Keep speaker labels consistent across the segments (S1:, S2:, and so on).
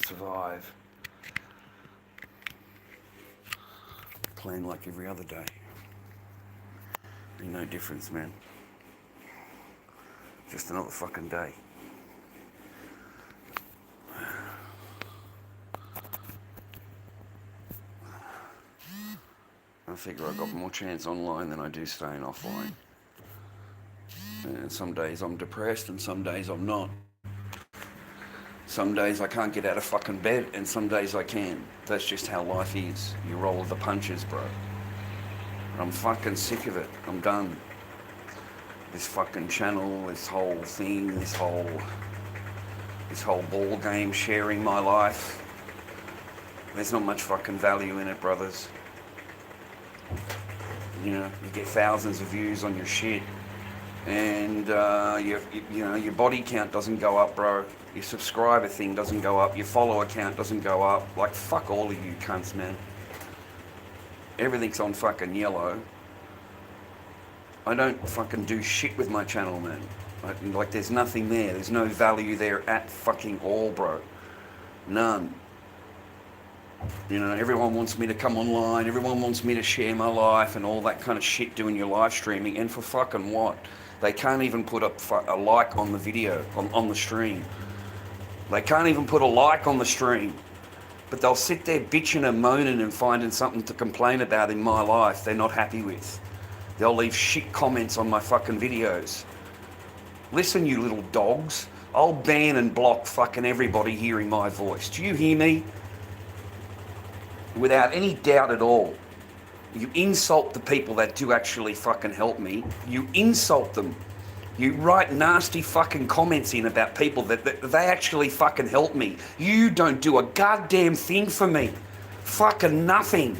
S1: survive. Plan like every other day. Be no difference, man. Just another fucking day. I figure I've got more chance online than I do staying offline. And some days I'm depressed and some days I'm not. Some days I can't get out of fucking bed and some days I can. That's just how life is. You roll with the punches, bro. I'm fucking sick of it. I'm done. This fucking channel, this whole thing, this whole ball game, sharing my life. There's not much fucking value in it, brothers. You know, you get thousands of views on your shit, and your body count doesn't go up, bro. Your subscriber thing doesn't go up. Your follower count doesn't go up. Like, fuck all of you cunts, man. Everything's on fucking yellow. I don't fucking do shit with my channel, man. Like, there's nothing there. There's no value there at fucking all, bro. None. You know, everyone wants me to come online. Everyone wants me to share my life and all that kind of shit doing your live streaming. And for fucking what? They can't even put a like on the video, on the stream. They can't even put a like on the stream. But they'll sit there bitching and moaning and finding something to complain about in my life they're not happy with. They'll leave shit comments on my fucking videos. Listen, you little dogs. I'll ban and block fucking everybody hearing my voice. Do you hear me? Without any doubt at all. You insult the people that do actually fucking help me. You insult them. You write nasty fucking comments in about people that they actually fucking help me. You don't do a goddamn thing for me. Fucking nothing.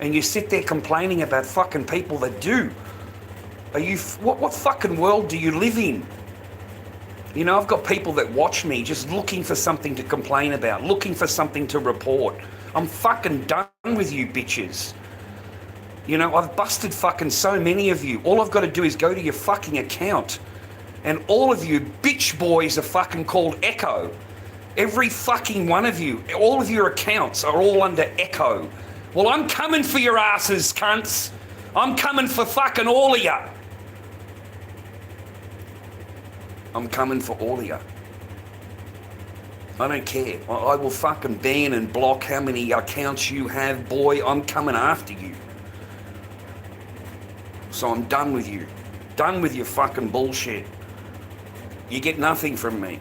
S1: And you sit there complaining about fucking people that do. Are you, what fucking world do you live in? You know, I've got people that watch me just looking for something to complain about, looking for something to report. I'm fucking done with you bitches. You know, I've busted fucking so many of you. All I've got to do is go to your fucking account. And all of you bitch boys are fucking called Echo. Every fucking one of you. All of your accounts are all under Echo. Well, I'm coming for your asses, cunts. I'm coming for fucking all of you. I'm coming for all of you. I don't care. I will fucking ban and block how many accounts you have, boy. I'm coming after you. So I'm done with you. Done with your fucking bullshit. You get nothing from me.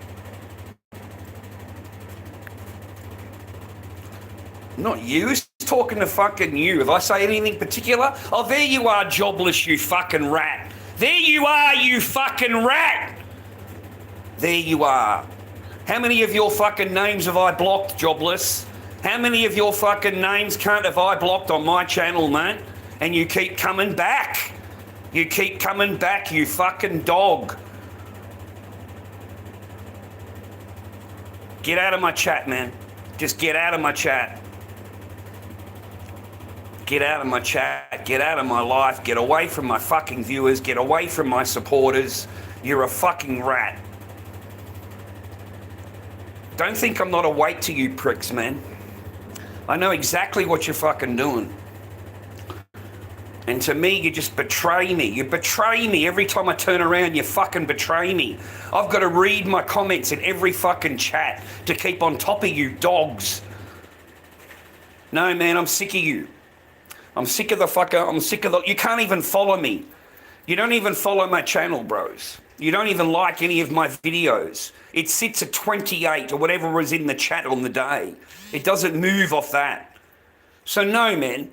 S1: Not you. Who's talking to fucking you? If I say anything particular, oh, there you are, jobless, you fucking rat. There you are, you fucking rat. There you are. How many of your fucking names have I blocked, jobless? How many of your fucking names have I blocked on my channel, man? And you keep coming back. You keep coming back, you fucking dog. Get out of my chat, man. Just get out of my chat. Get out of my chat. Get out of my life. Get away from my fucking viewers. Get away from my supporters. You're a fucking rat. Don't think I'm not awake to you pricks, man. I know exactly what you're fucking doing. And to me, you just betray me. You betray me every time I turn around. You fucking betray me. I've got to read my comments in every fucking chat to keep on top of you dogs. No, man, I'm sick of you. I'm sick of the fucker. I'm sick of the... You can't even follow me. You don't even follow my channel, bros. You don't even like any of my videos. It sits at 28 or whatever was in the chat on the day. It doesn't move off that. So no, man.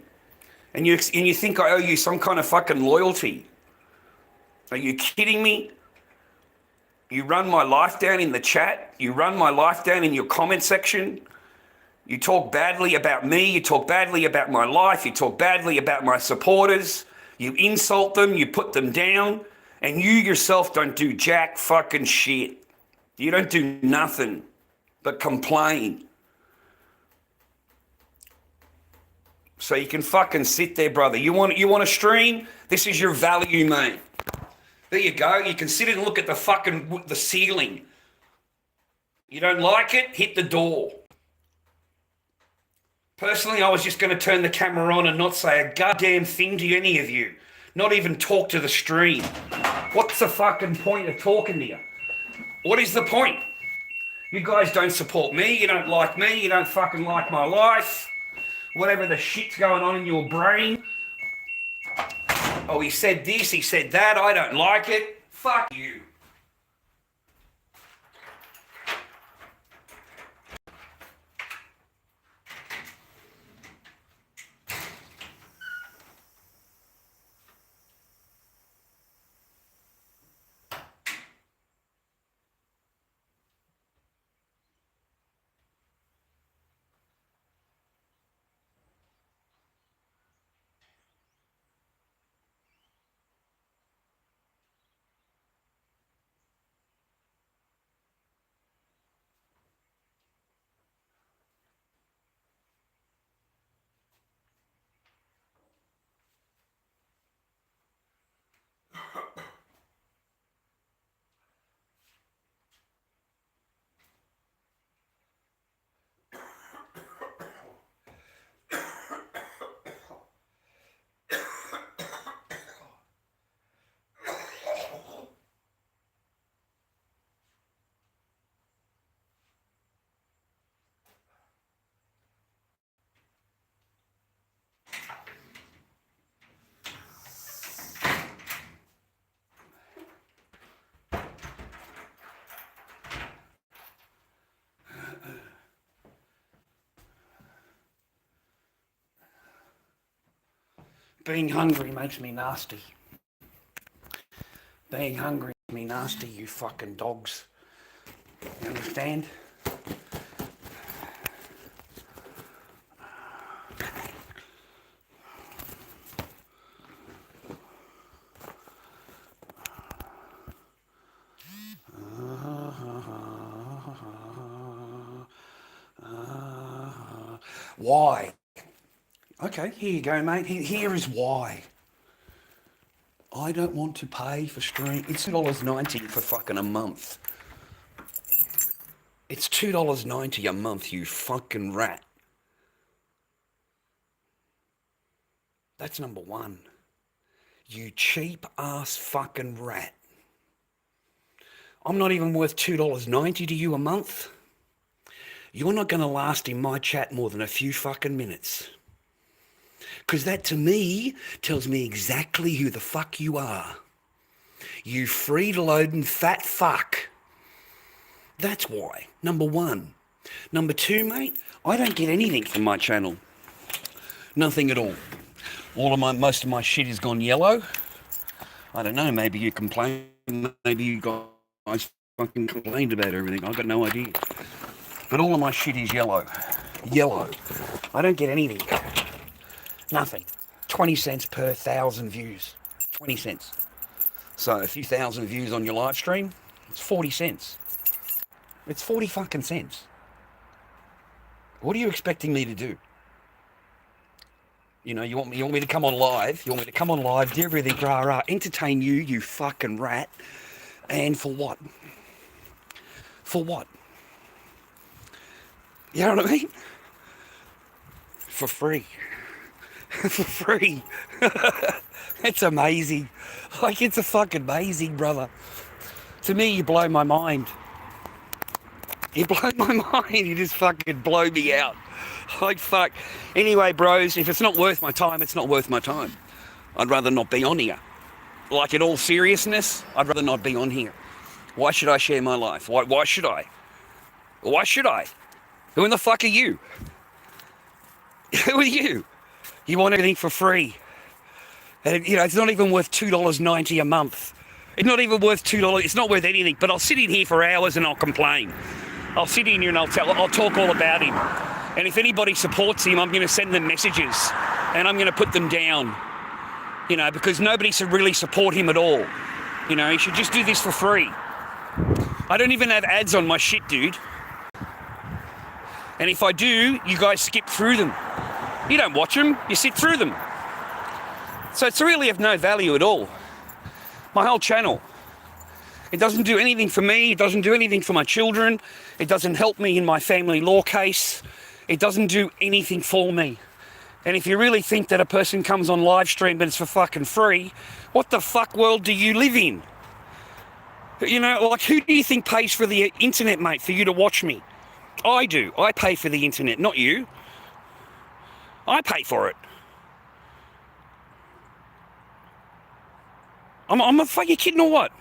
S1: And you think I owe you some kind of fucking loyalty. Are you kidding me? You run my life down in the chat. You run my life down in your comment section. You talk badly about me. You talk badly about my life. You talk badly about my supporters. You insult them. You put them down. And you yourself don't do jack fucking shit. You don't do nothing but complain. So you can fucking sit there, brother. You want to stream? This is your value, mate. There you go. You can sit and look at the ceiling. You don't like it? Hit the door. Personally, I was just going to turn the camera on and not say a goddamn thing to any of you. Not even talk to the stream. What's the fucking point of talking to you? What is the point? You guys don't support me, you don't like me, you don't fucking like my life. Whatever the shit's going on in your brain. Oh, he said this, he said that, I don't like it. Fuck you. Being hungry makes me nasty. Being hungry makes me nasty, you fucking dogs. You understand? Why? Okay, here you go, mate. Here is why. I don't want to pay for stream. It's $2.90 for fucking a month. It's $2.90 a month, you fucking rat. That's number one. You cheap ass fucking rat. I'm not even worth $2.90 to you a month. You're not going to last in my chat more than a few fucking minutes. Because that to me tells me exactly who the fuck you are. You free-loading fat fuck. That's why. Number one. Number two, mate, I don't get anything from my channel. Nothing at all. Most of my shit has gone yellow. I don't know, maybe you complain, maybe you guys fucking complained about everything. I've got no idea. But all of my shit is yellow. Yellow. I don't get anything. Nothing. 20 cents per 1,000 views. 20 cents. So a few thousand views on your live stream, it's 40 cents. It's 40 fucking cents. What are you expecting me to do? You know, you want me to come on live? You want me to come on live, do everything, rah, entertain you, you fucking rat. And for what? For what? You know what I mean? For free. For free. It's amazing. Like, it's a fucking amazing, brother. To me, you blow my mind. You blow my mind. You just fucking blow me out. Like, fuck. Anyway, bros, if it's not worth my time, it's not worth my time. I'd rather not be on here. Like, in all seriousness, I'd rather not be on here. Why should I share my life? Why should I? Why should I? Who in the fuck are you? Who are you? You want everything for free. And, you know, it's not even worth $2.90 a month. It's not even worth $2. It's not worth anything. But I'll sit in here for hours and I'll complain. I'll sit in here and I'll talk all about him. And if anybody supports him, I'm going to send them messages. And I'm going to put them down. You know, because nobody should really support him at all. You know, he should just do this for free. I don't even have ads on my shit, dude. And if I do, you guys skip through them. You don't watch them, you sit through them. So it's really of no value at all. My whole channel. It doesn't do anything for me. It doesn't do anything for my children. It doesn't help me in my family law case. It doesn't do anything for me. And if you really think that a person comes on live stream but it's for fucking free, what the fuck world do you live in? You know, like, who do you think pays for the internet, mate, for you to watch me? I do. I pay for the internet, not you. I pay for it. I'm a fucking kidding or what?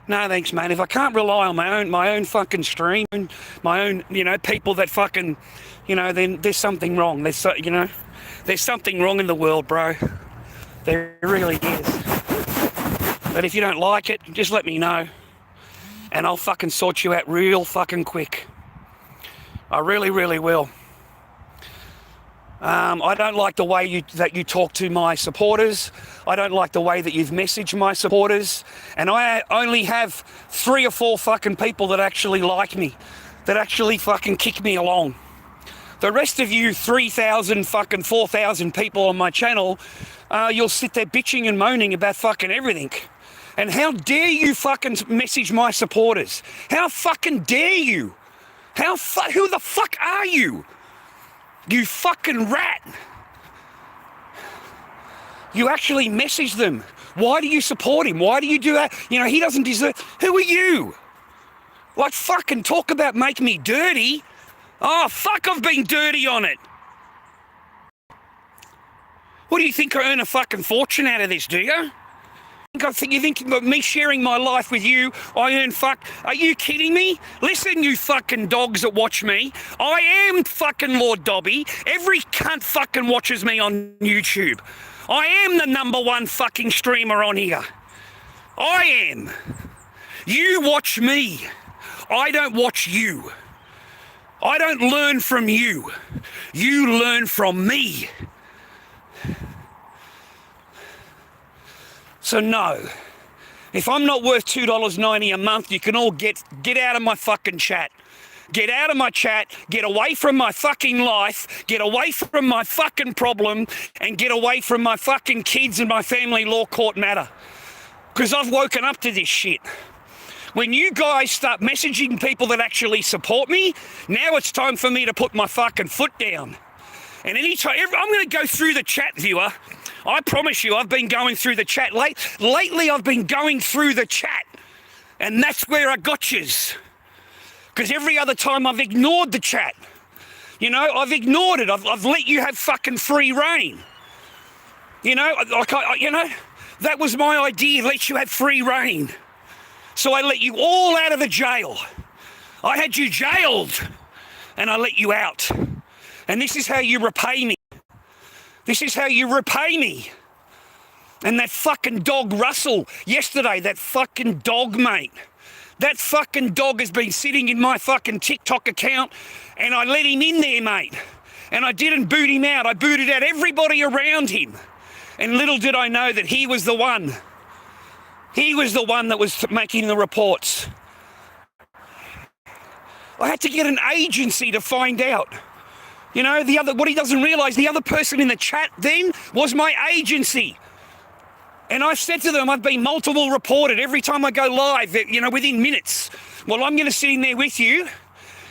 S1: No, thanks, mate. If I can't rely on my own fucking stream, my own, you know, people that fucking, you know, then there's something wrong. There's something wrong in the world, bro. There really is. But if you don't like it, just let me know, and I'll fucking sort you out real fucking quick. I really, really will. I don't like the way that you talk to my supporters. I don't like the way that you've messaged my supporters. And I only have 3 or 4 fucking people that actually like me, that actually fucking kick me along. The rest of you 3,000 fucking 4,000 people on my channel, you'll sit there bitching and moaning about fucking everything. And how dare you fucking message my supporters? How fucking dare you? Who the fuck are you? You fucking rat. You actually message them. Why do you support him? Why do you do that? You know, he doesn't deserve... Who are you? Like, fucking talk about making me dirty. Oh, fuck, I've been dirty on it. What do you think, I earn a fucking fortune out of this, do you? You think me sharing my life with you, I earn fuck... Are you kidding me? Listen, you fucking dogs that watch me. I am fucking Lord Dobby. Every cunt fucking watches me on YouTube. I am the #1 fucking streamer on here. I am. You watch me. I don't watch you. I don't learn from you. You learn from me. So no, if I'm not worth $2.90 a month, you can all get out of my fucking chat. Get out of my chat, get away from my fucking life, get away from my fucking problem, and get away from my fucking kids and my family law court matter. Because I've woken up to this shit. When you guys start messaging people that actually support me, now it's time for me to put my fucking foot down. And anytime, I'm going to go through the chat, viewer. I promise you, I've been going through the chat. Lately, I've been going through the chat. And that's where I got yous. Because every other time I've ignored the chat. You know, I've ignored it. I've let you have fucking free reign. You know, that was my idea, let you have free reign. So I let you all out of the jail. I had you jailed, and I let you out. And this is how you repay me. This is how you repay me. And that fucking dog Russell, yesterday, that fucking dog, mate. That fucking dog has been sitting in my fucking TikTok account, and I let him in there, mate. And I didn't boot him out. I booted out everybody around him. And little did I know that he was the one. He was the one that was making the reports. I had to get an agency to find out. You know, what he doesn't realise, the other person in the chat then was my agency. And I've said to them, I've been multiple reported every time I go live, you know, within minutes. Well, I'm going to sit in there with you,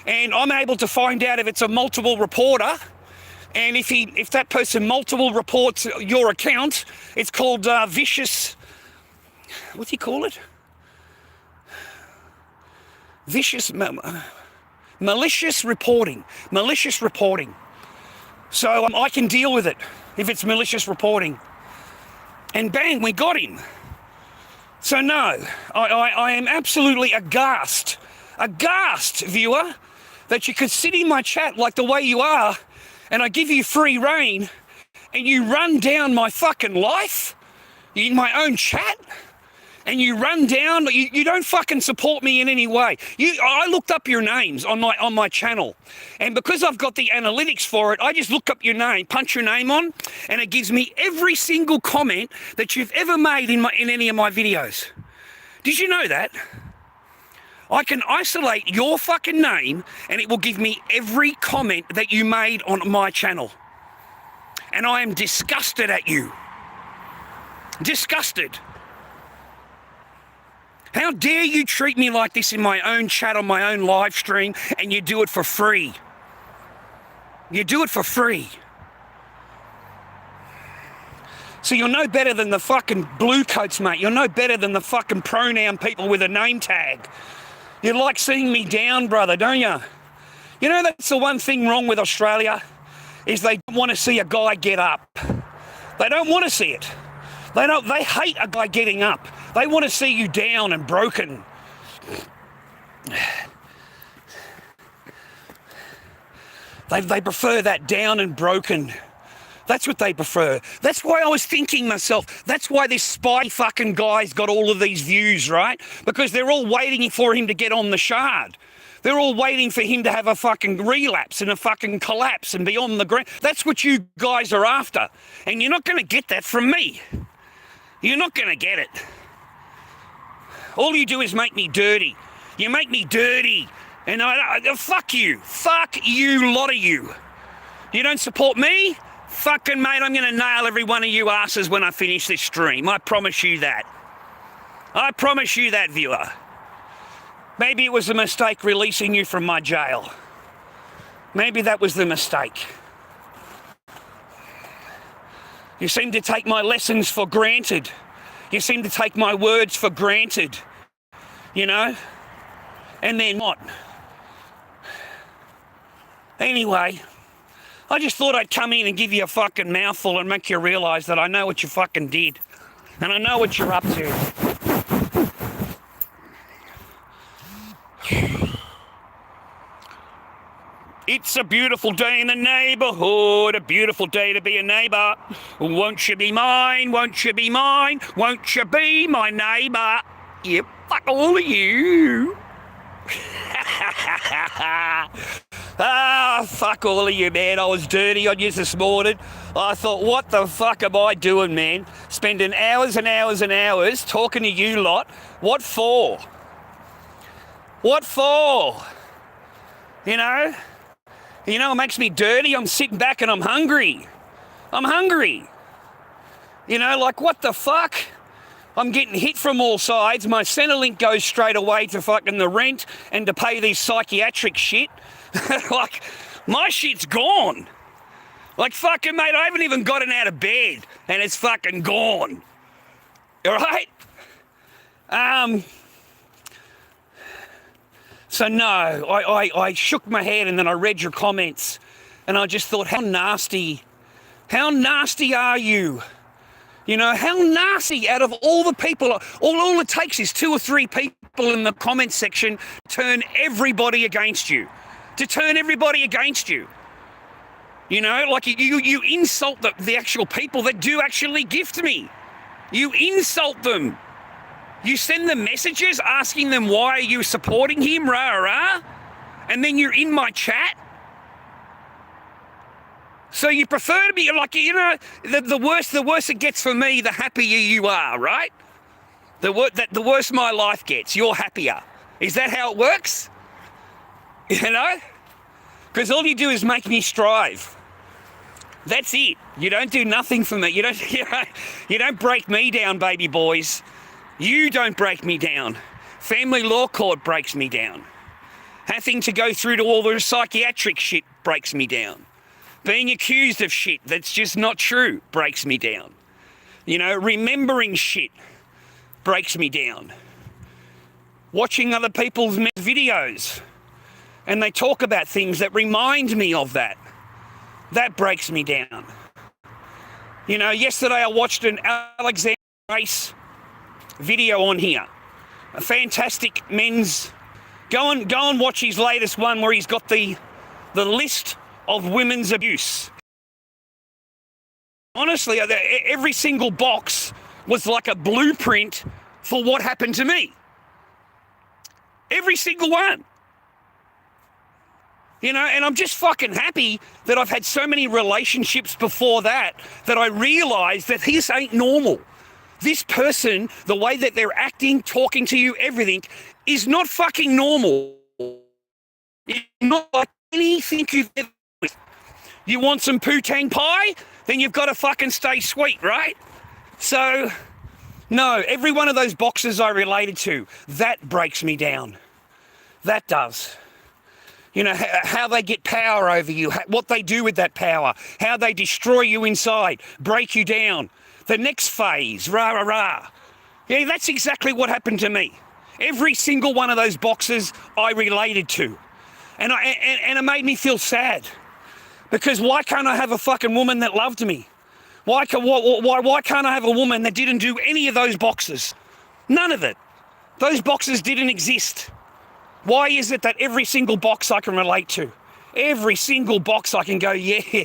S1: and I'm able to find out if it's a multiple reporter. And if that person multiple reports your account, it's called vicious... What do you call it? Malicious reporting. Malicious reporting. So I can deal with it if it's malicious reporting. And bang, we got him. So no, I am absolutely aghast, viewer, that you could sit in my chat like the way you are, and I give you free reign, and you run down my fucking life in my own chat. And you run down, you don't fucking support me in any way. I looked up your names on my channel, and because I've got the analytics for it, I just look up your name, punch your name on, and it gives me every single comment that you've ever made in any of my videos. Did you know that? I can isolate your fucking name, and it will give me every comment that you made on my channel. And I am disgusted at you. Disgusted. How dare you treat me like this in my own chat on my own live stream, and you do it for free? You do it for free. So you're no better than the fucking blue coats, mate. You're no better than the fucking pronoun people with a name tag. You like seeing me down, brother, don't you? You know, that's the one thing wrong with Australia, is they don't want to see a guy get up. They don't want to see it. They hate a guy getting up. They want to see you down and broken. They prefer that down and broken. That's what they prefer. That's why I was thinking myself, that's why this spy fucking guy's got all of these views, right? Because they're all waiting for him to get on the shard. They're all waiting for him to have a fucking relapse and a fucking collapse and be on the ground. That's what you guys are after. And you're not going to get that from me. You're not going to get it. All you do is make me dirty. You make me dirty. And fuck you. Fuck you, lot of you. You don't support me? Fucking mate, I'm going to nail every one of you asses when I finish this stream. I promise you that. I promise you that, viewer. Maybe it was a mistake releasing you from my jail. Maybe that was the mistake. You seem to take my lessons for granted. You seem to take my words for granted. You know? And they're not. Anyway, I just thought I'd come in and give you a fucking mouthful and make you realise that I know what you fucking did. And I know what you're up to. It's a beautiful day in the neighbourhood, a beautiful day to be a neighbour. Won't you be mine, won't you be mine, won't you be my neighbour? Yep, fuck all of you. Fuck all of you, man. I was dirty on you this morning. I thought, what the fuck am I doing, man? Spending hours and hours and hours talking to you lot. What for? What for? You know? You know, it makes me dirty. I'm sitting back and I'm hungry. I'm hungry. You know, like, what the fuck? I'm getting hit from all sides. My Centrelink goes straight away to fucking the rent and to pay these psychiatric shit. Like, my shit's gone. Like, fucking, mate, I haven't even gotten out of bed and it's fucking gone. All right? So no, I shook my head and then I read your comments and I just thought, how nasty are you? You know, how nasty. Out of all the people, all it takes is 2 or 3 people in the comment section to turn everybody against you. To turn everybody against you. You know, like you insult the actual people that do actually gift me. You insult them. You send them messages asking them why are you supporting him, rah. And then you're in my chat. So you prefer to be, like, you know, the worse it gets for me, the happier you are, right? The worse my life gets, you're happier. Is that how it works? You know? Because all you do is make me strive. That's it. You don't do nothing for me. You don't break me down, baby boys. You don't break me down. Family law court breaks me down. Having to go through to all the psychiatric shit breaks me down. Being accused of shit that's just not true breaks me down. You know, remembering shit breaks me down. Watching other people's videos and they talk about things that remind me of that breaks me down. You know, yesterday I watched an Alexander Race video on here. A fantastic men's. Go and watch his latest one where he's got the list of women's abuse. Honestly, every single box was like a blueprint for what happened to me. Every single one. You know, and I'm just fucking happy that I've had so many relationships before that I realised that this ain't normal. This person, the way that they're acting, talking to you, everything, is not fucking normal. It's not like anything you've ever with. You want some poo-tang pie? Then you've got to fucking stay sweet, right? So, No, every one of those boxes I related to, that breaks me down. That does. You know, how they get power over you, what they do with that power, how they destroy you inside, break you down. The next phase, rah, rah, rah. Yeah, that's exactly what happened to me. Every single one of those boxes I related to. And it made me feel sad. Because why can't I have a fucking woman that loved me? Why can't I have a woman that didn't do any of those boxes? None of it. Those boxes didn't exist. Why is it that every single box I can relate to, every single box I can go, yeah,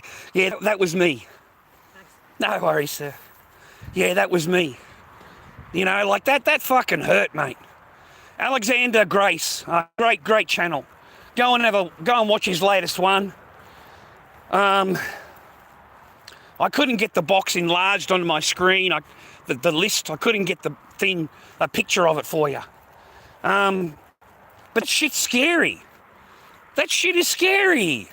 S1: that was me. No worries, sir. Yeah, that was me. You know, like that fucking hurt, mate. Alexander Grace, great channel. Go and watch his latest one. I couldn't get the box enlarged onto my screen. The list, I couldn't get a picture of it for you. But shit's scary. That shit is scary.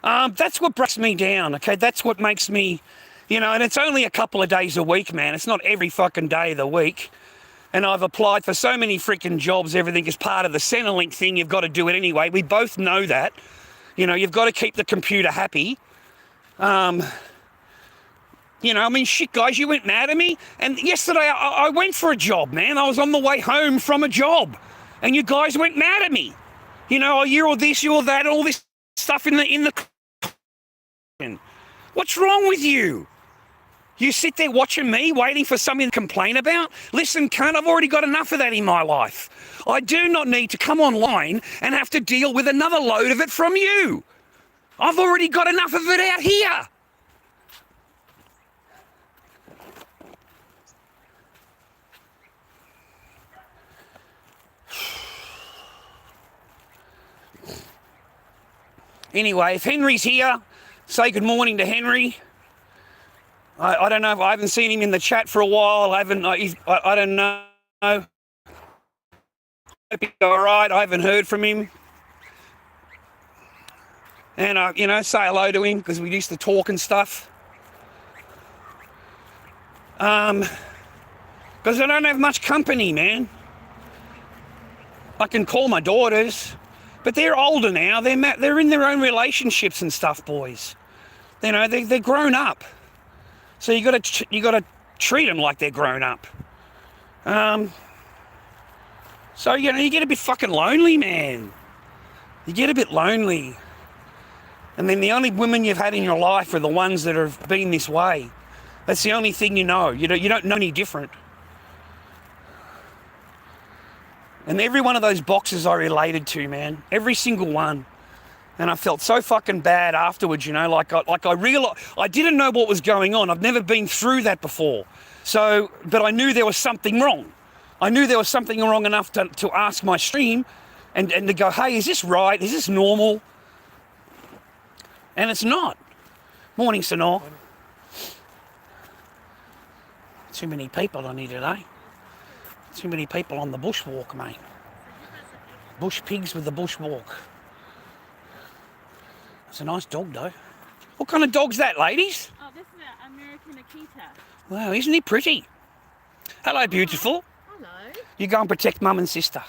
S1: That's what breaks me down, okay? That's what makes me, you know, and it's only a couple of days a week, man. It's not every fucking day of the week. And I've applied for so many freaking jobs. Everything is part of the Centrelink thing. You've got to do it anyway. We both know that. You know, you've got to keep the computer happy. You know, I mean, shit, guys, you went mad at me. And yesterday I went for a job, man. I was on the way home from a job. And you guys went mad at me. You know, oh, you're all this, you're all that, all this stuff in the... What's wrong with you? You sit there watching me, waiting for something to complain about? Listen, cunt, I've already got enough of that in my life. I do not need to come online and have to deal with another load of it from you. I've already got enough of it out here. Anyway, if Henry's here, say good morning to Henry. I don't know, I haven't seen him in the chat for a while. I don't know. Hope he's all right. I haven't heard from him. And, you know, say hello to him because we used to talk and stuff. Because I don't have much company, man. I can call my daughters. But they're older now. They're in their own relationships and stuff, boys. You know, they're grown up. So you got to treat them like they're grown up. So you know, you get a bit fucking lonely, man. You get a bit lonely. And then the only women you've had in your life are the ones that have been this way. That's the only thing you know. You don't know any different. And every one of those boxes I related to, man. Every single one. And I felt so fucking bad afterwards, you know, like I realized, I didn't know what was going on. I've never been through that before. So, but I knew there was something wrong. I knew there was something wrong enough to ask my stream and to go, hey, is this right? Is this normal? And it's not. Morning, Sonor. Too many people on here today. Too many people on the bushwalk, mate. Bush pigs with the bushwalk. It's a nice dog, though. What kind of dog's that, ladies?
S2: Oh, this is an American Akita.
S1: Wow, isn't he pretty? Hello, beautiful.
S2: Hello.
S1: You go and protect mum and sister.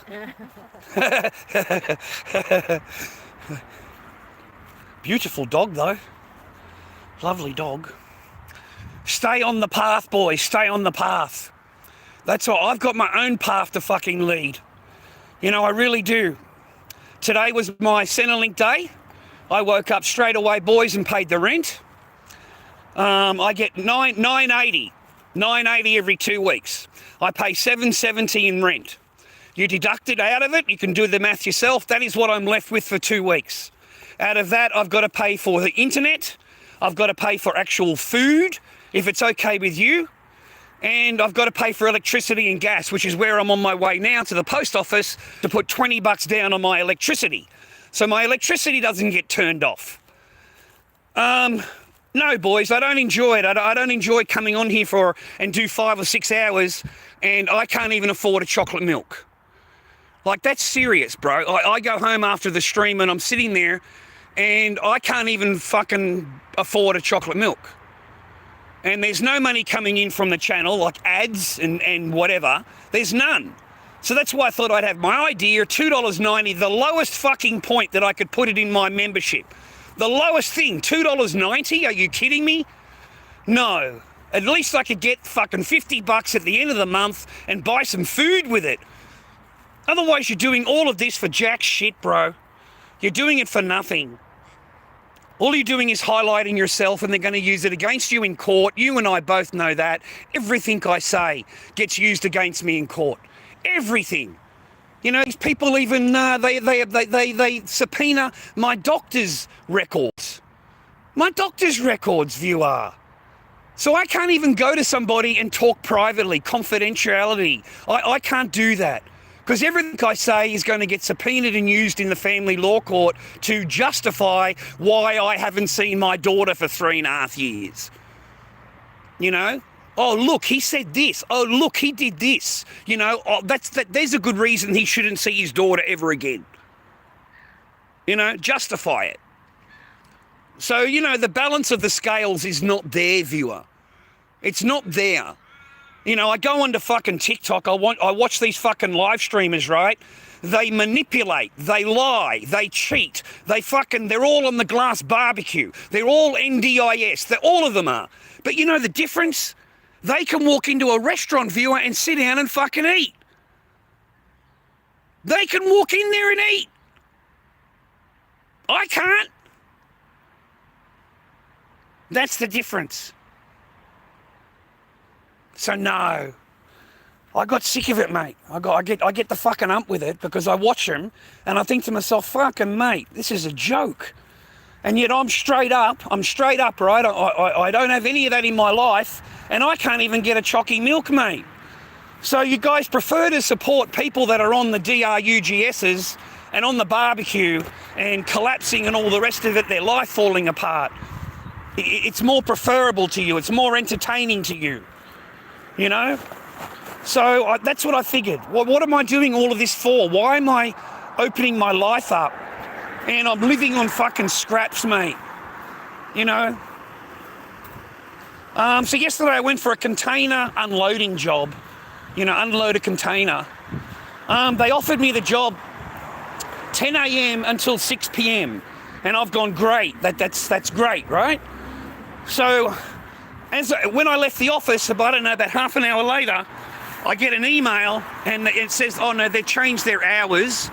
S1: Beautiful dog, though. Lovely dog. Stay on the path, boys. Stay on the path. That's all. I've got my own path to fucking lead. You know, I really do. Today was my Centrelink day. I woke up straight away, boys, and paid the rent. I get $980 every 2 weeks. I pay $770 in rent. You deduct it out of it, you can do the math yourself. That is what I'm left with for 2 weeks. Out of that, I've got to pay for the internet. I've got to pay for actual food, if it's okay with you. And I've got to pay for electricity and gas, which is where I'm on my way now to the post office to put $20 down on my electricity. So my electricity doesn't get turned off. No, boys, I don't enjoy it. I don't enjoy coming on here and do 5 or 6 hours and I can't even afford a chocolate milk. Like, that's serious, bro. I go home after the stream and I'm sitting there and I can't even fucking afford a chocolate milk.
S3: and there's no money coming in from the channel, like ads and whatever. There's none. So that's why I thought I'd have my idea, $2.90, the lowest fucking point that I could put it in my membership. The lowest thing, $2.90? Are you kidding me? No. At least I could get fucking $50 at the end of the month and buy some food with it. Otherwise, you're doing all of this for jack shit, bro. You're doing it for nothing. All you're doing is highlighting yourself, and they're going to use it against you in court. You and I both know that. Everything I say gets used against me in court. Everything. You know, these people even, they subpoena my doctor's records. My doctor's records, viewer. So I can't even go to somebody and talk privately, confidentiality. I can't do that. Because everything I say is going to get subpoenaed and used in the family law court to justify why I haven't seen my daughter for 3.5 years. You know? Oh, look, he said this. Oh, look, he did this. You know, there's a good reason he shouldn't see his daughter ever again. You know, justify it. So, you know, the balance of the scales is not there, viewer. It's not there. You know, I go onto fucking TikTok, I watch these fucking live streamers, right? They manipulate, they lie, they cheat, they're all on the glass barbecue. They're all NDIS, all of them are. But you know the difference? They can walk into a restaurant, viewer, and sit down and fucking eat. They can walk in there and eat. I can't. That's the difference. So no, I got sick of it, mate. I get the fucking ump with it because I watch them and I think to myself, fucking mate, this is a joke. And yet I'm straight up, right? I don't have any of that in my life, and I can't even get a chocky milk, mate. So you guys prefer to support people that are on the DRUGSs and on the barbecue and collapsing and all the rest of it, their life falling apart. It's more preferable to you. It's more entertaining to you. You know? So that's what I figured. What am I doing all of this for? Why am I opening my life up? And I'm living on fucking scraps, mate. You know? So yesterday I went for a container unloading job. You know, unload a container. They offered me the job 10 a.m. until 6 p.m. And I've gone, great. That's great, right? So when I left the office, I don't know, about half an hour later, I get an email and it says, oh no, they've changed their hours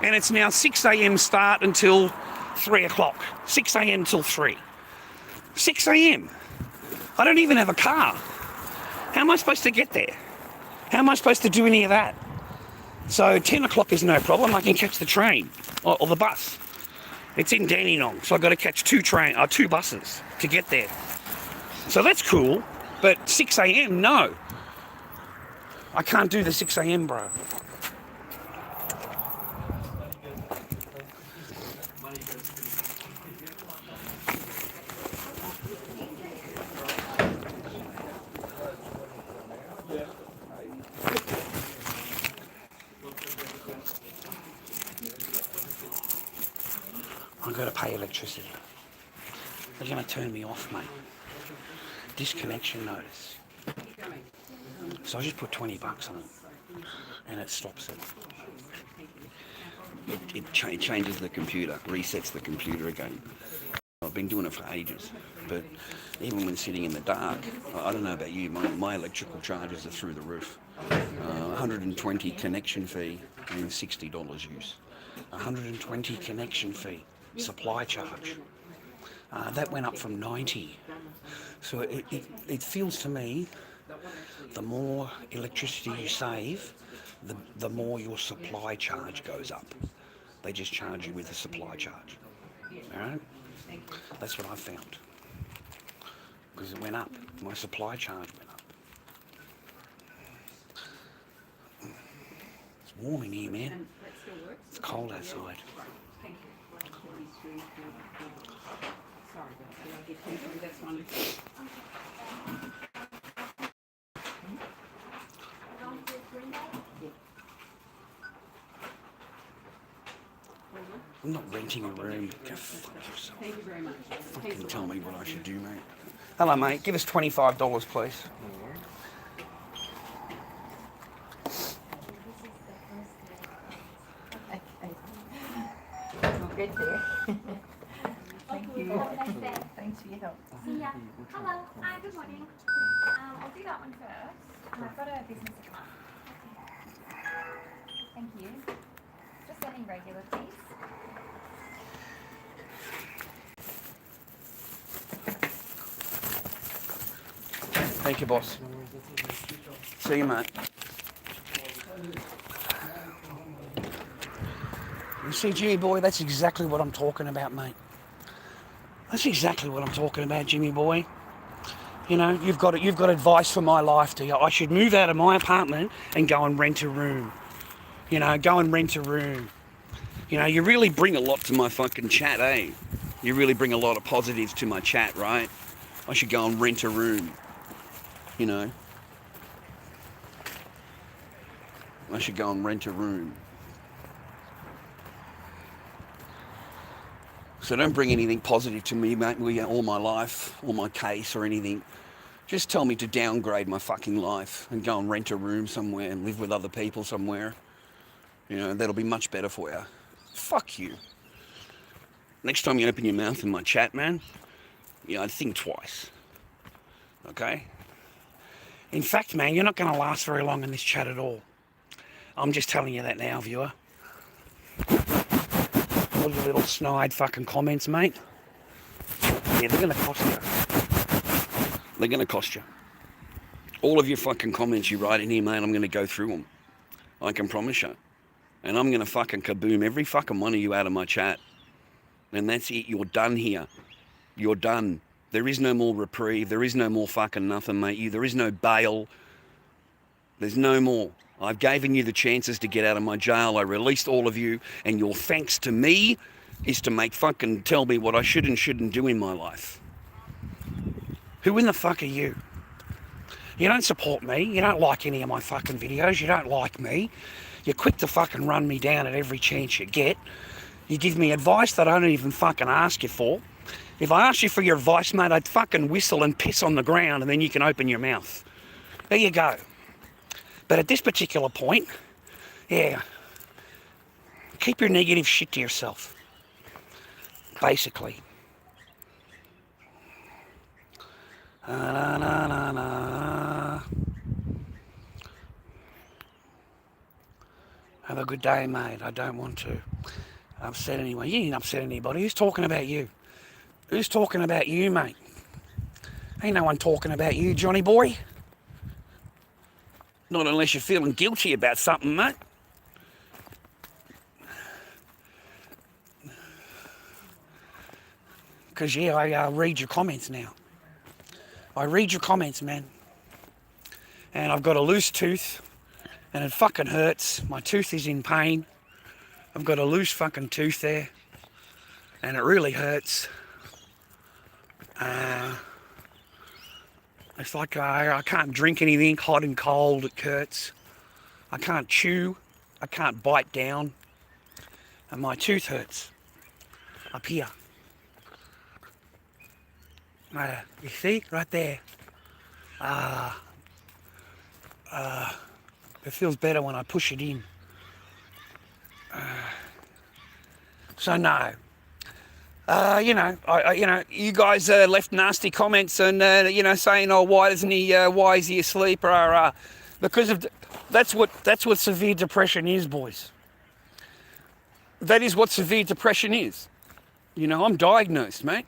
S3: and it's now 6 a.m. start until 3 o'clock. 6 a.m. till 3. 6 a.m. I don't even have a car. How am I supposed to get there? How am I supposed to do any of that? So 10 o'clock is no problem. I can catch the train or the bus. It's in Dandenong, so I've got to catch two buses to get there. So that's cool, but 6 a.m., no. I can't do the 6 a.m., bro. I've got to pay electricity. They're going to turn me off, mate. Disconnection notice. So I just put $20 on it, and it stops it. It changes the computer, resets the computer again. I've been doing it for ages, but even when sitting in the dark, I don't know about you, my electrical charges are through the roof. 120 connection fee and $60 use. 120 connection fee, supply charge. That went up from 90. So it feels to me, the more electricity you save, the more your supply charge goes up. They just charge you with a supply charge. All right? That's what I found. Because it went up. My supply charge went up. It's warm in here, man. It's cold outside. I'm not renting a room. Go fuck yourself.
S4: Thank you very much.
S3: Fucking tell me what I should do, mate. Hello, mate. Give us $25, please.
S4: Good there. Thank you. Thanks for your help.
S5: See ya. Hello. Hi, good morning. I'll do that one first. I've got a business account. Thank you. Just sending regular, please.
S3: Thank you, boss. See you, mate. You see, Jimmy boy, that's exactly what I'm talking about, mate. That's exactly what I'm talking about, Jimmy boy. You know, you've got advice for my life, do you? I should move out of my apartment and go and rent a room. You know, go and rent a room. You know, you really bring a lot to my fucking chat, eh? You really bring a lot of positives to my chat, right? I should go and rent a room. You know, I should go and rent a room. So don't bring anything positive to me, mate, all my life, or my case, or anything. Just tell me to downgrade my fucking life and go and rent a room somewhere and live with other people somewhere. You know, that'll be much better for you. Fuck you. Next time you open your mouth in my chat, man, you know, think twice. Okay? In fact, man, you're not going to last very long in this chat at all. I'm just telling you that now, viewer. All your little snide fucking comments, mate. Yeah, they're going to cost you. They're going to cost you. All of your fucking comments you write in here, mate, I'm going to go through them. I can promise you. And I'm going to fucking kaboom every fucking one of you out of my chat. And that's it. You're done here. You're done. There is no more reprieve. There is no more fucking nothing, mate. There is no bail. There's no more. I've given you the chances to get out of my jail. I released all of you. And your thanks to me is to tell me what I should and shouldn't do in my life. Who in the fuck are you? You don't support me. You don't like any of my fucking videos. You don't like me. You're quick to fucking run me down at every chance you get. You give me advice that I don't even fucking ask you for. If I asked you for your advice, mate, I'd fucking whistle and piss on the ground and then you can open your mouth. There you go. But at this particular point, yeah, keep your negative shit to yourself. Basically. Na, na, na, na. Have a good day, mate. I don't want to upset anyone. You didn't upset anybody. Who's talking about you? Who's talking about you, mate? Ain't no one talking about you, Johnny boy. Not unless you're feeling guilty about something, mate. Because, yeah, I read your comments now. I read your comments, man. And I've got a loose tooth. And it fucking hurts. My tooth is in pain. I've got a loose fucking tooth there. And it really hurts. It's like I can't drink anything hot and cold. It hurts. I can't chew. I can't bite down. And my tooth hurts. Up here. You see? Right there. It feels better when I push it in. So no. You guys left nasty comments and saying, "Oh, why isn't he? Why is he asleep?" Because of that's what severe depression is, boys. That is what severe depression is. You know, I'm diagnosed, mate.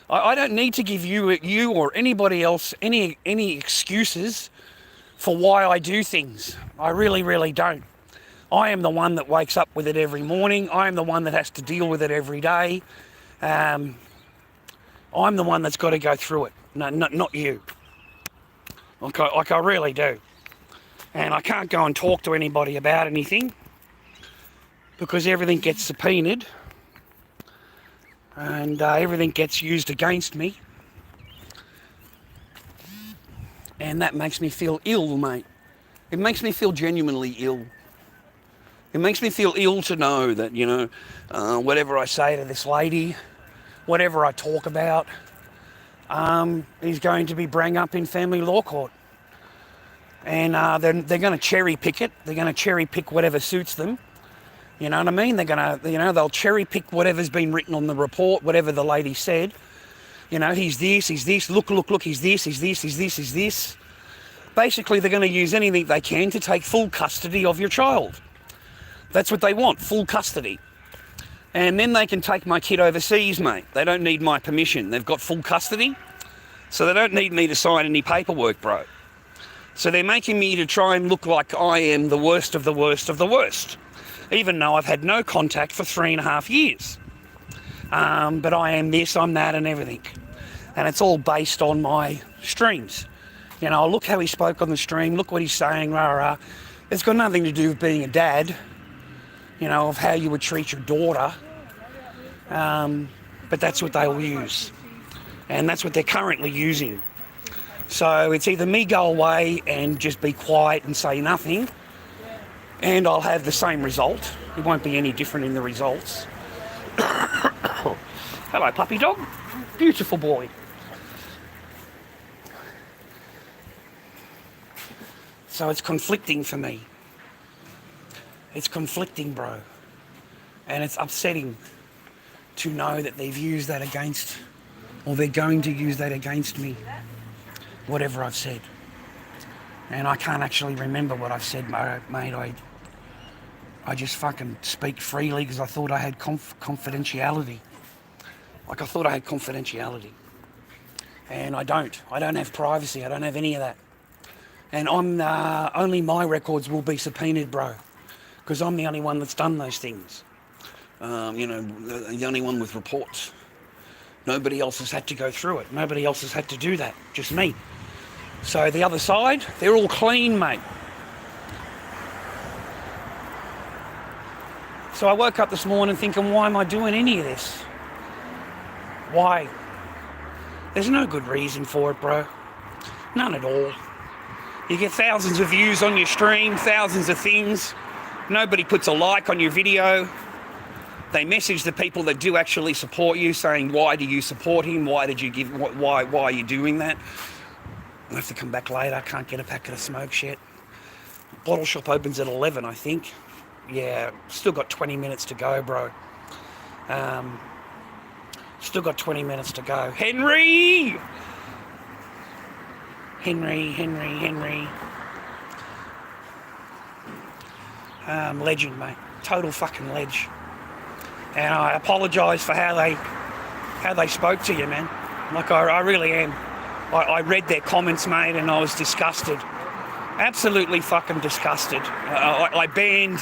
S3: I don't need to give you or anybody else any excuses for why I do things. I really, really don't. I am the one that wakes up with it every morning. I am the one that has to deal with it every day. I'm the one that's got to go through it, not you. Like I really do. And I can't go and talk to anybody about anything because everything gets subpoenaed and everything gets used against me. And that makes me feel ill, mate. It makes me feel genuinely ill. It makes me feel ill to know that, whatever I say to this lady, whatever I talk about, He's going to be brought up in family law court. And they're going to cherry pick it. They're going to cherry pick whatever suits them. You know what I mean? They're going to, they'll cherry pick whatever's been written on the report, whatever the lady said. He's this, look, he's this. Basically, they're going to use anything they can to take full custody of your child. That's what they want, full custody. And then they can take my kid overseas, mate. They don't need my permission. They've got full custody, so they don't need me to sign any paperwork, bro. So they're making me to try and look like I am the worst of the worst of the worst, even though I've had no contact for 3.5 years. But I am this, I'm that, and everything. And it's all based on my streams. Look how he spoke on the stream, look what he's saying, rah, rah. It's got nothing to do with being a dad, of how you would treat your daughter. But that's what they'll use. And that's what they're currently using. So it's either me go away and just be quiet and say nothing, and I'll have the same result. It won't be any different in the results. Hello, puppy dog. Beautiful boy. So it's conflicting for me. It's conflicting, bro. And it's upsetting to know that they've used that against, or they're going to use that against me, whatever I've said. And I can't actually remember what I've said, mate. I just fucking speak freely because I thought I had confidentiality. Like, I thought I had confidentiality. And I don't. I don't have privacy. I don't have any of that. And only my records will be subpoenaed, bro. Because I'm the only one that's done those things. The only one with reports. Nobody else has had to go through it. Nobody else has had to do that. Just me. So the other side, they're all clean, mate. So I woke up this morning thinking, why am I doing any of this? Why? There's no good reason for it, bro. None at all. You get thousands of views on your stream, thousands of things. Nobody puts a like on your video. They message the people that do actually support you saying, why do you support him? Why did you give, why are you doing that? I have to come back later. I can't get a packet of smokes yet. Bottle shop opens at 11, I think. Yeah, still got 20 minutes to go, bro. Still got 20 minutes to go. Henry! Legend, mate. Total fucking ledge. And I apologise for how they spoke to you, man. Like, I really am. I read their comments, mate, and I was disgusted. Absolutely fucking disgusted. I banned,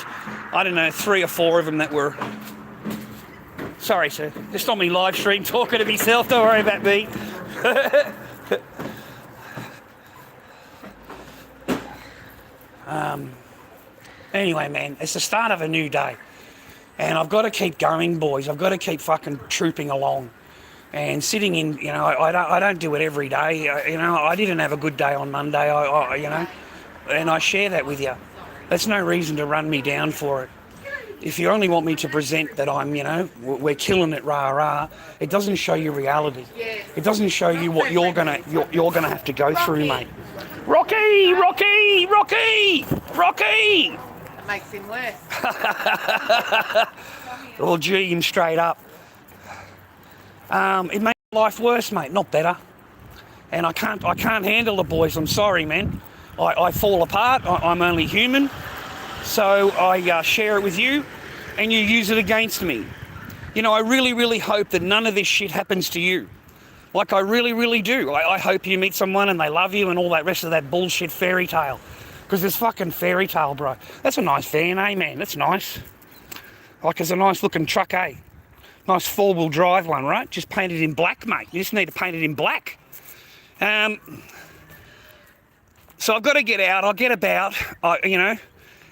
S3: 3 or 4 of them that were... Sorry, sir. Just on my live stream talking to myself. Don't worry about me. Anyway, man, it's the start of a new day. And I've got to keep going, boys. I've got to keep fucking trooping along. And sitting in, I don't do it every day. I didn't have a good day on Monday, and I share that with you. That's no reason to run me down for it. If you only want me to present that I'm, we're killing it, rah rah, it doesn't show you reality. It doesn't show you what you're gonna have to go through, mate. Rocky!
S6: That makes him worse.
S3: Well, gee, him straight up. It makes life worse, mate, not better. And I can't handle the boys. I'm sorry, man. I fall apart. I'm only human. So I share it with you, and you use it against me. I really, really hope that none of this shit happens to you. Like, I really, really do. I hope you meet someone and they love you and all that rest of that bullshit fairy tale. Because it's fucking fairy tale, bro. That's a nice van, eh, man? That's nice. Like, it's a nice looking truck, eh? Nice 4-wheel drive one, right? Just painted in black, mate. You just need to paint it in black. So I've got to get out. I'll get about, and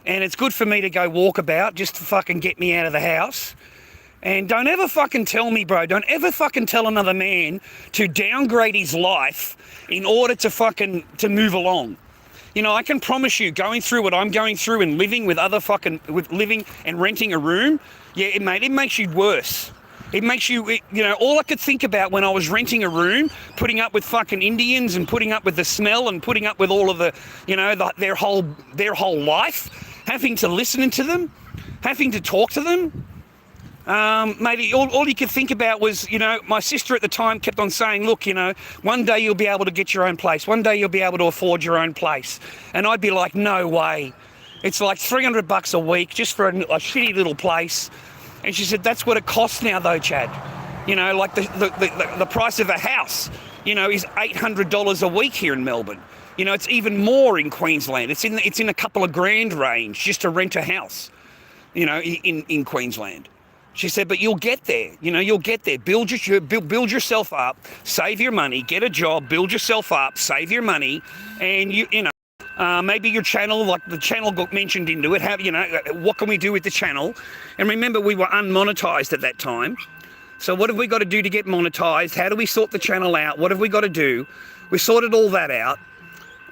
S3: it's good for me to go walk about just to fucking get me out of the house. And don't ever fucking tell me, bro, don't ever fucking tell another man to downgrade his life in order to move along. I can promise you, going through what I'm going through and living with living and renting a room, yeah, mate, it makes you worse. It makes you, all I could think about when I was renting a room, putting up with fucking Indians and putting up with the smell and putting up with all of the, their whole life, having to listen to them, having to talk to them. Maybe all you could think about was, my sister at the time kept on saying, look, one day you'll be able to get your own place. One day you'll be able to afford your own place. And I'd be like, no way. It's like $300 a week just for a shitty little place. And she said, that's what it costs now though, Chad. Like the price of a house, is $800 a week here in Melbourne. It's even more in Queensland. It's in a couple of grand range just to rent a house, in Queensland. She said, but you'll get there, you'll get there. Build yourself up, save your money, get a job, build yourself up, save your money, and maybe your channel, like the channel got mentioned into it, what can we do with the channel? And remember, we were unmonetized at that time. So what have we got to do to get monetized? How do we sort the channel out? What have we got to do? We sorted all that out.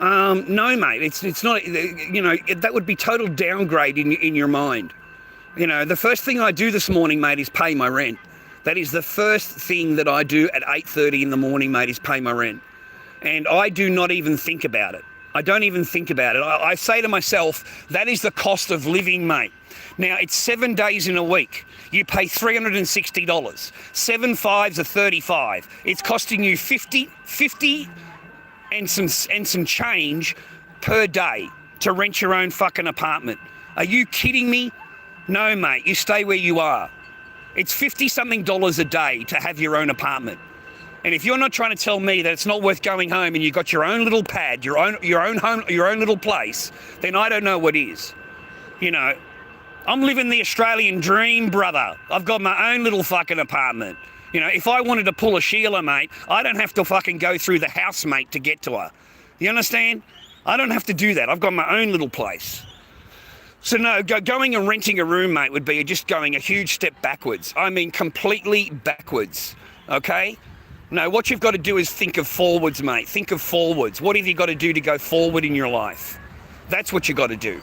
S3: No, mate, it's not, that would be total downgrade in your mind. The first thing I do this morning, mate, is pay my rent. That is the first thing that I do at 8:30 in the morning, mate, is pay my rent. And I do not even think about it. I don't even think about it. I say to myself, that is the cost of living, mate. Now, it's 7 days in a week. You pay $360. 7 fives are 35. It's costing you 50 and some change per day to rent your own fucking apartment. Are you kidding me? No, mate, you stay where you are. It's $50-something a day to have your own apartment. And if you're not trying to tell me that it's not worth going home and you've got your own little pad, your own home, your own little place, then I don't know what is. I'm living the Australian dream, brother. I've got my own little fucking apartment. If I wanted to pull a Sheila, mate, I don't have to fucking go through the housemate to get to her. You understand? I don't have to do that. I've got my own little place. So no, going and renting a room, mate, would be just going a huge step backwards. I mean, completely backwards, okay? No, what you've got to do is think of forwards, mate. Think of forwards. What have you got to do to go forward in your life? That's what you got to do.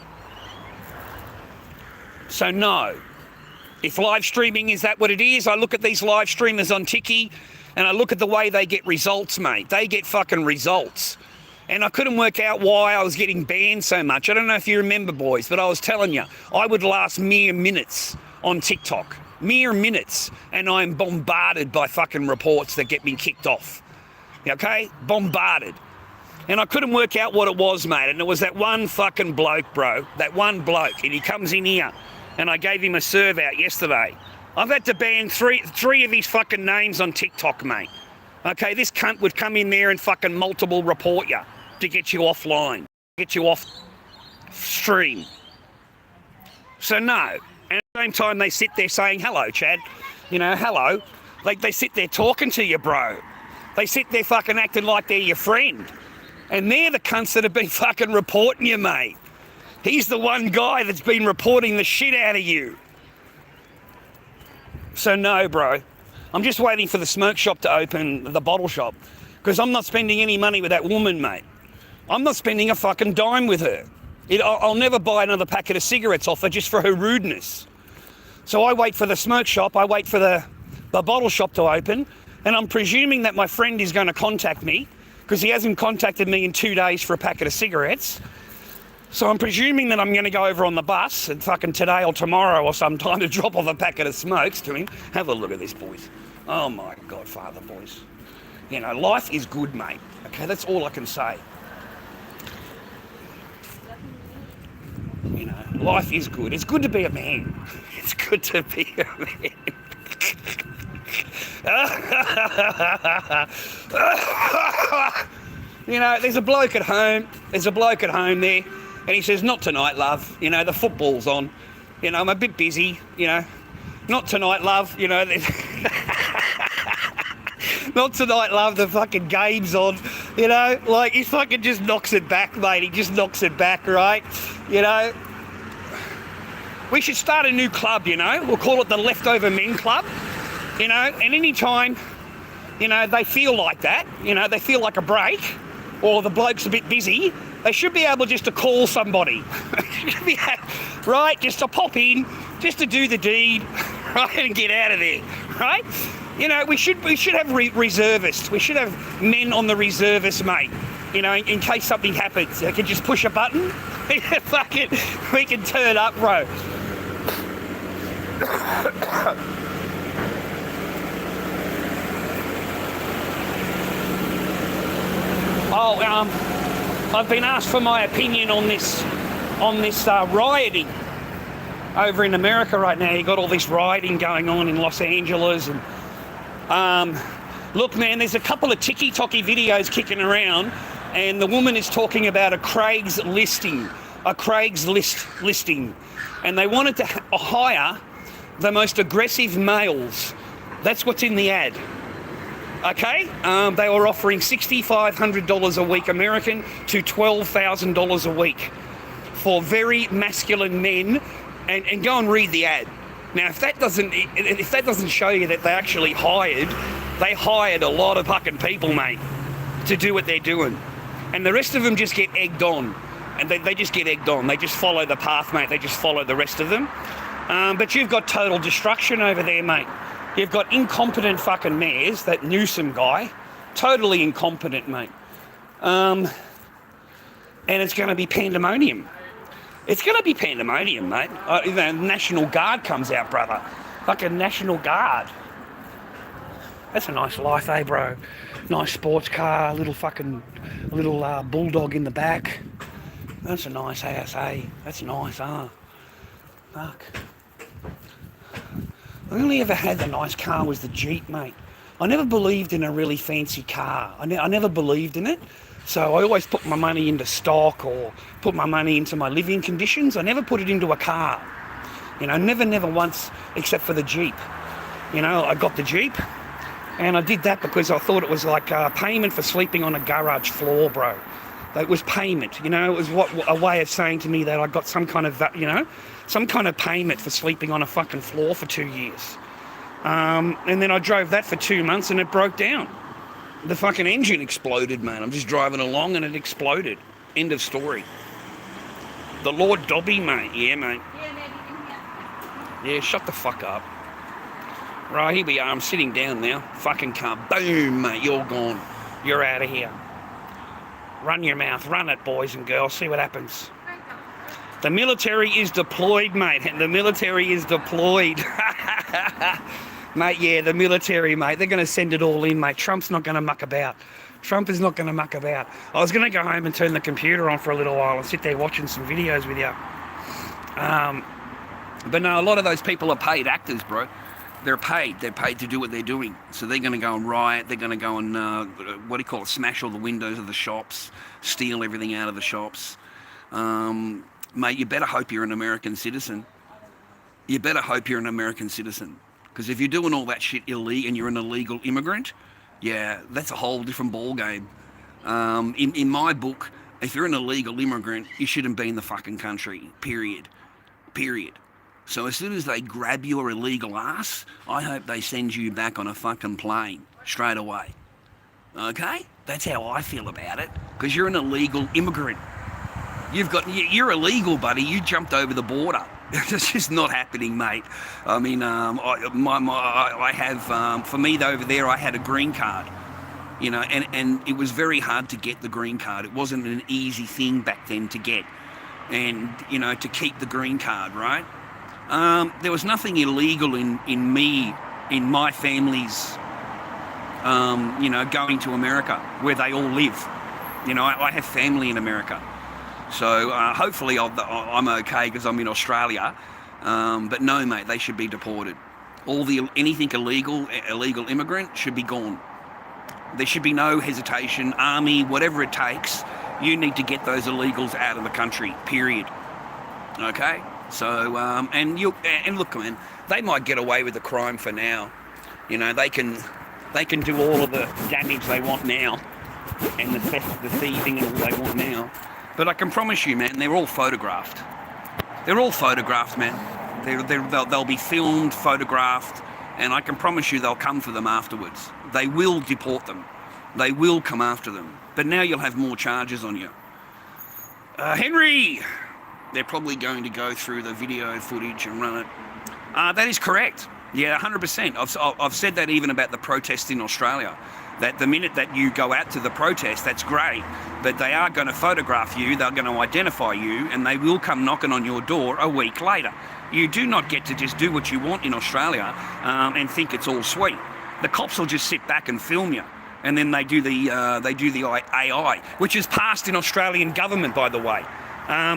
S3: So no. If live streaming is that what it is, I look at these live streamers on Tiki and I look at the way they get results, mate. They get fucking results. And I couldn't work out why I was getting banned so much. I don't know if you remember, boys, but I was telling you, I would last mere minutes on TikTok. Mere minutes. And I'm bombarded by fucking reports that get me kicked off. Okay? Bombarded. And I couldn't work out what it was, mate. And it was that one fucking bloke, bro. That one bloke. And he comes in here. And I gave him a serve out yesterday. I've had to ban three of his fucking names on TikTok, mate. Okay? This cunt would come in there and fucking multiple report you to get you offline, get you off stream. So no. And at the same time, they sit there saying, hello, Chad. Hello. Like, they sit there talking to you, bro. They sit there fucking acting like they're your friend. And they're the cunts that have been fucking reporting you, mate. He's the one guy that's been reporting the shit out of you. So no, bro. I'm just waiting for the smoke shop to open, the bottle shop, because I'm not spending any money with that woman, mate. I'm not spending a fucking dime with her. I'll never buy another packet of cigarettes off her just for her rudeness. So I wait for the smoke shop, I wait for the bottle shop to open, and I'm presuming that my friend is going to contact me, because he hasn't contacted me in 2 days for a packet of cigarettes. So I'm presuming that I'm going to go over on the bus and fucking today or tomorrow or sometime to drop off a packet of smokes to him. Have a look at this, boys. Oh my God, father, boys. Life is good, mate. Okay, that's all I can say. Life is good. It's good to be a man. It's good to be a man. There's a bloke at home. There's a bloke at home there. And he says, not tonight, love. The football's on. I'm a bit busy, Not tonight, love. Not tonight, love. The fucking game's on. Like, he fucking just knocks it back, mate. He just knocks it back, right? We should start a new club, We'll call it the Leftover Men Club, And any time, they feel like that, they feel like a break, or the bloke's a bit busy, they should be able just to call somebody, right? Just to pop in, just to do the deed, right, and get out of there, right? You know, we should have reservists. We should have men on the reservists, mate. You know, in case something happens, they can just push a button. Fuck it, we can turn up, bro. I've been asked for my opinion on this rioting over in America right now. You got all this rioting going on in Los Angeles, and look, man, there's a couple of ticky-tocky videos kicking around, and the woman is talking about a Craigslist listing, and they wanted to hire the most aggressive males. That's what's in the ad. Okay, they were offering $6,500 a week American to $12,000 a week for very masculine men, and go and read the ad. Now, if that doesn't show you that they actually hired a lot of fucking people, mate, to do what they're doing, and the rest of them just get egged on, and they just get egged on. They just follow the path, mate. They just follow the rest of them. But you've got total destruction over there, mate. You've got incompetent fucking mayors, that Newsom guy, totally incompetent, mate. And it's going to be pandemonium. It's going to be pandemonium, mate. The National Guard comes out, brother. Fucking National Guard. That's a nice life, eh, bro? Nice sports car, little bulldog in the back. That's a nice house, eh? That's nice, huh? Fuck. I only ever had a nice car was the Jeep, mate. I never believed in a really fancy car. I never believed in it. So I always put my money into stock or put my money into my living conditions. I never put it into a car. You know, never once, except for the Jeep. You know, I got the Jeep, and I did that because I thought it was like payment for sleeping on a garage floor, bro. It was payment, you know. It was a way of saying to me that I got some kind of, some kind of payment for sleeping on a fucking floor for 2 years. And then I drove that for 2 months and it broke down. The fucking engine exploded, man. I'm just driving along and it exploded. End of story. The Lord Dobby, mate. Yeah, mate. Yeah, shut the fuck up. Right, here we are. I'm sitting down now. Fucking car. Boom, mate. You're gone. You're out of here. Run your mouth. Run it, boys and girls. See what happens. The military is deployed, mate. The military is deployed. Mate, yeah, the military, mate. They're going to send it all in, mate. Trump's not going to muck about. Trump is not going to muck about. I was going to go home and turn the computer on for a little while and sit there watching some videos with you. But no, a lot of those people are paid actors, bro. They're paid. They're paid to do what they're doing. So they're going to go and riot. They're going to go and, smash all the windows of the shops, steal everything out of the shops. Mate, you better hope you're an American citizen. You better hope you're an American citizen. Because if you're doing all that shit illegal and you're an illegal immigrant, yeah, that's a whole different ball game. In my book, if you're an illegal immigrant, you shouldn't be in the fucking country, period. So as soon as they grab your illegal ass, I hope they send you back on a fucking plane straight away. Okay? That's how I feel about it. Because you're an illegal immigrant. You're illegal, buddy. You jumped over the border. It's just not happening, mate. I mean, I have, for me over there, I had a green card, and it was very hard to get the green card. It wasn't an easy thing back then to get, and, to keep the green card, right? There was nothing illegal in my family's, going to America, where they all live. I have family in America. So hopefully I'm okay because I'm in Australia. But no, mate, they should be deported. Anything illegal immigrant should be gone. There should be no hesitation. Army, whatever it takes, you need to get those illegals out of the country, period. Okay? So, and look, man, they might get away with the crime for now. They can do all of the damage they want now, and the theft, the thieving, and all they want now. But I can promise you, man, they're all photographed. They're all photographed, man. They'll be filmed, photographed, and I can promise you they'll come for them afterwards. They will deport them. They will come after them. But now you'll have more charges on you. Henry! They're probably going to go through the video footage and run it. That is correct. Yeah, 100%. I've said that even about the protests in Australia. That the minute that you go out to the protest, that's great, but they are going to photograph you, they're going to identify you, and they will come knocking on your door a week later. You do not get to just do what you want in Australia and think it's all sweet. The cops will just sit back and film you, and then they do the AI, which is passed in Australian government, by the way.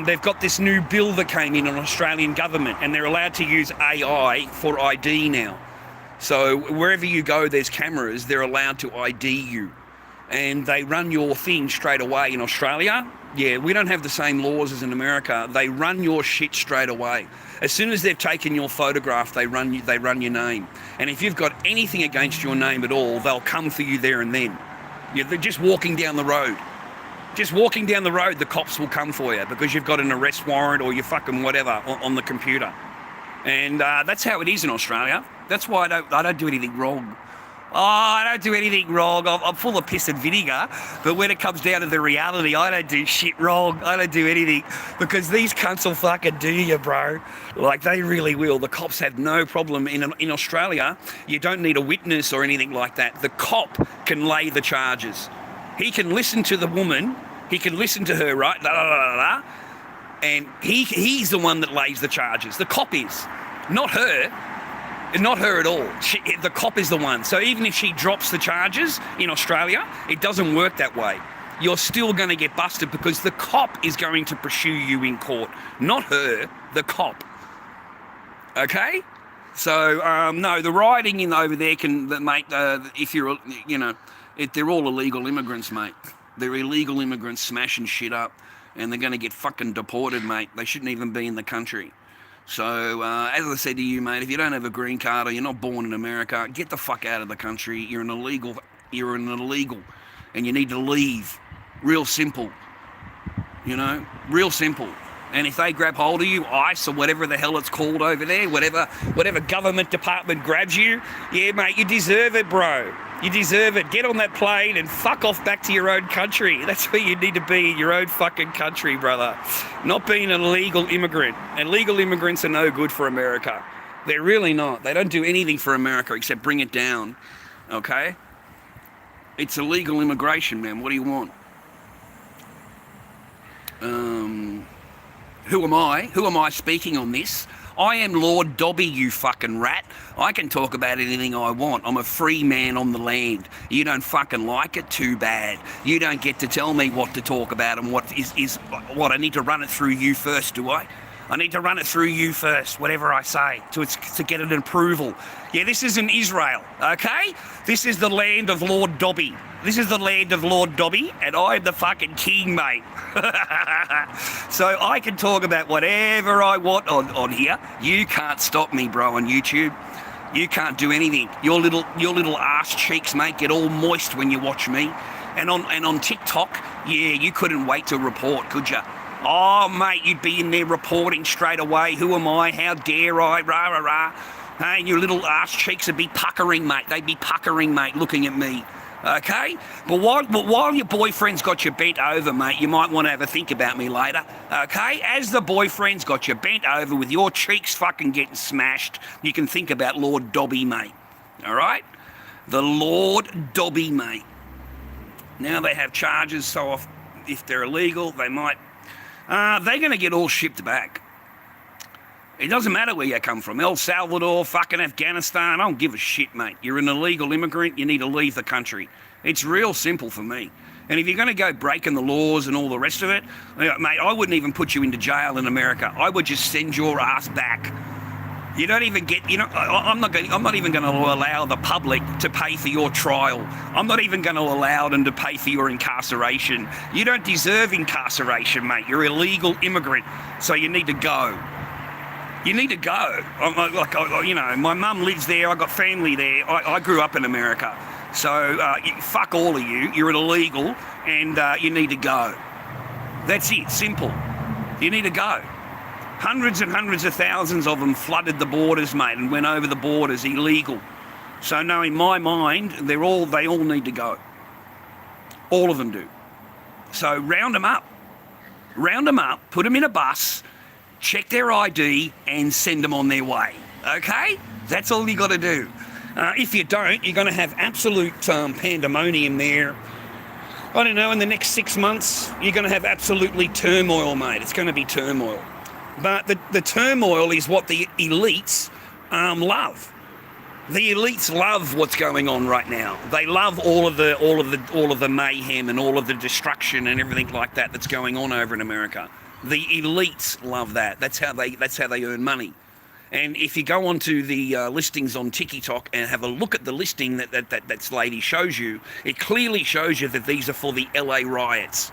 S3: They've got this new bill that came in Australian government, and they're allowed to use AI for ID now. So wherever you go, there's cameras, they're allowed to ID you. And they run your thing straight away in Australia. Yeah, we don't have the same laws as in America. They run your shit straight away. As soon as they've taken your photograph, they run your name. And if you've got anything against your name at all, they'll come for you there and then. Yeah, they're just walking down the road. Just walking down the road, the cops will come for you because you've got an arrest warrant or you fucking whatever on the computer. And that's how it is in Australia. That's why I don't do anything wrong. Oh, I don't do anything wrong. I'm full of piss and vinegar. But when it comes down to the reality, I don't do shit wrong. I don't do anything. Because these cunts will fucking do you, bro. Like, they really will. The cops have no problem. In Australia, you don't need a witness or anything like that. The cop can lay the charges. He can listen to the woman. He can listen to her, right? And he's the one that lays the charges. The cop is. Not her. Not her at all. The cop is the one. So even if she drops the charges in Australia, it doesn't work that way. You're still going to get busted because the cop is going to pursue you in court. Not her, the cop. Okay? So, no, the rioting in over there can, mate, if you're, they're all illegal immigrants, mate. They're illegal immigrants smashing shit up, and they're going to get fucking deported, mate. They shouldn't even be in the country. So, as I said to you, mate, if you don't have a green card or you're not born in America, get the fuck out of the country. You're an illegal, and you need to leave. Real simple. Real simple. And if they grab hold of you, ICE or whatever the hell it's called over there, whatever government department grabs you, yeah, mate, you deserve it, bro. You deserve it. Get on that plane and fuck off back to your own country. That's where you need to be, in your own fucking country, brother. Not being an illegal immigrant. And legal immigrants are no good for America. They're really not. They don't do anything for America except bring it down. Okay? It's illegal immigration, man. What do you want? Who am I? Who am I speaking on this? I am Lord Dobby, you fucking rat. I can talk about anything I want. I'm a free man on the land. You don't fucking like it, too bad. You don't get to tell me what to talk about and what is what. I need to run it through you first, do I? I need to run it through you first, whatever I say, to get an approval. Yeah, this isn't Israel, okay? This is the land of Lord Dobby. This is the land of Lord Dobby, and I'm the fucking king, mate. So I can talk about whatever I want on here. You can't stop me, bro, on YouTube. You can't do anything. Your little ass cheeks, mate, get all moist when you watch me. And on TikTok, yeah, you couldn't wait to report, could you? Oh, mate, you'd be in there reporting straight away. Who am I? How dare I? Rah, rah, rah. Hey, your little ass cheeks would be puckering, mate. They'd be puckering, mate, looking at me. Okay? But while your boyfriend's got you bent over, mate, you might want to have a think about me later. Okay? As the boyfriend's got you bent over with your cheeks fucking getting smashed, you can think about Lord Dobby, mate. All right? The Lord Dobby, mate. Now they have charges, so if they're illegal, they might... they're going to get all shipped back. It doesn't matter where you come from. El Salvador, fucking Afghanistan, I don't give a shit, mate. You're an illegal immigrant, you need to leave the country. It's real simple for me. And if you're going to go breaking the laws and all the rest of it, mate, I wouldn't even put you into jail in America. I would just send your ass back. You don't even get, I'm not even going to allow the public to pay for your trial. I'm not even going to allow them to pay for your incarceration. You don't deserve incarceration, mate. You're an illegal immigrant, so you need to go. You need to go. My mum lives there. I got family there. I grew up in America. So fuck all of you. You're an illegal, and you need to go. That's it. Simple. You need to go. Hundreds and hundreds of thousands of them flooded the borders, mate, and went over the borders illegal. So no, in my mind, they all need to go. All of them do. So round them up, put them in a bus, check their ID, and send them on their way. Okay? That's all you got to do. If you don't, you're going to have absolute pandemonium there. I don't know, in the next 6 months, you're going to have absolutely turmoil, mate. It's going to be turmoil. But the turmoil is what the elites love. The elites love what's going on right now. They love all of the mayhem and all of the destruction and everything like that that's going on over in America. The elites love that. That's how they earn money. And if you go onto the listings on TikTok and have a look at the listing that lady shows you, it clearly shows you that these are for the LA riots.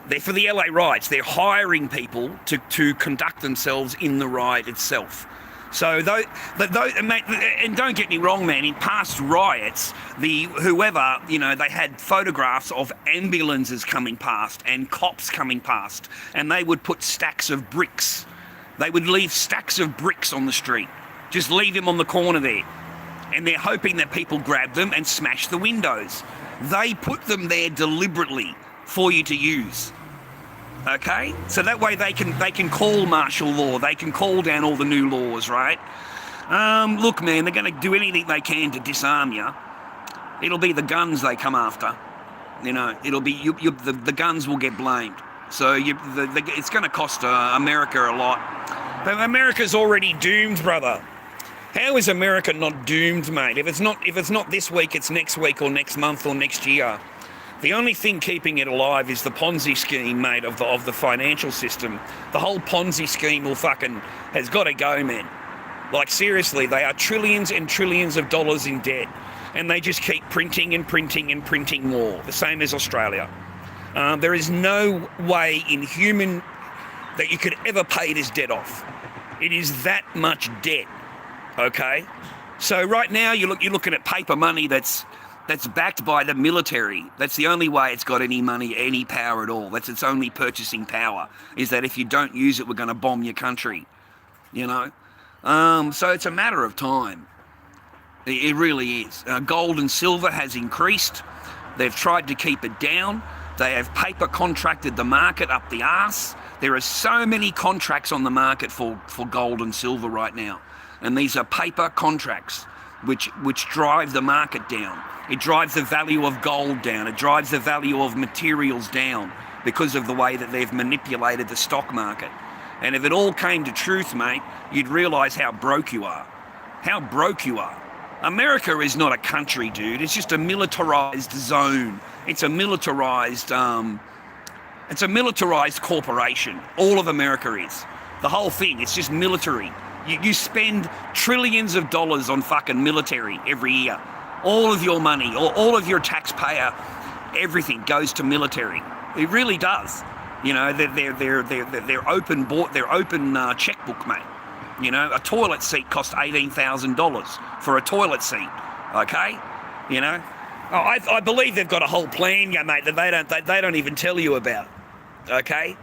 S3: They're for the LA riots. They're hiring people to conduct themselves in the riot itself. So, and don't get me wrong, man, in past riots, they had photographs of ambulances coming past and cops coming past, and they would put stacks of bricks. They would leave stacks of bricks on the street. Just leave them on the corner there. And they're hoping that people grab them and smash the windows. They put them there deliberately for you to use. Okay? So that way they can call martial law. They can call down all the new laws, right? Look, man, they're going to do anything they can to disarm you. It'll be the guns they come after. You know, it'll be the guns will get blamed. So it's going to cost America a lot. But America's already doomed, brother. How is America not doomed, mate? If it's not this week, it's next week or next month or next year. The only thing keeping it alive is the Ponzi scheme, mate, of the financial system. The whole Ponzi scheme has got to go, man. Like, seriously, they are trillions and trillions of dollars in debt. And they just keep printing and printing and printing more, the same as Australia. There is no way in human that you could ever pay this debt off. It is that much debt, okay? So right now you're looking at paper money that's backed by the military. That's the only way it's got any money, any power at all. That's its only purchasing power, is that if you don't use it, we're going to bomb your country, you know? So it's a matter of time. It really is. Gold and silver has increased. They've tried to keep it down. They have paper contracted the market up the arse. There are so many contracts on the market for gold and silver right now. And these are paper contracts which drive the market down. It drives the value of gold down. It drives the value of materials down because of the way that they've manipulated the stock market. And if it all came to truth, mate, you'd realise how broke you are. How broke you are. America is not a country, dude. It's just a militarized zone. It's a militarized corporation. All of America is. The whole thing, it's just military. You spend trillions of dollars on fucking military every year. All of your money, all of your taxpayer, everything goes to military. It really does. You know, they're open checkbook, mate. You know, a toilet seat costs $18,000 for a toilet seat. Okay, you know. I believe they've got a whole plan, yeah, mate, that they don't even tell you about. Okay,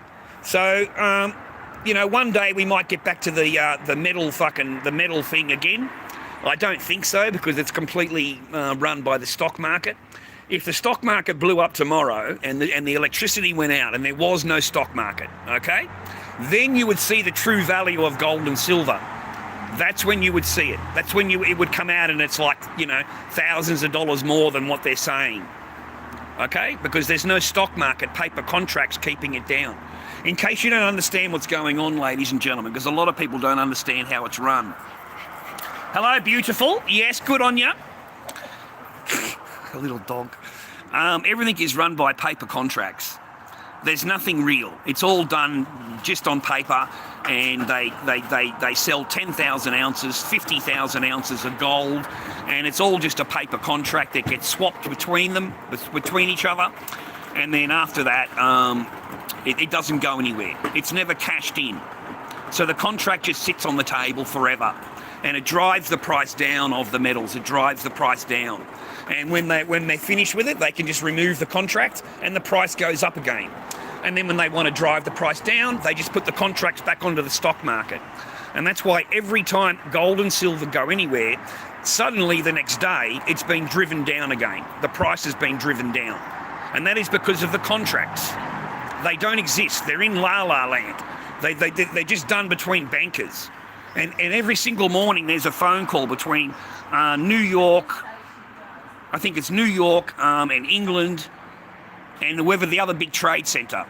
S3: so you know, one day we might get back to the metal thing again. I don't think so, because it's completely run by the stock market. If the stock market blew up tomorrow and the electricity went out and there was no stock market, okay, then you would see the true value of gold and silver. That's when you would see it. That's when it would come out and it's like, you know, thousands of dollars more than what they're saying. Okay? Because there's no stock market, paper contracts keeping it down. In case you don't understand what's going on, ladies and gentlemen, because a lot of people don't understand how it's run. Hello, beautiful. Yes, good on you. A little dog. Everything is run by paper contracts. There's nothing real. It's all done just on paper, and they sell 10,000 ounces, 50,000 ounces of gold, and it's all just a paper contract that gets swapped between each other, and then after that, it doesn't go anywhere. It's never cashed in. So the contract just sits on the table forever, and it drives the price down of the metals. It drives the price down. And when they finish with it, they can just remove the contract and the price goes up again. And then when they want to drive the price down, they just put the contracts back onto the stock market. And that's why every time gold and silver go anywhere, suddenly the next day, it's been driven down again. The price has been driven down. And that is because of the contracts. They don't exist. They're in la-la land. They're just done between bankers. And every single morning there's a phone call between New York, I think it's New York and England and whoever the other big trade centre.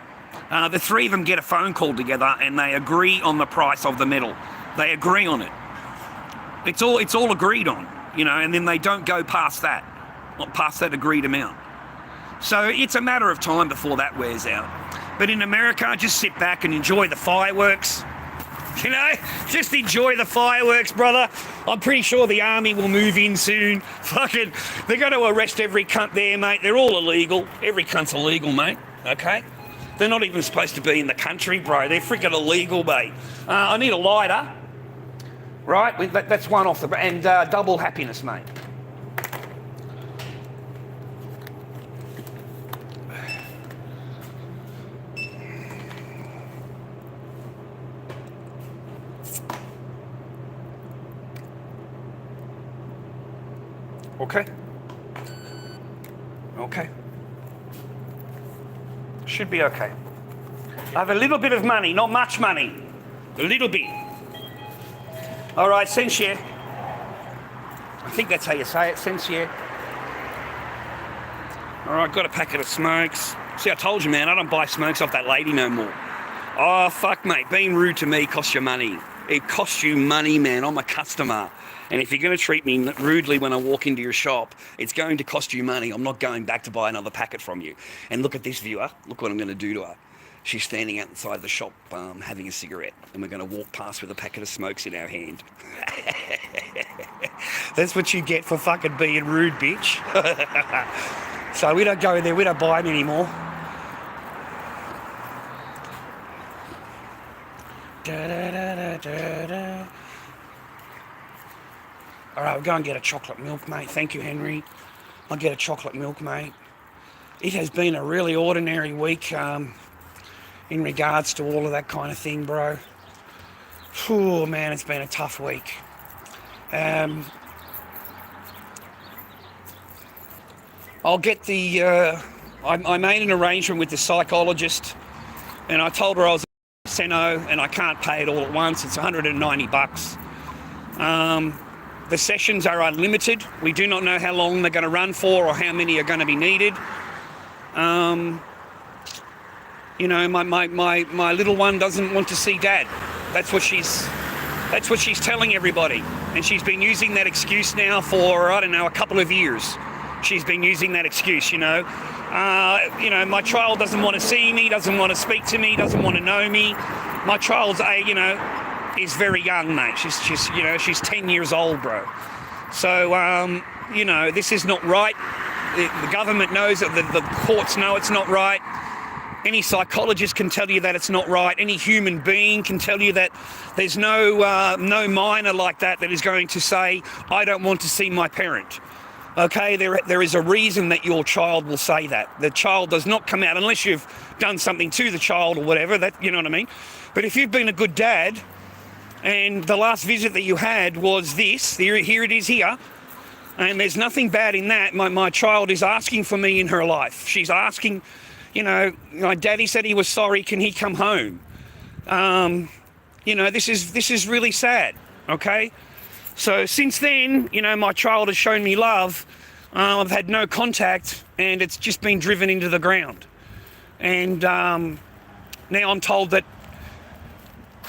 S3: The three of them get a phone call together and they agree on the price of the metal. They agree on it. It's all agreed on, you know, and then they don't go past that, not past that agreed amount. So it's a matter of time before that wears out. But in America, just sit back and enjoy the fireworks. You know, just enjoy the fireworks, brother. I'm pretty sure the army will move in soon. Fucking, they're going to arrest every cunt there, mate. They're all illegal. Every cunt's illegal, mate. Okay? They're not even supposed to be in the country, bro. They're freaking illegal, mate. I need a lighter. Right? That's one off the... And double happiness, mate. Okay. Okay. Should be okay. I have a little bit of money, not much money. A little bit. All right, sensier. I think that's how you say it, sensier. All right, got a packet of smokes. See, I told you, man, I don't buy smokes off that lady no more. Oh, fuck, mate. Being rude to me costs you money. It costs you money, man. I'm a customer. And if you're going to treat me rudely when I walk into your shop, it's going to cost you money. I'm not going back to buy another packet from you. And look at this viewer. Look what I'm going to do to her. She's standing outside the shop having a cigarette. And we're going to walk past with a packet of smokes in our hand. That's what you get for fucking being rude, bitch. So we don't go in there. We don't buy them anymore. Da, da, da, da, da, da. All right, we'll go and get a chocolate milk, mate. Thank you, Henry. I'll get a chocolate milk, mate. It has been a really ordinary week in regards to all of that kind of thing, bro. Oh, man, it's been a tough week. I'll get the... I made an arrangement with the psychologist, and I told her I was a Seno, and I can't pay it all at once. It's $190. The sessions are unlimited. We do not know how long they're going to run for or how many are going to be needed. You know, my little one doesn't want to see Dad. That's what she's telling everybody. And she's been using that excuse now for, I don't know, a couple of years. She's been using that excuse, you know. You know, my child doesn't want to see me, doesn't want to speak to me, doesn't want to know me. My child's, you know, is very young, mate. She's you know, she's 10 years old, bro. So, you know, this is not right. The government knows it. The courts know it's not right. Any psychologist can tell you that it's not right. Any human being can tell you that there's no minor like that is going to say, I don't want to see my parent. Okay, there is a reason that your child will say that. The child does not come out unless you've done something to the child or whatever, that, you know what I mean? But if you've been a good dad, and the last visit that you had was this, here it is here, and there's nothing bad in that. My child is asking for me in her life. She's asking, you know, my daddy said he was sorry, can he come home? You know, this is really sad, okay? So since then, you know, my child has shown me love. I've had no contact, and it's just been driven into the ground. And now I'm told that,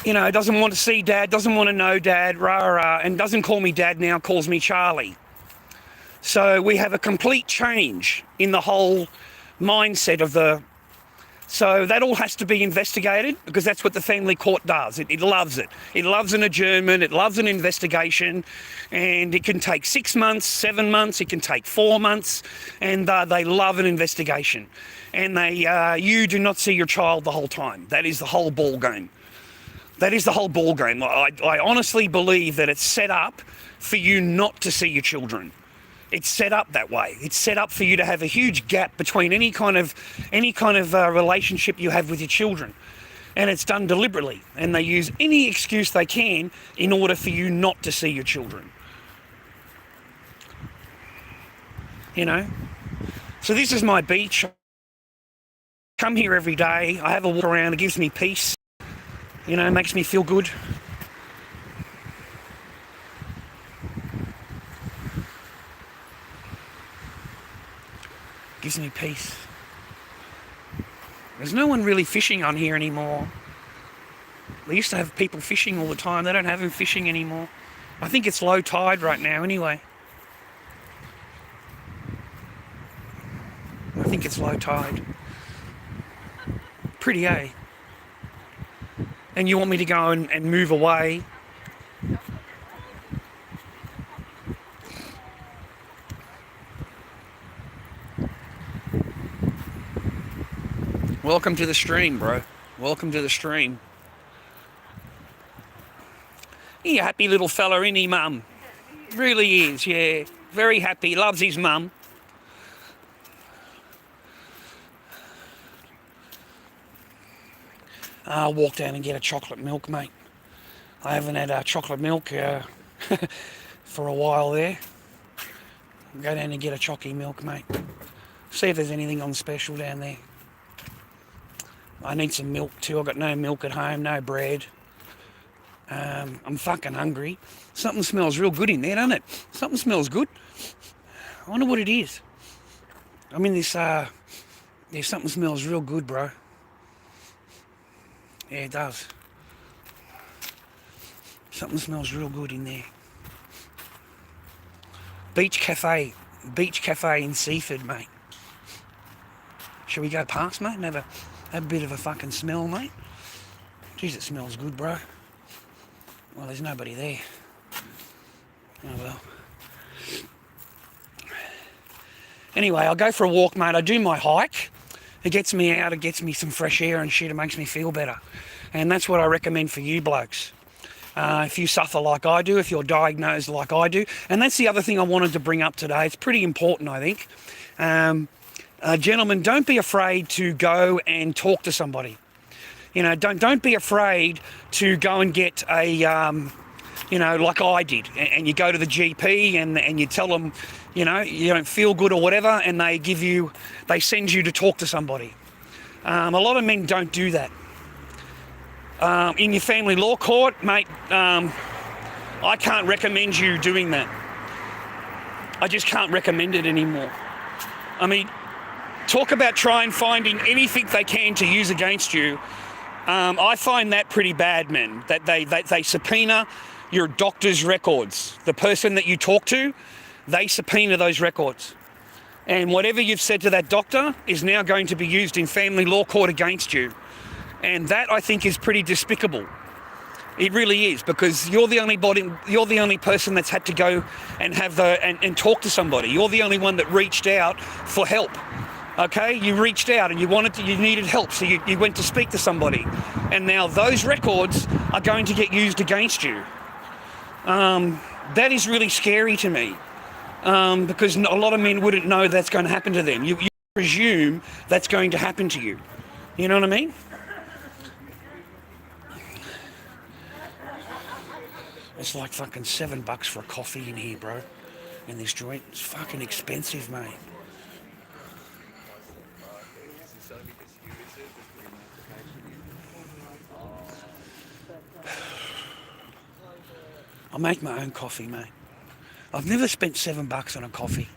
S3: you know, doesn't want to see Dad, doesn't want to know Dad, rah, rah, and doesn't call me Dad now, calls me Charlie. So we have a complete change in the whole mindset of the... So that all has to be investigated, because that's what the family court does. It loves it. It loves an adjournment, it loves an investigation, and it can take 6 months, 7 months, it can take 4 months, and they love an investigation. And you do not see your child the whole time. That is the whole ball game. That is the whole ball game. I honestly believe that it's set up for you not to see your children. It's set up that way. It's set up for you to have a huge gap between any kind of relationship you have with your children, and it's done deliberately. And they use any excuse they can in order for you not to see your children. You know. So this is my beach. I come here every day. I have a walk around. It gives me peace. You know, it makes me feel good. Gives me peace. There's no one really fishing on here anymore. They used to have people fishing all the time. They don't have them fishing anymore. I think it's low tide right now anyway. I think it's low tide. Pretty, eh? And you want me to go and move away? Welcome to the stream, bro. Welcome to the stream. He a happy little fella, isn't he, Mum? Really is, yeah. Very happy. Loves his mum. I'll walk down and get a chocolate milk, mate. I haven't had chocolate milk for a while there. Go down and get a chocky milk, mate. See if there's anything on special down there. I need some milk too. I've got no milk at home, no bread. I'm fucking hungry. Something smells real good in there, doesn't it? Something smells good. I wonder what it is. I'm in this, yeah, something smells real good, bro. Yeah, it does. Something smells real good in there. Beach Cafe in Seaford, mate. Shall we go past, mate, and have a bit of a fucking smell, mate? Jeez, it smells good, bro. Well, there's nobody there. Oh, well. Anyway, I'll go for a walk, mate. I do my hike. It gets me out, it gets me some fresh air and shit. It makes me feel better. And that's what I recommend for you blokes. If you suffer like I do, if you're diagnosed like I do. And that's the other thing I wanted to bring up today. It's pretty important, I think. Gentlemen, don't be afraid to go and talk to somebody. You know, don't be afraid to go and get a, you know, like I did. And you go to the GP and you tell them, you know, you don't feel good or whatever, and they send you to talk to somebody. A lot of men don't do that. In your family law court, mate, I can't recommend you doing that. I just can't recommend it anymore. I mean, talk about trying finding anything they can to use against you. I find that pretty bad, man, that they subpoena your doctor's records. The person that you talk to, they subpoena those records. And whatever you've said to that doctor is now going to be used in family law court against you. And that, I think, is pretty despicable. It really is, because you're the only person that's had to go and have and talk to somebody. You're the only one that reached out for help. Okay, you reached out and you needed help, so you went to speak to somebody, and now those records are going to get used against you. That is really scary to me, because a lot of men wouldn't know that's going to happen to them. You presume that's going to happen to you. You know what I mean? It's like fucking $7 for a coffee in here, bro. In this joint, it's fucking expensive, mate. I make my own coffee, mate. I've never spent $7 on a coffee.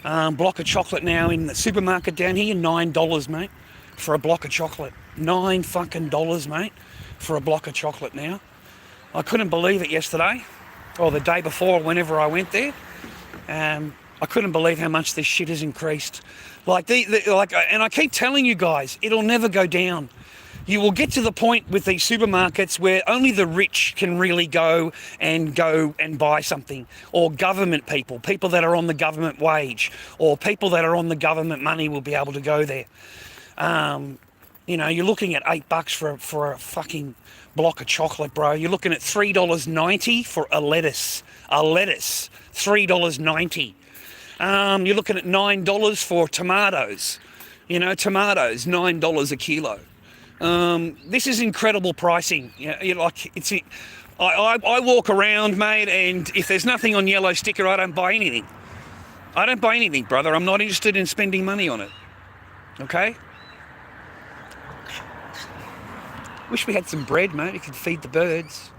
S3: Block of chocolate now in the supermarket down here, $9, mate, for a block of chocolate. $9 fucking dollars, mate, for a block of chocolate now. I couldn't believe it yesterday, or the day before, whenever I went there. I couldn't believe how much this shit has increased. And I keep telling you guys, it'll never go down. You will get to the point with these supermarkets where only the rich can really go and buy something, or government people that are on the government wage, or people that are on the government money will be able to go there. You know, you're looking at $8 for a fucking block of chocolate, bro. You're looking at $3.90 for a lettuce. $3.90. You're looking at $9 for tomatoes. You know, tomatoes, $9 a kilo. This is incredible pricing. You know, I walk around, mate, and if there's nothing on yellow sticker, I don't buy anything. I don't buy anything, brother. I'm not interested in spending money on it. Okay? Wish we had some bread, mate. We could feed the birds.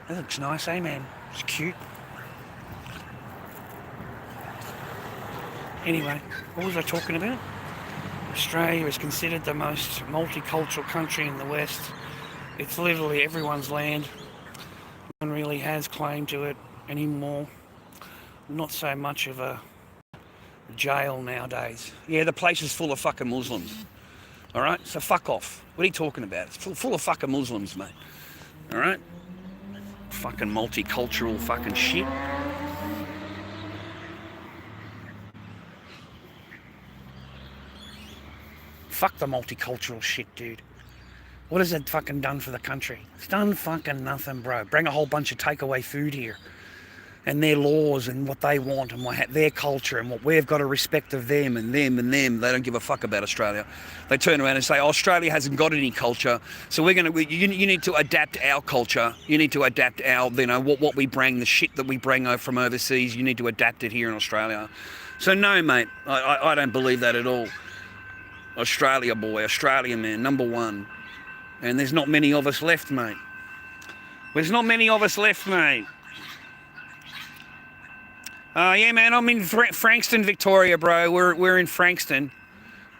S3: That looks nice, eh, man? It's cute. Anyway, what was I talking about? Australia is considered the most multicultural country in the West. It's literally everyone's land. No one really has claim to it anymore. Not so much of a jail nowadays. Yeah, the place is full of fucking Muslims. Alright, so fuck off. What are you talking about? It's full of fucking Muslims, mate. Alright? Fucking multicultural fucking shit. Fuck the multicultural shit, dude. What has it fucking done for the country? It's done fucking nothing, bro. Bring a whole bunch of takeaway food here. And their laws and what they want and their culture and what we've got to respect of them and them and them. They don't give a fuck about Australia. They turn around and say, oh, Australia hasn't got any culture, so you need to adapt our culture. You need to adapt our, what we bring, the shit that we bring from overseas. You need to adapt it here in Australia. So no, mate, I don't believe that at all. Australia boy, Australia man, number one. And there's not many of us left, mate. There's not many of us left, mate. Yeah, man, I'm in Frankston, Victoria, bro. We're in Frankston.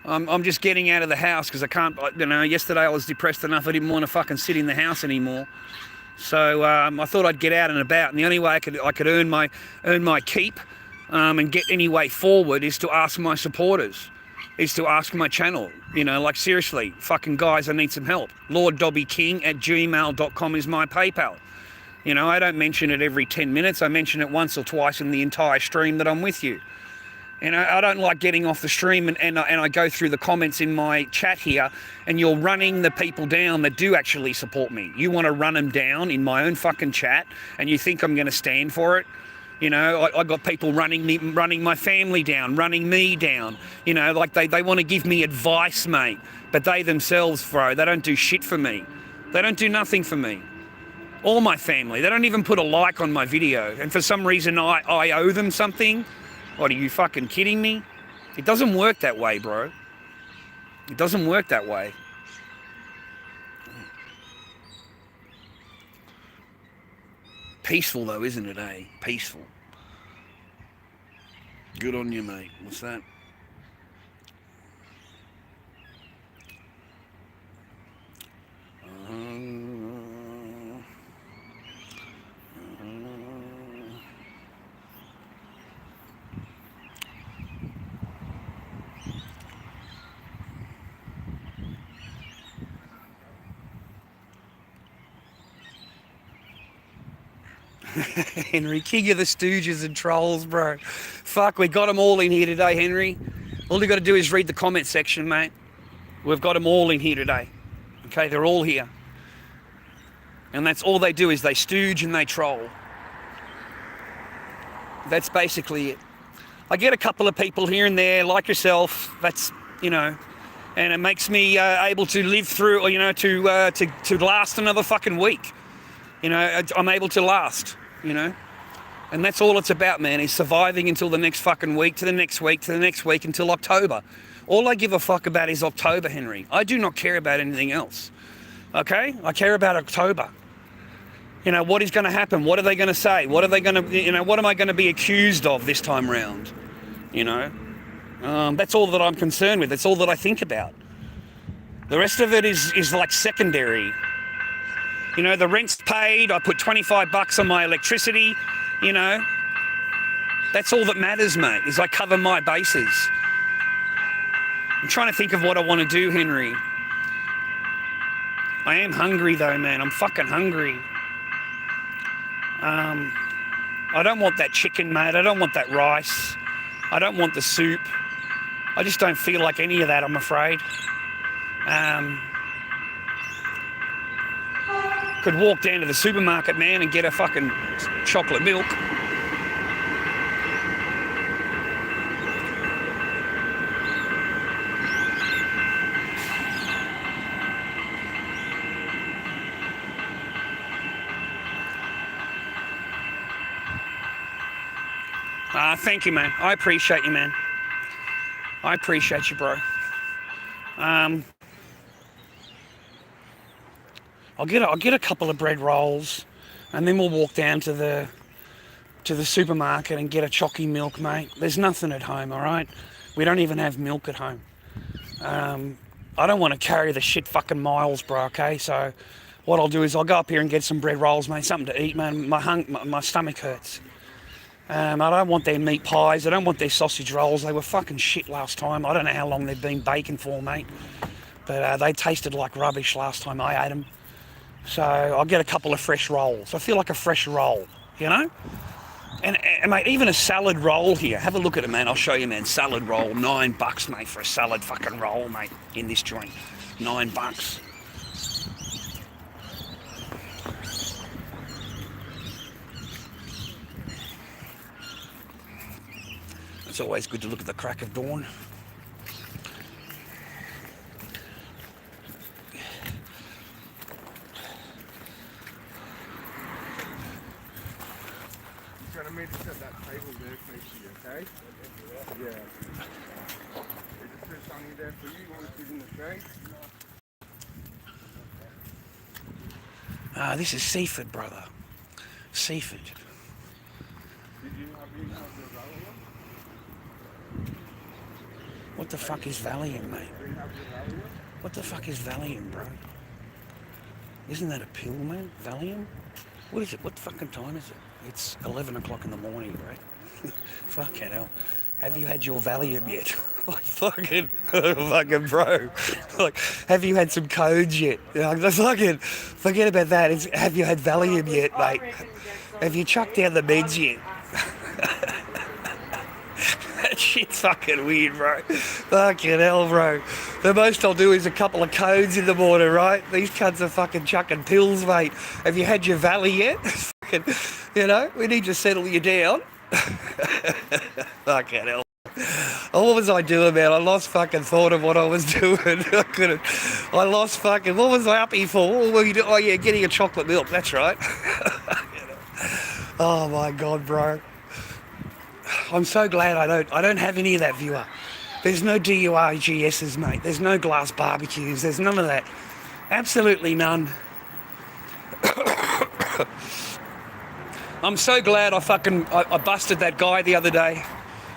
S3: I'm just getting out of the house because I can't, yesterday I was depressed enough I didn't want to fucking sit in the house anymore. So I thought I'd get out and about, and the only way I could earn my keep and get any way forward is to ask my supporters, is to ask my channel. Seriously, fucking guys, I need some help. LordDobbyKing@gmail.com is my PayPal. I don't mention it every 10 minutes. I mention it once or twice in the entire stream that I'm with you. And I don't like getting off the stream and I go through the comments in my chat here and you're running the people down that do actually support me. You want to run them down in my own fucking chat and you think I'm going to stand for it? I got people running my family down, running me down. They want to give me advice, mate. But they themselves, bro, they don't do shit for me. They don't do nothing for me. All my family, they don't even put a like on my video. And for some reason, I owe them something. What, are you fucking kidding me? It doesn't work that way, bro. It doesn't work that way. Peaceful though, isn't it, eh? Peaceful. Good on you, mate. What's that? Henry, king of the stooges and trolls, bro. Fuck, we got them all in here today, Henry. All you got to do is read the comment section, mate. We've got them all in here today. Okay, they're all here. And that's all they do is they stooge and they troll. That's basically it. I get a couple of people here and there, like yourself. That's, and it makes me able to live through, to last another fucking week. I'm able to last, and that's all it's about, man, is surviving until the next fucking week, to the next week, to the next week, until October. All I give a fuck about is October, Henry. I do not care about anything else, okay? I care about October. What is going to happen? What are they going to say? What are they going to, what am I going to be accused of this time round? That's all that I'm concerned with. That's all that I think about. The rest of it is like secondary. The rent's paid, I put $25 on my electricity, That's all that matters, mate, is I cover my bases. I'm trying to think of what I want to do, Henry. I am hungry though, man. I'm fucking hungry. I don't want that chicken, mate. I don't want that rice. I don't want the soup. I just don't feel like any of that, I'm afraid. Could walk down to the supermarket, man, and get a fucking chocolate milk. Thank you, man. I appreciate you, man. I appreciate you, bro. I'll get a couple of bread rolls. And then we'll walk down to the supermarket and get a chocky milk, mate. There's nothing at home, all right? We don't even have milk at home. I don't want to carry the shit fucking miles, bro, okay? So what I'll do is I'll go up here and get some bread rolls, mate, something to eat, man. My stomach hurts. I don't want their meat pies. I don't want their sausage rolls. They were fucking shit last time. I don't know how long they've been baking for, mate. But they tasted like rubbish last time I ate them. So I'll get a couple of fresh rolls. I feel like a fresh roll, you know? And mate, even a salad roll here. Have a look at it, man. I'll show you, man. Salad roll, $9, mate, for a salad fucking roll, mate, in this joint. $9. It's always good to look at the crack of dawn.
S7: Trying to make it set that table there for you, okay? Yeah. There's a fish on you there for you. You want to sit in the tray?
S3: This is Seaford, brother. Seaford.
S7: Did you have your Valium?
S3: What the fuck is Valium, mate?
S7: Do you have your Valium?
S3: What the fuck is Valium, bro? Isn't that a pill, man? Valium? What is it? What fucking time is it? It's 11 o'clock in the morning, right? Fucking hell. Have you had your Valium yet? Like, fucking bro. Like, have you had some codes yet? Like, fucking, forget about that. It's, have you had Valium yet, mate? Have you chucked down the meds yet? That shit's fucking weird, bro. Fucking hell, bro. The most I'll do is a couple of codes in the morning, right? These cunts are fucking chucking pills, mate. Have you had your Valley yet? Fucking, you know, we need to settle you down. Fucking hell. Oh, what was I doing, man? I lost fucking thought of what I was doing. I lost fucking, what was I up here for? What were you doing? Oh yeah, getting a chocolate milk, that's right. Oh my God, bro. I'm so glad I don't have any of that, viewer. There's no DURGSs, mate. There's no glass barbecues. There's none of that. Absolutely none. I'm so glad I busted that guy the other day.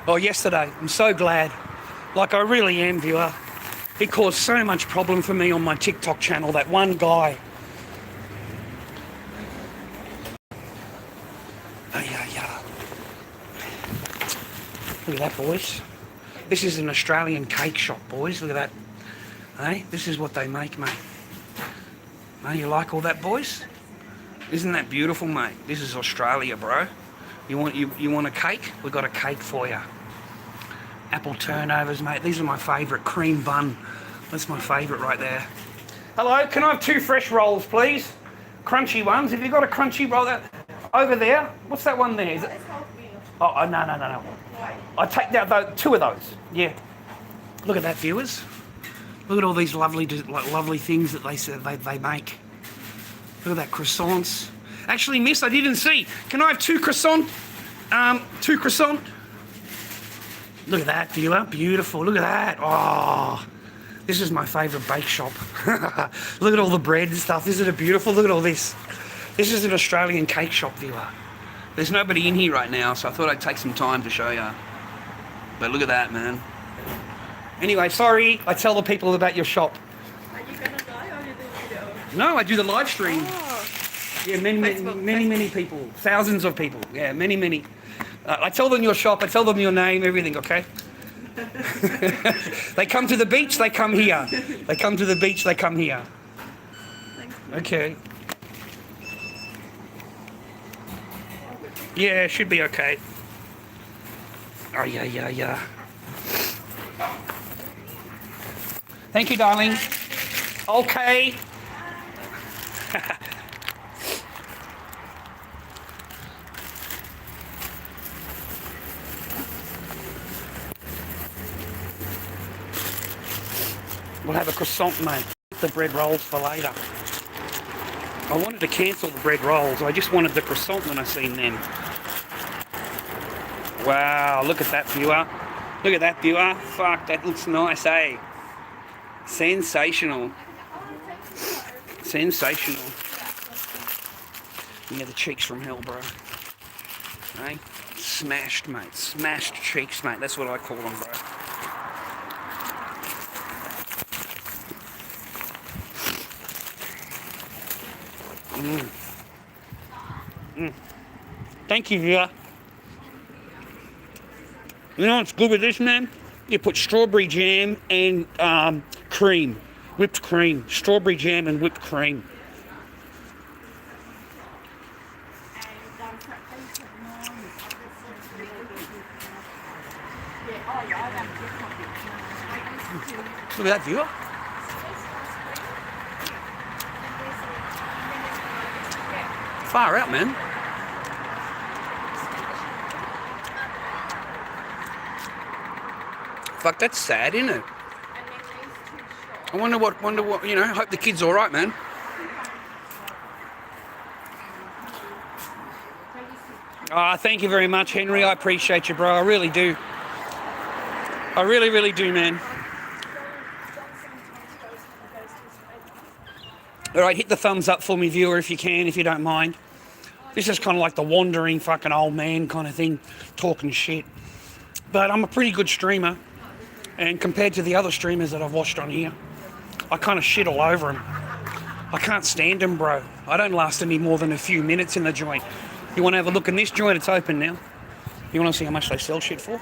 S3: Or yesterday. I'm so glad. Like, I really am, viewer. He caused so much problem for me on my TikTok channel, that one guy. Oh, yeah. Look at that, boys. This is an Australian cake shop, boys. Look at that. Hey, this is what they make, mate. Hey, you like all that, boys? Isn't that beautiful, mate? This is Australia, bro. You want a cake? We've got a cake for you. Apple turnovers, mate. These are my favourite. Cream bun. That's my favourite right there. Hello, can I have 2 fresh rolls, please? Crunchy ones. Have you got a crunchy roll? That over there? What's that one there? Is it? Oh, no. I take that 2 of those. Yeah. Look at that, viewers. Look at all these lovely things that they make. Look at that, croissants. Actually, miss, I didn't see. Can I have 2 croissant? 2 croissant. Look at that, viewer. Beautiful. Look at that. Oh, this is my favourite bake shop. Look at all the bread and stuff. Isn't it beautiful? Look at all this. This is an Australian cake shop, viewer. There's nobody in here right now, so I thought I'd take some time to show you. But look at that, man. Anyway, sorry, I tell the people about your shop.
S2: Are you gonna die or you do video?
S3: No, I do the live stream.
S2: Oh,
S3: Yeah, many people. Thousands of people. Yeah, many. I tell them your shop, I tell them your name, everything, okay? They come to the beach, they come here. They come to the beach, they come here.
S2: thanks.
S3: Okay. Yeah, it should be okay. Oh, yeah. Thank you, darling. Okay. We'll have a croissant, mate. The bread rolls for later. I wanted to cancel the bread rolls. I just wanted the croissant when I seen them. Wow, look at that, viewer. Look at that, viewer. Fuck, that looks nice, eh? Sensational. Sensational. Yeah, the cheeks from hell, bro. Hey? Smashed, mate. Smashed cheeks, mate. That's what I call them, bro. Thank you, viewer. You know what's good with this, man? You put strawberry jam and cream. Whipped cream. Strawberry jam and whipped cream. Look at that, viewer. Far out, man. Fuck, that's sad, isn't it? I wonder what, you know, hope the kid's all right, man. Thank you very much, Henry. I appreciate you, bro. I really do. I really, really do, man. All right, hit the thumbs up for me, viewer, if you can, if you don't mind. This is kind of like the wandering fucking old man kind of thing, talking shit. But I'm a pretty good streamer, and compared to the other streamers that I've watched on here, I kind of shit all over them. I can't stand them, bro. I don't last any more than a few minutes in the joint. You want to have a look in this joint? It's open now. You want to see how much they sell shit for?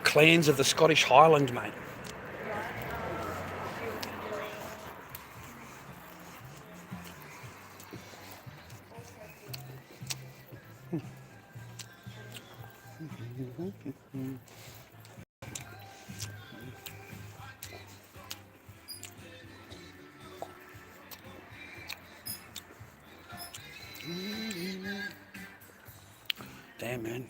S3: Clans of the Scottish Highland, mate. Damn, man.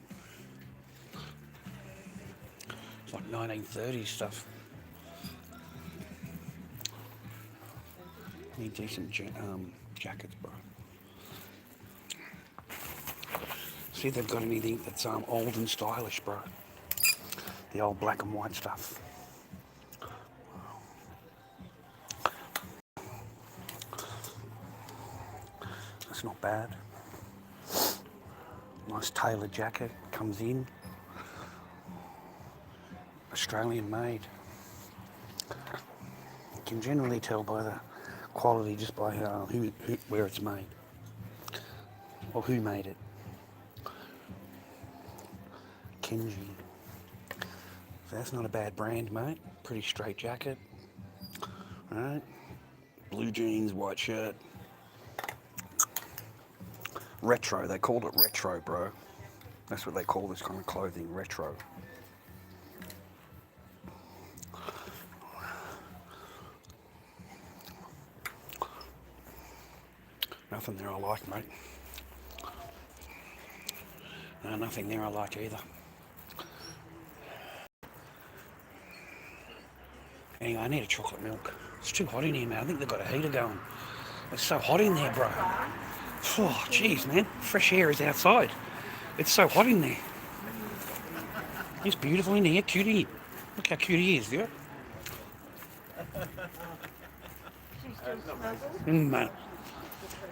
S3: It's like 1930s stuff. Need decent jackets, bro. See if they've got anything that's old and stylish, bro. The old black and white stuff. That's not bad. Nice tailored jacket, comes in. Australian made. You can generally tell by the quality just by where it's made. Or who made it. Kenji. So that's not a bad brand, mate. Pretty straight jacket. Alright. Blue jeans, white shirt. Retro, they called it retro, bro. That's what they call this kind of clothing, retro. Nothing there I like, mate. No, nothing there I like either. Anyway, I need a chocolate milk. It's too hot in here, man. I think they've got a heater going. It's so hot in there, bro. Oh, jeez, man. Fresh air is outside. It's so hot in there. It's beautiful in here, cutie. Look how cute he is, viewer. Mate.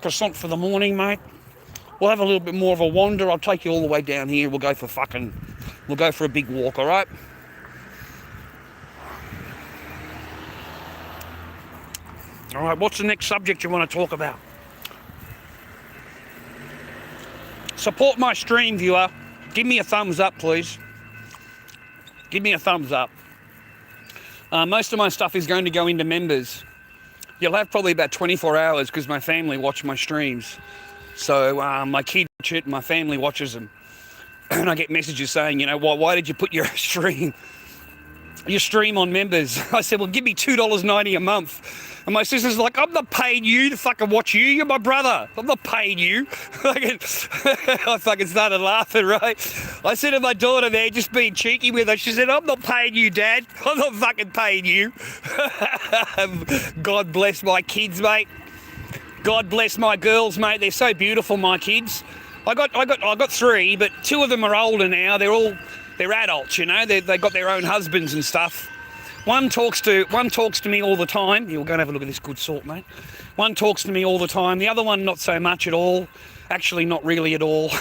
S3: Croissant for the morning, mate. We'll have a little bit more of a wander. I'll take you all the way down here. We'll go for a big walk, all right? All right, what's the next subject you want to talk about? Support my stream, viewer. Give me a thumbs up, please. Give me a thumbs up. Most of my stuff is going to go into members. You'll have probably about 24 hours because my family watch my streams. So my kids watch it, my family watches them. And I get messages saying, you know, why did you put your stream on members? I said, well, give me $2.90 a month. And my sister's like, I'm not paying you to fucking watch you. You're my brother. I'm not paying you. I fucking started laughing, right? I said to my daughter there, just being cheeky with her, she said, I'm not paying you, Dad. I'm not fucking paying you. God bless my kids, mate. God bless my girls, mate. They're so beautiful, my kids. I got three, but two of them are older now. They're adults, you know. They got their own husbands and stuff. One talks to me all the time. You'll go and have a look at this good salt, mate. One talks to me all the time. The other one, not so much at all. Actually, not really at all.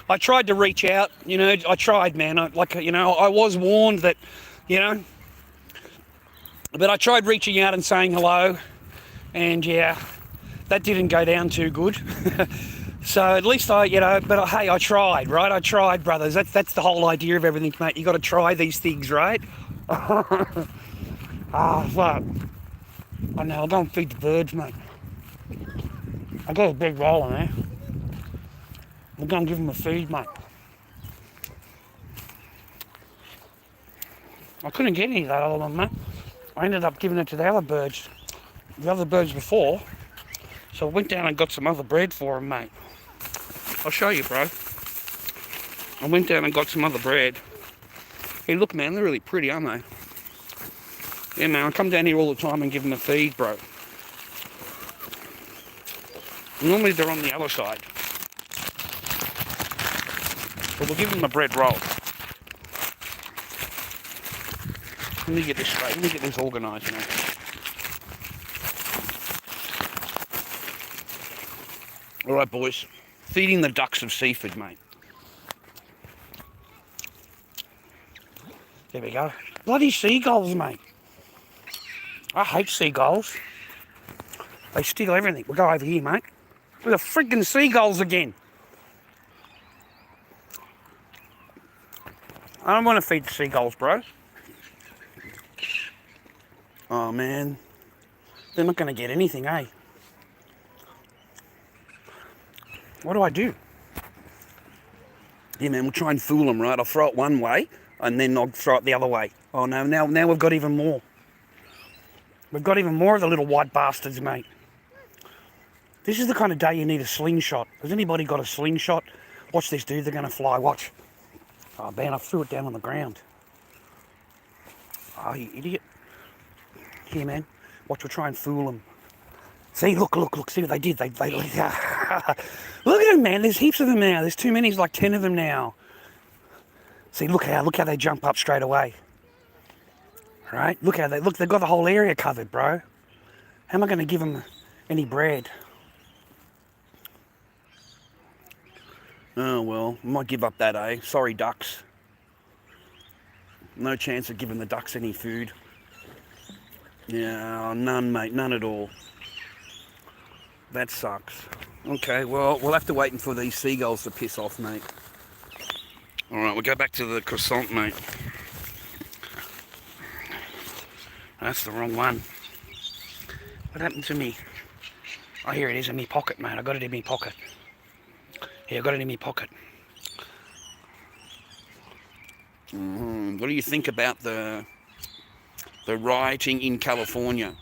S3: I tried to reach out, you know. I tried, man. I was warned that, you know. But I tried reaching out and saying hello, and yeah, that didn't go down too good. So at least but hey, I tried, right? I tried, brothers. That's the whole idea of everything, mate. You got to try these things, right? Fuck. I know, I'll go and feed the birds, mate. I got a big roll in there. I'm going to give them a feed, mate. I couldn't get any of that other one, mate. I ended up giving it to the other birds before. So I went down and got some other bread for them, mate. I'll show you, bro. I went down and got some other bread. Hey, look, man, they're really pretty, aren't they? Yeah, man, I come down here all the time and give them a feed, bro. Normally they're on the other side. But we'll give them a bread roll. Let me get this straight. Let me get this organised now. All right, boys. Feeding the ducks of seafood, mate. There we go. Bloody seagulls, mate. I hate seagulls. They steal everything. We'll go over here, mate. Look at the freaking seagulls again. I don't want to feed the seagulls, bro. Oh, man. They're not going to get anything, eh? What do I do? Yeah, man, we'll try and fool them, right? I'll throw it one way, and then I'll throw it the other way. Oh, no, now we've got even more. We've got even more of the little white bastards, mate. This is the kind of day you need a slingshot. Has anybody got a slingshot? Watch this, dude. They're going to fly. Watch. Oh, man, I threw it down on the ground. Oh, you idiot. Here, man. Watch, we'll try and fool them. See, look. See what they did? Look at them, man. There's heaps of them now. There's too many. There's like 10 of them now. See, look how they jump up straight away. Right? Look, they've got the whole area covered, bro. How am I going to give them any bread? Oh, well, I might give up that, eh? Sorry, ducks. No chance of giving the ducks any food. Yeah, none, mate. None at all. That sucks. Okay, well, we'll have to wait for these seagulls to piss off, mate. All right, we'll go back to the croissant, mate. That's the wrong one. What happened to me? Oh, here it is in my pocket, mate. I got it in my pocket. Here, I got it in my pocket. What do you think about the rioting in California?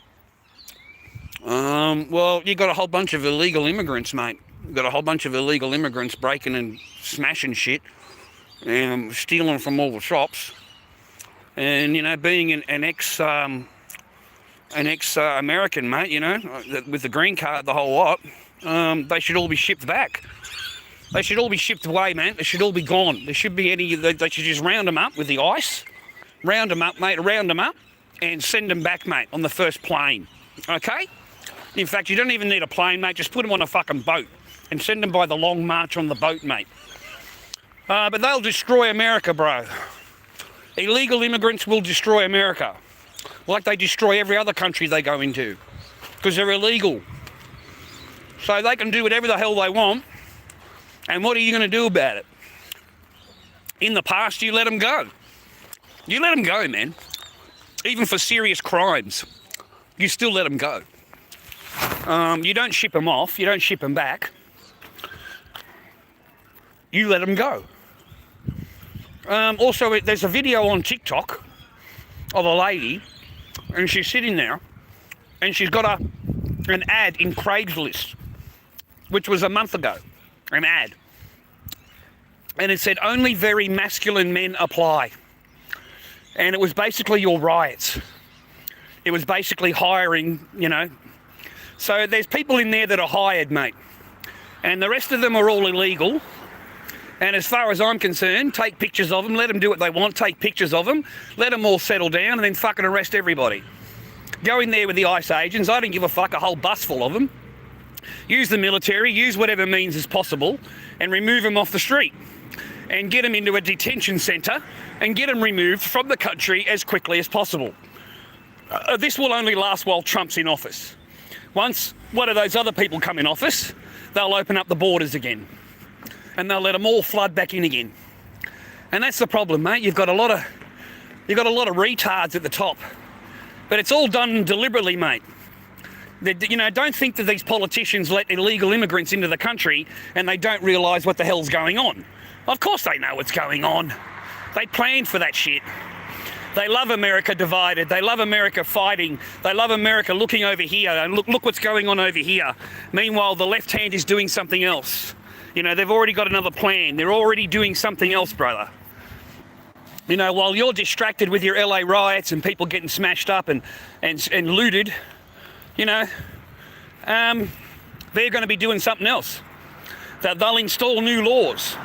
S3: Well, you got a whole bunch of illegal immigrants, mate. You've got a whole bunch of illegal immigrants breaking and smashing shit and stealing from all the shops. And, you know, being an ex-American, mate, you know, with the green card, the whole lot, they should all be shipped back. They should all be shipped away, man. They should all be gone. There should be they should just round them up with the ice. Round them up, mate, round them up and send them back, mate, on the first plane. Okay? In fact, you don't even need a plane, mate. Just put them on a fucking boat and send them by the long march on the boat, mate. But they'll destroy America, bro. Illegal immigrants will destroy America. Like they destroy every other country they go into. Because they're illegal. So they can do whatever the hell they want. And what are you going to do about it? In the past, you let them go. You let them go, man. Even for serious crimes. You still let them go. You don't ship them off. You don't ship them back. You let them go. Also, there's a video on TikTok of a lady, and she's sitting there, and she's got an ad in Craigslist, which was a month ago, an ad. And it said, only very masculine men apply. And it was basically your riots. It was basically hiring, you know. So there's people in there that are hired, mate. And the rest of them are all illegal. And as far as I'm concerned, take pictures of them, let them do what they want, take pictures of them, let them all settle down, and then fucking arrest everybody. Go in there with the ICE agents, I don't give a fuck, a whole bus full of them. Use the military, use whatever means is possible, and remove them off the street. And get them into a detention centre, and get them removed from the country as quickly as possible. This will only last while Trump's in office. Once one of those other people come in office, they'll open up the borders again. And they'll let them all flood back in again. And that's the problem, mate. You've got a lot of retards at the top. But it's all done deliberately, mate. Don't think that these politicians let illegal immigrants into the country and they don't realise what the hell's going on. Of course they know what's going on. They planned for that shit. They love America divided. They love America fighting. They love America looking over here and look what's going on over here. Meanwhile, the left hand is doing something else. They've already got another plan. They're already doing something else, brother. While you're distracted with your LA riots and people getting smashed up and looted, they're going to be doing something else. They'll install new laws.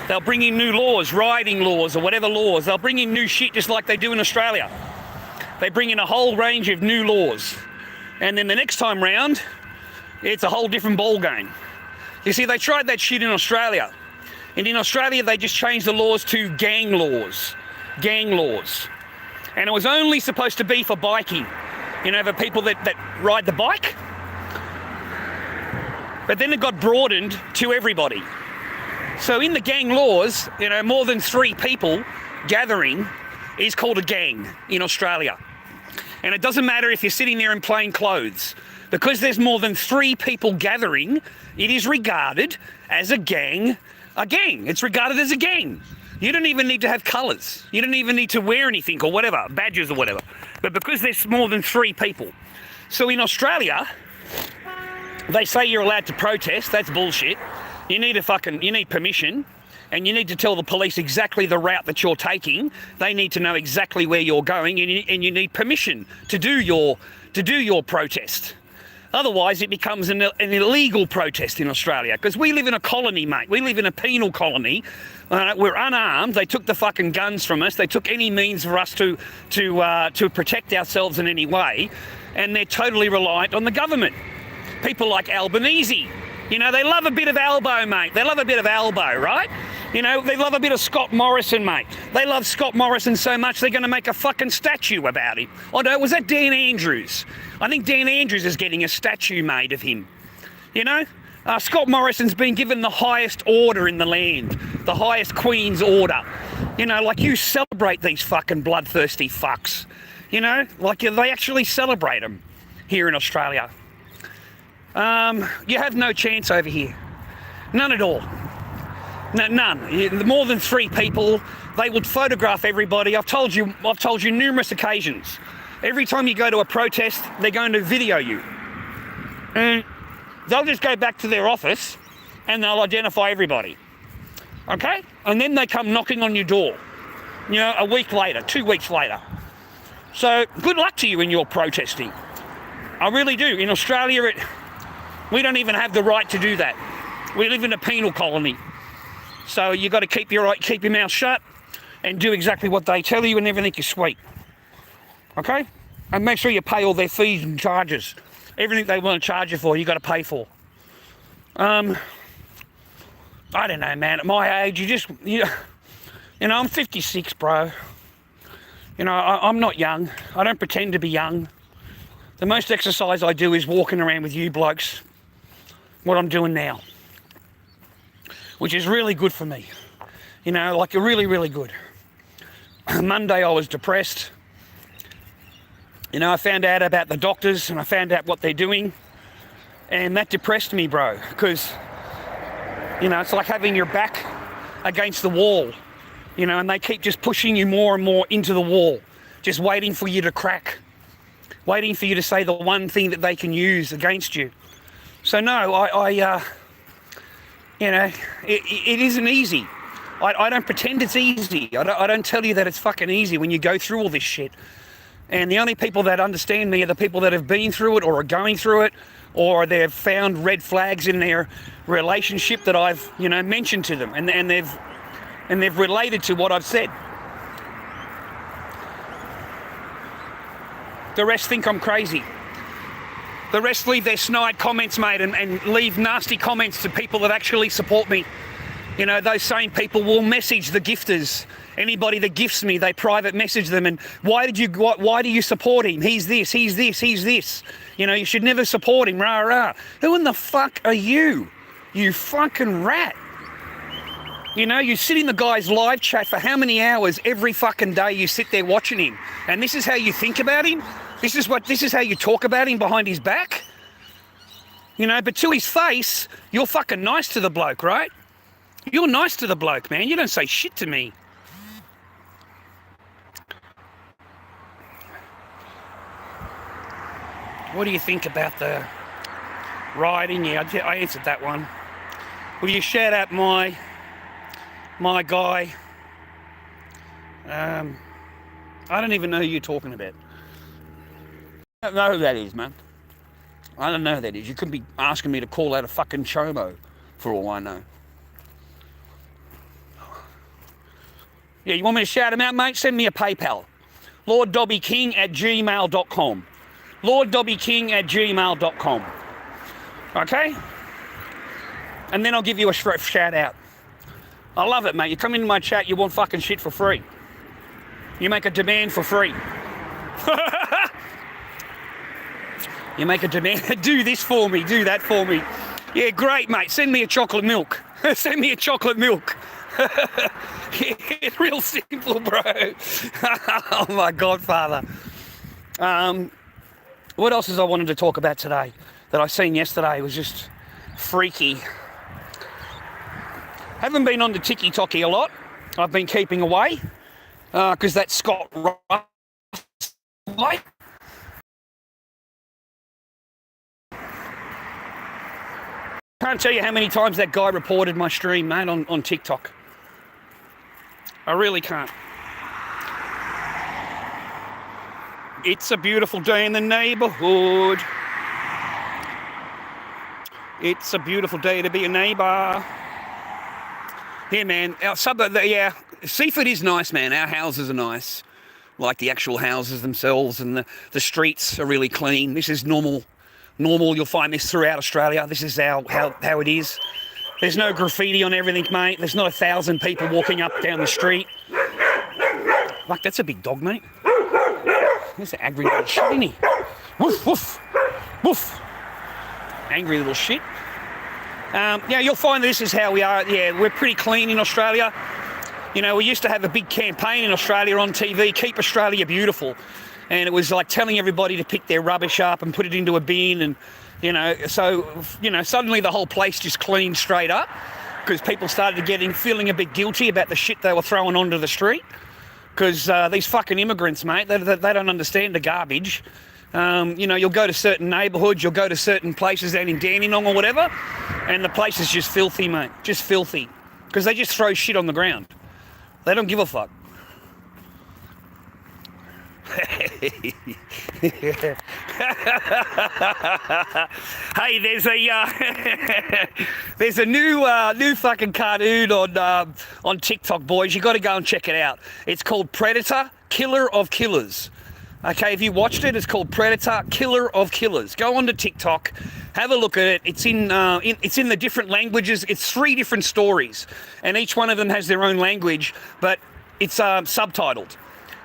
S3: They'll bring in new laws, rioting laws or whatever laws. They'll bring in new shit just like they do in Australia. They bring in a whole range of new laws. And then the next time round, it's a whole different ball game. You see, they tried that shit in Australia. And in Australia, they just changed the laws to gang laws. Gang laws. And it was only supposed to be for biking. For people that ride the bike. But then it got broadened to everybody. So in the gang laws, more than 3 people gathering is called a gang in Australia. And it doesn't matter if you're sitting there in plain clothes. Because there's more than 3 people gathering, it is regarded as a gang. It's regarded as a gang. You don't even need to have colours. You don't even need to wear anything or whatever, badges or whatever. But because there's more than 3 people. So in Australia, they say you're allowed to protest. That's bullshit. You need permission, and you need to tell the police exactly the route that you're taking. They need to know exactly where you're going, and you need permission to do your protest. Otherwise, it becomes an illegal protest in Australia, because we live in a colony, mate. We live in a penal colony. We're unarmed. They took the fucking guns from us. They took any means for us to protect ourselves in any way, and they're totally reliant on the government. People like Albanese. They love a bit of elbow, mate. They love a bit of elbow, right? They love a bit of Scott Morrison, mate. They love Scott Morrison so much they're going to make a fucking statue about him. Oh no, was that Dan Andrews? I think Dan Andrews is getting a statue made of him. Scott Morrison's been given the highest order in the land, the highest Queen's order. You celebrate these fucking bloodthirsty fucks. They actually celebrate them here in Australia. You have no chance over here. None at all. None. More than 3 people, they would photograph everybody. I've told you numerous occasions. Every time you go to a protest, they're going to video you. And they'll just go back to their office and they'll identify everybody. Okay? And then they come knocking on your door. A week later, 2 weeks later. So good luck to you in your protesting. I really do. In Australia, we don't even have the right to do that. We live in a penal colony. So you got to keep your mouth shut and do exactly what they tell you, and everything is sweet. Okay? And make sure you pay all their fees and charges. Everything they want to charge you for, you got to pay for. I don't know, man. At my age, I'm 56, bro. I'm not young. I don't pretend to be young. The most exercise I do is walking around with you blokes. What I'm doing now. Which is really good for me. Really, really good. Monday I was depressed. I found out about the doctors and I found out what they're doing. And that depressed me, bro. Because, it's like having your back against the wall. And they keep just pushing you more and more into the wall. Just waiting for you to crack. Waiting for you to say the one thing that they can use against you. So no, it isn't easy. I don't pretend it's easy. I don't tell you that it's fucking easy when you go through all this shit. And the only people that understand me are the people that have been through it or are going through it, or they've found red flags in their relationship that I've, you know, mentioned to them, and they've related to what I've said. The rest think I'm crazy. The rest leave their snide comments, mate, and leave nasty comments to people that actually support me. You know, those same people will message the gifters. Anybody that gifts me, they private message them, and why do you support him? He's this, he's this, he's this. You know, you should never support him, rah, rah. Who in the fuck are you? You fucking rat. You know, you sit in the guy's live chat for how many hours every fucking day you sit there watching him, and this is how you think about him? This is how you talk about him behind his back? You know, but to his face, you're fucking nice to the bloke, right? You're nice to the bloke, man. You don't say shit to me. What do you think about the rioting? Yeah, I answered that one. Will you shout out my guy? I don't even know who you're talking about. I don't know who that is, man. I don't know who that is. You could be asking me to call out a fucking chomo, for all I know. Yeah, you want me to shout him out, mate? Send me a PayPal. LordDobbyKing@gmail.com. LordDobbyKing@gmail.com. Okay? And then I'll give you a shout out. I love it, mate. You come into my chat, you want fucking shit for free. You make a demand for free. You make a demand, do this for me, do that for me. Yeah, great, mate. Send me a chocolate milk. Send me a chocolate milk. Yeah, real simple, bro. Oh my God, Father. What else is I wanted to talk about today that I seen yesterday? It was just freaky. Haven't been on the TikTok-y a lot. I've been keeping away because that Scott Wright. Can't tell you how many times that guy reported my stream, mate, on TikTok. I really can't. It's a beautiful day in the neighbourhood. It's a beautiful day to be a neighbour. Yeah, man. Our suburb, yeah. Seaford is nice, man. Our houses are nice. Like the actual houses themselves, and the streets are really clean. This is normal. You'll find this throughout Australia. This is how it is. There's no graffiti on everything, mate. There's not 1,000 people walking up down the street. Like, that's a big dog, mate. There's an angry little shit, isn't he? Woof, woof, woof. Angry little shit. Yeah, you'll find this is how we are. Yeah, we're pretty clean in Australia. You know, we used to have a big campaign in Australia on TV, Keep Australia Beautiful. And it was like telling everybody to pick their rubbish up and put it into a bin, and suddenly the whole place just cleaned straight up because people started feeling a bit guilty about the shit they were throwing onto the street, because these fucking immigrants, mate, they don't understand the garbage. You'll go to certain neighbourhoods, you'll go to certain places down in Dandenong or whatever, and the place is just filthy, mate, just filthy, because they just throw shit on the ground. They don't give a fuck. Hey, there's a new fucking cartoon on TikTok, boys. You got to go and check it out. It's called Predator, Killer of Killers. Okay, if you watched it, it's called Predator, Killer of Killers. Go on to TikTok, have a look at it. It's in the different languages. It's 3 different stories, and each one of them has their own language, but it's subtitled.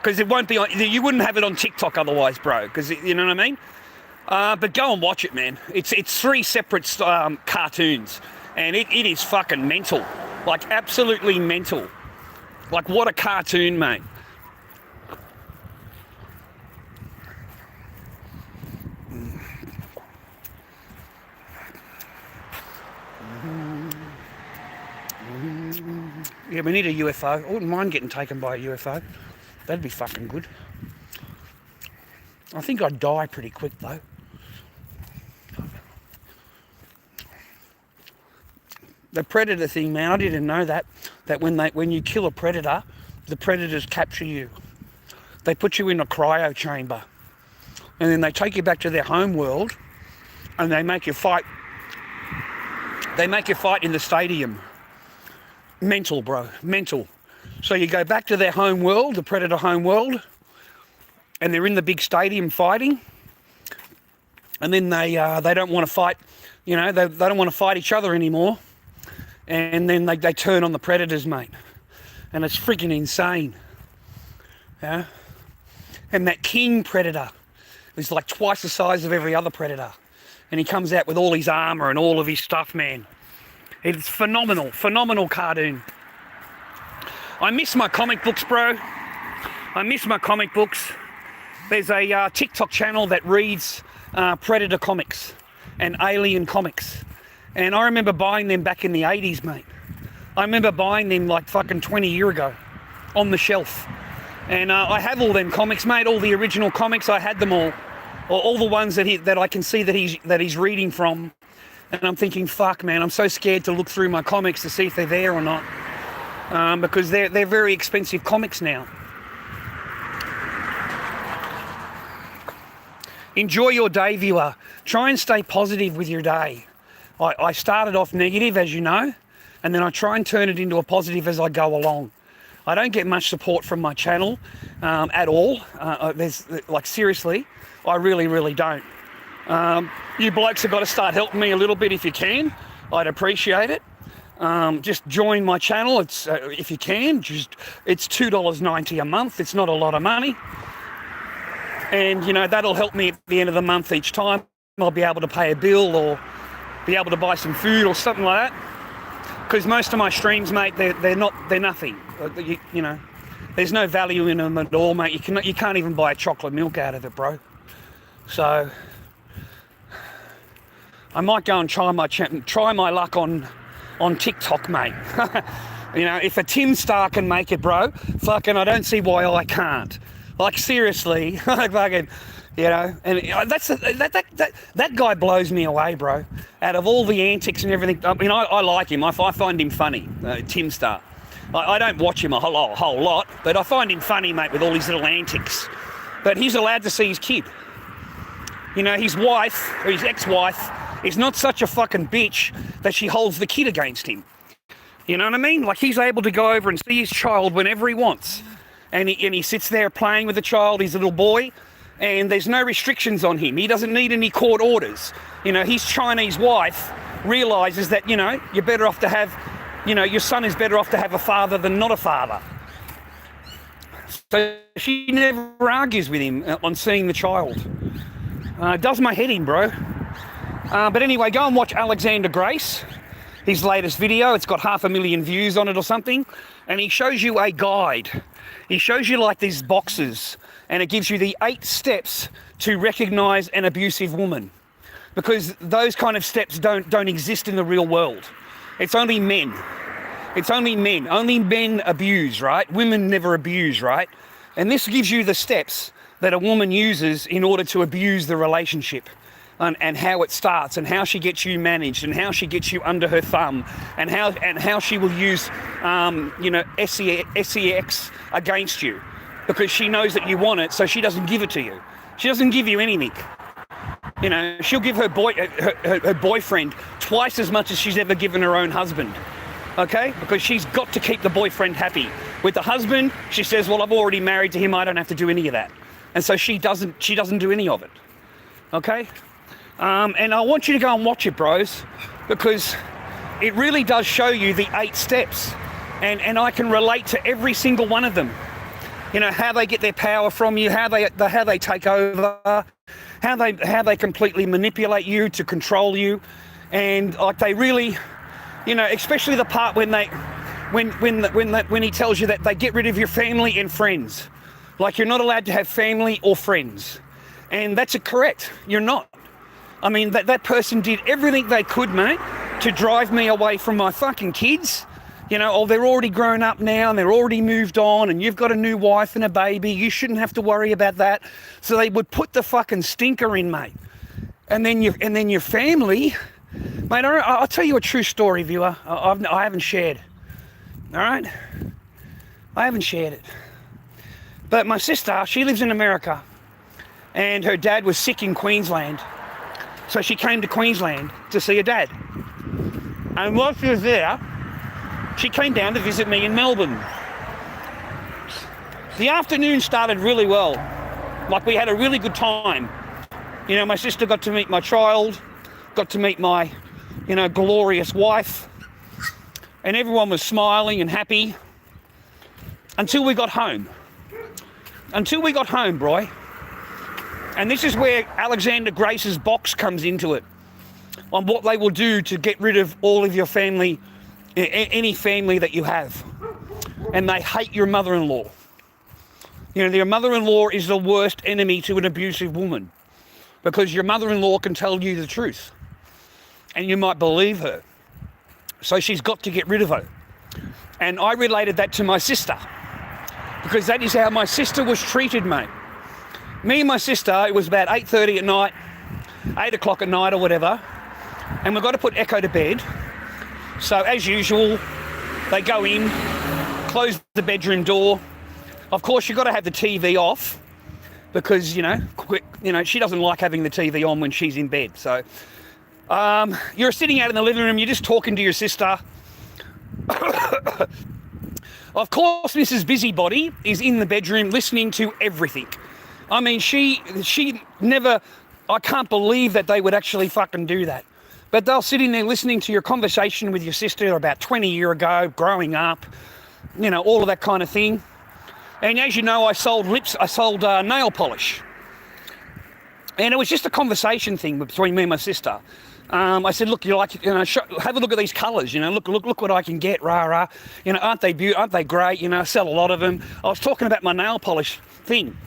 S3: Because it won't be on, you wouldn't have it on TikTok otherwise, bro, because you know what I mean? But go and watch it, man. It's 3 separate cartoons, and it is fucking mental. Like, absolutely mental. Like, what a cartoon, mate. Yeah, we need a UFO. I wouldn't mind getting taken by a UFO. That'd be fucking good. I think I'd die pretty quick though. The predator thing, man, I didn't know that when you kill a predator, the predators capture you. they put you in a cryo chamber, and then they take you back to their home world, and they make you fight. They make you fight in the stadium. Mental, bro, mental. So you go back to their home world, the predator home world, and they're in the big stadium fighting, and then they don't want to fight, you know, they don't want to fight each other anymore, and then they turn on the predators, mate, and it's freaking insane. Yeah, and that king predator is like twice the size of every other predator, and he comes out with all his armour and all of his stuff, man. It's phenomenal cartoon. I miss my comic books, bro. I miss my comic books. There's a TikTok channel that reads Predator comics and Alien comics. And I remember buying them back in the 80s, mate. I remember buying them like fucking 20 years ago on the shelf. And I have all them comics, mate, all the original comics. I had them all the ones that I can see that he's reading from. And I'm thinking, fuck, man, I'm so scared to look through my comics to see if they're there or not. Because they're very expensive comics now. Enjoy your day, viewer. Try and stay positive with your day. I started off negative, as you know, and then I try and turn it into a positive as I go along. I don't get much support from my channel at all. Seriously, I really don't. You blokes have got to start helping me a little bit if you can. I'd appreciate it. Just join my channel. It's if you can. It's $2.90 a month. It's not a lot of money, and you know that'll help me at the end of the month each time. I'll be able to pay a bill or be able to buy some food or something like that. Because most of my streams, mate, they're nothing. You know, there's no value in them at all, mate. You can't even buy a chocolate milk out of it, bro. So I might go and try my luck on TikTok, mate. You know, if a Tim Star can make it, bro, fucking I don't see why I can't. Like seriously, fucking, you know. And that guy blows me away, bro. Out of all the antics and everything, I mean, I like him. I find him funny, Tim Star. I don't watch him a whole lot, but I find him funny, mate, with all his little antics. But he's allowed to see his kid. You know, his wife, or his ex-wife, is not such a fucking bitch that she holds the kid against him. You know what I mean? Like, he's able to go over and see his child whenever he wants. And he sits there playing with the child, his little boy, and there's no restrictions on him. He doesn't need any court orders. You know, his Chinese wife realises that, you know, you're better off to have, you know, your son is better off to have a father than not a father. So she never argues with him on seeing the child. Does my head in, bro. But anyway, go and watch Alexander Grace, his latest video. It's got 500,000 views on it or something. And he shows you a guide. He shows you like these boxes, and it gives you the 8 steps to recognise an abusive woman. Because those kind of steps don't exist in the real world. It's only men. It's only men. Only men abuse, right? Women never abuse, right? And this gives you the steps that a woman uses in order to abuse the relationship, and how it starts, and how she gets you managed, and how she gets you under her thumb, and how she will use sex against you, because she knows that you want it, so she doesn't give it to you. She doesn't give you anything. You know, she'll give her boyfriend twice as much as she's ever given her own husband. Okay? Because she's got to keep the boyfriend happy. With the husband, she says, well, I'm already married to him, I don't have to do any of that. And so she doesn't do any of it. Okay? And I want you to go and watch it, bros, because it really does show you the 8 steps. And I can relate to every single one of them. You know, how they get their power from you, how they take over, how they completely manipulate you to control you. And like they really, you know, especially the part when he tells you that they get rid of your family and friends. Like, you're not allowed to have family or friends. And that's correct. You're not. I mean, that person did everything they could, mate, to drive me away from my fucking kids. You know, oh, they're already grown up now and they're already moved on and you've got a new wife and a baby. You shouldn't have to worry about that. So they would put the fucking stinker in, mate. And then your family, mate, I'll tell you a true story, viewer. I haven't shared. All right? I haven't shared it. But my sister, she lives in America, and her dad was sick in Queensland. So she came to Queensland to see her dad. And while she was there, she came down to visit me in Melbourne. The afternoon started really well. Like, we had a really good time. You know, my sister got to meet my child, got to meet my, you know, glorious wife, and everyone was smiling and happy until we got home. Until we got home, bro. And this is where Alexander Grace's box comes into it, on what they will do to get rid of all of your family, any family that you have. And they hate your mother-in-law. You know, your mother-in-law is the worst enemy to an abusive woman, because your mother-in-law can tell you the truth and you might believe her. So she's got to get rid of her. And I related that to my sister, because that is how my sister was treated, mate. Me and my sister, it was about 8:30 at night, 8 o'clock at night or whatever, and we've got to put Echo to bed. So as usual, they go in, close the bedroom door. Of course, you've got to have the TV off, because, you know, she doesn't like having the TV on when she's in bed. So you're sitting out in the living room, you're just talking to your sister. Of course, Mrs. Busybody is in the bedroom listening to everything. I mean, she never, I can't believe that they would actually fucking do that. But they'll sit in there listening to your conversation with your sister about 20 years ago, growing up, you know, all of that kind of thing. And as you know, I sold nail polish. And it was just a conversation thing between me and my sister. I said, look, have a look at these colours, you know, look what I can get, rah. You know, aren't they great? You know, I sell a lot of them. I was talking about my nail polish thing.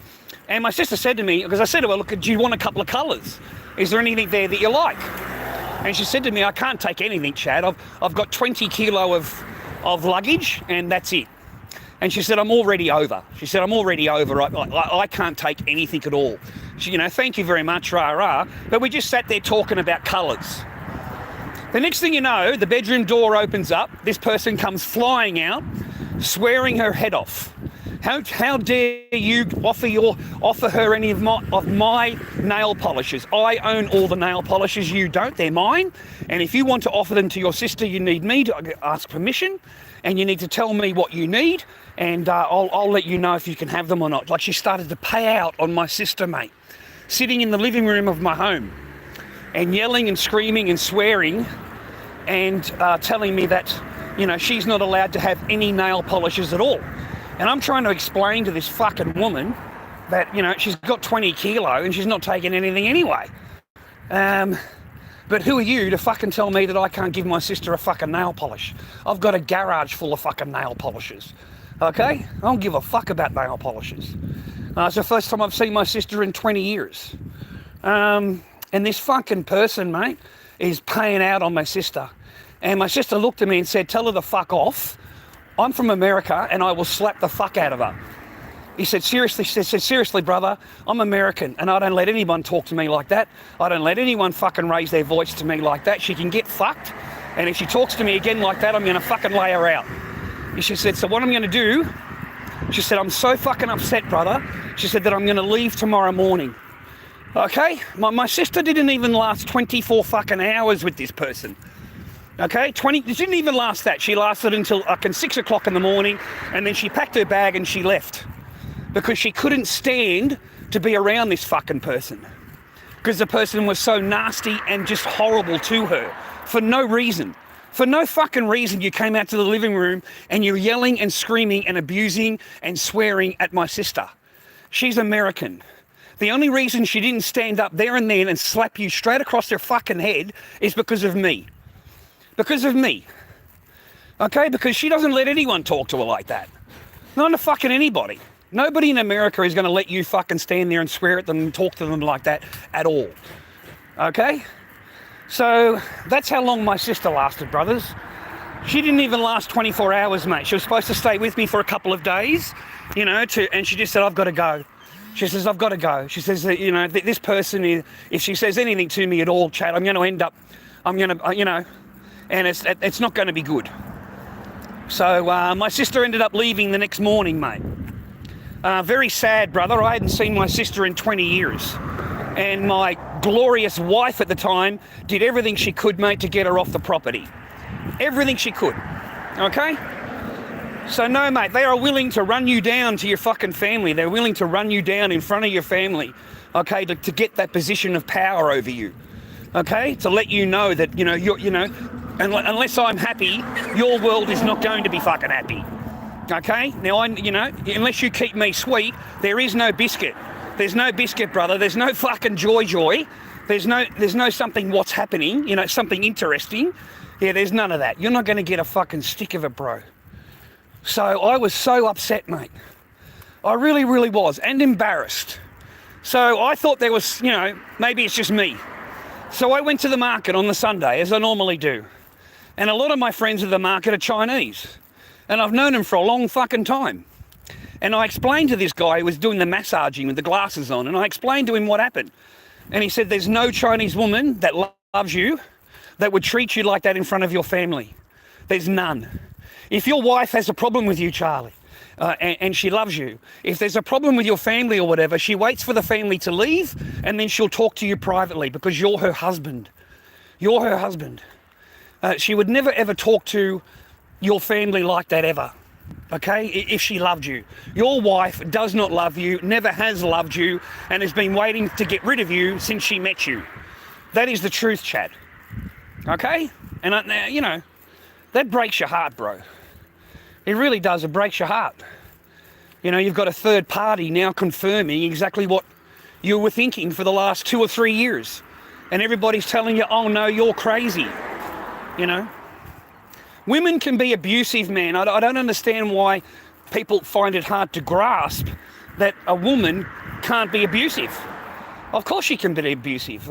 S3: And my sister said to me, because I said to her, look, do you want a couple of colours? Is there anything there that you like? And she said to me, I can't take anything, Chad. I've got 20 kilo of luggage, and that's it. And she said, I'm already over. She said, I'm already over. I can't take anything at all. She, you know, thank you very much, rah. But we just sat there talking about colours. The next thing you know, the bedroom door opens up. This person comes flying out, swearing her head off. How dare you offer her any of my nail polishes? I own all the nail polishes, you don't, they're mine. And if you want to offer them to your sister, you need me to ask permission, and you need to tell me what you need, and I'll let you know if you can have them or not. Like, she started to pay out on my sister, mate, sitting in the living room of my home and yelling and screaming and swearing and telling me that, you know, she's not allowed to have any nail polishes at all. And I'm trying to explain to this fucking woman that, you know, she's got 20 kilo and she's not taking anything anyway. But who are you to fucking tell me that I can't give my sister a fucking nail polish? I've got a garage full of fucking nail polishes, okay? I don't give a fuck about nail polishes. It's the first time I've seen my sister in 20 years. And this fucking person, mate, is paying out on my sister. And my sister looked at me and said, tell her to fuck off. I'm from America and I will slap the fuck out of her. He said, seriously, she said, seriously, brother, I'm American and I don't let anyone talk to me like that. I don't let anyone fucking raise their voice to me like that. She can get fucked. And if she talks to me again like that, I'm going to fucking lay her out. And she said, so what I'm going to do, she said, I'm so fucking upset, brother. She said that I'm going to leave tomorrow morning. Okay? My sister didn't even last 24 fucking hours with this person. Okay, it didn't even last that. She lasted until 6 o'clock in the morning, and then she packed her bag and she left because she couldn't stand to be around this fucking person, because the person was so nasty and just horrible to her for no reason. For no fucking reason, you came out to the living room and you're yelling and screaming and abusing and swearing at my sister. She's American. The only reason she didn't stand up there and then and slap you straight across her fucking head is because of me. Because of me, okay? Because she doesn't let anyone talk to her like that. Not to fucking anybody. Nobody in America is going to let you fucking stand there and swear at them and talk to them like that at all, okay? So that's how long my sister lasted, brothers. She didn't even last 24 hours, mate. She was supposed to stay with me for a couple of days, you know, and she just said, I've got to go. She says, I've got to go. She says that, you know, this person, if she says anything to me at all, Chad, I'm going to end up, you know, and it's not going to be good. So my sister ended up leaving the next morning, mate. Very sad, brother. I hadn't seen my sister in 20 years. And my glorious wife at the time did everything she could, mate, to get her off the property. Everything she could. Okay? So no, mate, they are willing to run you down to your fucking family. They're willing to run you down in front of your family, okay, to get that position of power over you. Okay? To let you know that, unless I'm happy, your world is not going to be fucking happy. Okay? Now, unless you keep me sweet, there is no biscuit. There's no biscuit, brother. There's no fucking joy. There's no something what's happening, something interesting. Yeah, there's none of that. You're not going to get a fucking stick of it, bro. So I was so upset, mate. I really, really was, and embarrassed. So I thought there was, maybe it's just me. So I went to the market on the Sunday, as I normally do. And a lot of my friends at the market are Chinese. And I've known them for a long fucking time. And I explained to this guy who was doing the massaging with the glasses on, and I explained to him what happened. And he said, there's no Chinese woman that loves you that would treat you like that in front of your family. There's none. If your wife has a problem with you, Charlie, and she loves you, if there's a problem with your family or whatever, she waits for the family to leave, and then she'll talk to you privately because you're her husband. You're her husband. She would never ever talk to your family like that ever. Okay, if she loved you. Your wife does not love you, never has loved you, and has been waiting to get rid of you since she met you. That is the truth, Chad. Okay? And, that breaks your heart, bro. It really does. It breaks your heart. You've got a third party now confirming exactly what you were thinking for the last 2 or 3 years. And everybody's telling you, oh, no, you're crazy. Women can be abusive, man. I don't understand why people find it hard to grasp that a woman can't be abusive. Of course she can be abusive.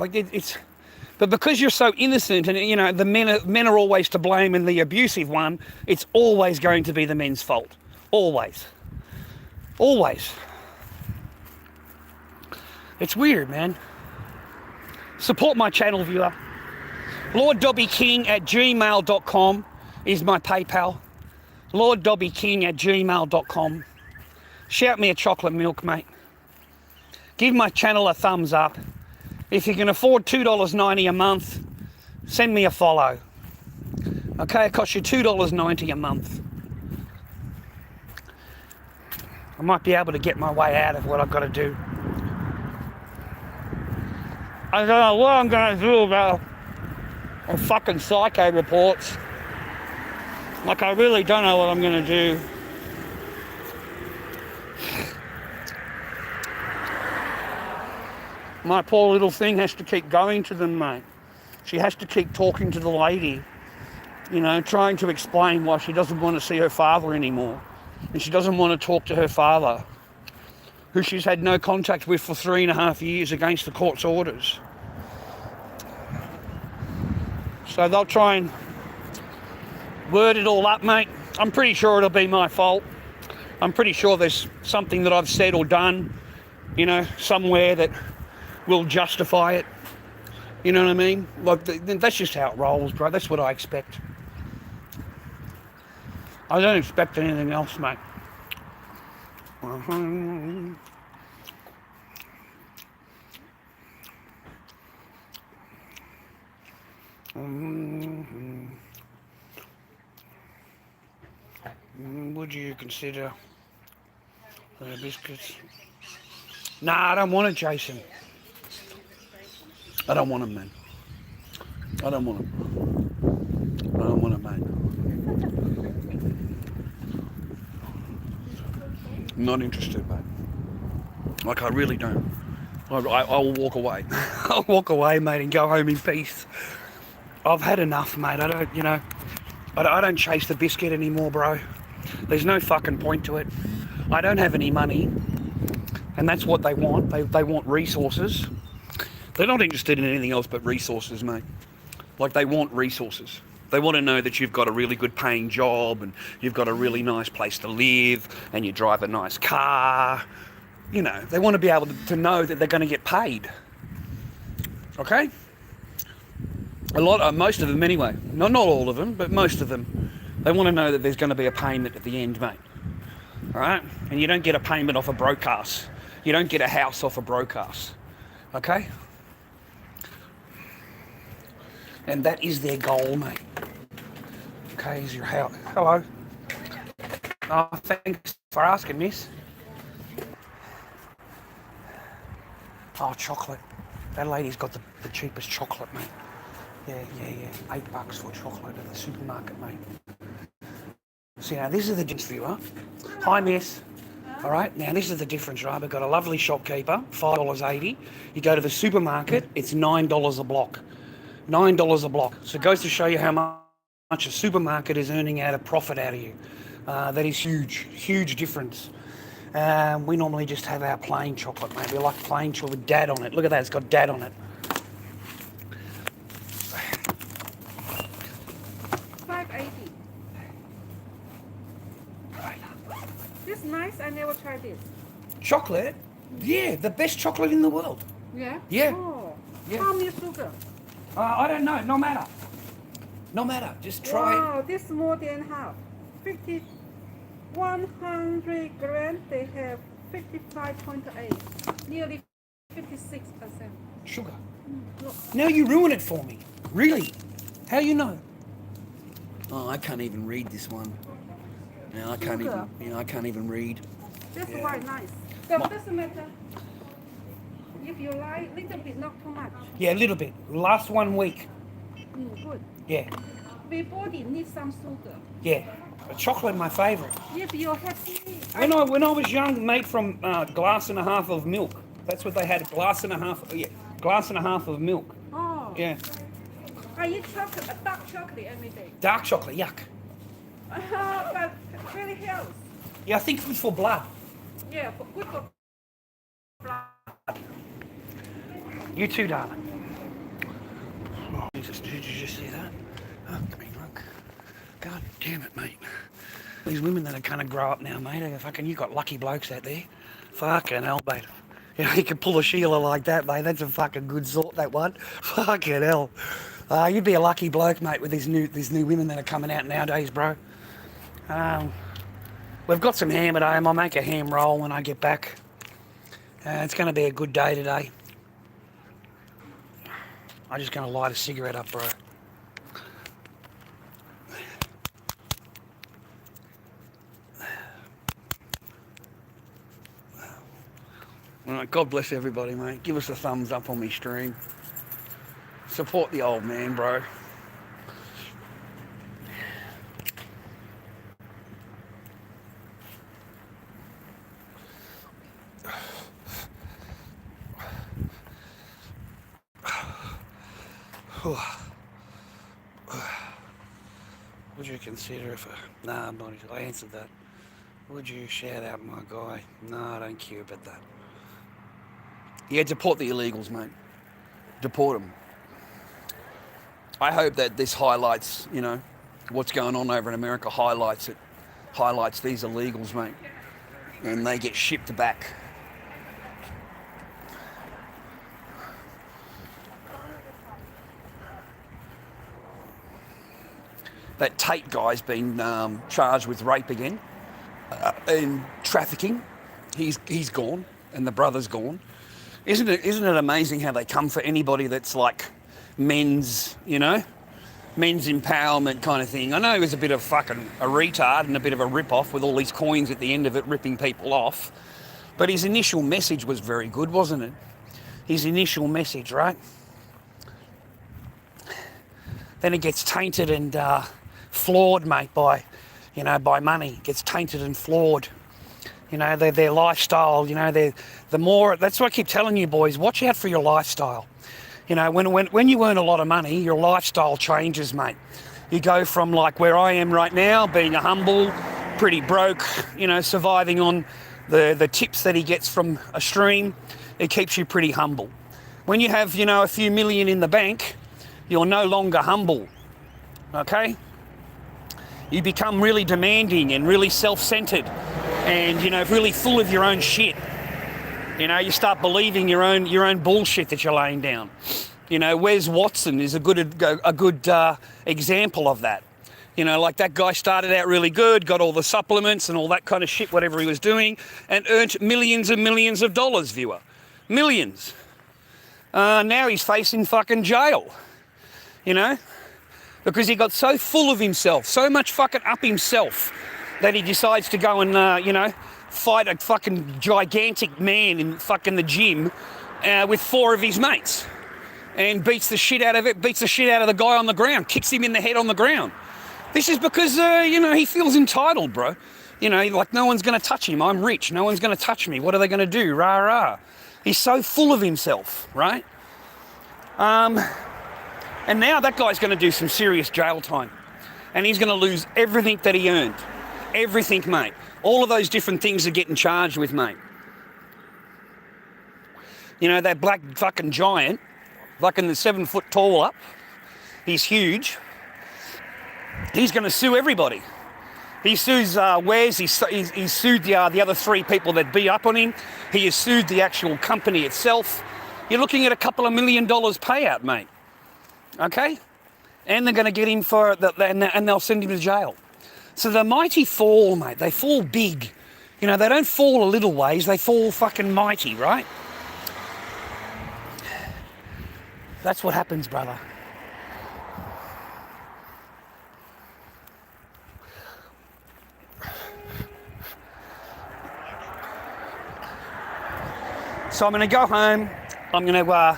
S3: But because you're so innocent and, the men are always to blame and the abusive one, it's always going to be the men's fault. Always. Always. It's weird, man. Support my channel, viewer. LordDobbyKing@gmail.com is my PayPal. LordDobbyKing@gmail.com. Shout me a chocolate milk, mate. Give my channel a thumbs up. If you can afford $2.90 a month, send me a follow. Okay, it costs you $2.90 a month. I might be able to get my way out of what I've got to do. I don't know what I'm going to do about fucking psycho reports. I really don't know what I'm going to do. My poor little thing has to keep going to them, mate. She has to keep talking to the lady, trying to explain why she doesn't want to see her father anymore. And she doesn't want to talk to her father, who she's had no contact with for 3.5 years against the court's orders. So they'll try and word it all up, mate. I'm pretty sure it'll be my fault. I'm pretty sure there's something that I've said or done, somewhere that will justify it. You know what I mean? That's just how it rolls, bro. That's what I expect. I don't expect anything else, mate. Would you consider biscuits? Nah, I don't want it, Jason. I don't want them, man. I don't want them. I don't want them, man. I'm not interested, mate. I really don't. I will walk away. I'll walk away, mate, and go home in peace. I've had enough, mate. I don't chase the biscuit anymore, bro. There's no fucking point to it. I don't have any money, and that's what they want. They want resources. They're not interested in anything else but resources, mate. They want resources. They want to know that you've got a really good paying job and you've got a really nice place to live and you drive a nice car. They want to be able to know that they're going to get paid. Okay? Most of them anyway. Not all of them, but most of them. They want to know that there's going to be a payment at the end, mate. all right? And you don't get a payment off a broadcast. You don't get a house off a broadcast, okay? And that is their goal, mate. Okay, is your house. Hello. Oh, thanks for asking, miss. Oh, chocolate. That lady's got the cheapest chocolate, mate. Yeah. $8 for chocolate at the supermarket, mate. See, now this is the difference, viewer. Hi, miss. All right, now this is the difference, right? We've got a lovely shopkeeper, $5.80. You go to the supermarket, it's $9 a block. $9 a block. So it goes to show you how much a supermarket is earning out of profit out of you. That is huge difference. We normally just have our plain chocolate, mate. We like plain chocolate with dad on it. Look at that, it's got dad on it.
S6: $5.80. This is nice. I never tried this.
S3: Chocolate? Yeah, the best chocolate in the world.
S6: Yeah?
S3: Yeah.
S6: Oh.
S3: Yeah.
S6: How many sugar?
S3: I don't know, no matter. No matter, just try it.
S6: Wow, this is more than half. 100 grams, they have 55.8, nearly 56%.
S3: Sugar.
S6: Look.
S3: Now you ruin it for me. Really? How you know? Oh, I can't even read this one. No, I can't
S6: Sugar.
S3: even. I can't even read.
S6: That's
S3: Yeah.
S6: why nice. So it doesn't matter. If you like, little bit, not too much.
S3: Yeah, a little bit. Last 1 week.
S6: Good.
S3: Yeah,
S6: Before they need some sugar.
S3: yeah. Chocolate, my favourite.
S6: If you're happy,
S3: When I was young, made from glass and a half of milk. That's what they had. Glass and a half. Yeah, glass and a half of milk.
S6: oh,
S3: Yeah.
S6: I eat chocolate, dark chocolate every day.
S3: Dark chocolate, yuck.
S6: But really helps.
S3: Yeah, I think it's for blood.
S6: Yeah, good for blood.
S3: You too, darling. Oh, Jesus, did you just see that? Oh, come here, look. God damn it, mate. These women that are kind of grow up now, mate, you got lucky blokes out there. Fucking hell, mate. You know, you can pull a Sheila like that, mate. That's a fucking good sort, that one. Fucking hell. You'd be a lucky bloke, mate, with these new women that are coming out nowadays, bro. We've got some ham at home. I'll make a ham roll when I get back. It's going to be a good day today. I'm just going to light a cigarette up, bro. All right, God bless everybody, mate. Give us a thumbs up on my stream. Support the old man, bro. Would you consider if Nah, I'm not. I answered that. Would you shout out my guy? No, I don't care about that. Yeah, deport the illegals, mate. Deport them. I hope that this highlights, what's going on over in America, highlights these illegals, mate. And they get shipped back. That Tate guy's been charged with rape again and trafficking. He's gone, and the brother's gone. Isn't it amazing how they come for anybody that's like men's empowerment kind of thing? I know he was a bit of fucking a retard and a bit of a rip-off with all these coins at the end of it ripping people off, but his initial message was very good, wasn't it? His initial message, right? Then it gets tainted and flawed, mate, by money. It gets tainted and flawed. Their lifestyle, that's what I keep telling you boys, watch out for your lifestyle. When you earn a lot of money, your lifestyle changes, mate. You go from like where I am right now, being a humble, pretty broke, surviving on the tips that he gets from a stream, it keeps you pretty humble. When you have, a few million in the bank, you're no longer humble, okay? You become really demanding and really self-centered and, really full of your own shit. You start believing your own bullshit that you're laying down. Wes Watson is a good example of that. You know, like that guy started out really good, got all the supplements and all that kind of shit, whatever he was doing, and earned millions and millions of dollars, viewer. Millions. Now he's facing fucking jail, you know, because he got so full of himself, so much fucking up himself, that he decides to go and, you know, fight a fucking gigantic man in fucking the gym with 4 of his mates, and beats the shit out of the guy on the ground, kicks him in the head on the ground. This is because, you know, he feels entitled, bro. You know, like, no one's going to touch him. I'm rich. No one's going to touch me. What are they going to do? Rah, rah. He's so full of himself, right? And now that guy's going to do some serious jail time. And he's going to lose everything that he earned. Everything, mate. All of those different things are getting charged with, mate. You know, that black fucking giant, fucking the 7 foot tall up, he's huge. He's going to sue everybody. He sues Wes, he's sued the other 3 people that beat up on him. He has sued the actual company itself. You're looking at a couple of $1 million payout, mate. Okay? And they're going to get him for, and they'll send him to jail. So the mighty fall, mate. They fall big. You know, they don't fall a little ways, they fall fucking mighty, right? That's what happens, brother. So I'm going to go home. I'm going to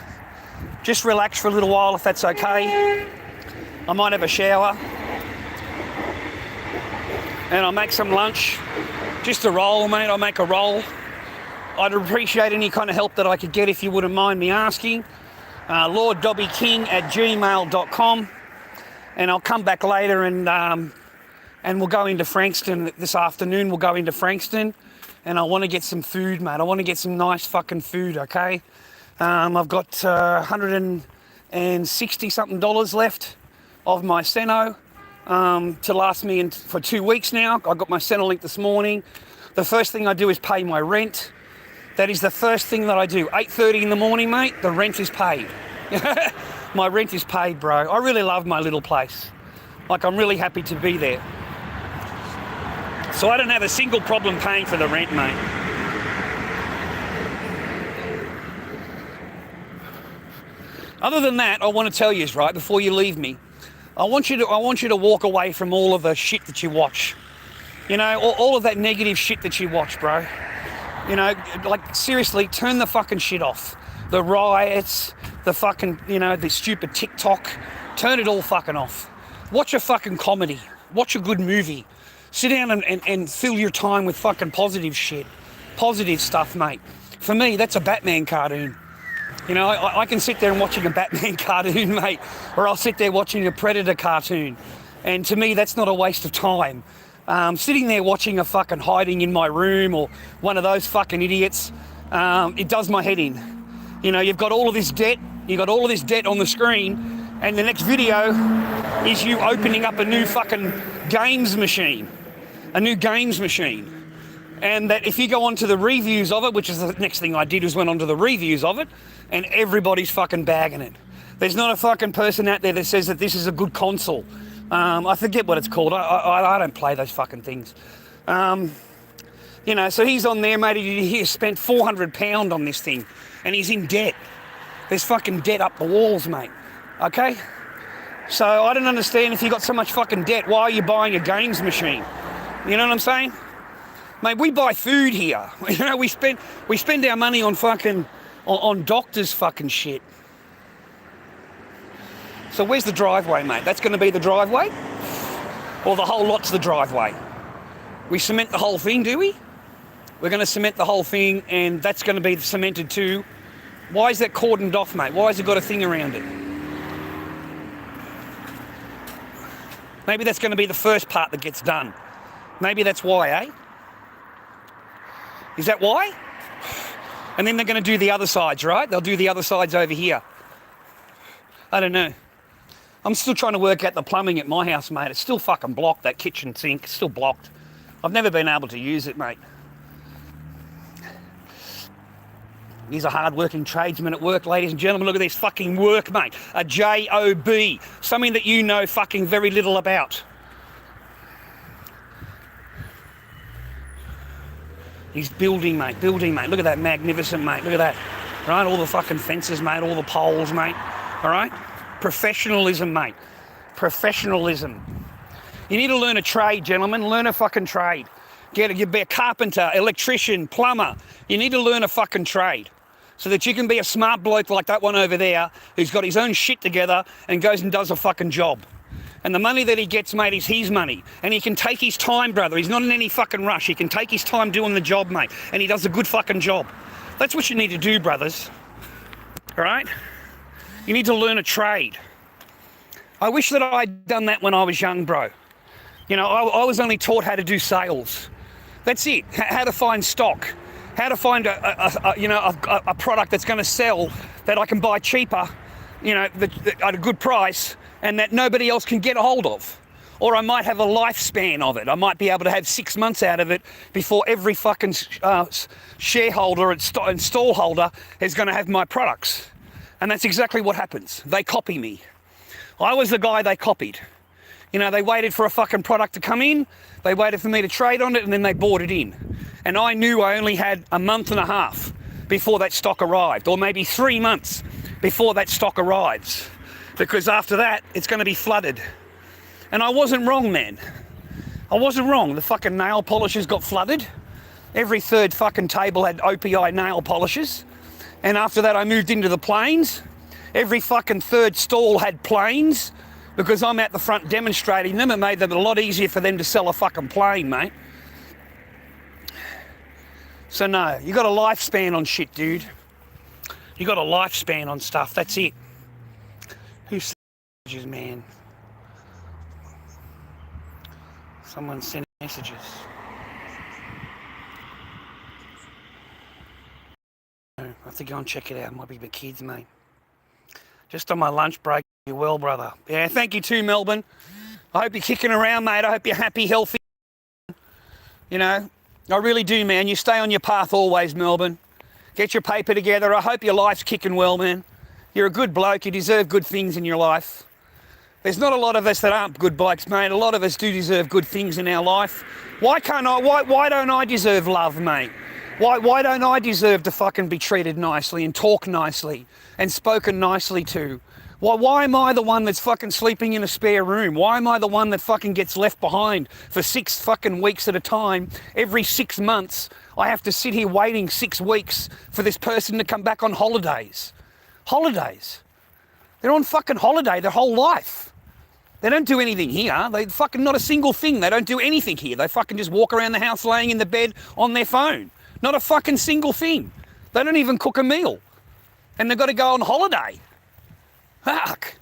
S3: just relax for a little while, if that's okay. I might have a shower. And I'll make some lunch. Just a roll, mate. I'll make a roll. I'd appreciate any kind of help that I could get, if you wouldn't mind me asking. LordDobbyKing@gmail.com. And I'll come back later and we'll go into Frankston this afternoon. We'll go into Frankston. And I want to get some food, mate. I want to get some nice fucking food, okay? I've got $160-something left of my Seno to last me for 2 weeks now. I got my Centrelink this morning. The first thing I do is pay my rent. That is the first thing that I do. 8:30 in the morning, mate, the rent is paid. My rent is paid, bro. I really love my little place. Like, I'm really happy to be there. So I don't have a single problem paying for the rent, mate. Other than that, I want to tell you, right, before you leave me, I want you to walk away from all of the shit that you watch. You know, all of that negative shit that you watch, bro. You know, like, seriously, turn the fucking shit off. The riots, the fucking, you know, the stupid TikTok. Turn it all fucking off. Watch a fucking comedy. Watch a good movie. Sit down and fill your time with fucking positive shit. Positive stuff, mate. For me, that's a Batman cartoon. You know, I can sit there and watching a Batman cartoon, mate, or I'll sit there watching a Predator cartoon. And to me, that's not a waste of time. Sitting there watching a fucking Hiding in My Room or one of those fucking idiots, it does my head in. You know, you've got all of this debt on the screen, and the next video is you opening up a new fucking games machine. A new games machine. And that if you go onto the reviews of it, which is the next thing I did, was went onto the reviews of it, and everybody's fucking bagging it. There's not a fucking person out there that says that this is a good console. I forget what it's called. I don't play those fucking things. You know, so he's on there, mate. He spent £400 on this thing, and he's in debt. There's fucking debt up the walls, mate. Okay? So I don't understand, if you got so much fucking debt, why are you buying a games machine? You know what I'm saying? Mate, we buy food here. You know, we spend our money on fucking, on doctors' fucking shit. So where's the driveway, mate? That's going to be the driveway? Or the whole lot's the driveway? We cement the whole thing, do we? We're going to cement the whole thing, and that's going to be cemented too. Why is that cordoned off, mate? Why has it got a thing around it? Maybe that's going to be the first part that gets done. Maybe that's why, eh? Is that why? And then they're going to do the other sides, right? They'll do the other sides over here. I don't know. I'm still trying to work out the plumbing at my house, mate. It's still fucking blocked, that kitchen sink. It's still blocked. I've never been able to use it, mate. He's a hard-working tradesman at work, ladies and gentlemen. Look at this fucking work, mate. A job. Something that you know fucking very little about. He's building, mate, building, mate. Look at that, magnificent, mate. Look at that, right? All the fucking fences, mate, all the poles, mate, all right? Professionalism, mate, professionalism. You need to learn a trade, gentlemen, learn a fucking trade. You be a carpenter, electrician, plumber. You need to learn a fucking trade so that you can be a smart bloke like that one over there who's got his own shit together and goes and does a fucking job. And the money that he gets, mate, is his money. And he can take his time, brother. He's not in any fucking rush. He can take his time doing the job, mate. And he does a good fucking job. That's what you need to do, brothers. All right? You need to learn a trade. I wish that I'd done that when I was young, bro. You know, I was only taught how to do sales. That's it. How to find stock. How to find a product that's going to sell that I can buy cheaper, you know, at a good price, and that nobody else can get a hold of. Or I might have a lifespan of it. I might be able to have 6 months out of it before every fucking shareholder and stallholder is going to have my products. And that's exactly what happens. They copy me. I was the guy they copied. You know, they waited for a fucking product to come in, they waited for me to trade on it, and then they bought it in. And I knew I only had a month and a half before that stock arrived, or maybe 3 months before that stock arrives. Because after that, it's going to be flooded. And I wasn't wrong, man. I wasn't wrong. The fucking nail polishers got flooded. Every third fucking table had OPI nail polishers. And after that, I moved into the planes. Every fucking third stall had planes. Because I'm out the front demonstrating them, it made them a lot easier for them to sell a fucking plane, mate. So no, you got a lifespan on shit, dude. You got a lifespan on stuff, that's it. Who messages, man? Someone sending messages. I have to go and check it out. Might be the kids, mate. Just on my lunch break. You well, brother. Yeah, thank you too, Melbourne. I hope you're kicking around, mate. I hope you're happy, healthy. You know, I really do, man. You stay on your path always, Melbourne. Get your paper together. I hope your life's kicking well, man. You're a good bloke. You deserve good things in your life. There's not a lot of us that aren't good blokes, mate. A lot of us do deserve good things in our life. Why can't I? Why don't I deserve love, mate? Why don't I deserve to fucking be treated nicely and talk nicely and spoken nicely to? Why am I the one that's fucking sleeping in a spare room? Why am I the one that fucking gets left behind for 6 fucking weeks at a time? Every 6 months, I have to sit here waiting 6 weeks for this person to come back on holidays. Holidays. They're on fucking holiday their whole life. They don't do anything here. They fucking not a single thing. They don't do anything here. They fucking just walk around the house laying in the bed on their phone. Not a fucking single thing. They don't even cook a meal. And they've got to go on holiday. Fuck.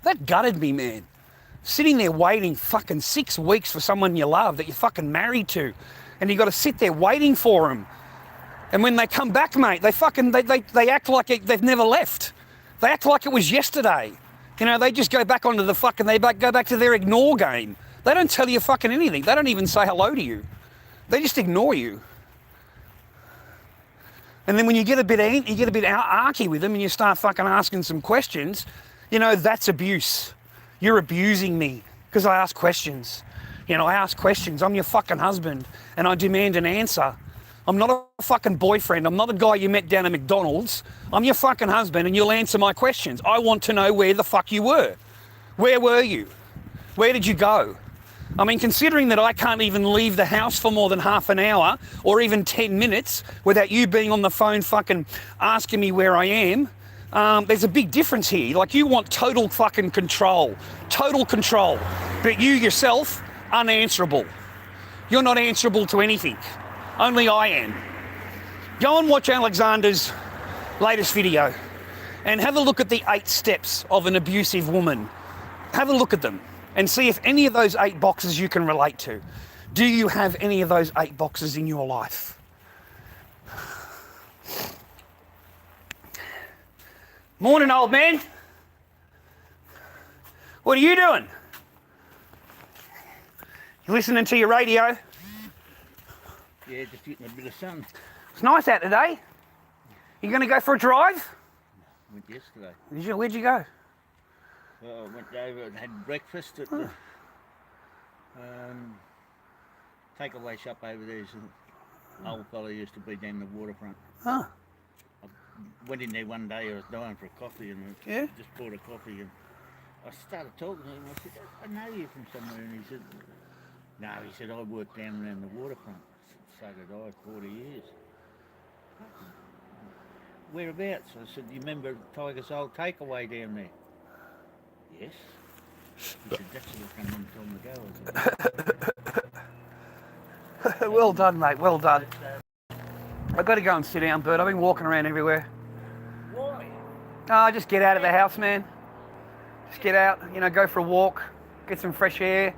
S3: That gutted me, man. Sitting there waiting fucking 6 weeks for someone you love that you're fucking married to. And you got to sit there waiting for them. And when they come back, mate, they act like they've never left. They act like it was yesterday. You know, they just go back onto the fucking, go back to their ignore game. They don't tell you fucking anything. They don't even say hello to you. They just ignore you. And then when you get a bit arky with them and you start fucking asking some questions, you know, that's abuse. You're abusing me because I ask questions. You know, I ask questions. I'm your fucking husband and I demand an answer. I'm not a fucking boyfriend. I'm not the guy you met down at McDonald's. I'm your fucking husband and you'll answer my questions. I want to know where the fuck you were. Where were you? Where did you go? I mean, considering that I can't even leave the house for more than half an hour or even 10 minutes without you being on the phone fucking asking me where I am, there's a big difference here. Like, you want total fucking control. Total control. But you yourself, unanswerable. You're not answerable to anything. Only I am. Go and watch Alexander's latest video and have a look at the 8 steps of an abusive woman. Have a look at them. And see if any of those 8 boxes you can relate to. Do you have any of those 8 boxes in your life? Morning, old man. What are you doing? You listening to your radio?
S8: Yeah, just getting a bit of sun.
S3: It's nice out today. You going to go for a drive?
S8: Went yesterday.
S3: Where'd you go?
S8: Well, I went over and had breakfast at the takeaway shop over there. An old fella used to be down the waterfront.
S3: Huh.
S8: I went in there one day. I was dying for a coffee, and I
S3: Yeah.
S8: just bought a coffee, and I started talking to him. I said, "I know you from somewhere," and he said, "No," he said, "I worked down around the waterfront." I said, "So did I, 40 years." Whereabouts? I said, "You remember Tiger's old takeaway down there?" Yes. He said, "That's a long time ago." I said,
S3: Well done, mate. Well done. I've got to go and sit down, Bert. I've been walking around everywhere.
S8: "Why?"
S3: Oh, just get out of the house, man. Just get out, you know, go for a walk, get some fresh air,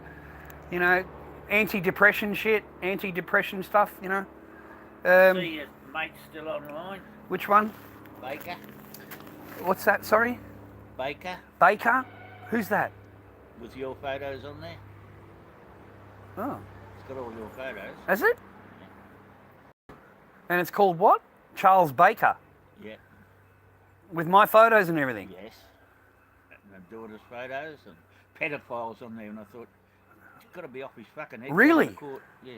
S3: you know, anti-depression shit, anti-depression stuff, you know.
S8: See your mate's still online.
S3: Which one?
S8: Baker.
S3: What's that, sorry?
S8: Baker.
S3: Baker? Who's that?
S8: With your photos on there.
S3: Oh,
S8: It's got all your photos.
S3: is it? And it's called what? Charles Baker,
S8: Yeah.
S3: with my photos and everything.
S8: Yes. And my daughter's photos and pedophiles on there, and I thought, he's got to be off his fucking head.
S3: Really?
S8: going to court. Yeah.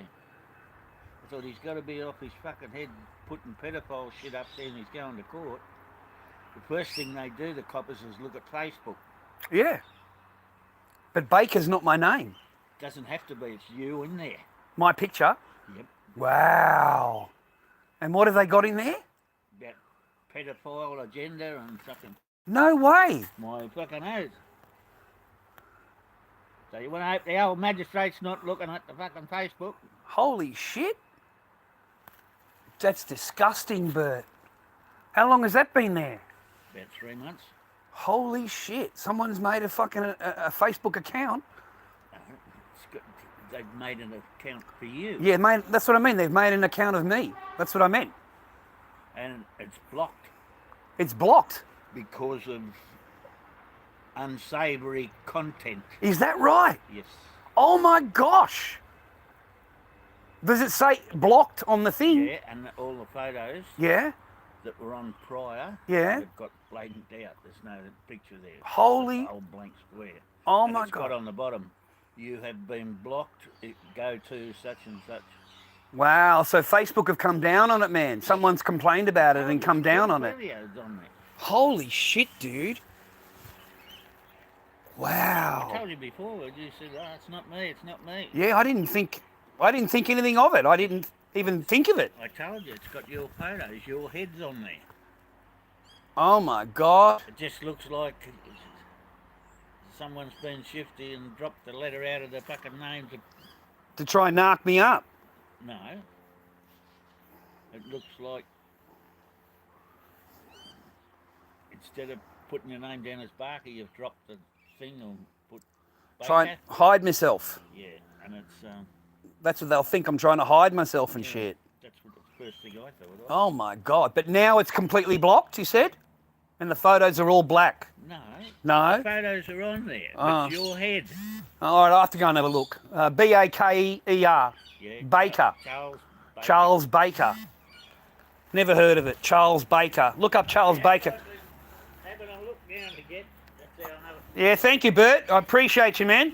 S8: I thought he's got to be off his fucking head putting pedophile shit up there and he's going to court. The first thing they do, the coppers, is look at Facebook.
S3: Yeah. But Baker's not my name.
S8: Doesn't have to be, it's you in there.
S3: My picture?
S8: Yep.
S3: Wow. And what have they got in there?
S8: That pedophile agenda and fucking
S3: No way.
S8: my fucking oath. So you want to hope the old magistrate's not looking at the fucking Facebook?
S3: Holy shit. That's disgusting, Bert. How long has that been there?
S8: About 3 months.
S3: Holy shit. Someone's made a fucking a Facebook account.
S8: They've made an account for you.
S3: Yeah, mate, that's what I mean. They've made an account of me. That's what I meant.
S8: And it's blocked
S3: It's blocked.
S8: because of unsavoury content.
S3: Is that right?
S8: Yes.
S3: Oh my gosh. Does it say blocked on the thing?
S8: Yeah, and all the photos
S3: Yeah.
S8: that were on prior,
S3: Yeah.
S8: they've got blatant out. There's no picture there.
S3: Holy-
S8: It's an old blank square.
S3: Oh
S8: And
S3: my
S8: it's got
S3: God.
S8: on the bottom, you have been blocked, go to such and such.
S3: Wow. So Facebook have come down on it, man. Someone's complained about it and come down on it.
S8: Videos on there.
S3: Holy shit, dude.
S8: I
S3: Wow.
S8: told you before, you said, "Oh, it's not me, it's not me."
S3: Yeah, I didn't think anything of it. I didn't even think of it.
S8: I told you, it's got your photos, your head's on there.
S3: Oh my God.
S8: It just looks like someone's been shifty and dropped the letter out of the fucking names of...
S3: To try and knock me up.
S8: No. It looks like instead of putting your name down as Barker, you've dropped the thing and put Baker.
S3: Try and hide myself.
S8: Yeah, and it's
S3: That's what they'll think. I'm trying to hide myself and
S8: yeah,
S3: shit.
S8: that's what the first thing I thought of.
S3: Oh my God. But now it's completely blocked, you said? And the photos are all black.
S8: No.
S3: No?
S8: The photos are on there.
S3: Oh.
S8: It's your head.
S3: All right, I have to go and have a look. Baker.
S8: Yeah.
S3: Baker.
S8: Charles Baker.
S3: Charles Baker. Never heard of it. Charles Baker. Look up Charles Baker.
S8: Having a look down to get. That's how I know it.
S3: Yeah, thank you, Bert. I appreciate you, man.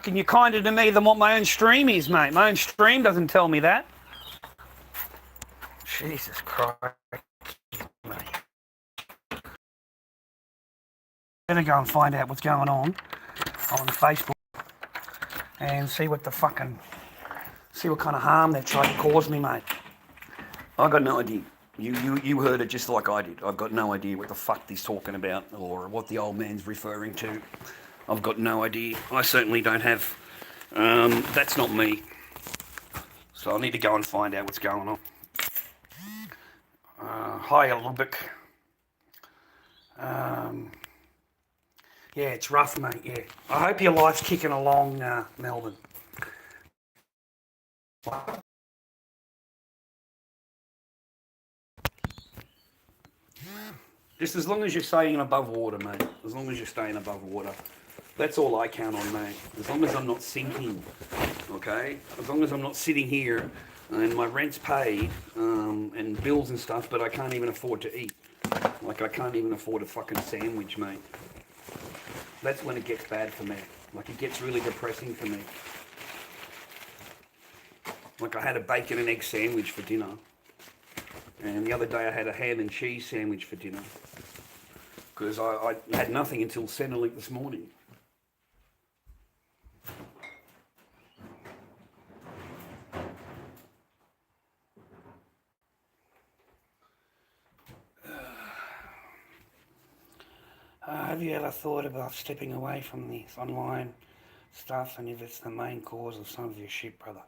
S3: Can you kinder to me than what my own stream is, mate? My own stream doesn't tell me that. Jesus Christ, mate. Better go and find out what's going on Facebook and see what kind of harm they've tried to cause me, mate. I got no idea. You heard it just like I did. I've got no idea what the fuck he's talking about or what the old man's referring to. I've got no idea. I certainly don't have. That's not me. So I need to go and find out what's going on. Hi, Lubbock. Yeah, it's rough, mate, yeah. I hope your life's kicking along, Melbourne. Just as long as you're staying above water, mate. As long as you're staying above water. That's all I count on, mate. As long as I'm not sinking, okay? As long as I'm not sitting here and my rent's paid and bills and stuff, but I can't even afford to eat. Like, I can't even afford a fucking sandwich, mate. That's when it gets bad for me. Like, it gets really depressing for me. Like I had a bacon and egg sandwich for dinner. And the other day I had a ham and cheese sandwich for dinner. Because I had nothing until Centrelink this morning. Have you ever thought about stepping away from this online stuff, and if it's the main cause of some of your shit, brother?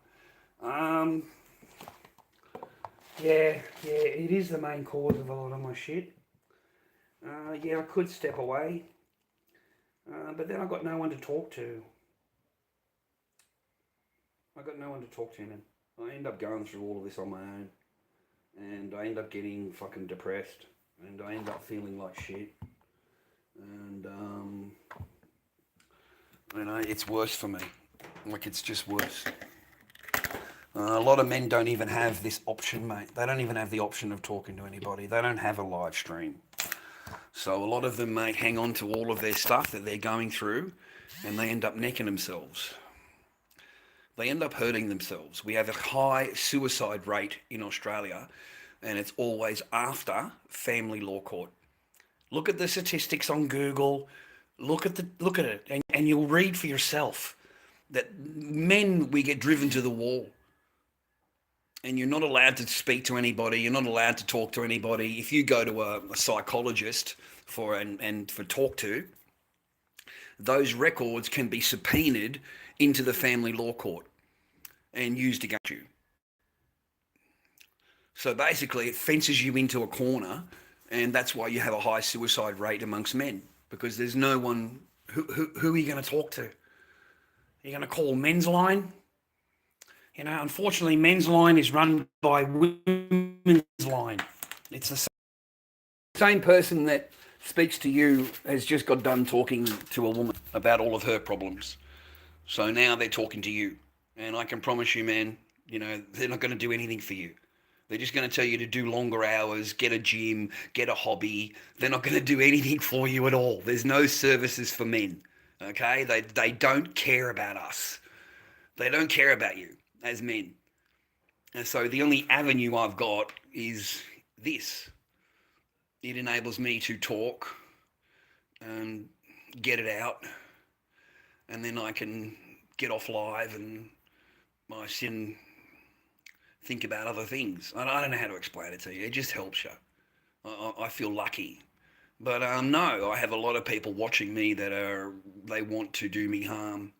S3: Yeah, it is the main cause of a lot of my shit. Yeah, I could step away, but then I've got no one to talk to. Man. I end up going through all of this on my own, and I end up getting fucking depressed, and I end up feeling like shit. And you know, it's worse for me. Like, it's just worse. A lot of men don't even have this option, mate. They don't even have the option of talking to anybody. They don't have a live stream. So a lot of them, mate, hang on to all of their stuff that they're going through, and they end up necking themselves. They end up hurting themselves. We have a high suicide rate in Australia, and it's always after family law court. Look at the statistics on Google. Look at it, and you'll read for yourself that men, we get driven to the wall, and you're not allowed to speak to anybody. You're not allowed to talk to anybody. If you go to a psychologist for talk to, those records can be subpoenaed into the family law court and used against you. So basically, it fences you into a corner. And that's why you have a high suicide rate amongst men, because there's no one. Who are you going to talk to? You're going to call Men's Line? You know, unfortunately, Men's Line is run by Women's Line. It's the same person that speaks to you has just got done talking to a woman about all of her problems. So now they're talking to you. And I can promise you, man, you know, they're not going to do anything for you. They're just going to tell you to do longer hours, get a gym, get a hobby. They're not going to do anything for you at all. There's no services for men, okay? They don't care about us. They don't care about you as men. And so the only avenue I've got is this. It enables me to talk and get it out, and then I can get off live and I sit and think about other things. I don't know how to explain it to you. It just helps you. I feel lucky. But no, I have a lot of people watching me that they want to do me harm.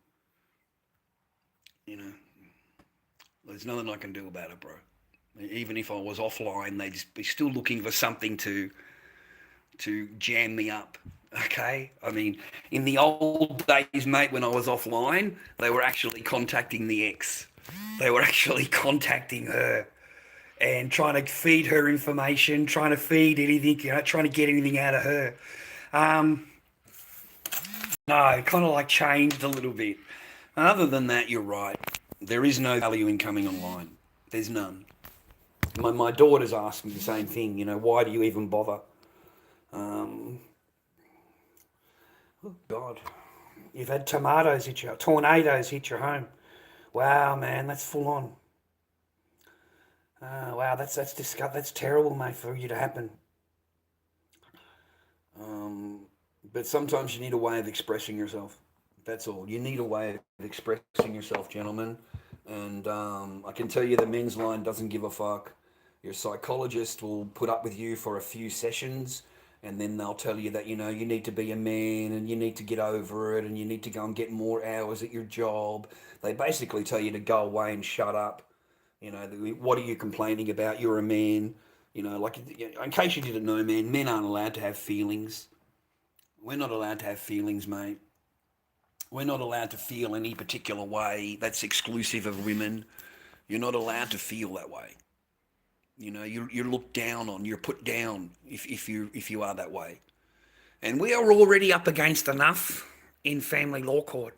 S3: You know, there's nothing I can do about it, bro. Even if I was offline, they'd be still looking for something to jam me up. Okay? I mean, in the old days, mate, when I was offline, they were actually contacting the ex. They were actually contacting her and trying to feed her information, trying to feed anything, you know, trying to get anything out of her. No, it kind of like changed a little bit. Other than that, you're right. There is no value in coming online. There's none. My daughters ask me the same thing, you know, why do you even bother? Oh, God. You've had tornadoes hit your home. Wow, man, that's full on. Wow, that's disgusting. That's terrible, mate, for you to happen. But sometimes you need a way of expressing yourself. That's all. You need a way of expressing yourself, gentlemen. And I can tell you the Men's Line doesn't give a fuck. Your psychologist will put up with you for a few sessions, and then they'll tell you that, you know, you need to be a man and you need to get over it and you need to go and get more hours at your job. They basically tell you to go away and shut up. You know, what are you complaining about? You're a man. You know, like, in case you didn't know, man, men aren't allowed to have feelings. We're not allowed to have feelings, mate. We're not allowed to feel any particular way. That's exclusive of women. You're not allowed to feel that way. You know, you're looked down on. You're put down if you are that way. And we are already up against enough in family law court.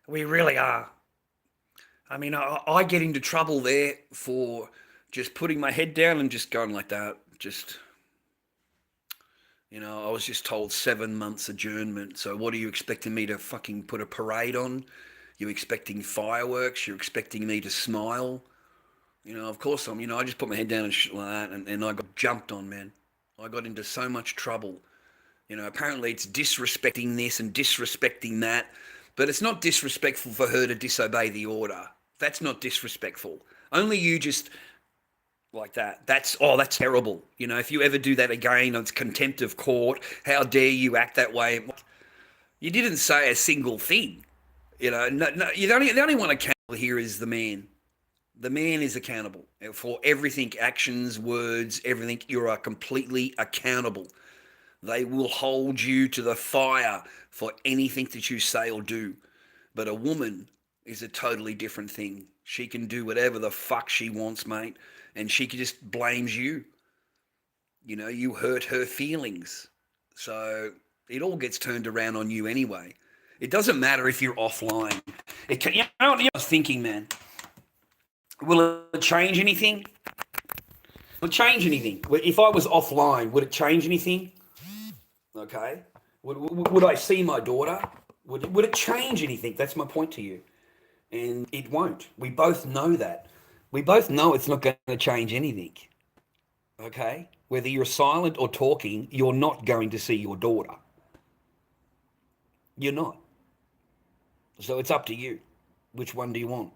S3: We really are. I mean, I get into trouble there for just putting my head down and just going like that. Just, you know, I was just told 7 months adjournment. So what are you expecting me to fucking put a parade on?
S1: You're expecting fireworks. You're expecting me to smile. You know, of course I'm. You know, I just put my head down and shit like that, and I got jumped on, man. I got into so much trouble. You know, apparently it's disrespecting this and disrespecting that, but it's not disrespectful for her to disobey the order. That's not disrespectful. Only you just like that. That's terrible. You know, if you ever do that again, it's contempt of court. How dare you act that way? You didn't say a single thing. You know, no, the only one accountable here is the man. The man is accountable for everything, actions, words, everything. You are completely accountable. They will hold you to the fire for anything that you say or do. But a woman is a totally different thing. She can do whatever the fuck she wants, mate, and she just blames you. You know, you hurt her feelings. So it all gets turned around on you anyway. It doesn't matter if you're offline. You know what I was thinking, man? Will it change anything? Will it change anything? If I was offline, would it change anything? Okay. Would I see my daughter? Would it change anything? That's my point to you. And it won't. We both know that. We both know it's not going to change anything. Okay? Whether you're silent or talking, you're not going to see your daughter. You're not. So it's up to you. Which one do you want?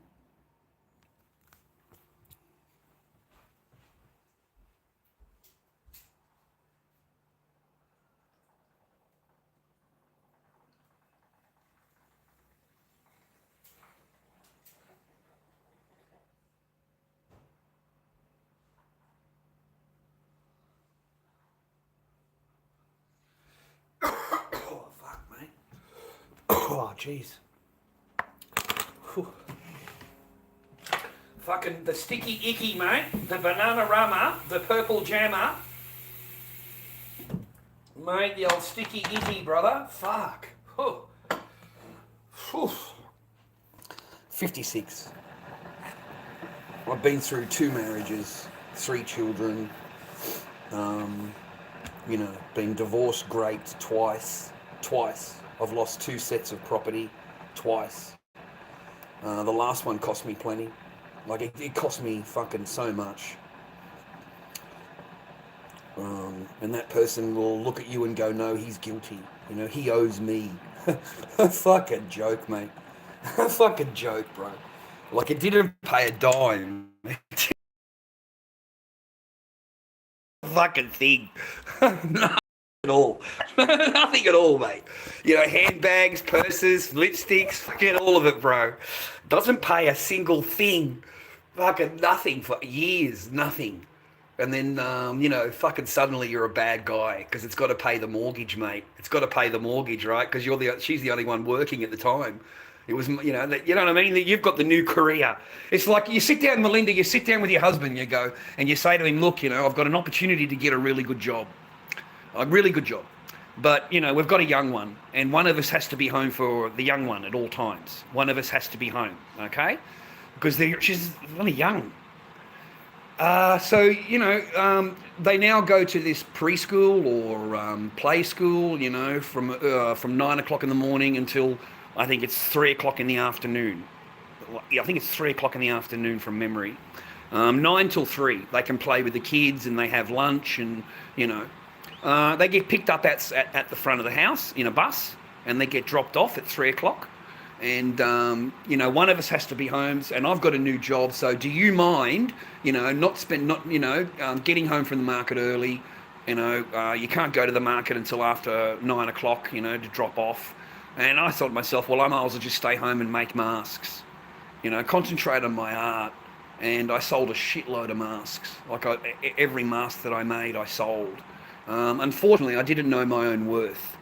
S1: Oh, fuck, mate. Oh, jeez. Whew. Fucking the sticky icky, mate. The banana rama. The purple jammer. Mate, the old sticky icky, brother. Fuck. Whew. Whew. 56. I've been through 2 marriages, 3 children. You know, been divorced, raped twice. I've lost 2 sets of property, twice. The last one cost me plenty. Like, it cost me fucking so much. And that person will look at you and go, no, he's guilty. You know, he owes me. A fucking joke, mate. A fucking joke, bro. Like, it didn't pay a dime. Fucking thing. Nothing at all. Nothing at all, mate. You know, handbags, purses, lipsticks, fucking all of it, bro. Doesn't pay a single thing. Fucking nothing for years, nothing. And then, you know, fucking suddenly you're a bad guy because it's got to pay the mortgage, mate. It's got to pay the mortgage, right? Because she's the only one working at the time. It was, you know what I mean? You've got the new career. It's like you sit down, Melinda, you sit down with your husband, you go, and you say to him, look, you know, I've got an opportunity to get a really good job. A really good job. But, you know, we've got a young one, and one of us has to be home for the young one at all times. One of us has to be home, okay? Because she's only young. So, you know, they now go to this preschool or play school, you know, from 9 o'clock in the morning until I think it's 3 o'clock in the afternoon. I think it's 3 o'clock in the afternoon from memory. 9 till 3, they can play with the kids and they have lunch and, you know, they get picked up at the front of the house in a bus and they get dropped off at 3 o'clock. And, you know, one of us has to be home and I've got a new job. So do you mind, you know, getting home from the market early, you know, you can't go to the market until after 9 o'clock, you know, to drop off. And I thought to myself, well, I might as well just stay home and make masks, you know, concentrate on my art. And I sold a shitload of masks. Like every mask that I made, I sold. Unfortunately, I didn't know my own worth.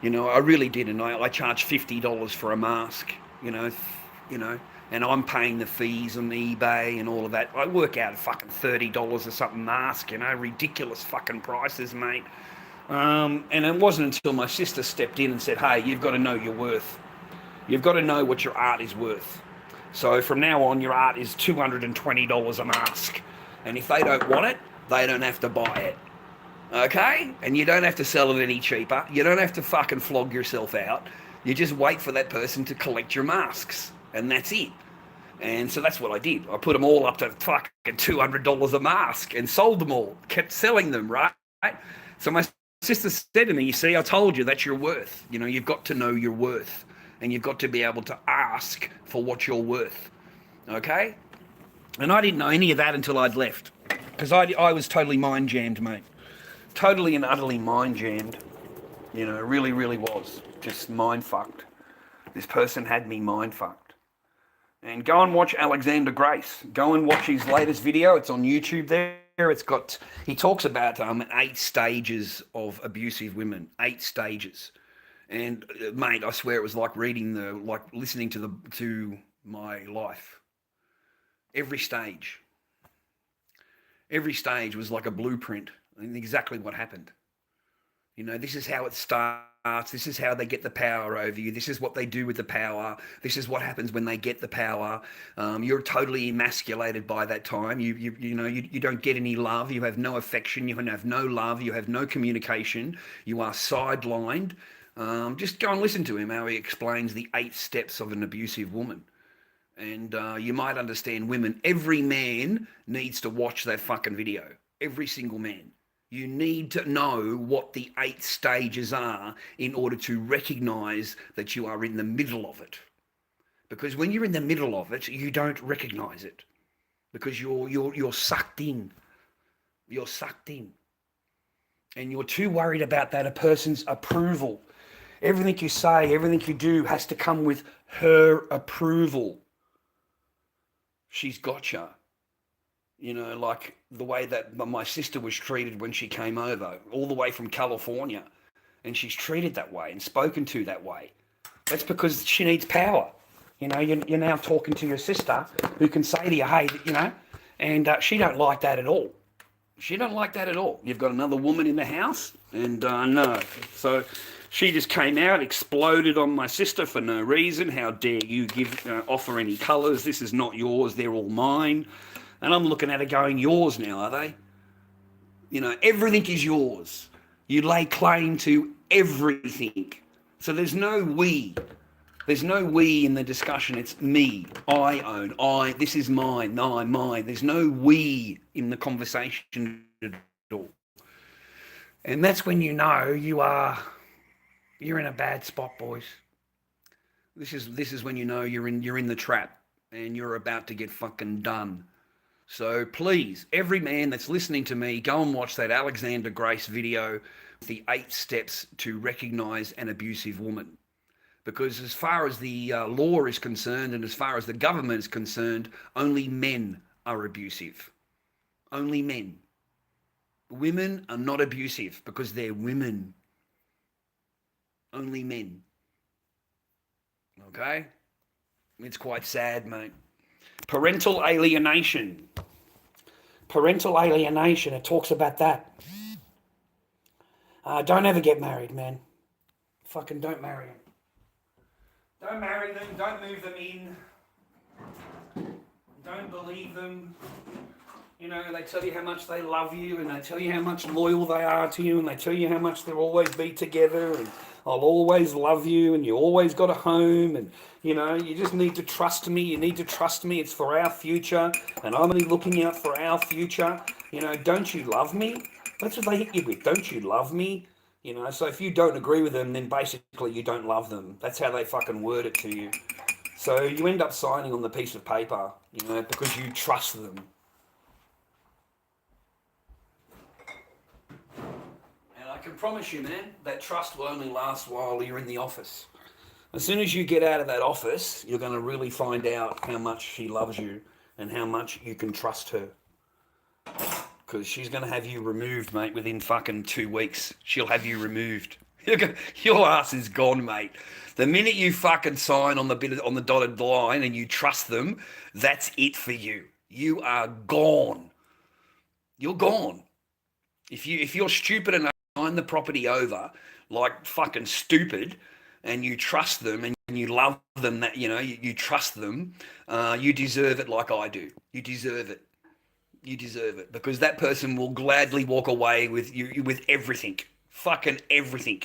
S1: You know, I really didn't. I charged $50 for a mask, you know, and I'm paying the fees on eBay and all of that. I work out at fucking $30 or something mask, you know, ridiculous fucking prices, mate. And it wasn't until my sister stepped in and said, hey, you've got to know your worth. You've got to know what your art is worth. So from now on, your art is $220 a mask. And if they don't want it, they don't have to buy it. Okay? And you don't have to sell it any cheaper. You don't have to fucking flog yourself out.
S3: You just wait for that person to collect your masks, and that's it. And so that's what I did. I put them all up to fucking $200 a mask and sold them all, kept selling them, right? So my sister said to me, you see, I told you that's your worth. You know, you've got to know your worth, and you've got to be able to ask for what you're worth, okay? And I didn't know any of that until I'd left, because I was totally mind jammed, mate. Totally and utterly mind jammed. You know, really, really was. Just mind fucked. This person had me mind fucked. And go and watch Alexander Grace. Go and watch his latest video. It's on YouTube there. He talks about 8 stages of abusive women. 8 stages. And mate, I swear it was like listening to my life. Every stage was like a blueprint and exactly what happened. You know, this is how it starts. This is how they get the power over you. This is what they do with the power. This is what happens when they get the power. You're totally emasculated by that time. You don't get any love. You have no affection. You have no love. You have no communication. You are sidelined. Just go and listen to him, how he explains the 8 steps of an abusive woman. And you might understand women. Every man needs to watch that fucking video. Every single man. You need to know what the 8 stages are in order to recognize that you are in the middle of it. Because when you're in the middle of it, you don't recognize it. Because you're sucked in. You're sucked in. And you're too worried about that person's approval. Everything you say, everything you do has to come with her approval. She's gotcha. You know, like the way that my sister was treated when she came over, all the way from California. And she's treated that way and spoken to that way. That's because she needs power. You know, you're now talking to your sister who can say to you, hey, you know, and she don't like that at all. She don't like that at all. You've got another woman in the house, and no. So she just came out, exploded on my sister for no reason. How dare you offer any colours? This is not yours. They're all mine. And I'm looking at her going, yours now, are they? You know, everything is yours. You lay claim to everything. So there's no we. There's no we in the discussion. It's me. I own. This is mine. Mine. There's no we in the conversation at all. And that's when you know you're in a bad spot, boys. This is when you know you're in the trap and you're about to get fucking done. So please, every man that's listening to me, go and watch that Alexander Grace video, the 8 steps to recognize an abusive woman. Because as far as the law is concerned and as far as the government is concerned, only men are abusive. Only men. Women are not abusive because they're women. Only men. Okay? It's quite sad, mate. Parental alienation. Parental alienation, it talks about that. Don't ever get married, man. Fucking don't marry them. Don't marry them, don't move them in. Don't believe them. You know, they tell you how much they love you and they tell you how much loyal they are to you and they tell you how much they'll always be together and I'll always love you and you always got a home and, you know, you just need to trust me. You need to trust me. It's for our future and I'm only looking out for our future. You know, don't you love me? That's what they hit you with. Don't you love me? You know, so if you don't agree with them, then basically you don't love them. That's how they fucking word it to you. So you end up signing on the piece of paper, you know, because you trust them. And I can promise you, man, that trust will only last while you're in the office. As soon as you get out of that office, you're going to really find out how much she loves you and how much you can trust her. Because she's going to have you removed, mate, within fucking 2 weeks. She'll have you removed. Your ass is gone, mate. The minute you fucking sign on the dotted line and you trust them, that's it for you. You are gone. You're gone. If you're stupid enough to sign the property over, like fucking stupid, and you trust them and you love them, that you know you trust them, you deserve it like I do. You deserve it. You deserve it because that person will gladly walk away with you with everything, fucking everything,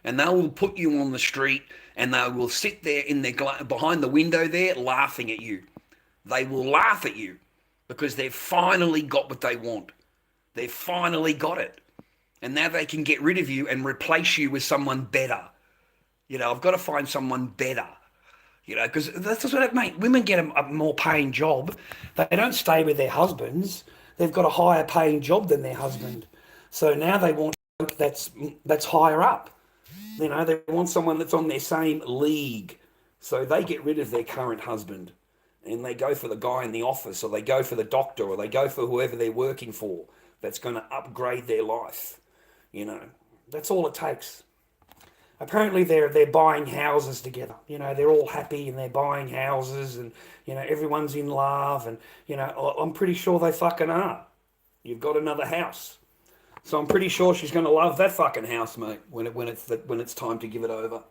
S3: and they will put you on the street, and they will sit there in their behind the window there laughing at you. They will laugh at you because they've finally got what they want. They've finally got it. And now they can get rid of you and replace you with someone better. You know, I've got to find someone better. You know, because that's what it makes. Women get a more paying job. They don't stay with their husbands. They've got a higher paying job than their husband. So now they want that's higher up. You know, they want someone that's on their same league. So they get rid of their current husband and they go for the guy in the office, or they go for the doctor, or they go for whoever they're working for that's going to upgrade their life. You know, that's all it takes. Apparently they're buying houses together. You know, they're all happy and they're buying houses, and, you know, everyone's in love, and, you know, I'm pretty sure they fucking are. You've got another house. So I'm pretty sure she's going to love that fucking house, mate, when it's time to give it over.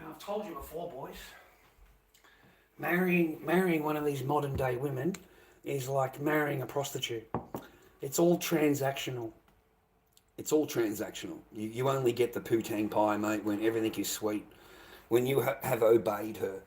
S3: I've told you before, boys. Marrying one of these modern day women is like marrying a prostitute. It's all transactional. It's all transactional. You only get the poo-tang pie, mate, when everything is sweet. When you have obeyed her.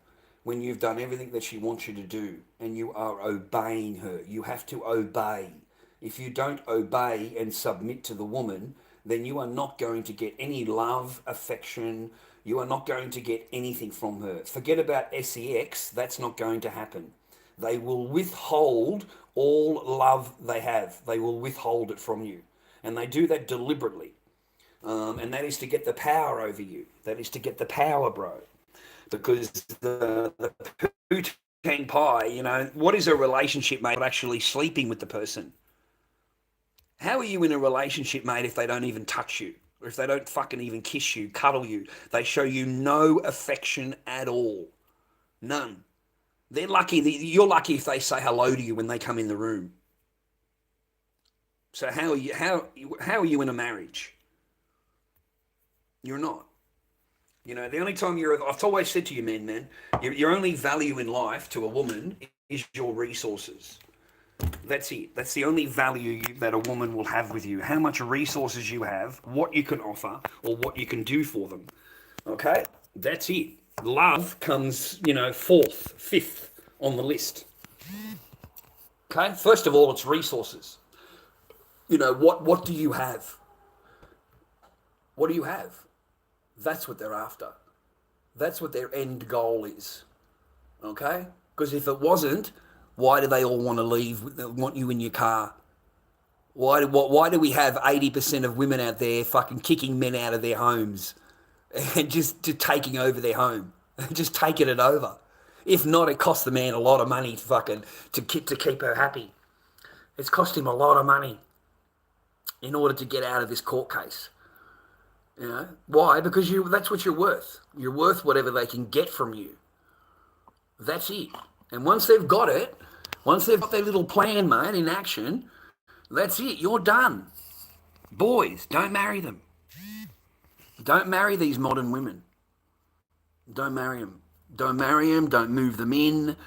S3: When you've done everything that she wants you to do, and you are obeying her. You have to obey. If you don't obey and submit to the woman, then you are not going to get any love, affection. You are not going to get anything from her. Forget about sex. That's not going to happen. They will withhold all love they have. They will withhold it from you. And they do that deliberately. And that is to get the power over you. That is to get the power, bro. Because the poo-tang pie, you know, what is a relationship, mate, actually sleeping with the person? How are you in a relationship, mate, if they don't even touch you? Or if they don't fucking even kiss you, cuddle you? They show you no affection at all. None. They're lucky. You're lucky if they say hello to you when they come in the room. So how are you in a marriage? You're not. You know, the only time I've always said to you, man, your only value in life to a woman is your resources. That's it. That's the only value that a woman will have with you. How much resources you have, what you can offer, or what you can do for them. Okay? That's it. Love comes, you know, fourth, fifth on the list. Okay? First of all, it's resources. You know, what do you have? What do you have? That's what they're after. That's what their end goal is. Okay? Because if it wasn't, why do they all want to leave, want you in your car? Why do we have 80% of women out there fucking kicking men out of their homes and just taking over their home? Just taking it over. If not, it costs the man a lot of money to keep her happy. It's cost him a lot of money in order to get out of this court case. You know? Why? Because that's what you're worth. You're worth whatever they can get from you. That's it. And once they've got it, once they've got their little plan, mate, in action, that's it. You're done. Boys, don't marry them. Don't marry these modern women. Don't marry them. Don't marry them. Don't move them in.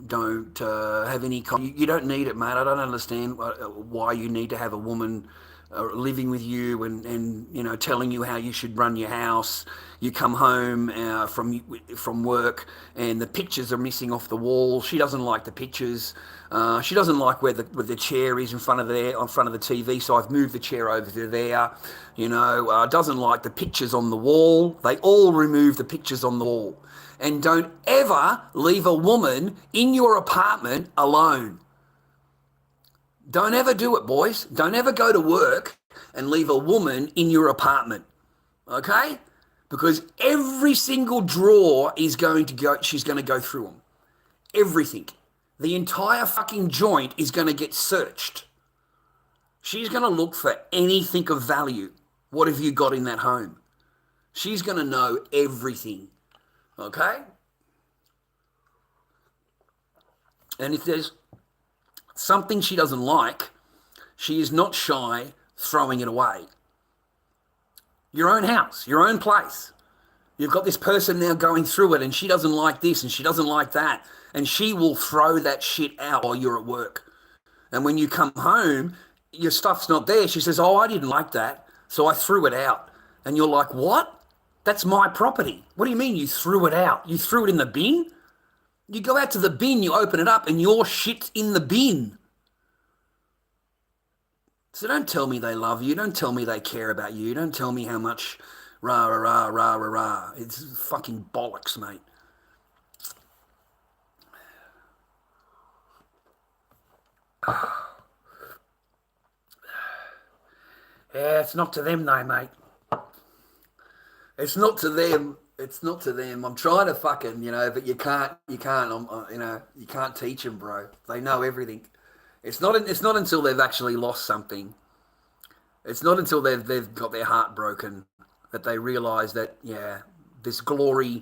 S3: Don't have any... You don't need it, mate. I don't understand why you need to have a woman living with you and you know, telling you how you should run your house. You come home from work and the pictures are missing off the wall. She doesn't like the pictures. She doesn't like where the chair is in front of the TV, so I've moved the chair over to there. You know, doesn't like the pictures on the wall. They all remove the pictures on the wall. And don't ever leave a woman in your apartment alone. Don't ever do it, boys. Don't ever go to work and leave a woman in your apartment, okay? Because every single drawer she's going to go through them. Everything. The entire fucking joint is going to get searched. She's going to look for anything of value. What have you got in that home?
S1: She's going to know everything, okay? And if there's something she doesn't like, she is not shy throwing it away. Your own house, your own place. You've got this person now going through it and she doesn't like this and she doesn't like that. And she will throw that shit out while you're at work. And when you come home, your stuff's not there. She says, oh, I didn't like that, so I threw it out. And you're like, what? That's my property. What do you mean you threw it out? You threw it in the bin? You go out to the bin, you open it up, and your shit's in the bin. So don't tell me they love you. Don't tell me they care about you. Don't tell me how much rah, rah, rah, rah, rah, rah. It's fucking bollocks, mate. Yeah, it's not to them though, mate. It's not to them. It's not to them. I'm trying to fucking, but you can't, you can't teach them, bro. They know everything. It's not until they've actually lost something. It's not until they've got their heart broken that they realise that, yeah, this glory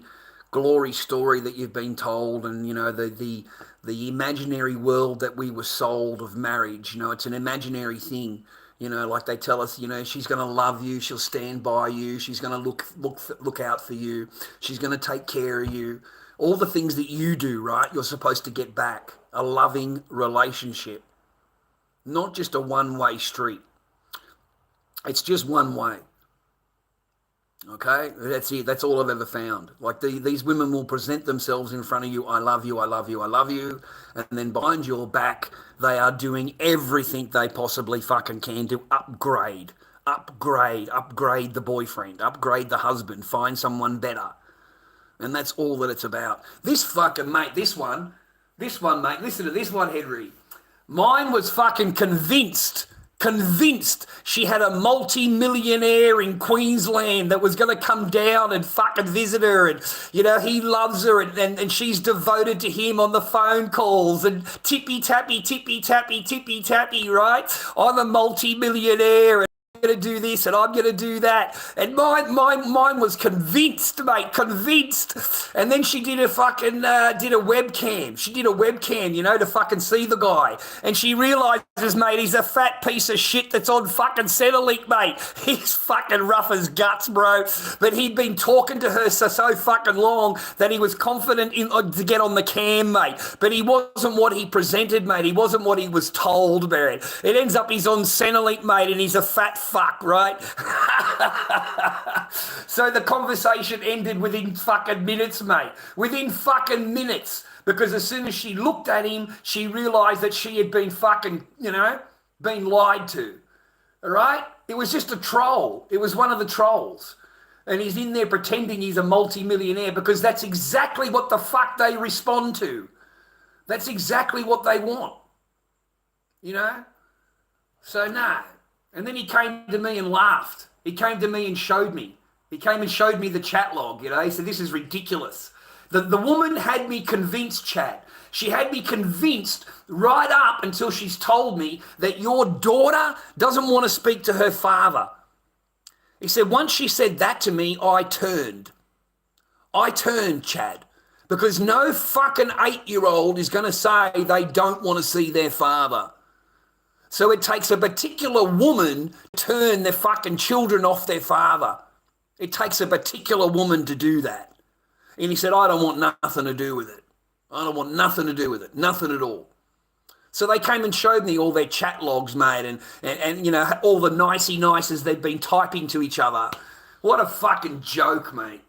S1: story that you've been told, and the imaginary world that we were sold of marriage. It's an imaginary thing. Like they tell us, she's going to love you, she'll stand by you, she's going to look out for you, she's going to take care of you. All the things that you do, right? You're supposed to get back a loving relationship, not just a one-way street. It's just one way. Okay, that's it. That's all I've ever found. Like these women will present themselves in front of you. I love you. I love you. I love you. And then behind your back, they are doing everything they possibly fucking can to upgrade the boyfriend, upgrade the husband, find someone better. And that's all that it's about. This fucking mate, this one, mate, listen to this one, Henry. Mine was fucking convinced she had a multi-millionaire in Queensland that was going to come down and fucking visit her, and he loves her, and she's devoted to him on the phone calls, and tippy-tappy, right? I'm a multi-millionaire, and I'm going to do this and I'm going to do that. And mine was convinced, mate, convinced. And then she did a fucking, did a webcam. She did a webcam, to fucking see the guy. And she realises, mate, he's a fat piece of shit that's on fucking Centrelink, mate. He's fucking rough as guts, bro. But he'd been talking to her so fucking long that he was confident to get on the cam, mate. But he wasn't what he presented, mate. He wasn't what he was told, man. It ends up he's on Centrelink, mate, and he's a fat fuck, right? So the conversation ended within fucking minutes, mate. Within fucking minutes. Because as soon as she looked at him, she realised that she had been fucking, been lied to. All right? It was just a troll. It was one of the trolls. And he's in there pretending he's a multi-millionaire because that's exactly what the fuck they respond to. That's exactly what they want. So, no. And then he came to me and laughed. He came to me and showed me. He came and showed me the chat log, He said, this is ridiculous. The woman had me convinced, Chad. She had me convinced right up until she's told me that your daughter doesn't want to speak to her father. He said, once she said that to me, I turned. Chad. Because no fucking 8-year-old is going to say they don't want to see their father. So it takes a particular woman to turn their fucking children off their father. It takes a particular woman to do that. And he said, I don't want nothing to do with it. I don't want nothing to do with it. Nothing at all. So they came and showed me all their chat logs, mate, and all the nicey nices they'd been typing to each other. What a fucking joke, mate.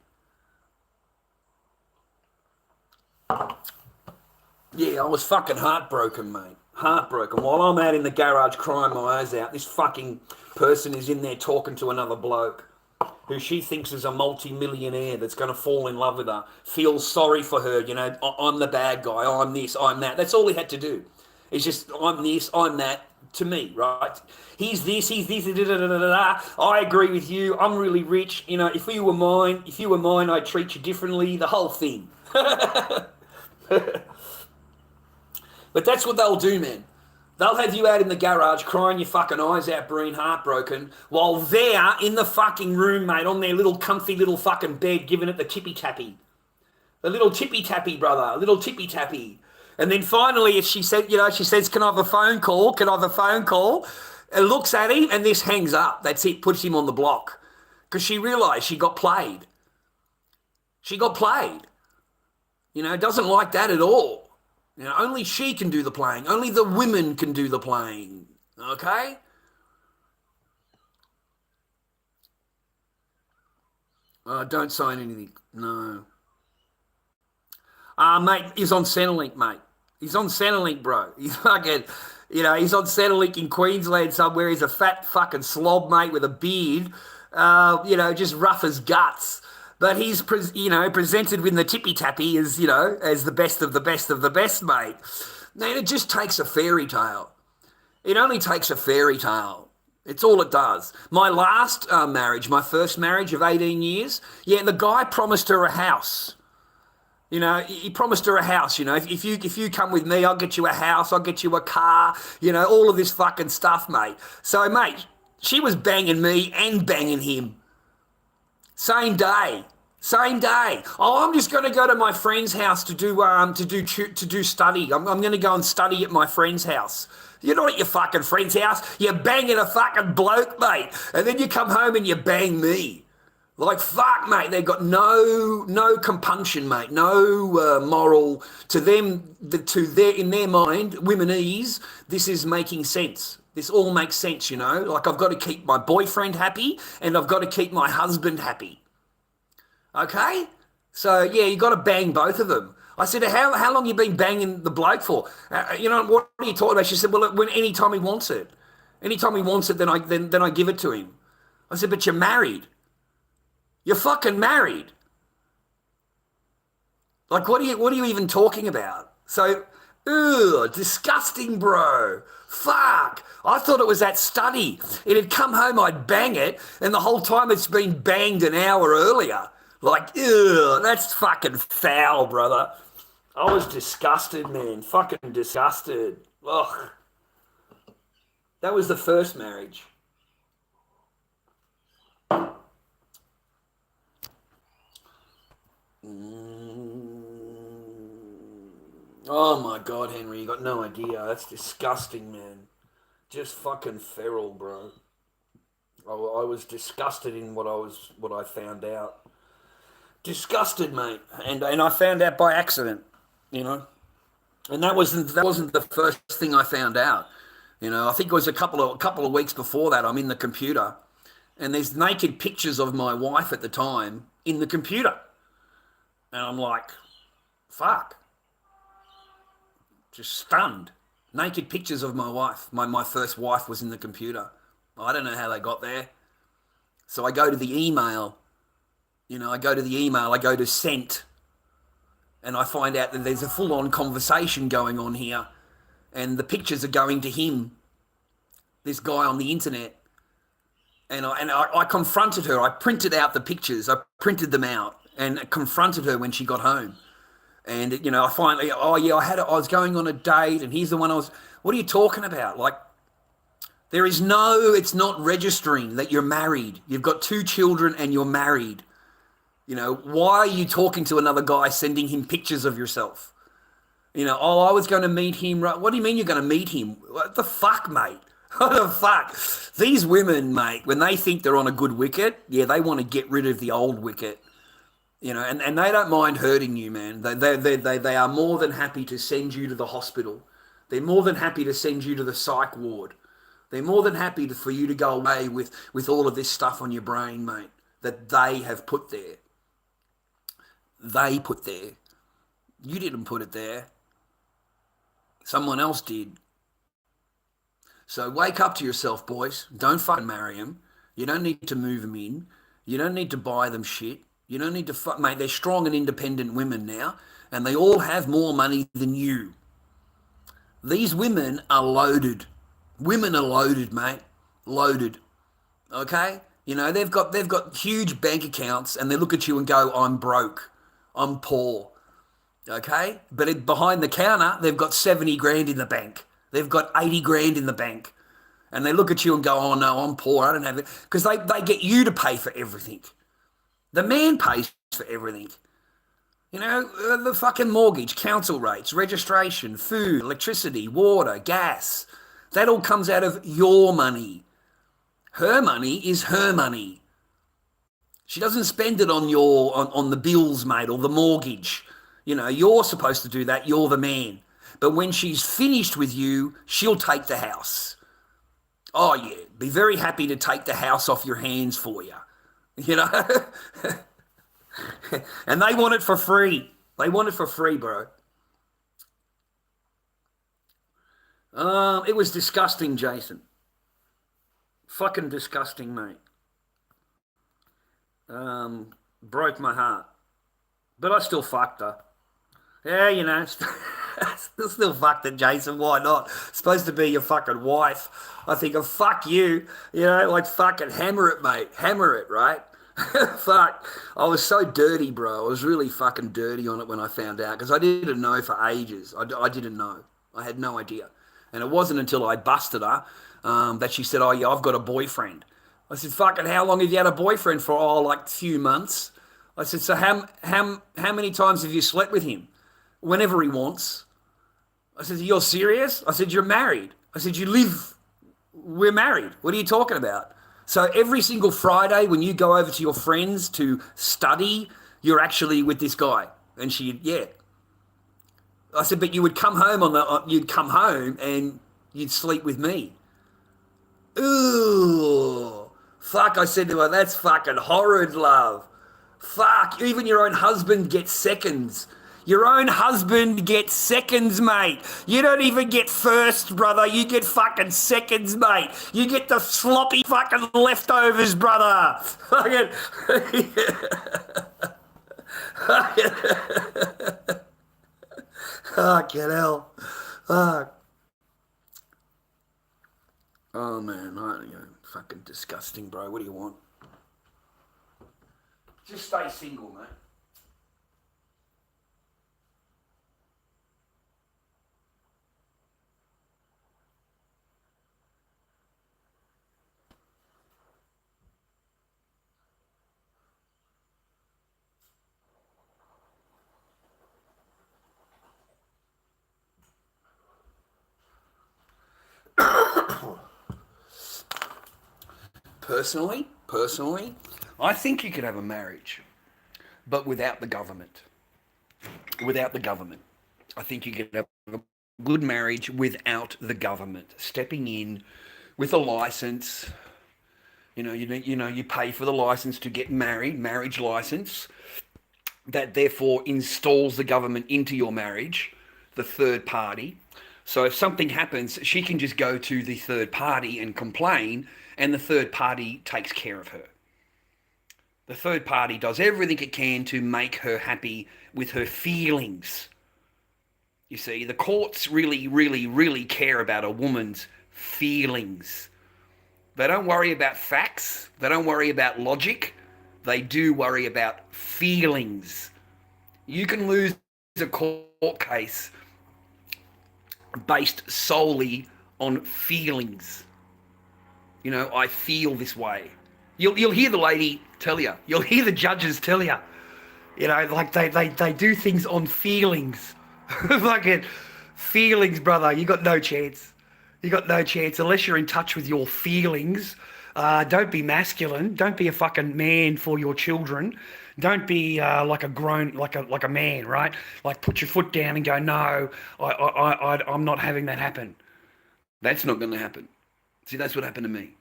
S1: Yeah, I was fucking heartbroken, mate. Heartbroken. While I'm out in the garage crying my eyes out, this fucking person is in there talking to another bloke who she thinks is a multi-millionaire that's going to fall in love with her, feels sorry for her, I'm the bad guy, I'm this, I'm that. That's all he had to do. It's just, I'm this, I'm that, to me, right? He's this, da-da-da-da-da-da. I agree with you, I'm really rich, if you were mine, I'd treat you differently, the whole thing. But that's what they'll do, man.
S3: They'll have you out in the garage crying your fucking eyes out, being heartbroken, while they're in the fucking room, mate, on their little comfy little fucking bed, giving it the tippy-tappy. The little tippy-tappy, brother, a little tippy-tappy. And then finally, if she said, she says, can I have a phone call? Can I have a phone call? And looks at him, and this hangs up. That's it, puts him on the block. Because she realised she got played. She got played. Doesn't like that at all. Only she can do the playing. Only the women can do the playing. Okay? Don't sign anything. No. Mate, he's on Centrelink, mate. He's on Centrelink, bro. He's fucking, he's on Centrelink in Queensland somewhere. He's a fat fucking slob, mate, with a beard, just rough as guts. But he's, presented with the tippy-tappy as, as the best of the best of the best, mate. Man, it just takes a fairy tale. It only takes a fairy tale. It's all it does. My last marriage, my first marriage of 18 years, the guy promised her a house. He promised her a house, if you come with me, I'll get you a house, I'll get you a car, all of this fucking stuff, mate. So, mate, she was banging me and banging him. Same day. Oh, I'm just going to go to my friend's house to do study. I'm going to go and study at my friend's house. You're not at your fucking friend's house. You're banging a fucking bloke, mate. And then you come home and you bang me. Like, fuck, mate. They've got no compunction, mate. No moral. To them, in their mind, womenese, this is making sense. This all makes sense, Like, I've got to keep my boyfriend happy and I've got to keep my husband happy. Okay? So, you got to bang both of them. I said, how long you been banging the bloke for? What are you talking about? She said, well, any time he wants it. Any time he wants it, then I give it to him. I said, but you're married. You're fucking married. Like, what are you even talking about? So, disgusting, bro. Fuck. I thought it was that study. It'd come home, I'd bang it, and the whole time it's been banged an hour earlier. Like, that's fucking foul, brother. I was disgusted, man. Fucking disgusted. Ugh. That was the first marriage. Oh my God, Henry, you got no idea. That's disgusting, man. Just fucking feral, bro. I was disgusted in what I found out. Disgusted, mate, and I found out by accident, and that wasn't the first thing I found out. I think it was a couple of weeks before that. I'm in the computer, and there's naked pictures of my wife at the time in the computer, and I'm like, fuck, just stunned. Naked pictures of my wife. My first wife was in the computer. I don't know how they got there. So I go to the email. I go to sent, and I find out that there's a full-on conversation going on here, and the pictures are going to him, this guy on the internet, and I confronted her. I printed out the pictures. I printed them out and confronted her when she got home. And, I finally, I was going on a date, and he's the one what are you talking about? Like, it's not registering that you're married. You've got 2 children and you're married. Why are you talking to another guy, sending him pictures of yourself? I was going to meet him. What do you mean you're going to meet him? What the fuck, mate? What the fuck? These women, mate, when they think they're on a good wicket, they want to get rid of the old wicket. And they don't mind hurting you, man. They are more than happy to send you to the hospital. They're more than happy to send you to the psych ward. They're more than happy for you to go away with all of this stuff on your brain, mate, that they have put there. They put there. You didn't put it there. Someone else did. So wake up to yourself, boys. Don't fucking marry them. You don't need to move them in. You don't need to buy them shit. You don't need to mate, they're strong and independent women now, and they all have more money than you. These women are loaded. Women are loaded, mate. Loaded. Okay? They've got huge bank accounts, and they look at you and go, I'm broke. I'm poor, okay? But behind the counter, they've got 70 grand in the bank. They've got 80 grand in the bank. And they look at you and go, oh no, I'm poor, I don't have it. Because they get you to pay for everything. The man pays for everything. You know, the fucking mortgage, council rates, registration, food, electricity, water, gas. That all comes out of your money. Her money is her money. She doesn't spend it on on the bills, mate, or the mortgage. You know, you're supposed to do that. You're the man. But when she's finished with you, she'll take the house. Oh, yeah, be very happy to take the house off your hands for you, you know? And they want it for free. They want it for free, bro. It was disgusting, Jason. Fucking disgusting, mate. Broke my heart. But I still fucked her. Yeah, you know, still fucked it, Jason. Why not? Supposed to be your fucking wife. I think of fuck you, you know, like fucking hammer it, mate. Hammer it, right? Fuck. I was so dirty, bro. I was really fucking dirty on it when I found out because I didn't know for ages. I didn't know. I had no idea. And it wasn't until I busted her that she said, oh, yeah, I've got a boyfriend. I said, fucking, how long have you had a boyfriend for? Oh, like a few months. I said, so how many times have you slept with him? Whenever he wants. I said, you're serious? I said, you're married. I said, we're married. What are you talking about? So every single Friday when you go over to your friends to study, you're actually with this guy. And she, yeah. I said, but you would come home you'd come home and you'd sleep with me. Ooh, fuck, I said to her, that's fucking horrid, love. Fuck, even your own husband gets seconds. Your own husband gets seconds, mate. You don't even get first, brother. You get fucking seconds, mate. You get the sloppy fucking leftovers, brother. Fucking... Fucking hell. Fuck. Oh, man. Fucking disgusting, bro. What do you want? Just stay single, mate. Personally, I think you could have a marriage, but without the government. Without the government. I think you could have a good marriage without the government stepping in with a license. You pay for the license to get married, marriage license, that therefore installs the government into your marriage, the third party. So if something happens, she can just go to the third party and complain, and the third party takes care of her. The third party does everything it can to make her happy with her feelings. You see, the courts really, really, really care about a woman's feelings. They don't worry about facts. They don't worry about logic. They do worry about feelings. You can lose a court case based solely on feelings. You know, I feel this way. You'll hear the lady tell you. You'll hear the judges tell you. You know, like they do things on feelings. Fucking feelings, brother. You got no chance. You got no chance unless you're in touch with your feelings. Don't be masculine. Don't be a fucking man for your children. Don't be like a man, right? Like put your foot down and go, no, I'm not having that happen. That's not going to happen. See, that's what happened to me.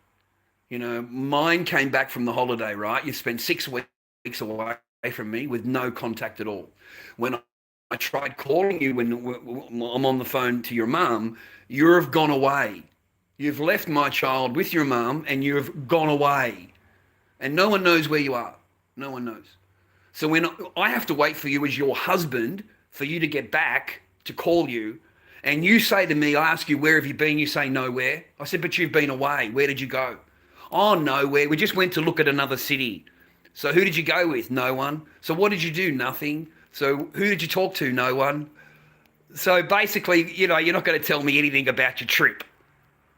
S3: You know, mine came back from the holiday, right? You spent 6 weeks away from me with no contact at all. When I tried calling you when I'm on the phone to your mum, you've gone away. You've left my child with your mum and you've gone away. And no one knows where you are. No one knows. So when I have to wait for you as your husband for you to get back to call you, and you say to me, I ask you, where have you been? You say nowhere. I said, but you've been away. Where did you go? Oh, nowhere. We just went to look at another city. So who did you go with? No one. So what did you do? Nothing. So who did you talk to? No one. So basically, you know, you're not going to tell me anything about your trip.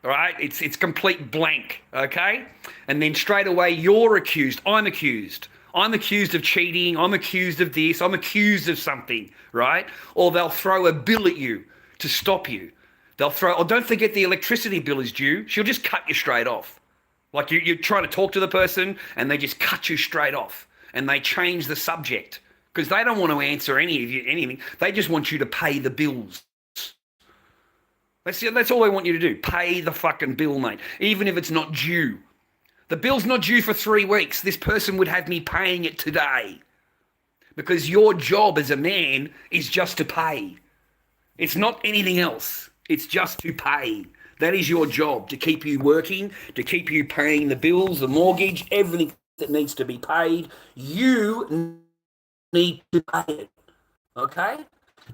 S3: All right? It's complete blank, okay? And then straight away, you're accused. I'm accused. I'm accused of cheating. I'm accused of this. I'm accused of something, right? Or they'll throw a bill at you to stop you. They'll throw, oh, don't forget the electricity bill is due. She'll just cut you straight off. Like you're trying to talk to the person and they just cut you straight off. And they change the subject because they don't want to answer anything. They just want you to pay the bills. That's all they want you to do. Pay the fucking bill, mate. Even if it's not due. The bill's not due for 3 weeks. This person would have me paying it today. Because your job as a man is just to pay. It's not anything else. It's just to pay. That is your job, to keep you working, to keep you paying the bills, the mortgage, everything that needs to be paid. You need to pay it. Okay?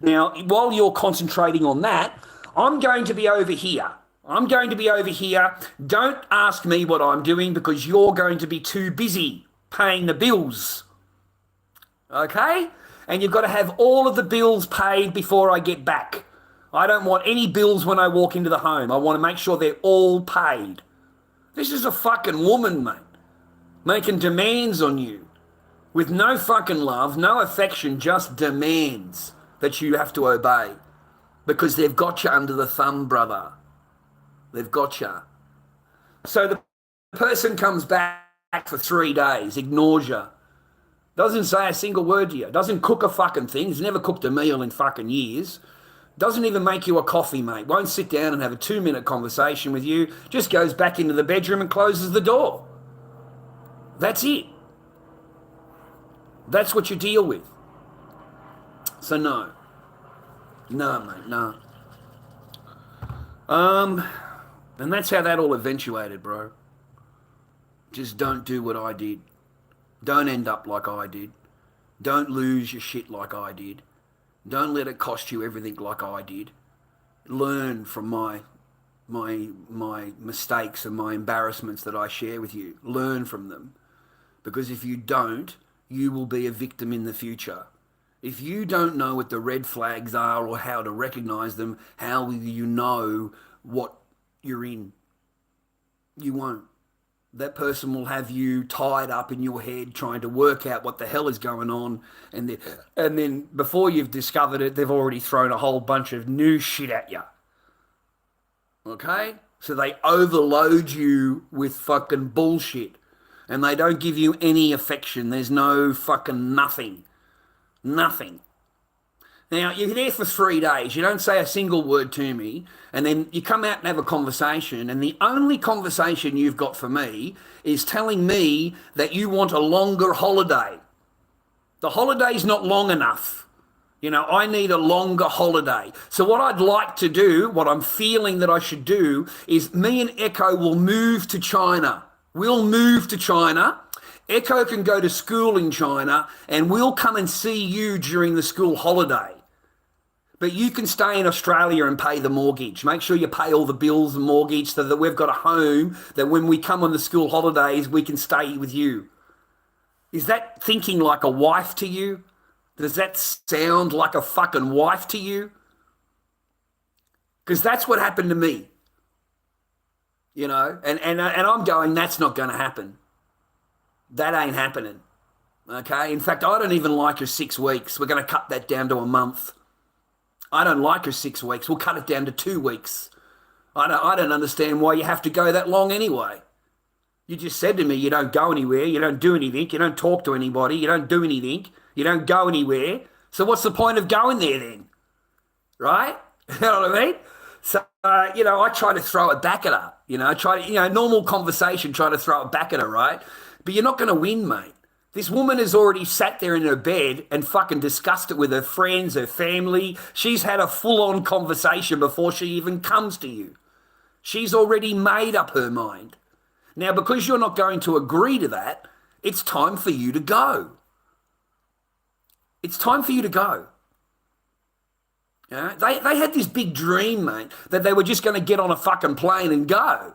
S3: Now, while you're concentrating on that, I'm going to be over here. Don't ask me what I'm doing because you're going to be too busy paying the bills. Okay? And you've got to have all of the bills paid before I get back. I don't want any bills when I walk into the home. I want to make sure they're all paid. This is a fucking woman, mate, making demands on you with no fucking love, no affection, just demands that you have to obey because they've got you under the thumb, brother. They've got you. So the person comes back for 3 days, ignores you, doesn't say a single word to you, doesn't cook a fucking thing, he's never cooked a meal in fucking years, doesn't even make you a coffee, mate, won't sit down and have a 2-minute conversation with you, just goes back into the bedroom and closes the door. That's it. That's what you deal with. So no. No, mate, no. And that's how that all eventuated, bro. Just don't do what I did. Don't end up like I did. Don't lose your shit like I did. Don't let it cost you everything like I did. Learn from my mistakes and my embarrassments that I share with you. Learn from them. Because if you don't, you will be a victim in the future. If you don't know what the red flags are or how to recognize them, how will you know what you're in? You won't. That person will have you tied up in your head trying to work out what the hell is going on. And then before you've discovered it, they've already thrown a whole bunch of new shit at you. Okay? So they overload you with fucking bullshit. And they don't give you any affection. There's no fucking nothing. Nothing. Now, you're there for 3 days. You don't say a single word to me. And then you come out and have a conversation. And the only conversation you've got for me is telling me that you want a longer holiday. The holiday's not long enough. You know, I need a longer holiday. So what I'd like to do, what I'm feeling that I should do, is me and Echo will move to China. We'll move to China. Echo can go to school in China and we'll come and see you during the school holiday. But you can stay in Australia and pay the mortgage. Make sure you pay all the bills and mortgage so that we've got a home that when we come on the school holidays, we can stay with you. Is that thinking like a wife to you? Does that sound like a fucking wife to you? Because that's what happened to me. You know, and I'm going, that's not going to happen. That ain't happening. Okay? In fact, I don't even like your 6 weeks. We're going to cut that down to a month. I don't like your 6 weeks. We'll cut it down to 2 weeks. I don't understand why you have to go that long anyway. You just said to me you don't go anywhere, you don't do anything, you don't talk to anybody, you don't do anything, you don't go anywhere. So what's the point of going there then? Right? You know what I mean? So, you know, I try to throw it back at her. You know, normal conversation, try to throw it back at her, right? But you're not going to win, mate. This woman has already sat there in her bed and fucking discussed it with her friends, her family. She's had a full-on conversation before she even comes to you. She's already made up her mind. Now, because you're not going to agree to that, it's time for you to go. It's time for you to go. Yeah? They had this big dream, mate, that they were just going to get on a fucking plane and go.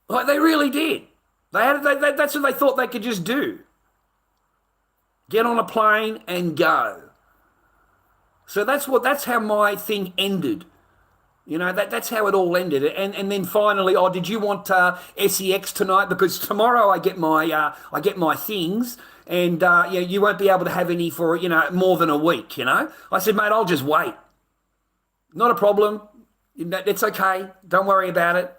S3: Like, they really did. That's what they thought they could just do. Get on a plane and go. So that's how my thing ended. You know, that's how it all ended. And then finally, oh, did you want SEX tonight? Because tomorrow I get my things, and you won't be able to have any for more than a week. You know, I said, mate, I'll just wait. Not a problem. It's okay. Don't worry about it.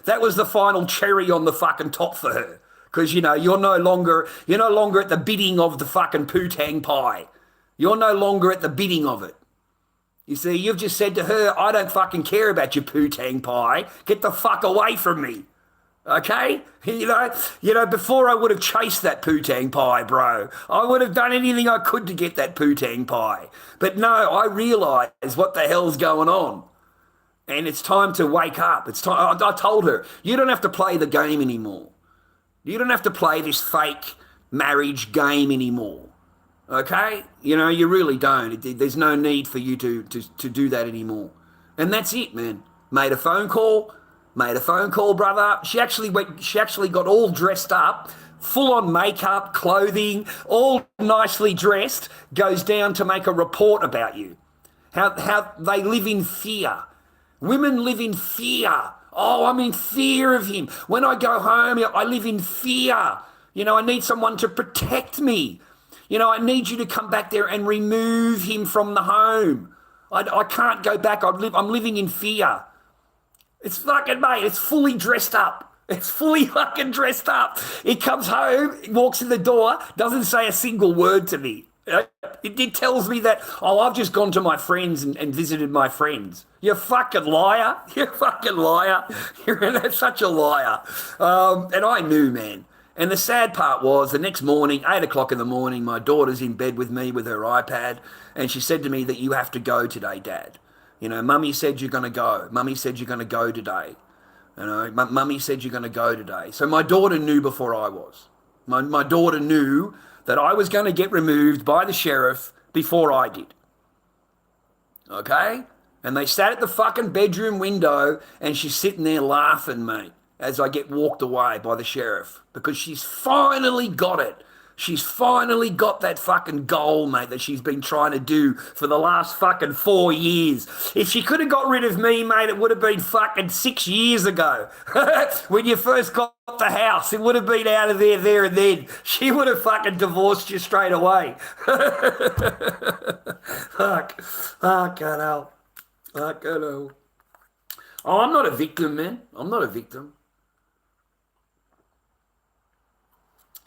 S3: That was the final cherry on the fucking top for her. Because, you're no longer at the bidding of the fucking poo-tang pie. You're no longer at the bidding of it. You see, you've just said to her, I don't fucking care about your poo-tang pie. Get the fuck away from me. Okay? Before I would have chased that poo-tang pie, bro. I would have done anything I could to get that poo-tang pie. But no, I realise what the hell's going on. And it's time to wake up. It's time. I told her, you don't have to play the game anymore. You don't have to play this fake marriage game anymore. Okay? You really don't. There's no need for you to do that anymore. And that's it, man. Made a phone call, brother. She actually got all dressed up, full on makeup, clothing, all nicely dressed, goes down to make a report about you. How they live in fear. Women live in fear. Oh, I'm in fear of him. When I go home, I live in fear. I need someone to protect me. I need you to come back there and remove him from the home. I can't go back. I'm living in fear. It's fucking, mate, it's fully dressed up. It's fully fucking dressed up. He comes home, walks in the door, doesn't say a single word to me. It tells me that, I've just gone to my friends and visited my friends. You fucking liar. You fucking liar. You're such a liar. And I knew, man. And the sad part was the next morning, 8 o'clock in the morning, my daughter's in bed with me with her iPad, and she said to me that you have to go today, Dad. Mummy said you're going to go. Mummy said you're going to go today. Mummy said you're going to go today. So my daughter knew before I was. My daughter knew that I was going to get removed by the sheriff before I did. Okay? And they sat at the fucking bedroom window, and she's sitting there laughing, mate, as I get walked away by the sheriff, because she's finally got it. She's finally got that fucking goal, mate, that she's been trying to do for the last fucking 4 years. If she could have got rid of me, mate, it would have been fucking 6 years ago. When you first got the house, it would have been out of there and then. She would have fucking divorced you straight away. Fuck. Fucking hell. Fucking hell. Oh, I'm not a victim, man. I'm not a victim.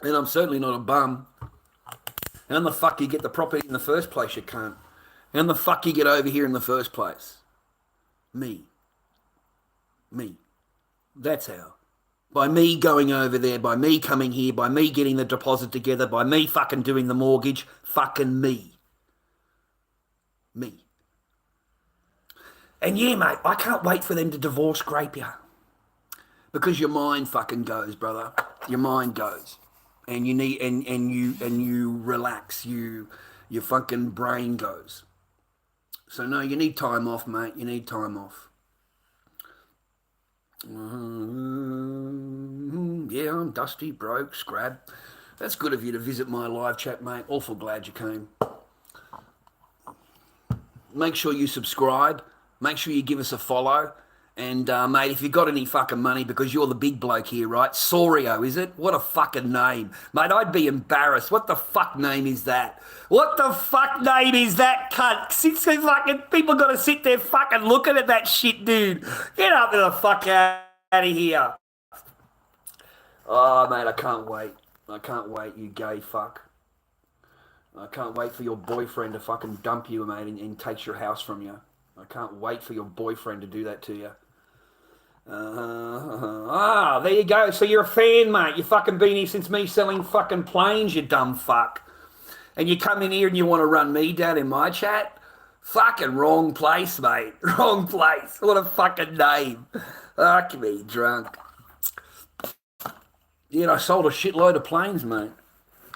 S3: And I'm certainly not a bum. How the fuck you get the property in the first place, you can't? How the fuck you get over here in the first place? Me. That's how. By me going over there, by me coming here, by me getting the deposit together, by me fucking doing the mortgage, fucking me. And yeah, mate, I can't wait for them to divorce grape you. Because your mind fucking goes, brother. Your mind goes. And you need and you relax. Your fucking brain goes. So no, you need time off, mate. You need time off. Yeah, I'm dusty, broke, scrab. That's good of you to visit my live chat, mate. Awful glad you came. Make sure you subscribe. Make sure you give us a follow. And, mate, if you got any fucking money, because you're the big bloke here, right? Sorio, is it? What a fucking name. Mate, I'd be embarrassed. What the fuck name is that? What the fuck name is that, cunt? Fucking people got to sit there fucking looking at that shit, dude. Get up the fuck out of here. Oh, mate, I can't wait. I can't wait, you gay fuck. I can't wait for your boyfriend to fucking dump you, mate, and takes your house from you. I can't wait for your boyfriend to do that to you. There you go. So you're a fan, mate. You fucking been here since me selling fucking planes, you dumb fuck. And you come in here and you want to run me down in my chat? Fucking wrong place, mate. Wrong place. What a fucking name. Fuck me, drunk. Yeah, I sold a shitload of planes, mate.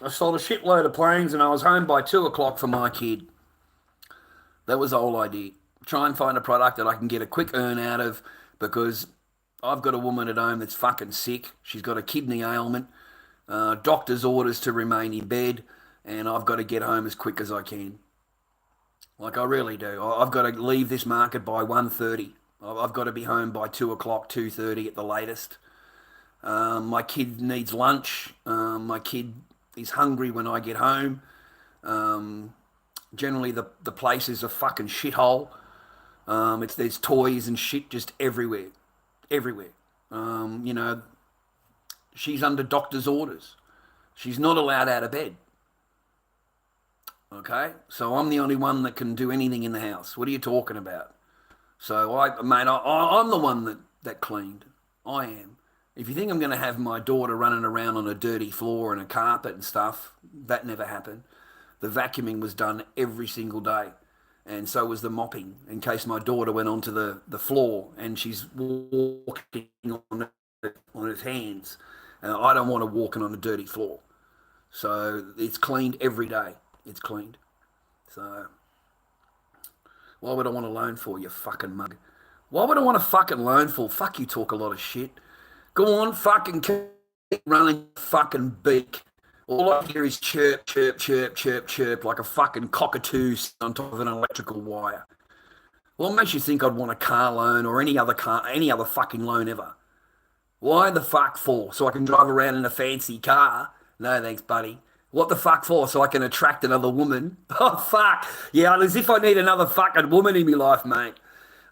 S3: I sold a shitload of planes and I was home by 2 o'clock for my kid. That was the whole idea. Try and find a product that I can get a quick earn out of, because I've got a woman at home that's fucking sick. She's got a kidney ailment, doctor's orders to remain in bed, and I've got to get home as quick as I can.
S1: Like, I really do. I've got to leave this market by 1:30. I've got to be home by 2 o'clock, 2:30 at the latest. My kid needs lunch. My kid is hungry when I get home. Generally, the place is a fucking shithole. There's toys and shit just everywhere. Everywhere. You know, she's under doctor's orders. She's not allowed out of bed. Okay? So I'm the only one that can do anything in the house. What are you talking about? So, I'm the one that cleaned. I am. If you think I'm going to have my daughter running around on a dirty floor and a carpet and stuff, that never happened. The vacuuming was done every single day. And so was the mopping, in case my daughter went onto the floor and she's walking on her hands. I don't want her walking on a dirty floor. So it's cleaned every day. It's cleaned. So why would I want a loan for, you fucking mug? Why would I want a fucking loan for? Fuck, you talk a lot of shit. Go on, fucking keep running fucking beak. All I hear is chirp, chirp, chirp, chirp, chirp, like a fucking cockatoo on top of an electrical wire. What makes you think I'd want a car loan or any other fucking loan ever? Why the fuck for? So I can drive around in a fancy car? No thanks, buddy. What the fuck for? So I can attract another woman? Oh, fuck. Yeah, as if I need another fucking woman in my life, mate.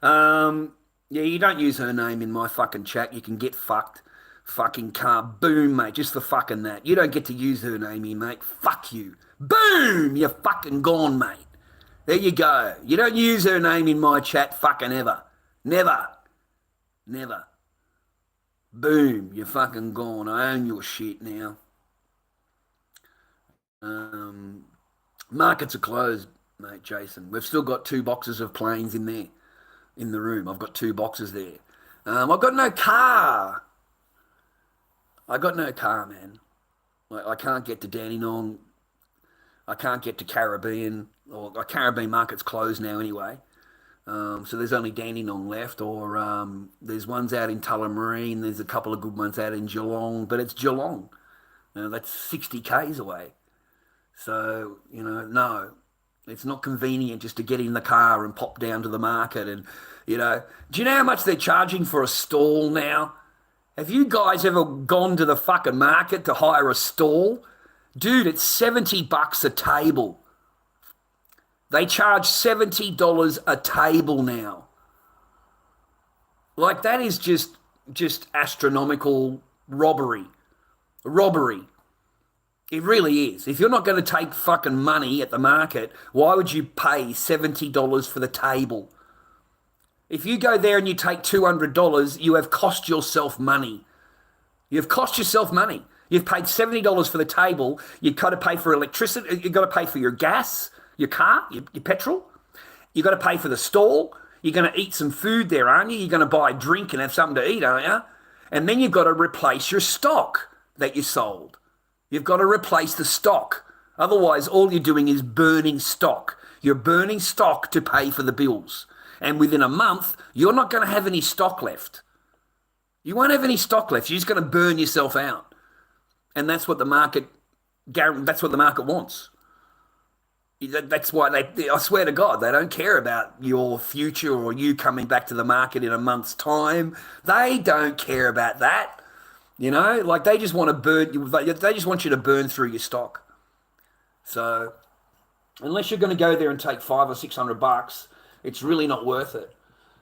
S1: Yeah, you don't use her name in my fucking chat. You can get fucked. Fucking car. Boom, mate. Just for fucking that. You don't get to use her name here, mate. Fuck you. Boom! You're fucking gone, mate. There you go. You don't use her name in my chat fucking ever. Never. Never. Boom. You're fucking gone. I own your shit now. Markets are closed, mate, Jason. We've still got 2 boxes of planes in there, in the room. I've got 2 boxes there. I've got no car. I got no car, man. I can't get to Dandenong. I can't get to Caribbean. Or Caribbean market's closed now anyway. So there's only Dandenong left. Or there's ones out in Tullamarine. There's a couple of good ones out in Geelong. But it's Geelong. That's 60 k's away. So, no. It's not convenient just to get in the car and pop down to the market. And, do you know how much they're charging for a stall now? Have you guys ever gone to the fucking market to hire a stall? Dude, it's $70 a table. They charge $70 a table now. Like, that is just astronomical robbery. Robbery. It really is. If you're not going to take fucking money at the market, why would you pay $70 for the table? If you go there and you take $200, you have cost yourself money. You've cost yourself money. You've paid $70 for the table. You've got to pay for electricity. You've got to pay for your gas, your car, your petrol. You've got to pay for the stall. You're going to eat some food there, aren't you? You're going to buy a drink and have something to eat, aren't you? And then you've got to replace your stock that you sold. You've got to replace the stock. Otherwise, all you're doing is burning stock. You're burning stock to pay for the bills. And within a month, you're not going to have any stock left. You won't have any stock left. You're just going to burn yourself out. And that's what the market wants. That's why I swear to God, they don't care about your future or you coming back to the market in a month's time. They don't care about that. They just want to burn you. They just want you to burn through your stock. So unless you're going to go there and take $500 or $600, it's really not worth it.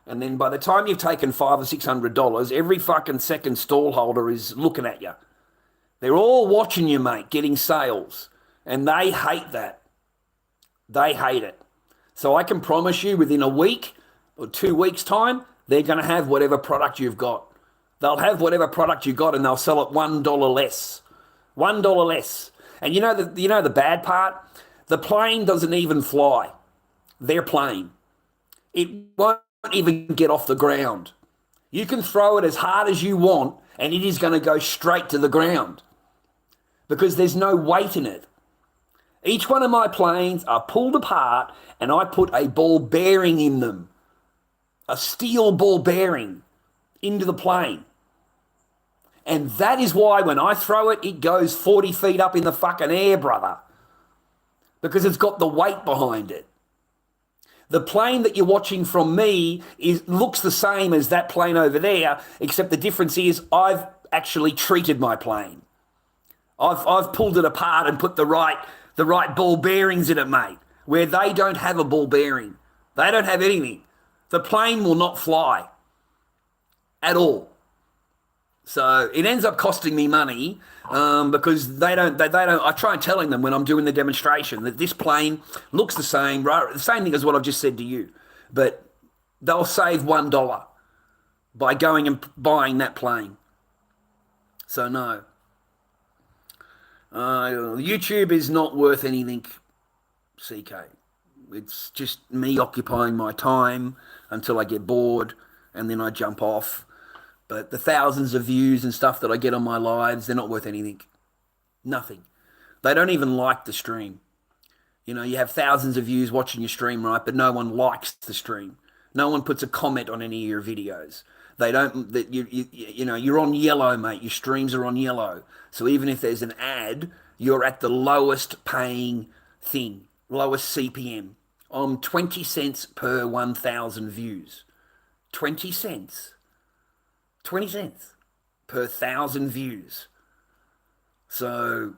S1: And then by the time you've taken $500 or $600, every fucking second stall holder is looking at you. They're all watching you, mate, getting sales. And they hate that. They hate it. So I can promise you within a week or 2 weeks' time, they're going to have whatever product you've got. They'll have whatever product you got and they'll sell it $1 less. $1 less. And you know the bad part? The plane doesn't even fly. Their plane. It won't even get off the ground. You can throw it as hard as you want and it is going to go straight to the ground because there's no weight in it. Each one of my planes are pulled apart and I put a ball bearing in them, a steel ball bearing into the plane. And that is why when I throw it, it goes 40 feet up in the fucking air, brother, because it's got the weight behind it.
S3: The plane that you're watching from me looks the same as that plane over there, except the difference is I've actually treated my plane. I've pulled it apart and put the right ball bearings in it, mate, where they don't have a ball bearing. They don't have anything. The plane will not fly at all. So it ends up costing me money because they don't. I try and telling them when I'm doing the demonstration that this plane looks the same, right? The same thing as what I've just said to you, but they'll save $1 by going and buying that plane. So no, YouTube is not worth anything, CK. It's just me occupying my time until I get bored and then I jump off. But the thousands of views and stuff that I get on my lives, they're not worth anything. Nothing. They don't even like the stream. You know, you have thousands of views watching your stream, right? But no one likes the stream. No one puts a comment on any of your videos. They don't, you know, you're on yellow, mate. Your streams are on yellow. So even if there's an ad, you're at the lowest paying thing, lowest CPM. I'm 20 cents per 1,000 views. 20 cents. 20 cents per 1,000 views. So,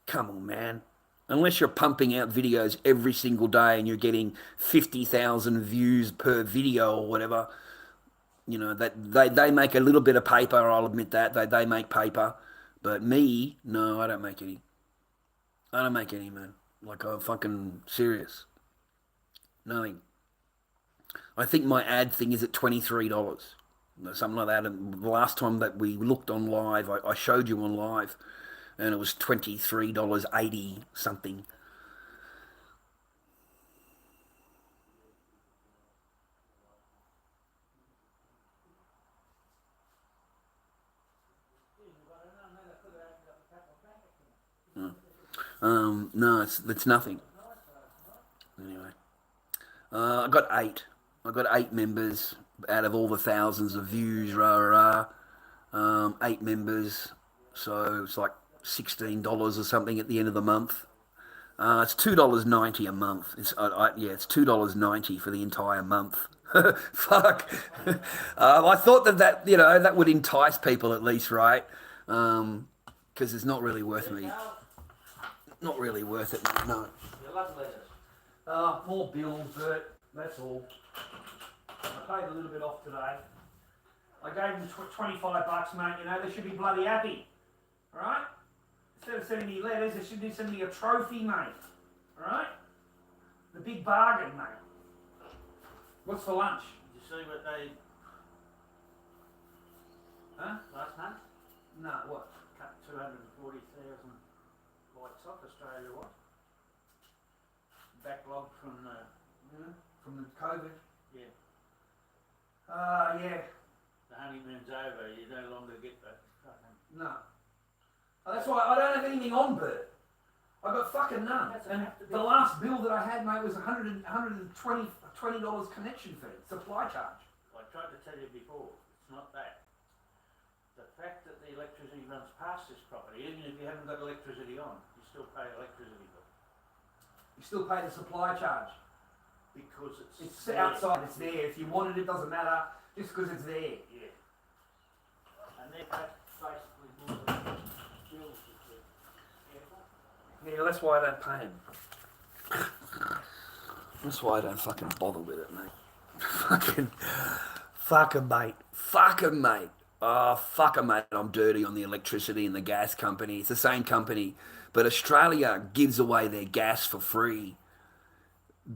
S3: come on, man. Unless you're pumping out videos every single day and you're getting 50,000 views per video or whatever, you know, that they make a little bit of paper, I'll admit that. They make paper. But me, no, I don't make any. I don't make any, man. Like, I'm fucking serious. Nothing. I think my ad thing is at $23. Something like that. And the last time that we looked on live, I showed you on live, and it was $23.80 something. No, it's nothing. Anyway, I got 8. I got 8 members out of all the thousands of views. 8 members, so it's like $16 or something at the end of the month. It's $2.90 a month. It's $2.90 for the entire month. Fuck. I thought that you know that would entice people at least, right? Because it's not really worth me. Not really worth it, mate, no. More bills, but that's all. I paid a little bit off today. I gave them $25, mate. You know, they should be bloody happy. Alright? Instead of sending me letters, they should be sending me a trophy, mate. Alright? The big bargain, mate. What's for lunch?
S8: Did you see what they...
S3: Huh?
S8: last month?
S3: No, what?
S8: Cut 240,000 lights off Australia, what? Backlog from the...
S3: From the COVID?
S8: Yeah.
S3: Yeah.
S8: The honeymoon's over, you no longer get that fucking...
S3: No. That's why I don't have anything on, Bert. I got fucking none. And the last bill that I had, mate, was $120 connection fee, supply charge.
S8: I tried to tell you before, it's not that. The fact that the electricity runs past this property, even if you haven't got electricity on, you still pay electricity bill.
S3: You still pay the supply charge.
S8: Because
S3: It's outside, it's there. If you want it, it doesn't matter, just because it's there.
S8: Yeah. And they're basically more than bills.
S3: Yeah, that's why I don't pay him. That's why I don't fucking bother with it, mate. Fuck him, mate. Fuck him, mate. Oh, fuck him, mate. I'm dirty on the electricity and the gas company. It's the same company. But Australia gives away their gas for free.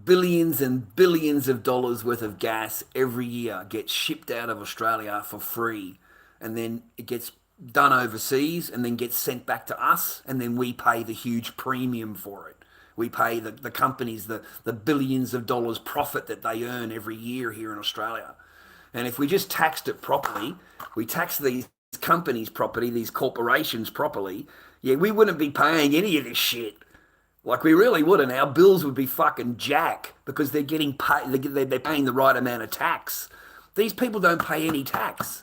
S3: Billions and billions of dollars worth of gas every year gets shipped out of Australia for free. And then it gets done overseas and then gets sent back to us. And then we pay the huge premium for it. We pay the companies the billions of dollars profit that they earn every year here in Australia. And if we just taxed it properly, we tax these companies properly, these corporations properly, yeah, we wouldn't be paying any of this shit. Like, we really wouldn't. Our bills would be fucking jack because they're getting paid. They're paying the right amount of tax. These people don't pay any tax.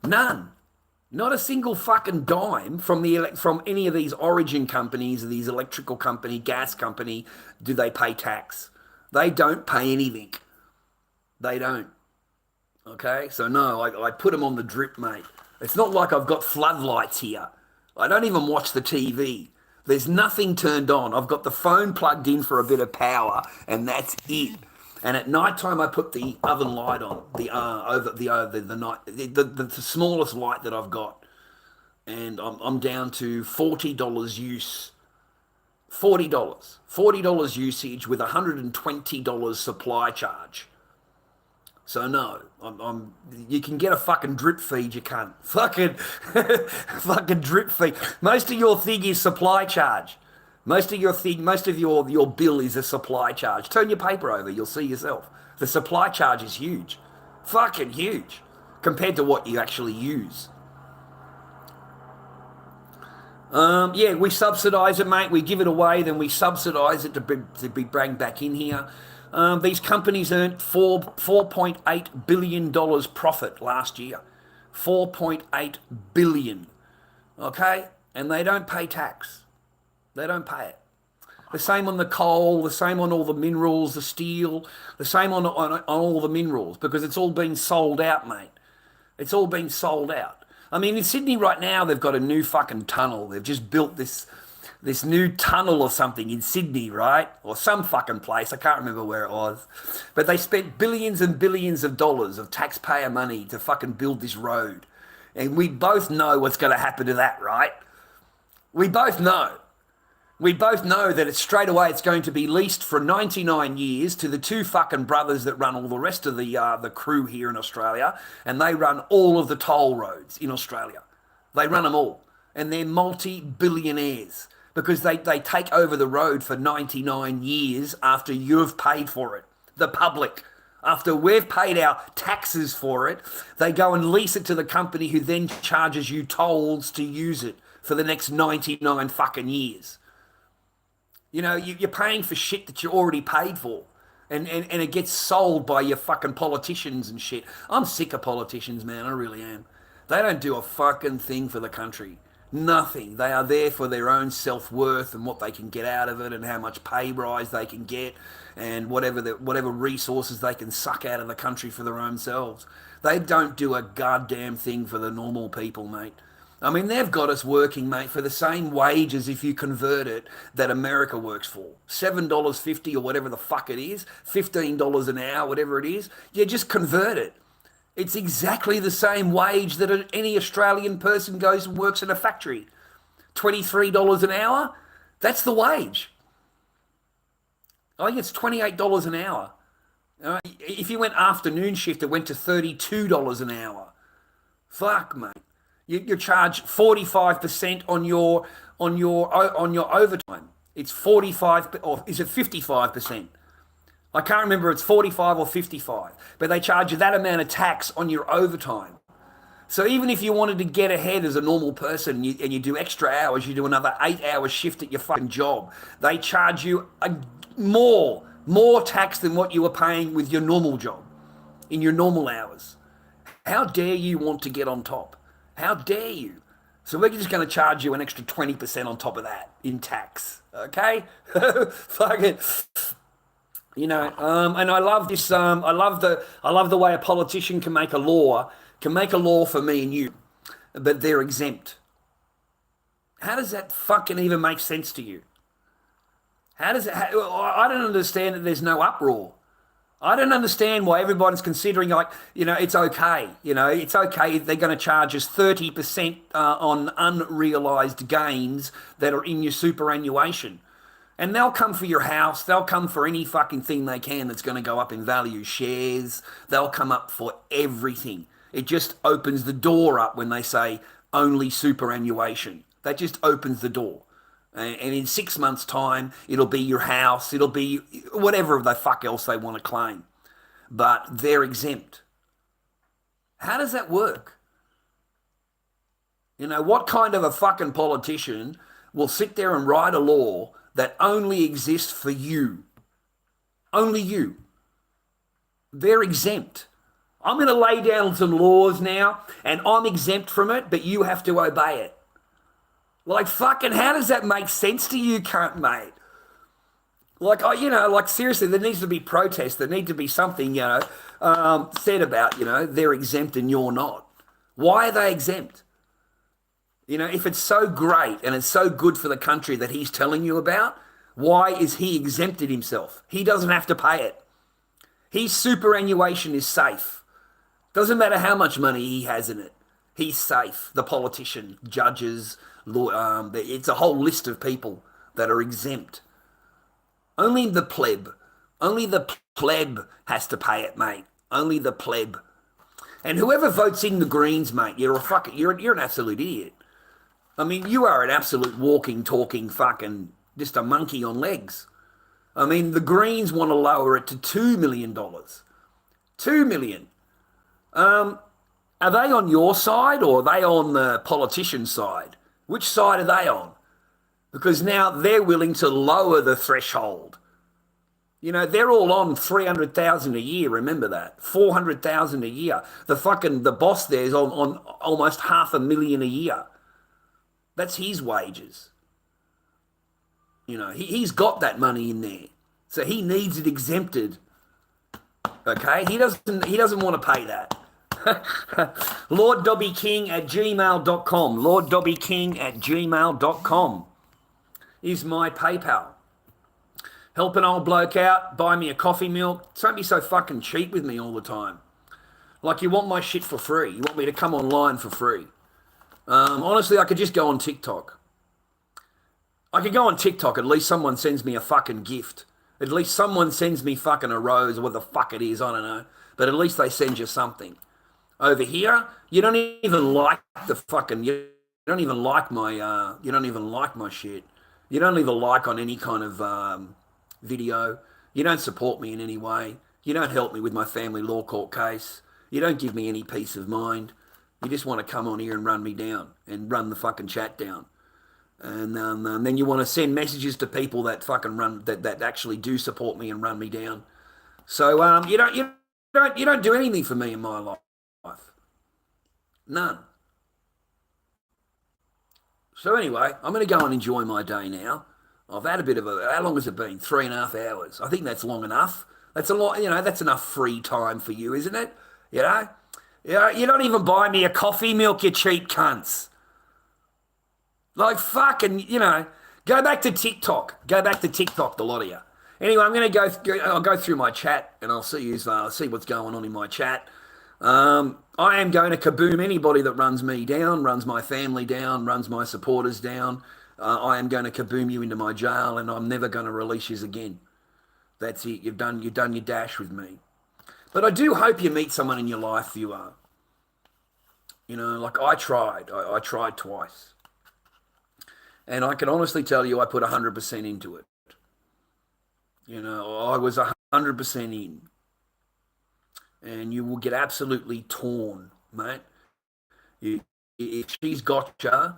S3: None. Not a single fucking dime from any of these origin companies, these electrical company, gas company, do they pay tax.
S1: They don't pay anything. They don't. Okay? So no, I put them on the drip, mate. It's not like I've got floodlights here. I don't even watch the TV. There's nothing turned on. I've got the phone plugged in for a bit of power, and that's it. And at night time, I put the oven light on, the smallest light that I've got, and I'm down to $40 use, $40 usage with $120 supply charge. So no, you can get a fucking drip feed, you can't. Fucking drip feed. Most of your thing is supply charge. Most of your bill is a supply charge. Turn your paper over, you'll see yourself. The supply charge is huge. Fucking huge. Compared to what you actually use. Yeah, we subsidise it, mate. We give it away, then we subsidise it to be brought back in here. These companies earned $4.8 billion profit last year. $4.8 billion. Okay? And they don't pay tax. They don't pay it. The same on the coal, the same on all the minerals, the steel, the same on all the minerals, because it's all been sold out, mate. It's all been sold out. I mean, in Sydney right now, they've got a new fucking tunnel. They've just built this new tunnel or something in Sydney, right? Or some fucking place. I can't remember where it was. But they spent billions and billions of dollars of taxpayer money to fucking build this road. And we both know what's going to happen to that, right? We both know. We both know that straight away it's going to be leased for 99 years to the two fucking brothers that run all the rest of the crew here in Australia, and they run all of the toll roads in Australia. They run them all, and they're multi-billionaires because they take over the road for 99 years after you've paid for it, the public. After we've paid our taxes for it, they go and lease it to the company who then charges you tolls to use it for the next 99 fucking years. You know, you're paying for shit that you already paid for. And it gets sold by your fucking politicians and shit. I'm sick of politicians, man. I really am. They don't do a fucking thing for the country. Nothing. They are there for their own self-worth and what they can get out of it and how much pay rise they can get and whatever resources they can suck out of the country for their own selves. They don't do a goddamn thing for the normal people, mate. I mean, they've got us working, mate, for the same wage as if you convert it that America works for. $7.50 or whatever the fuck it is, $15 an hour, whatever it is. You just convert it. It's exactly the same wage that any Australian person goes and works in a factory. $23 an hour, that's the wage. I think it's $28 an hour. If you went afternoon shift, it went to $32 an hour. Fuck, mate. You charge 45% on your overtime. It's 45, or is it 55%? I can't remember. It's 45 or 55. But they charge you that amount of tax on your overtime. So even if you wanted to get ahead as a normal person and you do extra hours, you do another 8-hour shift at your fucking job, they charge you more tax than what you were paying with your normal job in your normal hours. How dare you want to get on top? How dare you? So we're just going to charge you an extra 20% on top of that in tax, okay? Fuck it. You know, and I love this. I love the way a politician can make a law for me and you, but they're exempt. How does that fucking even make sense to you? I don't understand that there's no uproar. I don't understand why everybody's considering, like, you know, it's okay. You know, it's okay if they're going to charge us 30% on unrealised gains that are in your superannuation. And they'll come for your house. They'll come for any fucking thing they can that's going to go up in value. Shares. They'll come up for everything. It just opens the door up when they say only superannuation. That just opens the door. And in 6 months' time, it'll be your house. It'll be whatever the fuck else they want to claim. But they're exempt. How does that work? You know, what kind of a fucking politician will sit there and write a law that only exists for you? Only you. They're exempt. I'm going to lay down some laws now, and I'm exempt from it, but you have to obey it. Like, fucking, how does that make sense to you, cunt, mate?
S3: Like, like seriously, there needs to be protests. There need to be something, said about, they're exempt and you're not. Why are they exempt? If it's so great and it's so good for the country that he's telling you about, why is he exempted himself? He doesn't have to pay it. His superannuation is safe. Doesn't matter how much money he has in it. He's safe. The politician, judges, it's a whole list of people that are exempt. Only the pleb has to pay it, mate. Only the pleb. And whoever votes in the Greens, mate, you're an absolute idiot. I mean, you are an absolute walking, talking fucking just a monkey on legs. I mean, the Greens want to lower it to $2 million. $2 million. Are they on your side or are they on the politician's side? Which side are they on? Because now they're willing to lower the threshold. They're all on 300,000 a year, remember that? 400,000 a year. The boss there's on almost $500,000 a year. That's his wages. He's got that money in there. So he needs it exempted. Okay? He doesn't want to pay that. LordDobbyKing@gmail.com. LordDobbyKing@gmail.com is my PayPal. Help an old bloke out, buy me a coffee milk. Don't be so fucking cheap with me all the time. Like you want my shit for free. You want me to come online for free. Honestly, I could just go on TikTok. I could go on TikTok. At least someone sends me a fucking gift. At least someone sends me fucking a rose or what the fuck it is. I don't know. But at least they send you something. Over here, you don't even like the fucking. You don't even like my. You don't even like my shit. You don't leave a like on any kind of video. You don't support me in any way. You don't help me with my family law court case. You don't give me any peace of mind. You just want to come on here and run me down and run the fucking chat down. And then you want to send messages to people that fucking that actually do support me and run me down. So you don't do anything for me in my life. None. So anyway, I'm going to go and enjoy my day now. I've had a bit of how long has it been? 3.5 hours. I think that's long enough. That's a lot, that's enough free time for you, isn't it? You don't even buy me a coffee milk, you cheap cunts. Like fucking, go back to TikTok. Go back to TikTok, the lot of you. Anyway, I'm going to I'll go through my chat and I'll see what's going on in my chat. I am going to kaboom anybody that runs me down, runs my family down, runs my supporters down. I am going to kaboom you into my jail and I'm never going to release you again. That's it. You've done your dash with me. But I do hope you meet someone in your life, viewer. Like I tried. I tried twice. And I can honestly tell you I put 100% into it. I was 100% in. And you will get absolutely torn, mate. If she's got you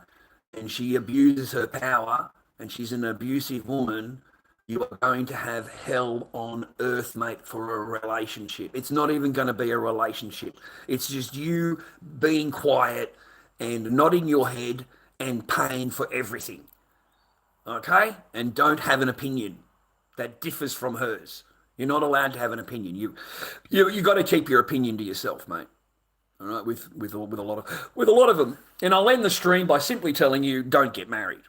S3: and she abuses her power and she's an abusive woman, you are going to have hell on earth, mate, for a relationship. It's not even going to be a relationship. It's just you being quiet and nodding your head and paying for everything. Okay? And don't have an opinion that differs from hers. You're not allowed to have an opinion. You got to keep your opinion to yourself, mate. All right, with a lot of them. And I'll end the stream by simply telling you, don't get married.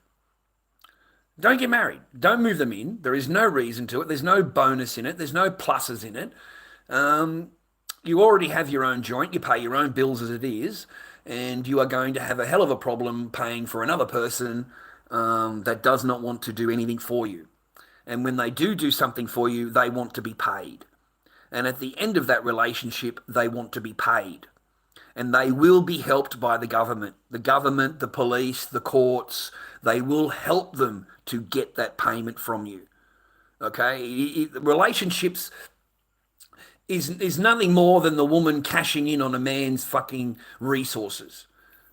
S3: Don't get married. Don't move them in. There is no reason to it. There's no bonus in it. There's no pluses in it. You already have your own joint. You pay your own bills as it is, and you are going to have a hell of a problem paying for another person that does not want to do anything for you. And when they do something for you, they want to be paid. And at the end of that relationship, they want to be paid. And they will be helped by the government. The government, the police, the courts, they will help them to get that payment from you. Okay? Relationships is nothing more than the woman cashing in on a man's fucking resources.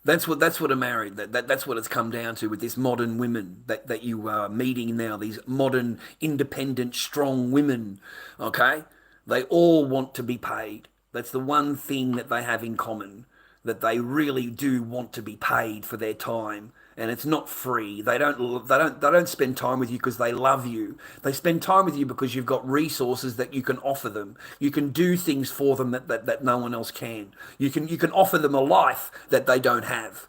S3: That's what a married. That's what it's come down to with this modern women that you are meeting now. These modern, independent, strong women. Okay, they all want to be paid. That's the one thing that they have in common. That they really do want to be paid for their time and it's not free. They don't spend time with you because they love you. They spend time with you because you've got resources that you can offer them. You can do things for them that no one else can. You can offer them a life that they don't have.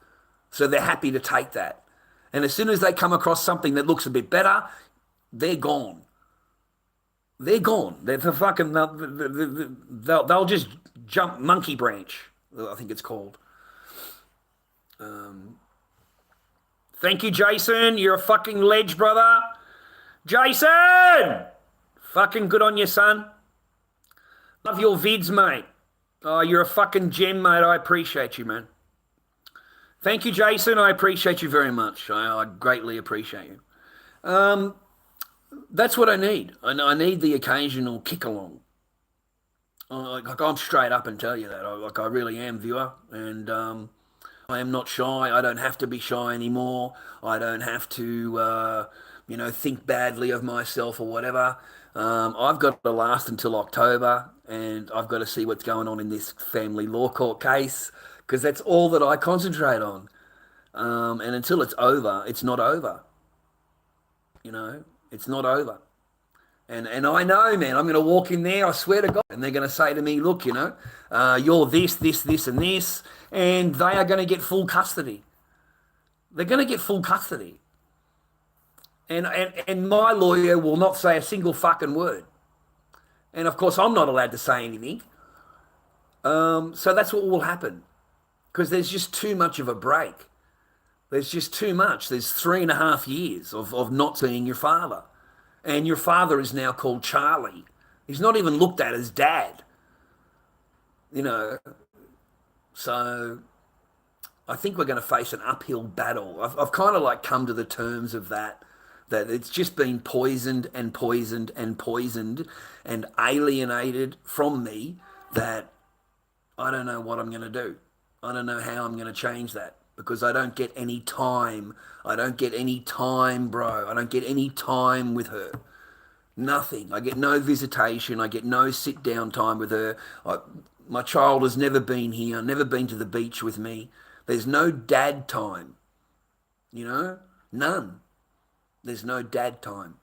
S3: So they're happy to take that. And as soon as they come across something that looks a bit better, they're gone. They're gone. They'll just jump monkey branch, I think it's called. Thank you, Jason. You're a fucking ledge, brother. Jason! Fucking good on you, son. Love your vids, mate. Oh, you're a fucking gem, mate. I appreciate you, man. Thank you, Jason. I appreciate you very much. I greatly appreciate you. That's what I need. I need the occasional kick along. I'm straight up and tell you that. I really am, viewer. And I am not shy. I don't have to be shy anymore. I don't have to, think badly of myself or whatever. I've got to last until October, and I've got to see what's going on in this family law court case, because that's all that I concentrate on. And until it's over, it's not over. It's not over. And I know, man, I'm going to walk in there, I swear to God, and they're going to say to me, look, you're this, and this, and they are going to get full custody. They're going to get full custody. And my lawyer will not say a single fucking word. And, of course, I'm not allowed to say anything. So that's what will happen, because there's just too much of a break. There's just too much. There's 3.5 years of not seeing your father. And your father is now called Charlie. He's not even looked at as dad. So I think we're going to face an uphill battle. I've kind of like come to the terms of that it's just been poisoned and poisoned and poisoned and alienated from me, that I don't know what I'm going to do. I don't know how I'm going to change that, because I don't get any time. I don't get any time, bro. I don't get any time with her. Nothing. I get no visitation. I get no sit-down time with her. My child has never been here, never been to the beach with me. There's no dad time. None. There's no dad time.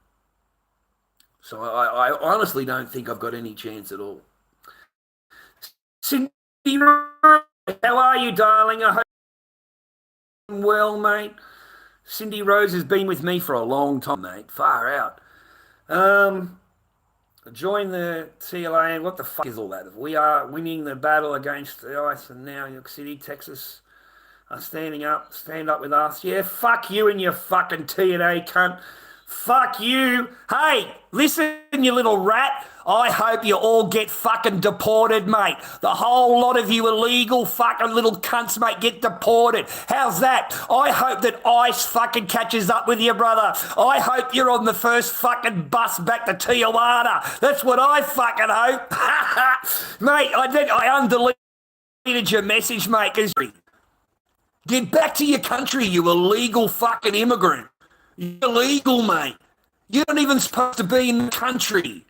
S3: So I honestly don't think I've got any chance at all. Cindy, how are you, darling? I hope you're well, mate. Cindy Rose has been with me for a long time, mate. Far out. Join the CLA. What the fuck is all that? We are winning the battle against the ICE, and now New York City, Texas are standing up. Stand up with us. Yeah, fuck you and your fucking TNA cunt. Fuck you. Hey, listen, you little rat. I hope you all get fucking deported, mate. The whole lot of you illegal fucking little cunts, mate, get deported. How's that? I hope that ICE fucking catches up with you, brother. I hope you're on the first fucking bus back to Tijuana. That's what I fucking hope. Mate, I undeleted your message, mate. Get back to your country, you illegal fucking immigrant. You're illegal, mate. You're not even supposed to be in the country.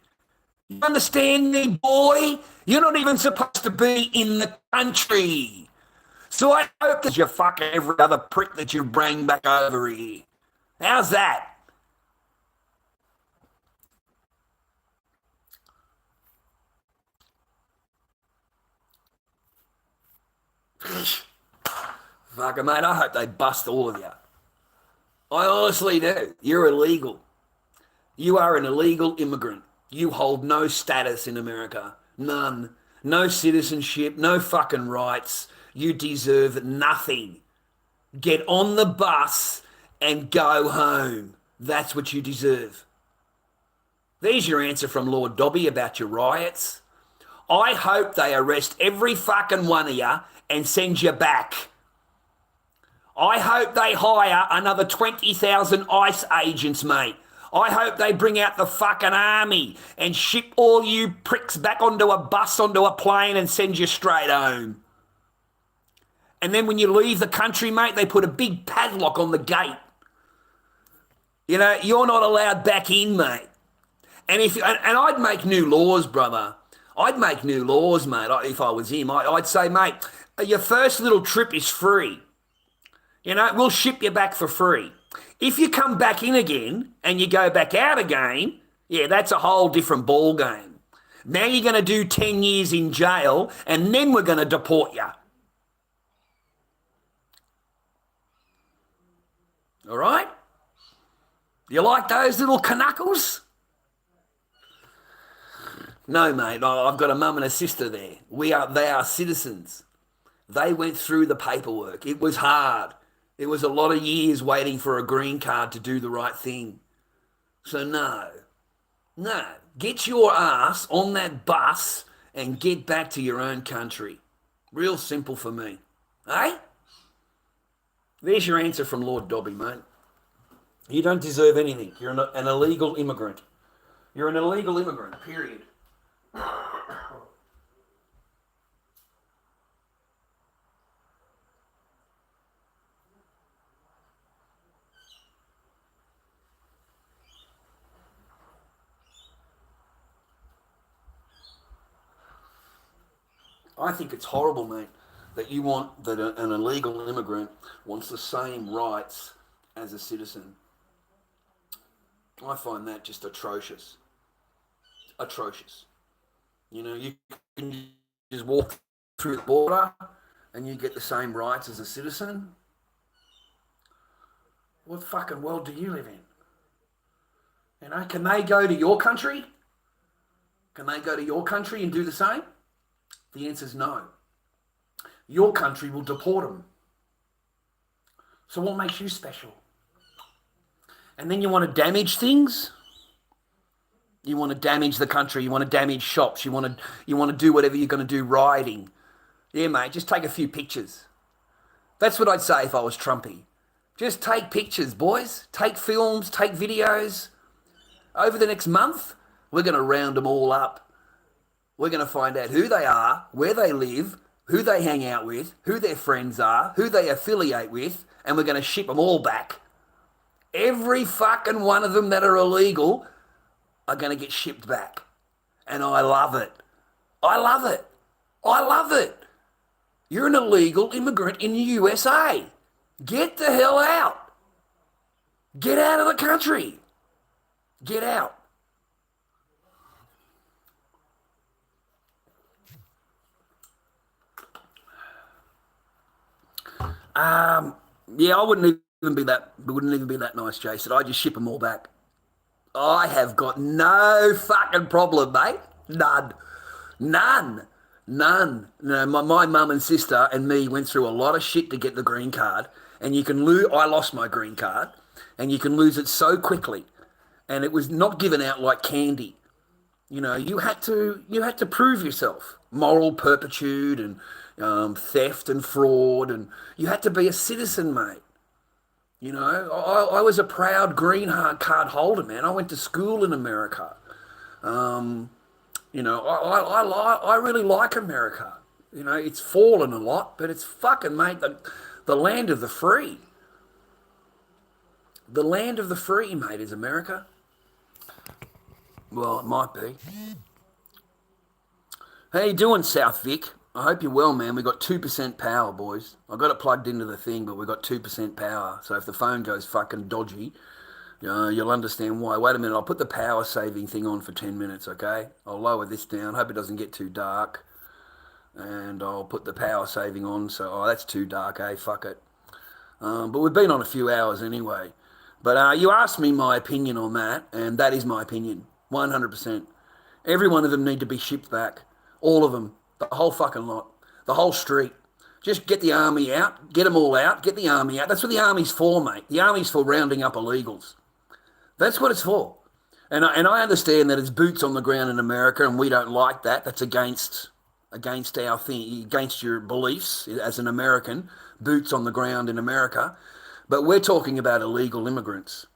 S3: You understand me, boy? You're not even supposed to be in the country. So I hope that you fuck every other prick that you bring back over here. How's that? Fuck it, mate. I hope they bust all of you. I honestly do. You're illegal. You are an illegal immigrant. You hold no status in America. None. No citizenship, no fucking rights. You deserve nothing. Get on the bus and go home. That's what you deserve. There's your answer from Lord Dobby about your riots. I hope they arrest every fucking one of you and send you back. I hope they hire another 20,000 ICE agents, mate. I hope they bring out the fucking army and ship all you pricks back onto a bus, onto a plane, and send you straight home. And then when you leave the country, mate, they put a big padlock on the gate. You're not allowed back in, mate. And I'd make new laws, brother. I'd make new laws, mate, if I was him. I'd say, mate, your first little trip is free. You know, we'll ship you back for free. If you come back in again and you go back out again, yeah, that's a whole different ball game. Now you're going to do 10 years in jail and then we're going to deport you. All right? You like those little knuckles? No, mate, I've got a mum and a sister there. They are citizens. They went through the paperwork. It was hard. It was a lot of years waiting for a green card to do the right thing. So no, get your ass on that bus and get back to your own country. Real simple for me. Eh? There's your answer from Lord Dobby, mate. You don't deserve anything. You're an illegal immigrant. You're an illegal immigrant, period. I think it's horrible, mate, that you want that an illegal immigrant wants the same rights as a citizen. I find that just atrocious. Atrocious. You know, you can just walk through the border and you get the same rights as a citizen. What fucking world do you live in? You know, can they go to your country? Can they go to your country and do the same? The answer is no. Your country will deport them. So what makes you special? And then you want to damage things? You want to damage the country. You want to damage shops. You want to do whatever you're going to do, rioting. Yeah, mate, just take a few pictures. That's what I'd say if I was Trumpy. Just take pictures, boys. Take films, take videos. Over the next month, we're going to round them all up. We're going to find out who they are, where they live, who they hang out with, who their friends are, who they affiliate with, and we're going to ship them all back. Every fucking one of them that are illegal are going to get shipped back. And I love it. I love it. I love it. You're an illegal immigrant in the USA. Get the hell out. Get out of the country. Get out. Yeah, I wouldn't even be that nice, Jason. I just ship them all back. I have got no fucking problem, mate. None. No, my mum and sister and me went through a lot of shit to get the green card, and you can lose. I lost my green card, and you can lose it so quickly, and it was not given out like candy. You know, you had to prove yourself, moral turpitude and theft and fraud, and you had to be a citizen, mate. You know, I was a proud green card holder, man. I went to school in America. You know, I really like America. You know, it's fallen a lot, but it's fucking, mate, the land of the free. The land of the free, mate, is America. Well, it might be. How you doing, South Vic? I hope you're well, man. We got 2% power, boys. I got it plugged into the thing, but we got 2% power. So if the phone goes fucking dodgy, you'll understand why. Wait a minute, I'll put the power saving thing on for 10 minutes, okay? I'll lower this down. Hope it doesn't get too dark. And I'll put the power saving on. So, that's too dark, eh? Fuck it. But we've been on a few hours anyway. But you asked me my opinion on that, and that is my opinion. 100%. Every one of them need to be shipped back. All of them. The whole fucking lot. The whole street. Just get the army out. Get them all out. Get the army out. That's what the army's for, mate. The army's for rounding up illegals. That's what it's for. And I understand that it's boots on the ground in America, and we don't like that. That's against our thing, against your beliefs as an American. Boots on the ground in America. But we're talking about illegal immigrants.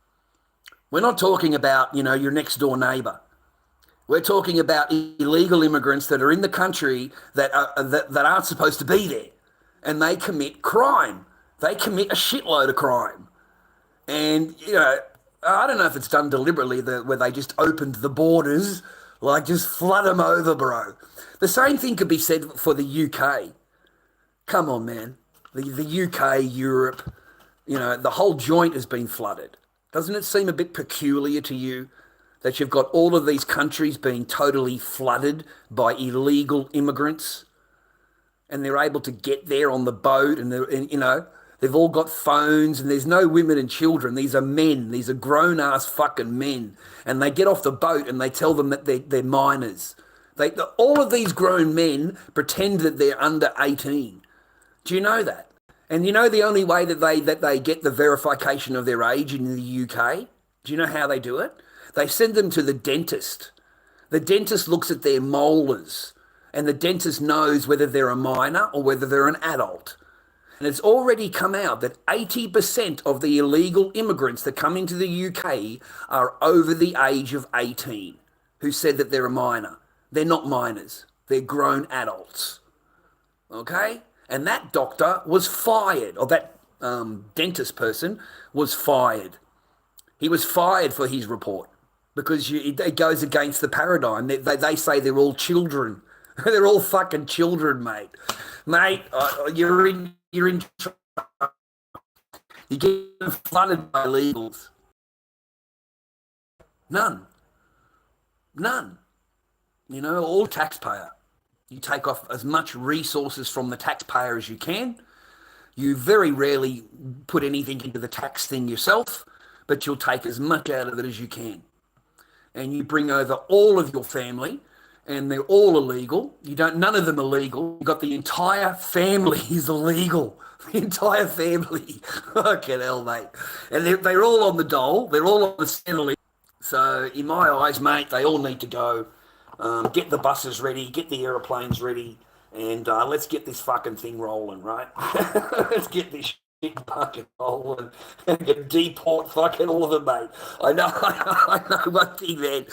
S3: We're not talking about, your next door neighbour. We're talking about illegal immigrants that are in the country that aren't supposed to be there, and they commit crime. They commit a shitload of crime, and I don't know if it's done deliberately where they just opened the borders, like just flood them over, bro. The same thing could be said for the UK. Come on, man. The UK, Europe, You know, the whole joint has been flooded. Doesn't it seem a bit peculiar to you that you've got all of these countries being totally flooded by illegal immigrants, and they're able to get there on the boat, and they've all got phones, and there's no women and children. These are men. These are grown-ass fucking men. And they get off the boat and they tell them that they're minors. All of these grown men pretend that they're under 18. Do you know that? And you know the only way that they get the verification of their age in the UK? Do you know how they do it? They send them to the dentist. The dentist looks at their molars, and the dentist knows whether they're a minor or whether they're an adult. And it's already come out that 80% of the illegal immigrants that come into the UK are over the age of 18 who said that they're a minor. They're not minors. They're grown adults. Okay? And that doctor was fired, or that dentist person was fired. He was fired for his report because it goes against the paradigm. They say they're all children. They're all fucking children, mate. Mate, you're getting flooded by illegals. None. You know, all taxpayer. You take off as much resources from the taxpayer as you can. You very rarely put anything into the tax thing yourself, but you'll take as much out of it as you can. And you bring over all of your family, and they're all illegal. None of them are legal. You've got the entire family is illegal. The entire family. Fucking hell, mate. And they're all on the dole. They're all on the centre. So in my eyes, mate, they all need to go. Get the buses ready, get the aeroplanes ready, and let's get this fucking thing rolling, right? Let's get this shit fucking rolling and deport fucking all of them, mate. I know one thing, man.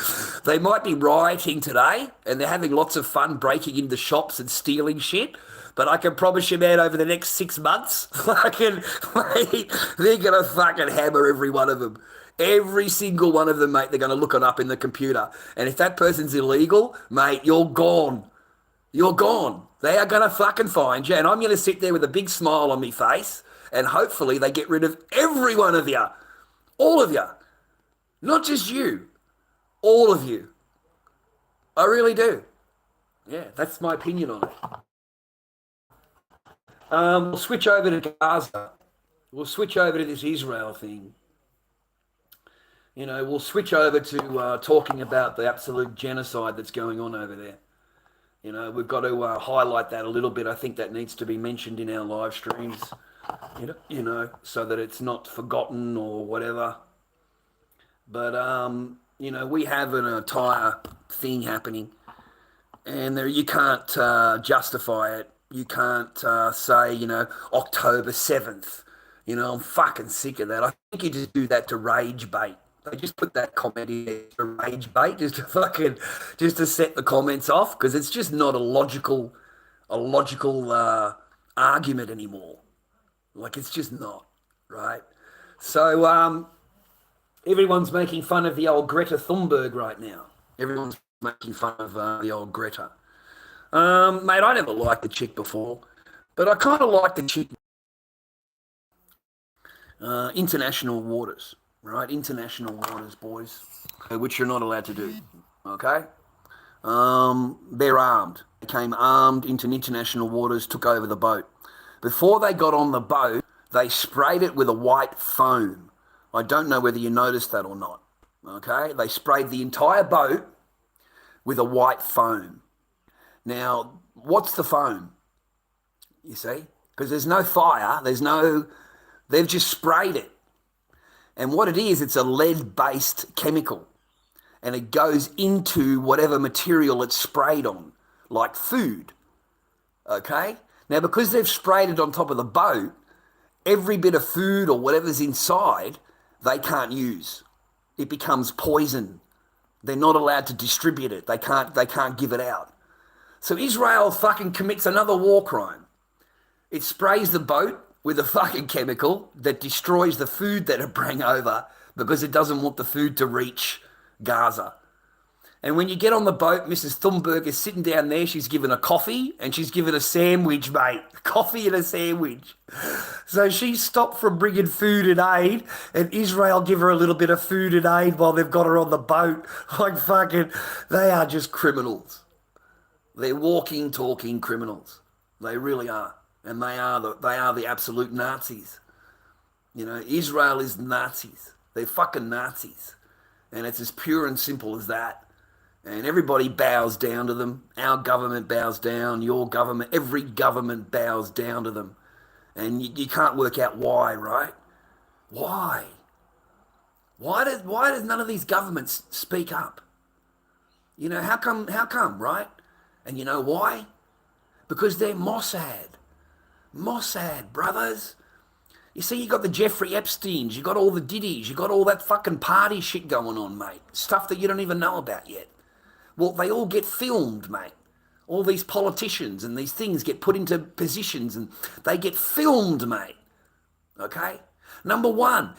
S3: They might be rioting today, and they're having lots of fun breaking into shops and stealing shit, but I can promise you, man, over the next 6 months, fucking, mate, they're going to fucking hammer every one of them. Every single one of them, mate, they're going to look it up in the computer. And if that person's illegal, mate, you're gone. You're gone. They are going to fucking find you. And I'm going to sit there with a big smile on my face, and hopefully they get rid of every one of you. All of you. Not just you. All of you. I really do. Yeah, that's my opinion on it. We'll switch over to Gaza. We'll switch over to this Israel thing. You know, we'll switch over to talking about the absolute genocide that's going on over there. You know, we've got to highlight that a little bit. I think that needs to be mentioned in our live streams, you know, so that it's not forgotten or whatever. But, you know, we have an entire thing happening, and you can't justify it. You can't say, you know, October 7th. You know, I'm fucking sick of that. I think you just do that to rage bait. They just put that comment in there to rage bait, just to set the comments off, because it's just not a logical argument anymore. Like, it's just not, right? So everyone's making fun of the old Greta Thunberg right now. Everyone's making fun of the old Greta. Mate, I never liked the chick before, but I kind of like the chick. International waters. Right, international waters, boys, which you're not allowed to do, okay? They're armed. They came armed into international waters, took over the boat. Before they got on the boat, they sprayed it with a white foam. I don't know whether you noticed that or not, okay? They sprayed the entire boat with a white foam. Now, what's the foam? You see? Because there's no fire, they've just sprayed it. And what it is, it's a lead-based chemical. And it goes into whatever material it's sprayed on, like food. Okay? Now, because they've sprayed it on top of the boat, every bit of food or whatever's inside, they can't use. It becomes poison. They're not allowed to distribute it. They can't give it out. So Israel fucking commits another war crime. It sprays the boat with a fucking chemical that destroys the food that it bring over because it doesn't want the food to reach Gaza. And when you get on the boat, Mrs. Thunberg is sitting down there. She's given a coffee and she's given a sandwich, mate. Coffee and a sandwich. So she stopped from bringing food and aid, and Israel give her a little bit of food and aid while they've got her on the boat. Like fucking, they are just criminals. They're walking, talking criminals. They really are. And they are the absolute Nazis. You know, Israel is Nazis. They're fucking Nazis. And it's as pure and simple as that. And everybody bows down to them. Our government bows down. Your government, every government bows down to them. And you can't work out why, right? Why? Why does none of these governments speak up? You know, how come, right? And you know why? Because they're Mossad. Mossad, brothers. You see, you got the Jeffrey Epsteins, you got all the Diddies, you got all that fucking party shit going on, mate. Stuff that you don't even know about yet. Well, they all get filmed, mate. All these politicians and these things get put into positions and they get filmed, mate. Okay? Number one,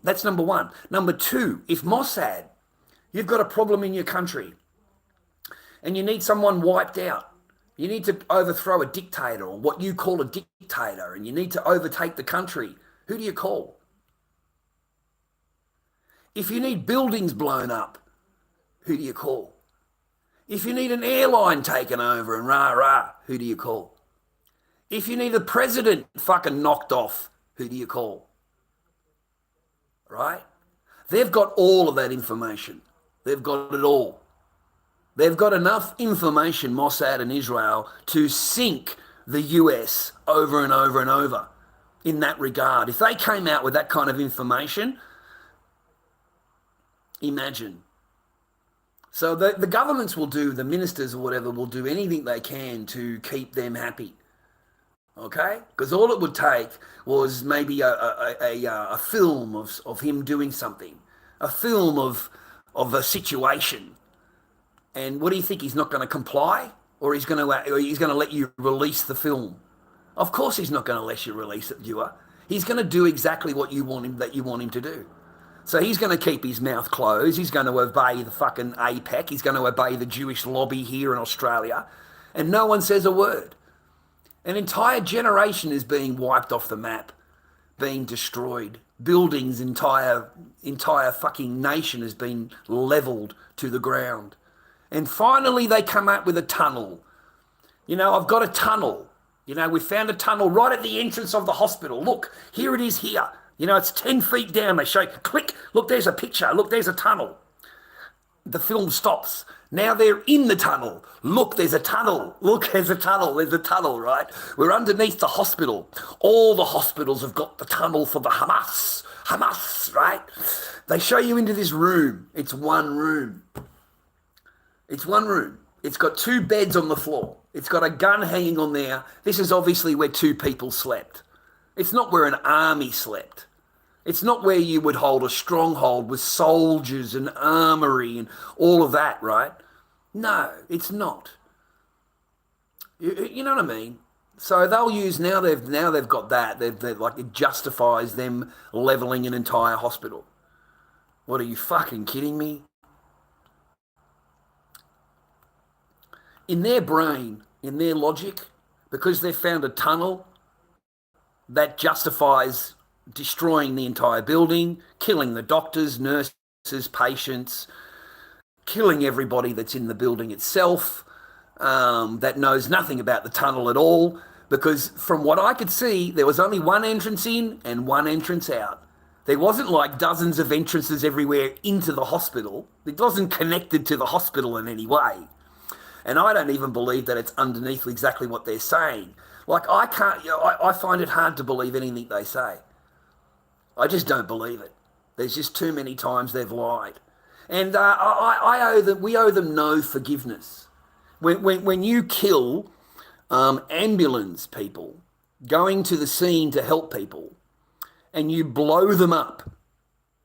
S3: that's number one. Number two, if Mossad, you've got a problem in your country and you need someone wiped out, you need to overthrow a dictator or what you call a dictator, and you need to overtake the country, who do you call? If you need buildings blown up, who do you call? If you need an airline taken over and rah-rah, who do you call? If you need the president fucking knocked off, who do you call? Right? They've got all of that information. They've got it all. They've got enough information, Mossad and Israel, to sink the US over and over and over in that regard. If they came out with that kind of information, imagine. So the governments will do, the ministers or whatever, will do anything they can to keep them happy. Okay? Because all it would take was maybe a film of him doing something, a film of a situation. And what do you think? He's not going to comply, or he's going to let you release the film? Of course, he's not going to let you release it, viewer. He's going to do exactly what you want him to do. So he's going to keep his mouth closed. He's going to obey the fucking APEC. He's going to obey the Jewish lobby here in Australia, and no one says a word. An entire generation is being wiped off the map, being destroyed. Buildings, entire fucking nation has been leveled to the ground. And finally they come up with a tunnel. You know, I've got a tunnel. You know, we found a tunnel right at the entrance of the hospital. Look, here it is here. You know, it's 10 feet down. They show, click, look, there's a picture. Look, there's a tunnel. The film stops. Now they're in the tunnel. Look, there's a tunnel. Look, there's a tunnel. There's a tunnel, right? We're underneath the hospital. All the hospitals have got the tunnel for the Hamas. Hamas, right? They show you into this room. It's one room. It's one room. It's got 2 beds on the floor. It's got a gun hanging on there. This is obviously where 2 people slept. It's not where an army slept. It's not where you would hold a stronghold with soldiers and armory and all of that, right? No, it's not. You know what I mean? So they'll use, now they've got that. They're like, it justifies them leveling an entire hospital. What, are you fucking kidding me? In their brain, in their logic, because they've found a tunnel, that justifies destroying the entire building, killing the doctors, nurses, patients, killing everybody that's in the building itself, that knows nothing about the tunnel at all, because from what I could see, there was only one entrance in and one entrance out. There wasn't like dozens of entrances everywhere into the hospital. It wasn't connected to the hospital in any way. And I don't even believe that it's underneath exactly what they're saying. Like, I find it hard to believe anything they say. I just don't believe it. There's just too many times they've lied. And we owe them no forgiveness. When you kill ambulance people going to the scene to help people, and you blow them up,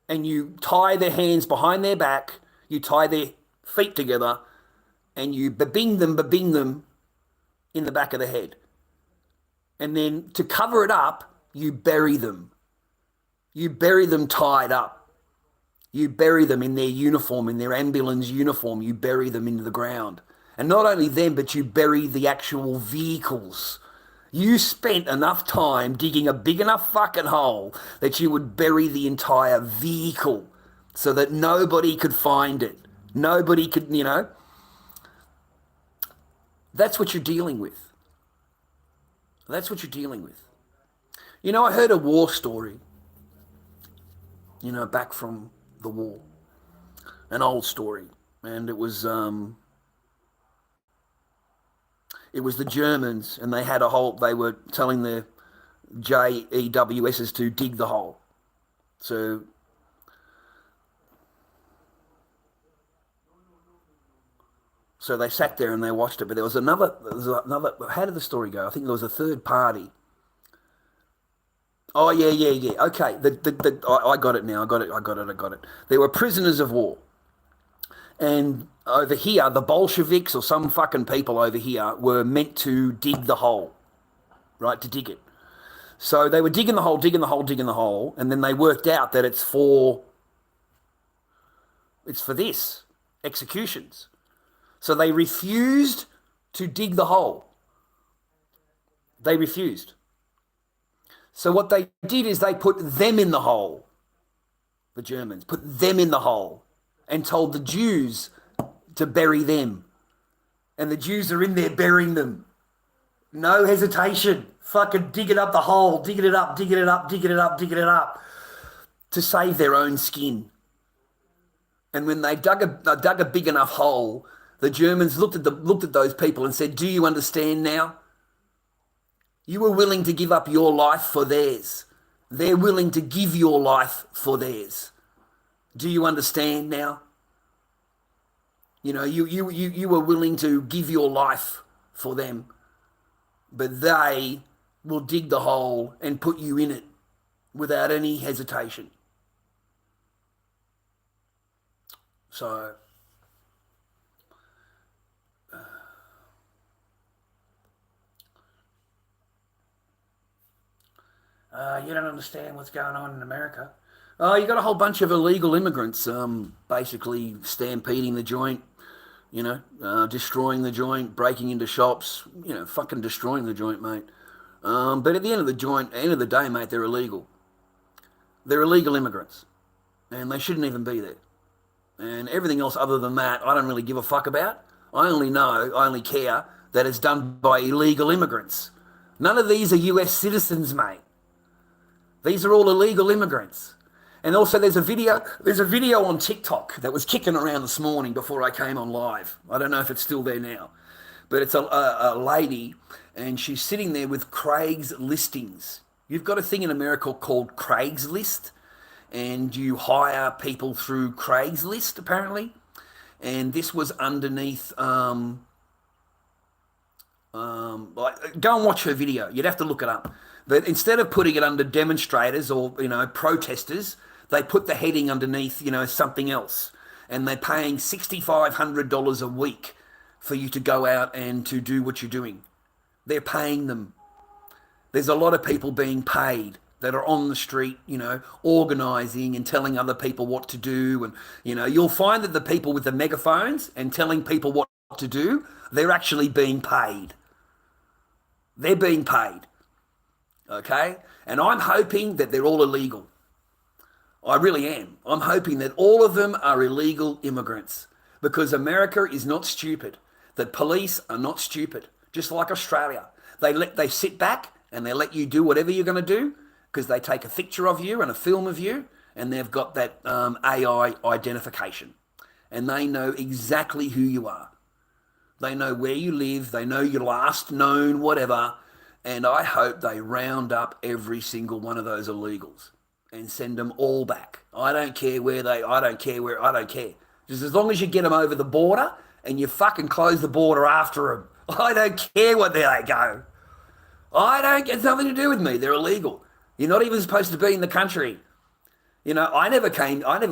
S3: and you tie their hands behind their back, you tie their feet together, and you babing them in the back of the head. And then to cover it up, you bury them. You bury them tied up.
S1: You bury them in their uniform, in their ambulance uniform. You bury them into the ground. And not only them, but you bury the actual vehicles. You spent enough time digging a big enough fucking hole that you would bury the entire vehicle so that nobody could find it. Nobody could, you know. That's what you're dealing with. That's what you're dealing with. You know, I heard a war story, you know, back from the war, an old story, and it was the Germans, and they had a hole. They were telling the JEWSs to dig the hole. So they sat there and they watched it. But there was another. How did the story go? I think there was a third party. Oh yeah. Okay, I got it now. I got it. There were prisoners of war, and over here, the Bolsheviks or some fucking people over here were meant to dig the hole, right? To dig it. So they were digging the hole, and then they worked out that it's for this executions. So they refused to dig the hole. They refused. So what they did is they put them in the hole. The Germans put them in the hole and told the Jews to bury them. And the Jews are in there burying them. No hesitation. Fucking digging up the hole, digging it up to save their own skin. And when they dug a big enough hole, the Germans looked at those people and said, "Do you understand now? You were willing to give up your life for theirs. They're willing to give your life for theirs. Do you understand now? You know, you were willing to give your life for them, but they will dig the hole and put you in it without any hesitation." So you don't understand what's going on in America. You got a whole bunch of illegal immigrants basically stampeding the joint, you know, destroying the joint, breaking into shops, you know, fucking destroying the joint, mate. But at the end of the day, mate, they're illegal. They're illegal immigrants, and they shouldn't even be there. And everything else other than that, I don't really give a fuck about. I only care that it's done by illegal immigrants. None of these are US citizens, mate. These are all illegal immigrants. And also there's a video on TikTok that was kicking around this morning before I came on live. I don't know if it's still there now. But it's a lady, and she's sitting there with Craig's listings. You've got a thing in America called Craigslist, and you hire people through Craigslist, apparently. And this was underneath... go and watch her video. You'd have to look it up. But instead of putting it under demonstrators or, you know, protesters, they put the heading underneath, you know, something else. And they're paying $6,500 a week for you to go out and to do what you're doing. They're paying them. There's a lot of people being paid that are on the street, you know, organising and telling other people what to do. And, you know, you'll find that the people with the megaphones and telling people what to do, they're actually being paid. They're being paid. Okay? And I'm hoping that they're all illegal. I really am. I'm hoping that all of them are illegal immigrants, because America is not stupid. The police are not stupid, just like Australia. They sit back and they let you do whatever you're going to do, because they take a picture of you and a film of you, and they've got that AI identification. And they know exactly who you are. They know where you live. They know your last known whatever. And I hope they round up every single one of those illegals and send them all back. I don't care. Just as long as you get them over the border and you fucking close the border after them. I don't care where they go. It's nothing to do with me. They're illegal. You're not even supposed to be in the country. You know, I never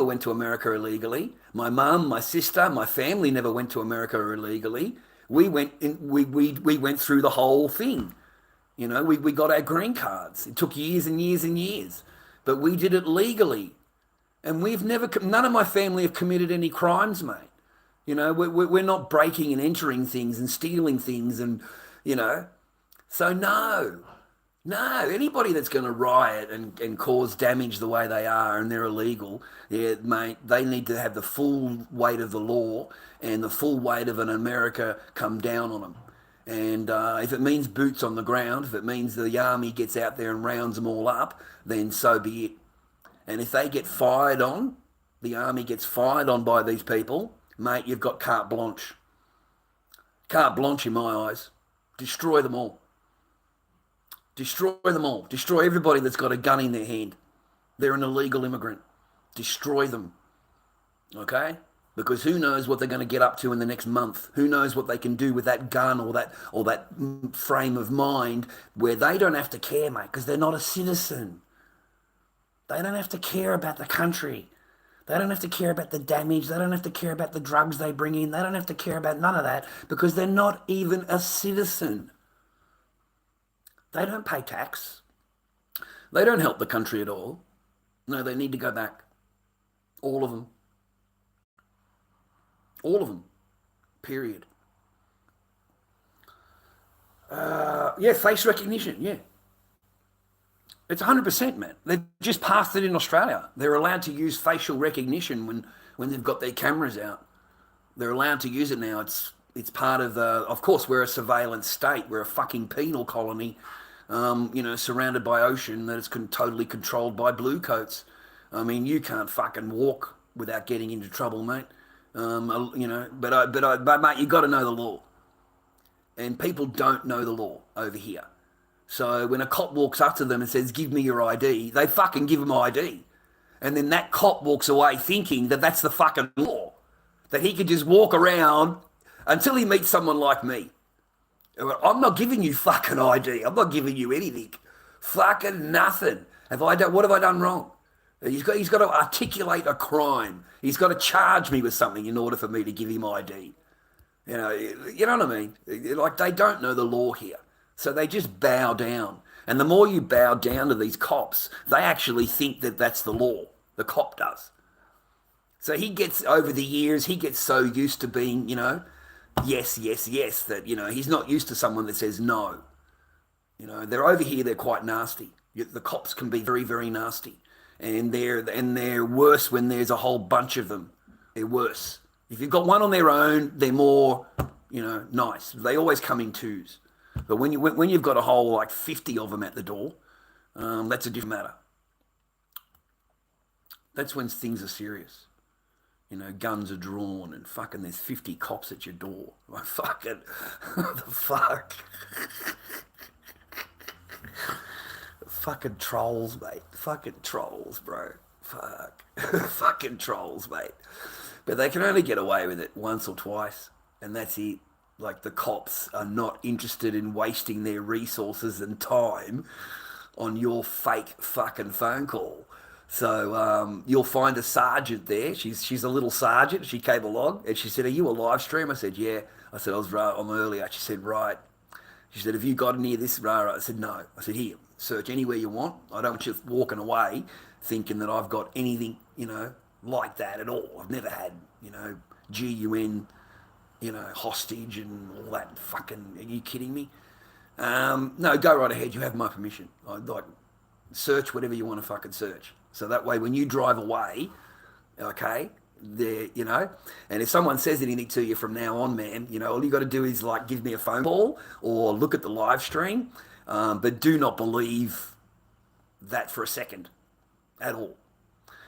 S1: went to America illegally. My mum, my sister, my family never went to America illegally. We went through the whole thing. You know, we got our green cards. It took years and years and years, but we did it legally. And none of my family have committed any crimes, mate. You know, we're not breaking and entering things and stealing things and, you know. So no, anybody that's going to riot and cause damage the way they are and they're illegal, yeah, mate, they need to have the full weight of the law and the full weight of an America come down on them. And if it means boots on the ground, if it means the army gets out there and rounds them all up, then so be it. And if they get fired on, the army gets fired on by these people, mate, you've got carte blanche. Carte blanche in my eyes. Destroy them all. Destroy them all. Destroy everybody that's got a gun in their hand. They're an illegal immigrant. Destroy them. Okay? Because who knows what they're going to get up to in the next month? Who knows what they can do with that gun or that frame of mind where they don't have to care, mate, because they're not a citizen. They don't have to care about the country. They don't have to care about the damage. They don't have to care about the drugs they bring in. They don't have to care about none of that because they're not even a citizen. They don't pay tax. They don't help the country at all. No, they need to go back. All of them. All of them. Period. Yeah, face recognition, yeah. It's 100%, man. They've just passed it in Australia. They're allowed to use facial recognition when they've got their cameras out. They're allowed to use it now. It's part of the... Of course, we're a surveillance state. We're a fucking penal colony, you know, surrounded by ocean that is totally controlled by blue coats. I mean, you can't fucking walk without getting into trouble, mate. You know, but mate, you got to know the law. And people don't know the law over here. So when a cop walks up to them and says, give me your ID, they fucking give them ID. And then that cop walks away thinking that that's the fucking law. That he could just walk around until he meets someone like me. I'm not giving you fucking ID. I'm not giving you anything. Fucking nothing. What have I done wrong? He's got to articulate a crime. He's got to charge me with something in order for me to give him ID. You know what I mean? Like, they don't know the law here. So they just bow down. And the more you bow down to these cops, they actually think that that's the law. The cop does. So he gets, over the years, he gets so used to being, you know, yes, yes, yes, that, you know, he's not used to someone that says no. You know, they're over here, they're quite nasty. The cops can be very, very nasty. And they're worse when there's a whole bunch of them. They're worse. If you've got one on their own, they're more, you know, nice. They always come in twos. But when you've got a whole like 50 of them at the door, that's a different matter. That's when things are serious. You know, guns are drawn and fucking there's 50 cops at your door. Like fucking, what the fuck? Fucking trolls, mate. Fucking trolls, bro. Fuck. Fucking trolls, mate. But they can only get away with it once or twice, and that's it. Like, the cops are not interested in wasting their resources and time on your fake fucking phone call. So you'll find a sergeant there. She's a little sergeant. She came along and she said, are you a live stream? I said, yeah. I said, I'm earlier. She said, right. She said, have you got any of this? I said, no. I said, here, search anywhere you want. I don't want you walking away thinking that I've got anything, you know, like that at all. I've never had, you know, GUN, you know, hostage and all that fucking, are you kidding me? No, go right ahead. You have my permission. Like, search whatever you want to fucking search. So that way when you drive away, okay, there, you know, and if someone says anything to you from now on, man, you know, all you got to do is like give me a phone call or look at the live stream, but do not believe that for a second at all.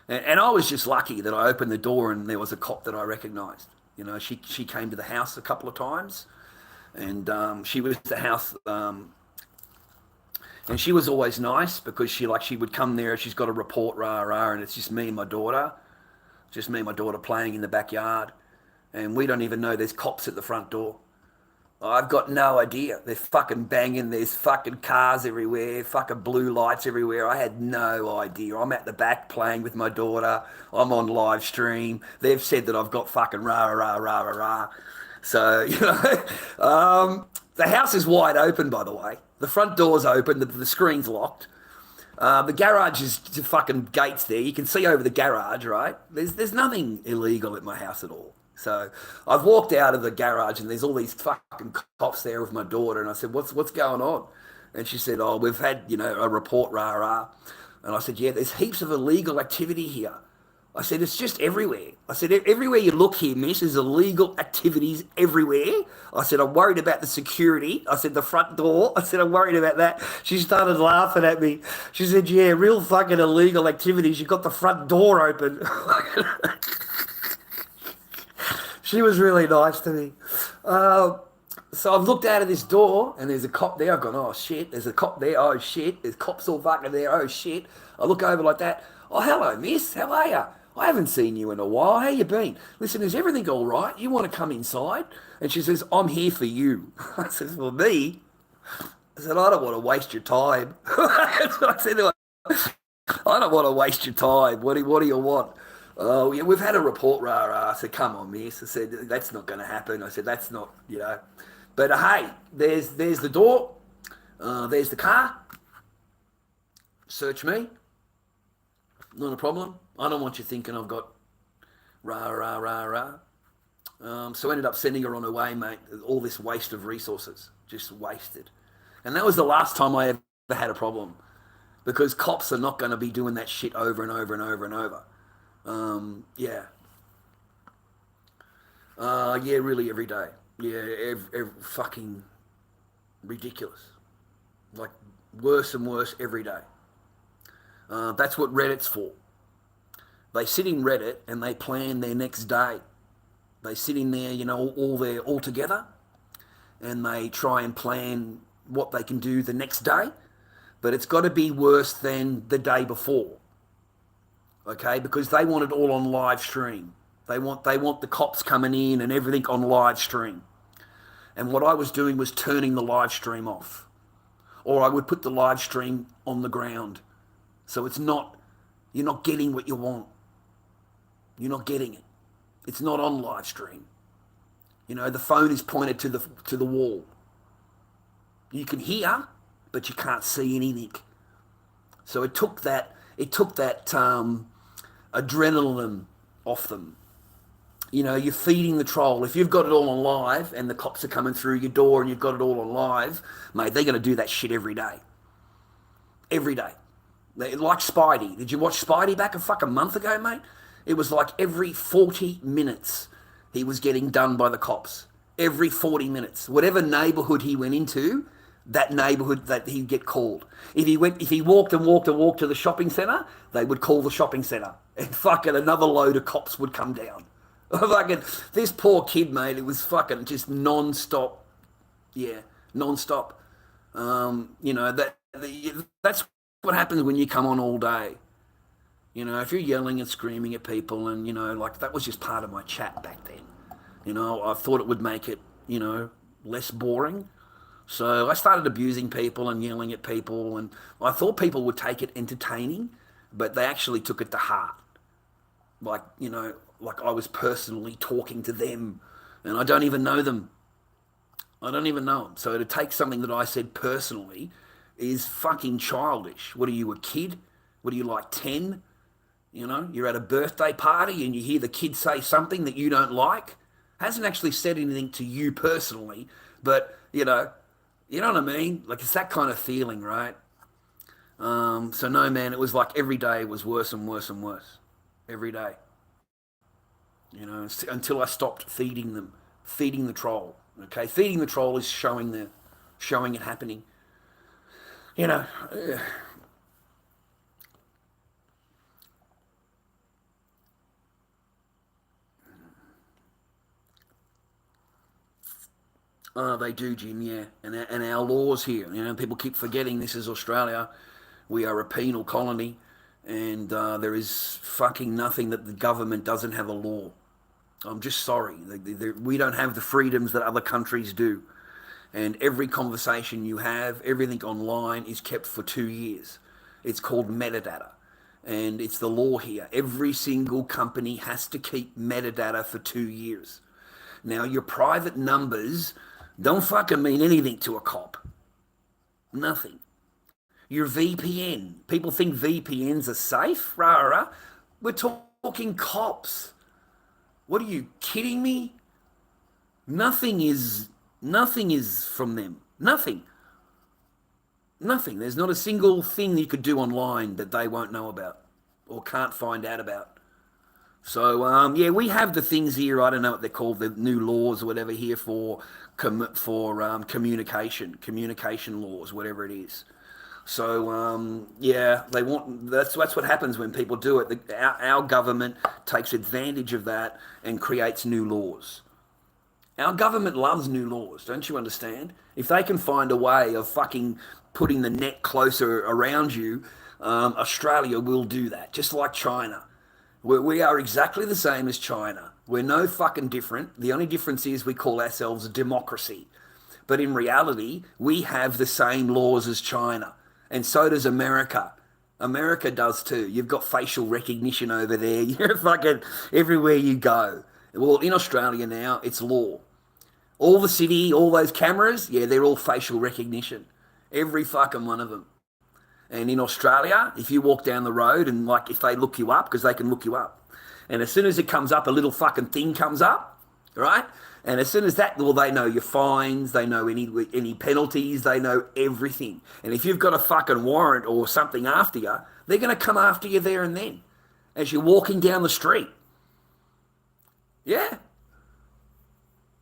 S1: And I was just lucky that I opened the door and there was a cop that I recognised. You know, she came to the house a couple of times, and she was at the house, and she was always nice because she would come there. She's got a report, and it's just me and my daughter, playing in the backyard, and we don't even know there's cops at the front door. I've got no idea. They're fucking banging. There's fucking cars everywhere, fucking blue lights everywhere. I had no idea. I'm at the back playing with my daughter. I'm on live stream. They've said that I've got fucking rah. So, you know, the house is wide open, by the way. The front door's open. The screen's locked. The garage is just fucking gates there. You can see over the garage, right? There's nothing illegal at my house at all. So I've walked out of the garage and there's all these fucking cops there with my daughter. And I said, what's going on? And she said, oh, we've had, a report, rah, rah. And I said, yeah, there's heaps of illegal activity here. I said, it's just everywhere. I said, everywhere you look here, miss, there's illegal activities everywhere. I said, I'm worried about the security. I said, the front door. I said, I'm worried about that. She started laughing at me. She said, yeah, real fucking illegal activities. You got the front door open. She was really nice to me. So I've looked out of this door and there's a cop there. I've gone, oh shit, there's a cop there. Oh shit, there's cops all fucking there. Oh shit. I look over like that. Oh, hello, miss. How are you? I haven't seen you in a while. How you been? Listen, is everything all right? You want to come inside? And she says, I'm here for you. I says, well, me? I said, I don't want to waste your time. I said to her, I don't want to waste your time. What do you want? Oh, yeah, we've had a report, rah. I said, come on, miss. I said, that's not going to happen. I said, that's not, But hey, there's the door. There's the car. Search me. Not a problem. I don't want you thinking I've got rah. So I ended up sending her on her way, mate. All this waste of resources, just wasted. And that was the last time I ever had a problem, because cops are not going to be doing that shit over and over and over and over. Really every day. Yeah, every fucking ridiculous. Like worse and worse every day. That's what Reddit's for. They sit in Reddit and they plan their next day. They sit in there, all together, and they try and plan what they can do the next day, but it's got to be worse than the day before. Okay, because they want it all on live stream. They want the cops coming in and everything on live stream. And what I was doing was turning the live stream off, or I would put the live stream on the ground. So you're not getting what you want. You're not getting it. It's not on live stream. The phone is pointed to the wall. You can hear, but you can't see anything. So it took that adrenaline off them. You're feeding the troll. If you've got it all on live and the cops are coming through your door and you've got it all on live, mate, they're going to do that shit every day. Every day. Like Spidey. Did you watch Spidey back a fucking month ago, mate? It was like every 40 minutes he was getting done by the cops. Every 40 minutes. Whatever neighbourhood he went into, that neighbourhood that he'd get called. If he walked to the shopping centre, they would call the shopping centre. And fucking another load of cops would come down. Fucking this poor kid, mate, it was fucking just non-stop. Yeah, non-stop. That's what happens when you come on all day. If you're yelling and screaming at people and, that was just part of my chat back then. I thought it would make it, less boring. So I started abusing people and yelling at people, and I thought people would take it entertaining, but they actually took it to heart. Like I was personally talking to them, and I don't even know them. I don't even know them. So to take something that I said personally is fucking childish. What are you, a kid? What are you, like 10? You're at a birthday party and you hear the kid say something that you don't like. Hasn't actually said anything to you personally, but, you know what I mean? Like, it's that kind of feeling, right? So no, man, it was like every day was worse and worse and worse. Every day. Until I stopped feeding the troll. Okay, feeding the troll is showing it happening. They do, Jim, yeah. And our laws here, people keep forgetting this is Australia. We are a penal colony, and there is fucking nothing that the government doesn't have a law. I'm just sorry. We don't have the freedoms that other countries do. And every conversation you have, everything online is kept for 2 years. It's called metadata. And it's the law here. Every single company has to keep metadata for 2 years. Now, your private numbers don't fucking mean anything to a cop. Nothing. Your VPN. People think VPNs are safe. Rah, rah. We're talking cops. What are you kidding me? Nothing is from them. Nothing. Nothing. There's not a single thing you could do online that they won't know about or can't find out about. So yeah, we have the things here. I don't know what they're called, the new laws or whatever here for communication laws, whatever it is. So yeah, they want. That's what happens when people do it. Our government takes advantage of that and creates new laws. Our government loves new laws, don't you understand? If they can find a way of fucking putting the net closer around you, Australia will do that, just like China. We are exactly the same as China. We're no fucking different. The only difference is we call ourselves a democracy. But in reality, we have the same laws as China. And so does America. America does too. You've got facial recognition over there. You're fucking everywhere you go. Well, in Australia now, it's law. All the city, all those cameras, yeah, they're all facial recognition. Every fucking one of them. And in Australia, if you walk down the road and like if they look you up, because they can look you up. And as soon as it comes up, a little fucking thing comes up, right? And as soon as that, well, they know your fines, they know any penalties, they know everything. And if you've got a fucking warrant or something after you, they're going to come after you there and then as you're walking down the street. Yeah.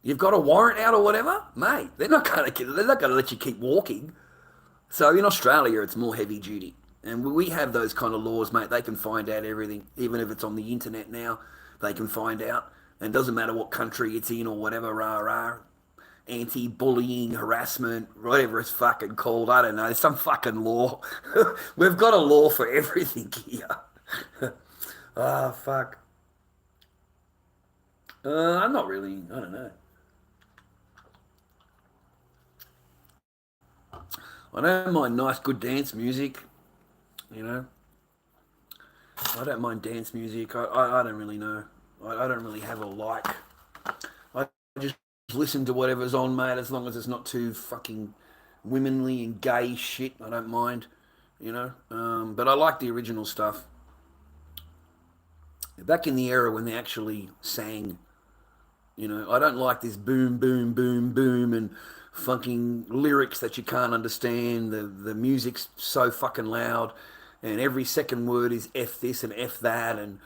S1: You've got a warrant out or whatever, mate, they're not going to let you keep walking. So in Australia, it's more heavy duty. And we have those kind of laws, mate. They can find out everything, even if it's on the internet now, they can find out. And it doesn't matter what country it's in or whatever, rah, anti-bullying, harassment, whatever it's fucking called. I don't know, there's some fucking law. We've got a law for everything here. Oh, fuck. I'm not really, I don't know. I don't mind nice, good dance music, you know. I don't mind dance music. I don't really know. I don't really have a like. I just listen to whatever's on, mate, as long as it's not too fucking womanly and gay shit. I don't mind, you know. But I like the original stuff. Back in the era when they actually sang, you know. I don't like this boom, boom, boom, boom and fucking lyrics that you can't understand. The music's so fucking loud and every second word is F this and F that, and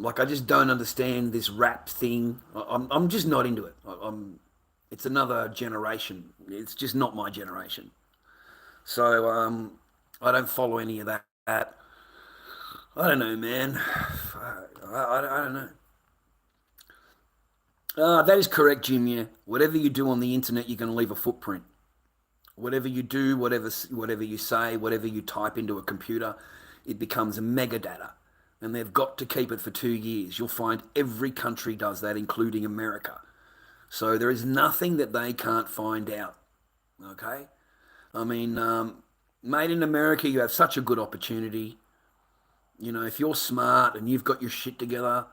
S1: like I just don't understand this rap thing. I'm just not into it. It's another generation. It's just not my generation. So I don't follow any of that. I don't know, man. I don't know. That is correct, Jim. Yeah. Whatever you do on the internet, you're going to leave a footprint. Whatever you do, whatever you say, whatever you type into a computer, it becomes metadata. And they've got to keep it for 2 years. You'll find every country does that, including America. So there is nothing that they can't find out. Okay? I mean, made in America, you have such a good opportunity. You know, if you're smart and you've got your shit together,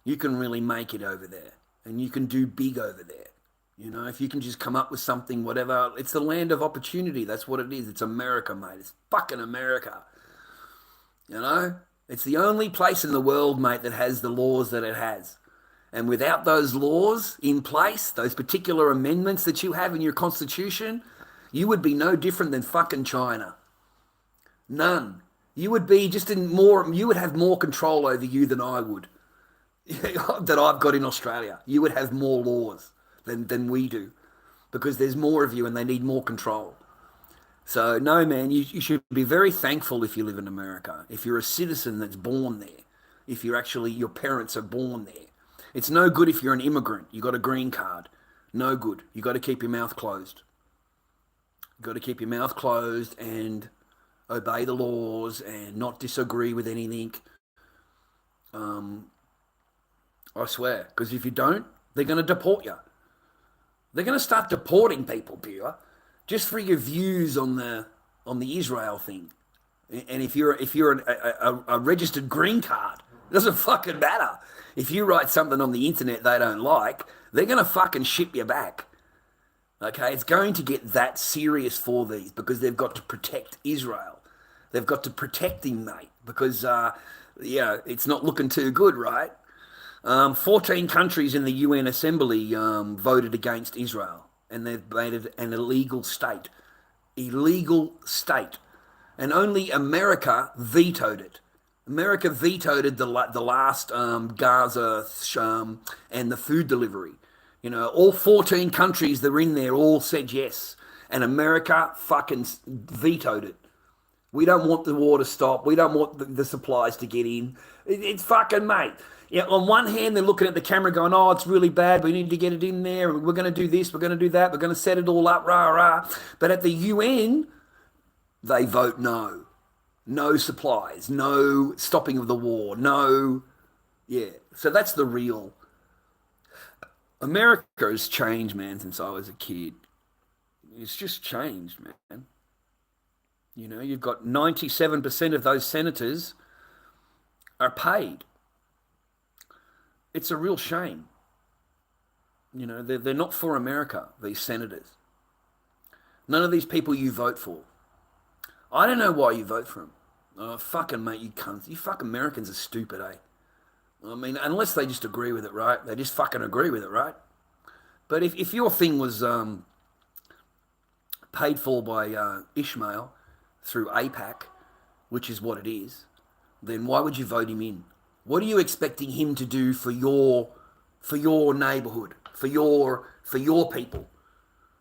S1: you can really make it over there. And you can do big over there. You know, if you can just come up with something, whatever. It's the land of opportunity. That's what it is. It's America, mate. It's fucking America. You know? It's the only place in the world, mate, that has the laws that it has. And without those laws in place, those particular amendments that you have in your constitution, you would be no different than fucking China. None. You would be just you would have more control over you than I would. That I've got in Australia. You would have more laws than we do because there's more of you and they need more control. So no, man, you should be very thankful if you live in America, if you're a citizen that's born there, if you're actually, your parents are born there. It's no good if you're an immigrant, you got a green card. No good. You got to keep your mouth closed. You got to keep your mouth closed and obey the laws and not disagree with anything. I swear, because if you don't, they're going to deport you. They're going to start deporting people, Pure, just for your views on the Israel thing. And if you're a registered green card, it doesn't fucking matter. If you write something on the internet they don't like, they're going to fucking ship you back.
S3: Okay, it's going to get that serious for these because they've got to protect Israel. They've got to protect him, mate, because it's not looking too good, right? 14 countries in the UN Assembly voted against Israel, and they've made it an illegal state. Illegal state. And only America vetoed it. America vetoed the last Gaza and the food delivery. You know, all 14 countries that were in there all said yes. And America fucking vetoed it. We don't want the war to stop. We don't want the supplies to get in. It's fucking, mate. Yeah, on one hand, they're looking at the camera going, oh, it's really bad. We need to get it in there. We're going to do this. We're going to do that. We're going to set it all up, rah, rah. But at the UN, they vote no. No supplies. No stopping of the war. No. Yeah. So that's the real. America has changed, man, since I was a kid. It's just changed, man. You know, you've got 97% of those senators are paid. It's a real shame. You know, they're not for America, these senators. None of these people you vote for. I don't know why you vote for them. Oh, fucking mate, you cunts. You fucking Americans are stupid, eh? I mean, unless they just agree with it, right? They just fucking agree with it, right? But if your thing was paid for by Ishmael through APAC, which is what it is, then why would you vote him in? What are you expecting him to do for your neighborhood, for your people?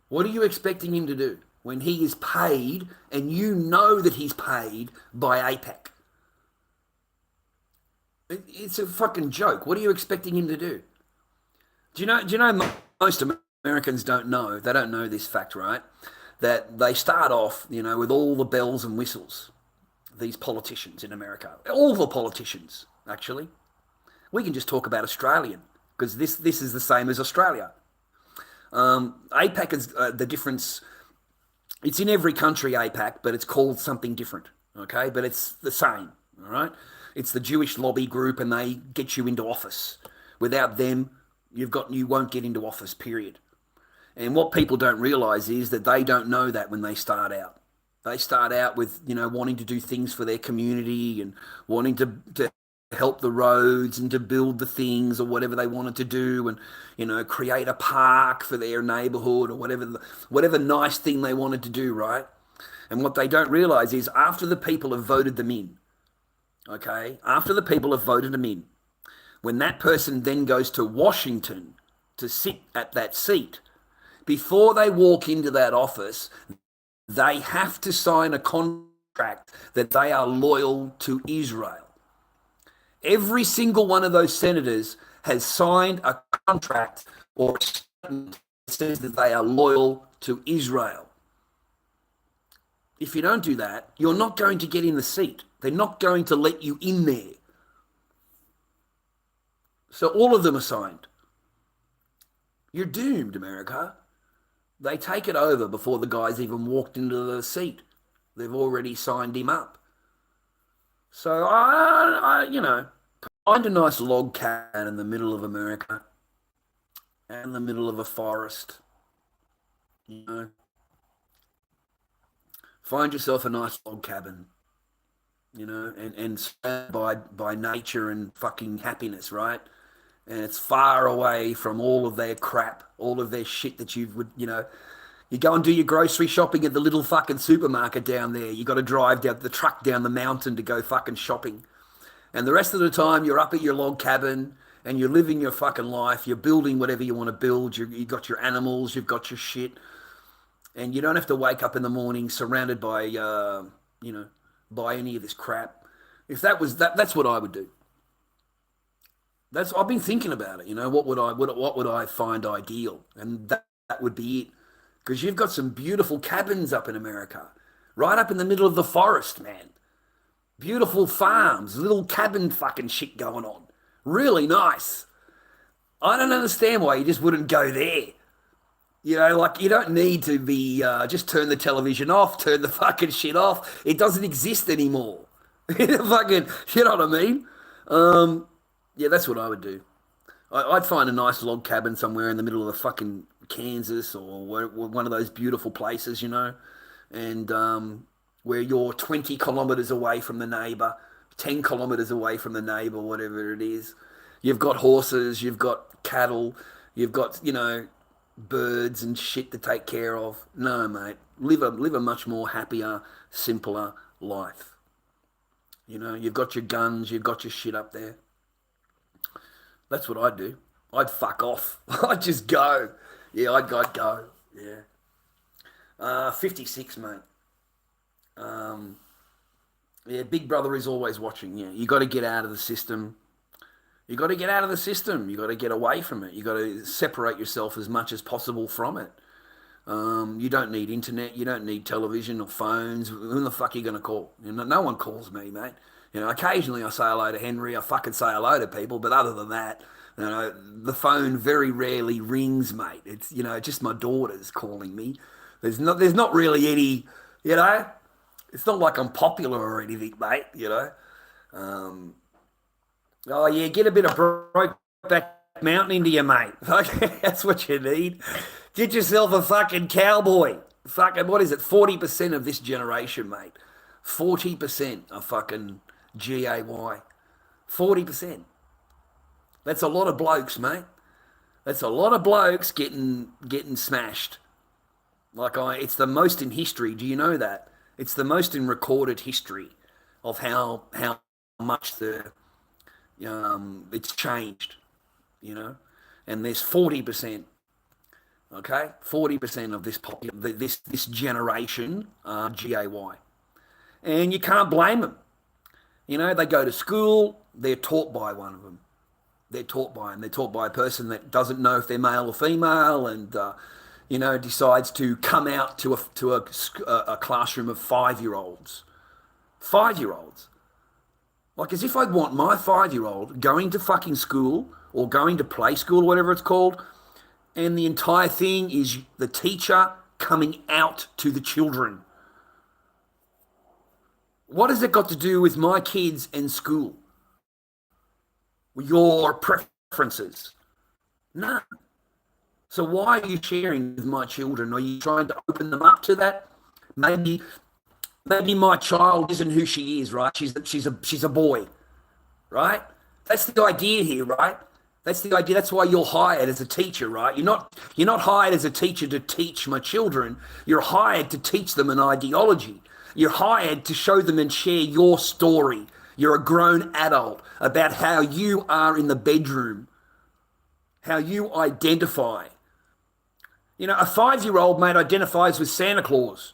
S3: What are you expecting him to do when he is paid and you know that he's paid by APAC? It's a fucking joke. What are you expecting him to do? Do you know most Americans don't know, they don't know this fact, right? That they start off, you know, with all the bells and whistles. These politicians in America, all the politicians, actually. We can just talk about Australian, because this is the same as Australia. APAC is the difference. It's in every country, APAC, but it's called something different, okay? But it's the same, all right? It's the Jewish lobby group, and they get you into office. Without them, you won't get into office, period. And what people don't realise is that they don't know that when they start out. They start out with, you know, wanting to do things for their community and wanting to help the roads and to build the things or whatever they wanted to do, and, you know, create a park for their neighbourhood or whatever nice thing they wanted to do, right? And what they don't realise is after the people have voted them in, okay, after the people have voted them in, when that person then goes to Washington to sit at that seat, before they walk into that office, they have to sign a contract that they are loyal to Israel. Every single one of those senators has signed a contract or a statement that says that they are loyal to Israel. If you don't do that, you're not going to get in the seat. They're not going to let you in there. So all of them are signed. You're doomed, America. They take it over before the guy's even walked into the seat. They've already signed him up. So, you know, find a nice log cabin in the middle of America, in the middle of a forest. You know, find yourself a nice log cabin, you know, and surrounded by nature and fucking happiness, right? And it's far away from all of their crap, all of their shit that you go and do your grocery shopping at the little fucking supermarket down there. You got to drive down the truck down the mountain to go fucking shopping. And the rest of the time you're up at your log cabin and you're living your fucking life. You're building whatever you want to build. You've got your animals, you've got your shit. And you don't have to wake up in the morning surrounded by, by any of this crap. If that was that's what I would do. I've been thinking about it, you know, what would I find ideal? And that would be it. Because you've got some beautiful cabins up in America, right up in the middle of the forest, man. Beautiful farms, little cabin fucking shit going on. Really nice. I don't understand why you just wouldn't go there. You know, like, you don't need to be, just turn the television off, turn the fucking shit off. It doesn't exist anymore. Fucking, you know what I mean? Yeah, that's what I would do. I'd find a nice log cabin somewhere in the middle of the fucking
S1: Kansas or one of those beautiful places, and where you're 20 kilometers away from the neighbor, 10 kilometers away from the neighbor, whatever it is. You've got horses, you've got cattle, you've got, birds and shit to take care of. No, mate. Live a much more happier, simpler life. You've got your guns, you've got your shit up there. That's what I'd do. I'd fuck off. I'd just go. Yeah, I'd go. Yeah. 56, mate. Yeah, Big Brother is always watching. Yeah, you got to get out of the system. You got to get out of the system. You got to get away from it. You got to separate yourself as much as possible from it. You don't need internet. You don't need television or phones. Who the fuck are you going to call? No one calls me, mate. Occasionally I say hello to Henry. I fucking say hello to people, but other than that, the phone very rarely rings, mate. It's just my daughter's calling me. There's not really any, it's not like I'm popular or anything, mate. Oh yeah, get a bit of Brokeback Mountain into you, mate. That's what you need. Get yourself a fucking cowboy. Fucking, what is it? 40% of this generation, mate. 40% are fucking GAY. 40%. That's a lot of blokes, mate. That's a lot of blokes getting smashed. It's the most in history. Do you know that? It's the most in recorded history of how much it's changed, and there's 40%. Okay, 40% of this generation are GAY, and you can't blame them. They go to school. They're taught by one of them. They're taught by him. They're taught by a person that doesn't know if they're male or female, and decides to come out to a classroom of 5-year-olds. 5-year-olds. Like, as if I'd want my 5-year-old going to fucking school or going to play school, whatever it's called, and the entire thing is the teacher coming out to the children. What has it got to do with my kids and school? Your preferences? None. So why are you sharing with my children? Are you trying to open them up to that? Maybe my child isn't who she is, right? She's a boy, right? That's the idea here, right? That's the idea. That's why you're hired as a teacher, right? You're not hired as a teacher to teach my children. You're hired to teach them an ideology. You're hired to show them and share your story. You're a grown adult about how you are in the bedroom, how you identify. A 5-year-old, mate, identifies with Santa Claus.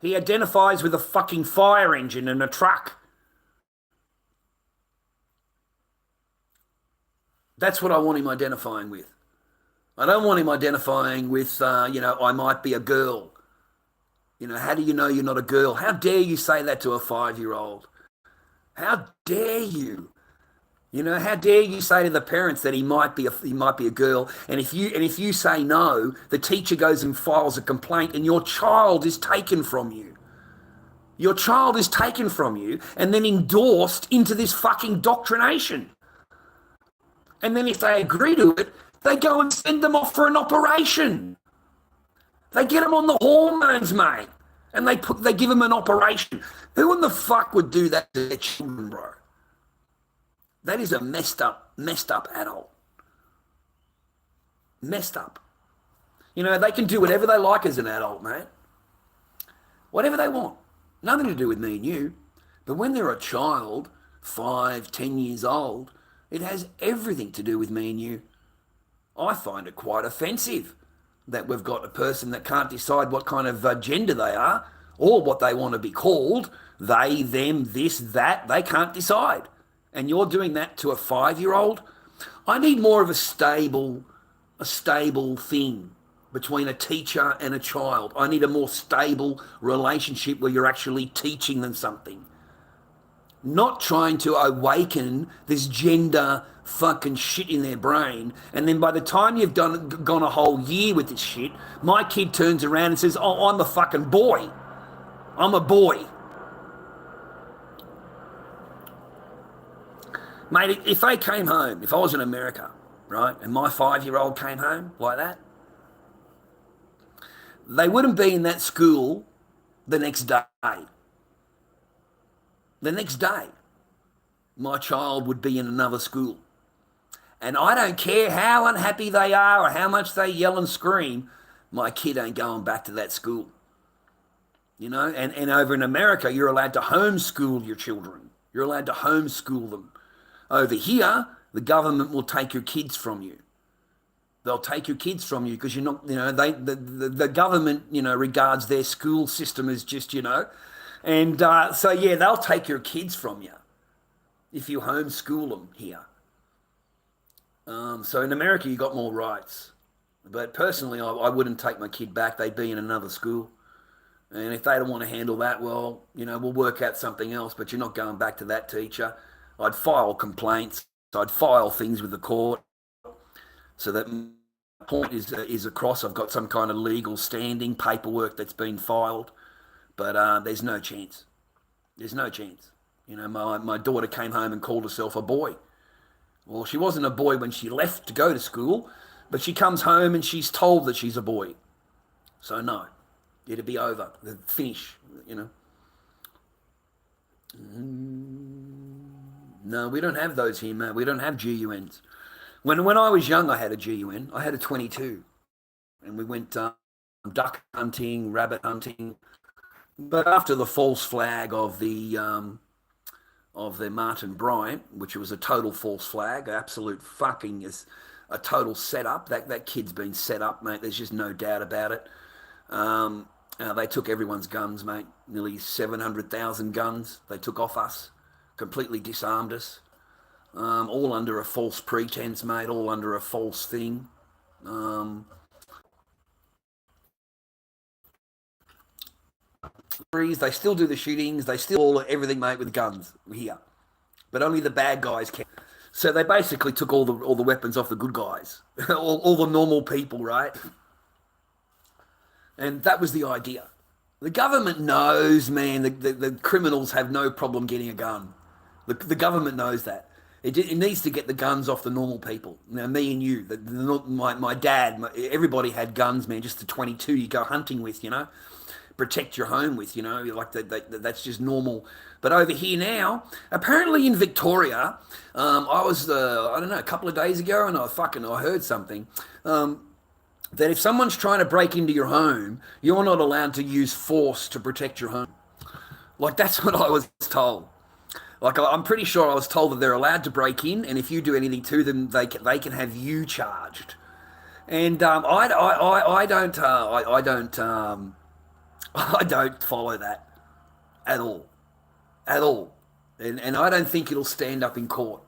S1: He identifies with a fucking fire engine and a truck. That's what I want him identifying with. I don't want him identifying with, I might be a girl. How do you know you're not a girl? How dare you say that to a 5-year-old? How dare you? How dare you say to the parents that he might be a girl, and if you say no, the teacher goes and files a complaint, and your child is taken from you. Your child is taken from you, and then endorsed into this fucking doctrination. And then if they agree to it, they go and send them off for an operation. They get them on the hormones, mate, and they give them an operation. Who in the fuck would do that to their children, bro? That is a messed up adult. Messed up. They can do whatever they like as an adult, mate. Whatever they want. Nothing to do with me and you. But when they're a child, 5, 10 years old, it has everything to do with me and you. I find it quite offensive that we've got a person that can't decide what kind of gender they are or what they want to be called. They, them, this, that. They can't decide. And you're doing that to a 5-year-old? I need more of a stable thing between a teacher and a child. I need a more stable relationship where you're actually teaching them something. Not trying to awaken this gender fucking shit in their brain, and then by the time you've gone a whole year with this shit, my kid turns around and says, oh, I'm a fucking boy. I'm a boy. Mate, if they came home, if I was in America,
S3: right, and my 5-year-old came home like that, they wouldn't be in that school the next day. The next day, my child would be in another school. And I don't care how unhappy they are or how much they yell and scream, my kid ain't going back to that school. You know, and over in America, you're allowed to homeschool your children. You're allowed to homeschool them. Over here, the government will take your kids from you. They'll take your kids from you because you're not, you know, the government, you know, regards their school system as just, you know, and so, yeah, they'll take your kids from you if you homeschool them here. So in America, you got more rights. But personally, I wouldn't take my kid back. They'd be in another school. And if they don't want to handle that, well, you know, we'll work out something else, but you're not going back to that teacher. I'd file complaints. I'd file things with the court so that my point is across. I've got some kind of legal standing, paperwork that's been filed, but there's no chance. There's no chance. You know, my daughter came home and called herself a boy. Well, she wasn't a boy when she left to go to school, but she comes home and she's told that she's a boy. So no, it'll be over. The finish, you know. No, we don't have those here, mate. We don't have GUNs. When I was young, I had a GUN. I had a 22, and we went duck hunting, rabbit hunting. But after the false flag of the Martin Bryant, which was a total false flag, absolute fucking is a total setup. That kid's been set up, mate. There's just no doubt about it. They took everyone's guns, mate. Nearly 700,000 guns they took off us, completely disarmed us, all under a false pretense, mate, all under a false thing. They still do the shootings. They still all everything, mate, with guns here. But only the bad guys can. So they basically took all the weapons off the good guys, all the normal people, right? And that was the idea. The government knows, man, the criminals have no problem getting a gun. The government knows that. It needs to get the guns off the normal people. Now, me and you, my dad, everybody had guns, man, just the 22 you go hunting with, you know, protect your home with, you know, like that's just normal. But over here now, apparently in Victoria, I was, I don't know, a couple of days ago, and I heard something, that if someone's trying to break into your home, you're not allowed to use force to protect your home. Like, that's what I was told. Like, I'm pretty sure I was told that they're allowed to break in, and if you do anything to them, they can have you charged. And I don't follow that at all, and I don't think it'll stand up in court,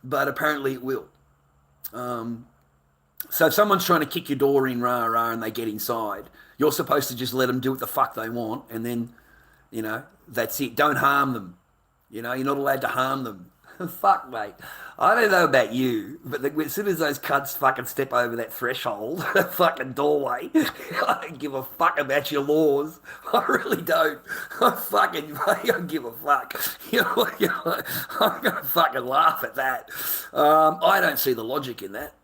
S3: but apparently it will. So if someone's trying to kick your door in, and they get inside, you're supposed to just let them do what the fuck they want, and then, you know, that's it. Don't harm them. You know, you're not allowed to harm them. Fuck, mate. I don't know about you, but as soon as those cunts fucking step over that threshold, fucking doorway, I don't give a fuck about your laws. I really don't. I don't give a fuck. I'm going to fucking laugh at that. I don't see the logic in that.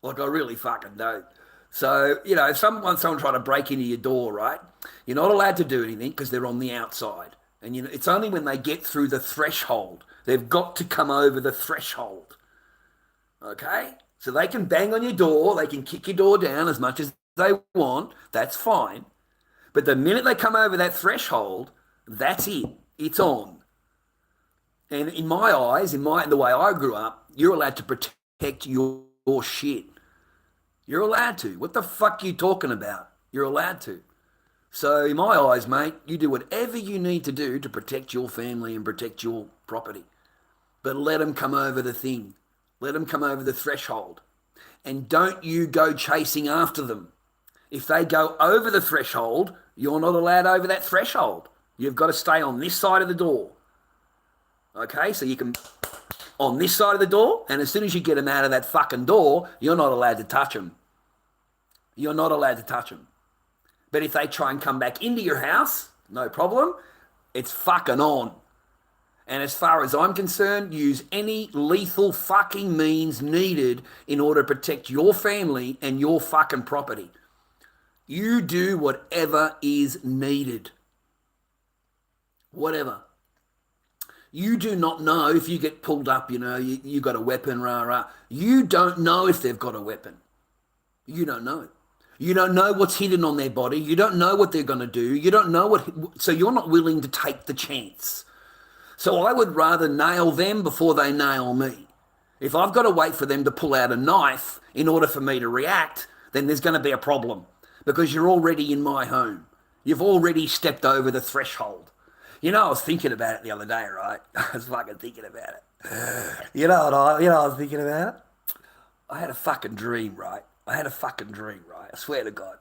S3: Like, I really fucking don't. So, you know, if someone trying to break into your door, right, you're not allowed to do anything because they're on the outside. And, you know, it's only when they get through the threshold. They've got to come over the threshold. Okay? So they can bang on your door. They can kick your door down as much as they want. That's fine. But the minute they come over that threshold, that's it. It's on. And in my eyes, the way I grew up, you're allowed to protect your shit. You're allowed to. What the fuck are you talking about? You're allowed to. So in my eyes, mate, you do whatever you need to do to protect your family and protect your property. But let them come over the thing. Let them come over the threshold. And don't you go chasing after them. If they go over the threshold, you're not allowed over that threshold. You've got to stay on this side of the door. Okay, so you can on this side of the door, and as soon as you get them out of that fucking door, you're not allowed to touch them. You're not allowed to touch them. But if they try and come back into your house, no problem. It's fucking on.
S1: And as far as I'm concerned, use any lethal fucking means needed in order to protect your family and your fucking property. You do whatever is needed. Whatever. You do not know if you get pulled up, you got a weapon, rah, rah. You don't know if they've got a weapon. You don't know. You don't know what's hidden on their body. You don't know what they're going to do. You don't know so you're not willing to take the chance. So I would rather nail them before they nail me. If I've got to wait for them to pull out a knife in order for me to react, then there's going to be a problem because you're already in my home. You've already stepped over the threshold. I was thinking about it the other day, right? I was fucking thinking about it. You know what I was thinking about? I had a fucking dream, right? I swear to God.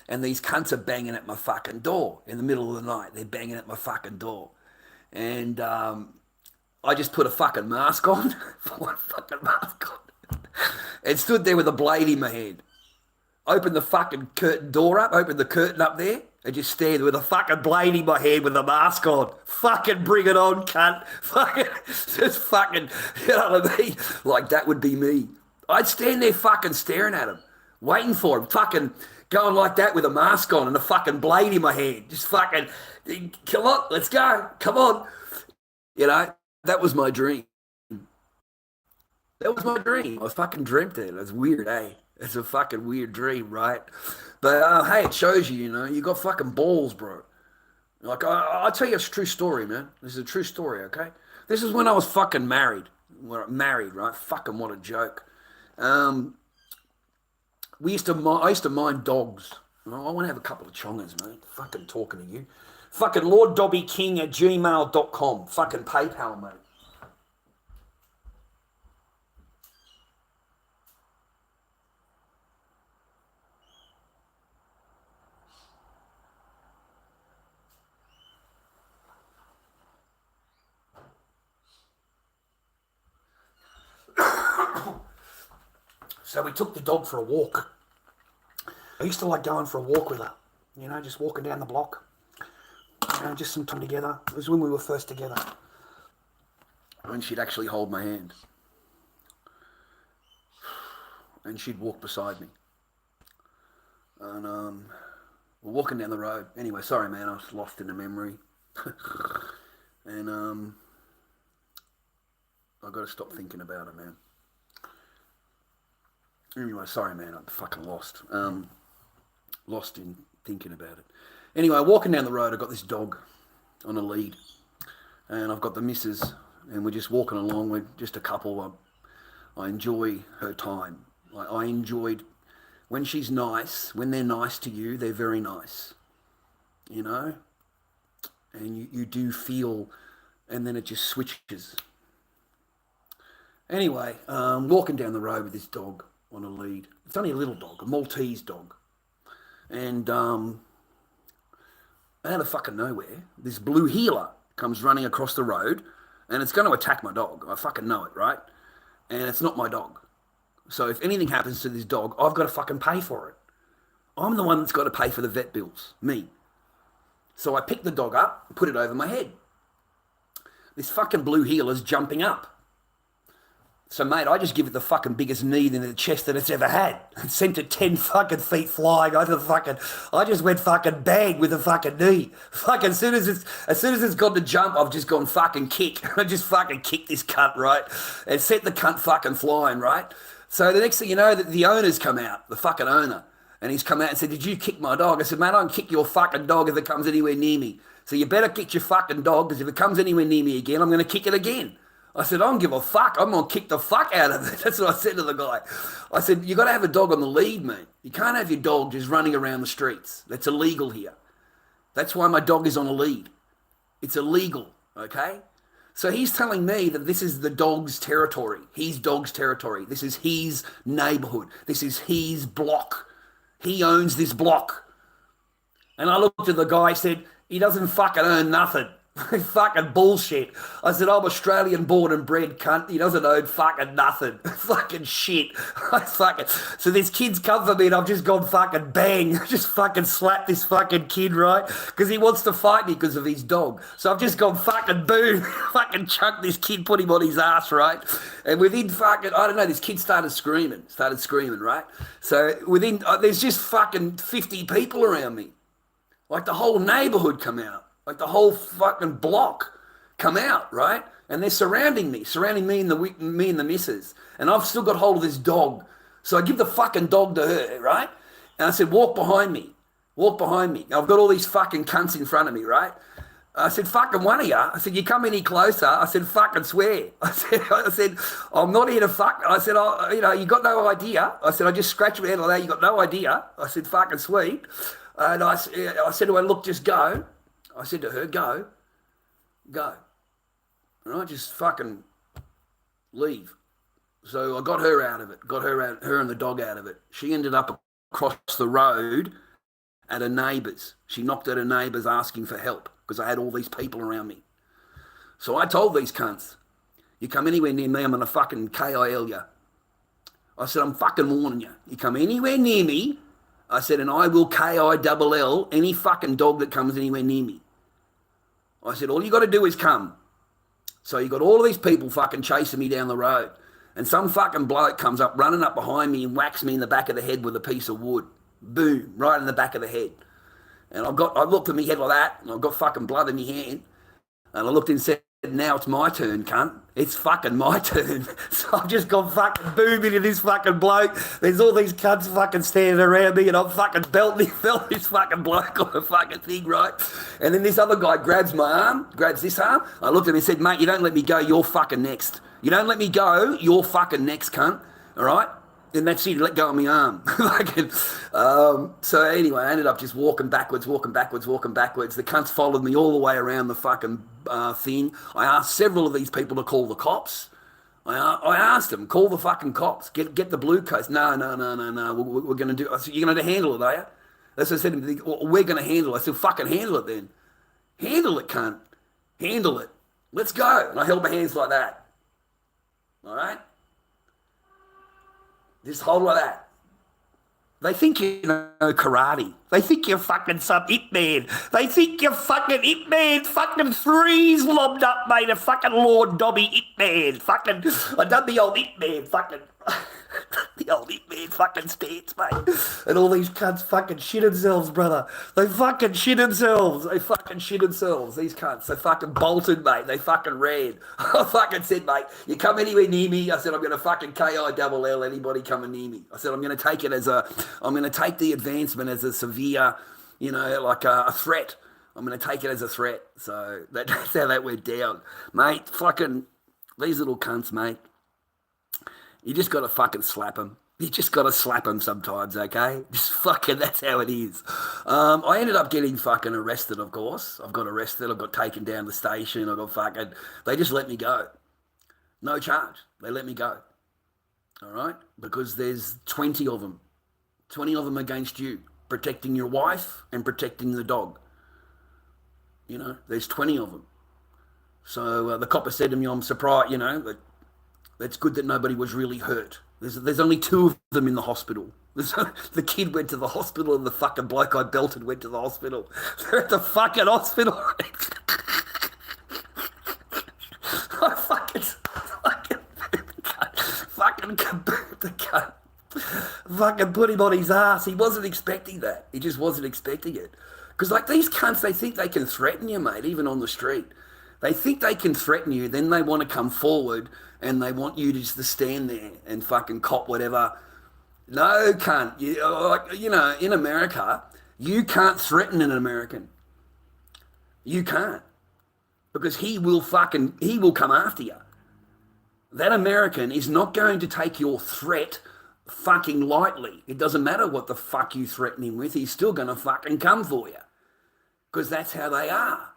S1: And these cunts are banging at my fucking door in the middle of the night. They're banging at my fucking door. And I just put a fucking mask on. And stood there with a blade in my hand. Opened the fucking door up, opened the curtain up there, and just stared with a fucking blade in my hand with a mask on. Fucking bring it on, cunt. Just fucking, you know what I mean? Like, that would be me. I'd stand there fucking staring at him, waiting for him, fucking going like that with a mask on and a fucking blade in my hand. Just fucking, come on, let's go, come on. That was my dream. I fucking dreamt it. It was weird, eh? It's a fucking weird dream, right? But hey, it shows you, you got fucking balls, bro. Like, I'll tell you a true story, man. This is a true story, okay? This is when I was fucking married. Right? Fucking what a joke. I used to mind dogs. I want to have a couple of chongers, mate. Fucking talking to you. Fucking LordDobbyKing@gmail.com. Fucking PayPal, mate. So we took the dog for a walk. I used to like going for a walk with her, just walking down the block, just some time together. It was when we were first together. And she'd actually hold my hand. And she'd walk beside me. And we're walking down the road. Anyway, sorry, man, I was lost in a memory. And I got to stop thinking about it, man. Anyway, sorry, man, I'm fucking lost. Lost in thinking about it. Anyway, walking down the road, I got this dog on a lead. And I've got the missus, and we're just walking along. We're just a couple. I enjoy her time. I enjoyed when she's nice, when they're nice to you, they're very nice. And you do feel, and then it just switches. Anyway, walking down the road with this dog on a lead. It's only a little dog, a Maltese dog. And out of fucking nowhere, this blue heeler comes running across the road and it's going to attack my dog. I fucking know it, right? And it's not my dog. So if anything happens to this dog, I've got to fucking pay for it. I'm the one that's got to pay for the vet bills, me. So I pick the dog up, put it over my head. This fucking blue heeler's jumping up. So, mate, I just give it the fucking biggest knee in the chest that it's ever had. And sent it 10 fucking feet flying. I just went fucking bang with the fucking knee. Fucking as soon as it's gone to jump, I've just gone fucking kick. I just fucking kicked this cunt, right? And sent the cunt fucking flying, right? So the next thing you know, the owner's come out, the fucking owner. And he's come out and said, "Did you kick my dog?" I said, "Mate, I don't kick your fucking dog if it comes anywhere near me. So you better kick your fucking dog, because if it comes anywhere near me again, I'm going to kick it again." I said, "I don't give a fuck. I'm going to kick the fuck out of it." That's what I said to the guy. I said, "You got to have a dog on the lead, mate. You can't have your dog just running around the streets. That's illegal here. That's why my dog is on a lead. It's illegal, okay?" So he's telling me that this is the dog's territory. His dog's territory. This is his neighborhood. This is his block. He owns this block. And I looked at the guy and said, "He doesn't fucking own nothing." Fucking bullshit. I said, I'm Australian born and bred, cunt. He doesn't own fucking nothing. Fucking shit. So these kids come for me and I've just gone fucking bang. Just fucking slapped this fucking kid, right? Because he wants to fight me because of his dog. So I've just gone fucking boom. Fucking chucked this kid, put him on his ass, right? And within fucking, I don't know, this kid started screaming, right? So within, there's just fucking 50 people around me. Like the whole neighborhood come out. Like the whole fucking block come out, right? And they're surrounding me and the missus. And I've still got hold of this dog. So I give the fucking dog to her, right? And I said, walk behind me. I've got all these fucking cunts in front of me, right? I said, fucking one of you. I said, you come any closer? I said, fucking swear. I said, I'm not here to fuck. I said, oh, you got no idea. I said, I just scratched my head like that. You got no idea. I said, fucking sweet. And I said to her, look, just go. I said to her, go. And I just fucking leave. So I got her out of it, her and the dog out of it. She ended up across the road at her neighbour's. She knocked at her neighbour's asking for help because I had all these people around me. So I told these cunts, you come anywhere near me, I'm going to fucking KIL you. I said, I'm fucking warning you. You come anywhere near me, I said, and I will KILL any fucking dog that comes anywhere near me. I said, all you got to do is come. So you got all of these people fucking chasing me down the road. And some fucking bloke comes up, running up behind me and whacks me in the back of the head with a piece of wood. Boom, right in the back of the head. And I looked at my head like that, and I've got fucking blood in my hand. And I looked and said, now it's my turn, cunt. It's fucking my turn. So I've just gone fucking boom into this fucking bloke. There's all these cunts fucking standing around me and I'm fucking belting this fucking bloke on the fucking thing, right? And then this other guy grabs this arm. I looked at him and said, mate, you don't let me go, you're fucking next. You don't let me go, you're fucking next, cunt. All right? And that's it, let go of my arm. So anyway, I ended up just walking backwards. The cunts followed me all the way around the fucking thing. I asked several of these people to call the cops. I asked them, call the fucking cops, get the blue coats. No, we're going to do, I said, you're going to handle it, are you? That's what I said to them, we're going to handle it. I said, fucking handle it then. Handle it, cunt. Handle it. Let's go. And I held my hands like that. All right? Just hold like that. They think you know karate. They think you're fucking some it man. They think you're fucking it man. Fucking threes lobbed up, mate. A fucking Lord Dobby it man. Fucking, I done the old it man. Fucking, the old it man fucking stance, mate. And all these cunts fucking shit themselves, brother. They fucking shit themselves. These cunts. They fucking bolted, mate. They fucking ran. I fucking said, mate, you come anywhere near me, I said, I'm going to fucking KILL anybody coming near me. I said, I'm going to take the advancement as a severe, like a threat. I'm going to take it as a threat. So that's how that went down. Mate, fucking, these little cunts, mate. You just got to fucking slap them. You just got to slap them sometimes, okay? Just fucking, that's how it is. I ended up getting fucking arrested, of course. I got taken down the station. They just let me go. No charge. They let me go. All right? Because there's 20 of them. 20 of them against you. Protecting your wife and protecting the dog. There's 20 of them. So the copper said to me, I'm surprised, that's good that nobody was really hurt. There's only 2 of them in the hospital. The kid went to the hospital and the fucking bloke I belted went to the hospital. They're at the fucking hospital. I fucking kaboomed the cunt. Fucking put him on his ass. He wasn't expecting that. He just wasn't expecting it. Because these cunts, they think they can threaten you, mate, even on the street. They think they can threaten you, then they want to come forward and they want you just to stand there and fucking cop whatever. No, cunt. In America, you can't threaten an American. You can't. Because he will come after you. That American is not going to take your threat fucking lightly. It doesn't matter what the fuck you threaten him with, he's still going to fucking come for you. Because that's how they are.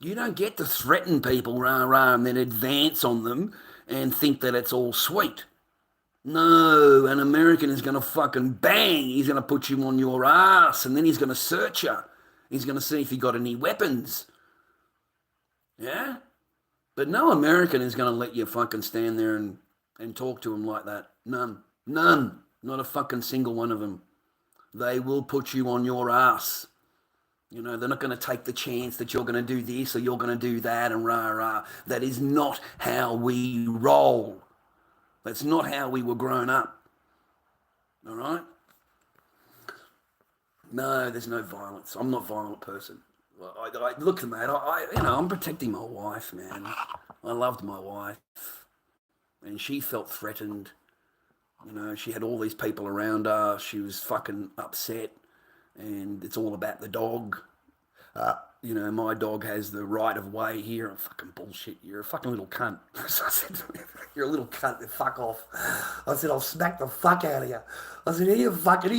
S1: You don't get to threaten people, and then advance on them and think that it's all sweet. No, an American is going to fucking bang. He's going to put you on your ass and then he's going to search you. He's going to see if you got any weapons. Yeah? But no American is going to let you fucking stand there and talk to them like that. None. None. Not a fucking single one of them. They will put you on your ass. You know, they're not going to take the chance that you're going to do this or you're going to do that and rah, rah. That is not how we roll. That's not how we were grown up. All right? No, there's no violence. I'm not a violent person. Look, mate, I'm protecting my wife, man. I loved my wife. And she felt threatened. You know, she had all these people around her. She was fucking upset. And it's all about the dog. You know, my dog has the right of way here. I'm fucking bullshit. You're a fucking little cunt. So I said, you're a little cunt. Fuck off. I said, I'll smack the fuck out of you. I said, who you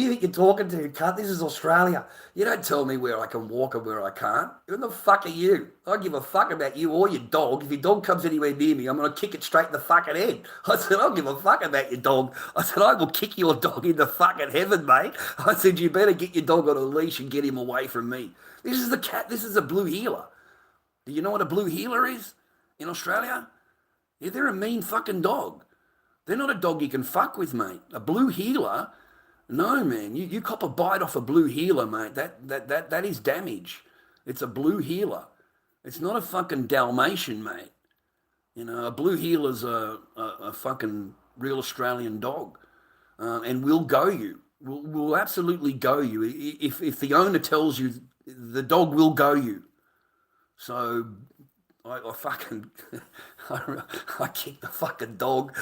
S1: think you're talking to, cunt? This is Australia. You don't tell me where I can walk and where I can't. Who the fuck are you? I don't give a fuck about you or your dog. If your dog comes anywhere near me, I'm going to kick it straight in the fucking head. I said, I don't give a fuck about your dog. I said, I will kick your dog into fucking heaven, mate. I said, you better get your dog on a leash and get him away from me. This is the cat. This is a blue heeler. Do you know what a blue heeler is in Australia? Yeah, they're a mean fucking dog. They're not a dog you can fuck with, mate. A blue heeler, no, man. You cop a bite off a blue heeler, mate. That is damage. It's a blue heeler. It's not a fucking Dalmatian, mate. You know, a blue heeler's a fucking real Australian dog, and will go you. Will absolutely go you. If the owner tells you, the dog will go you. So I fucking, I kicked the fucking dog.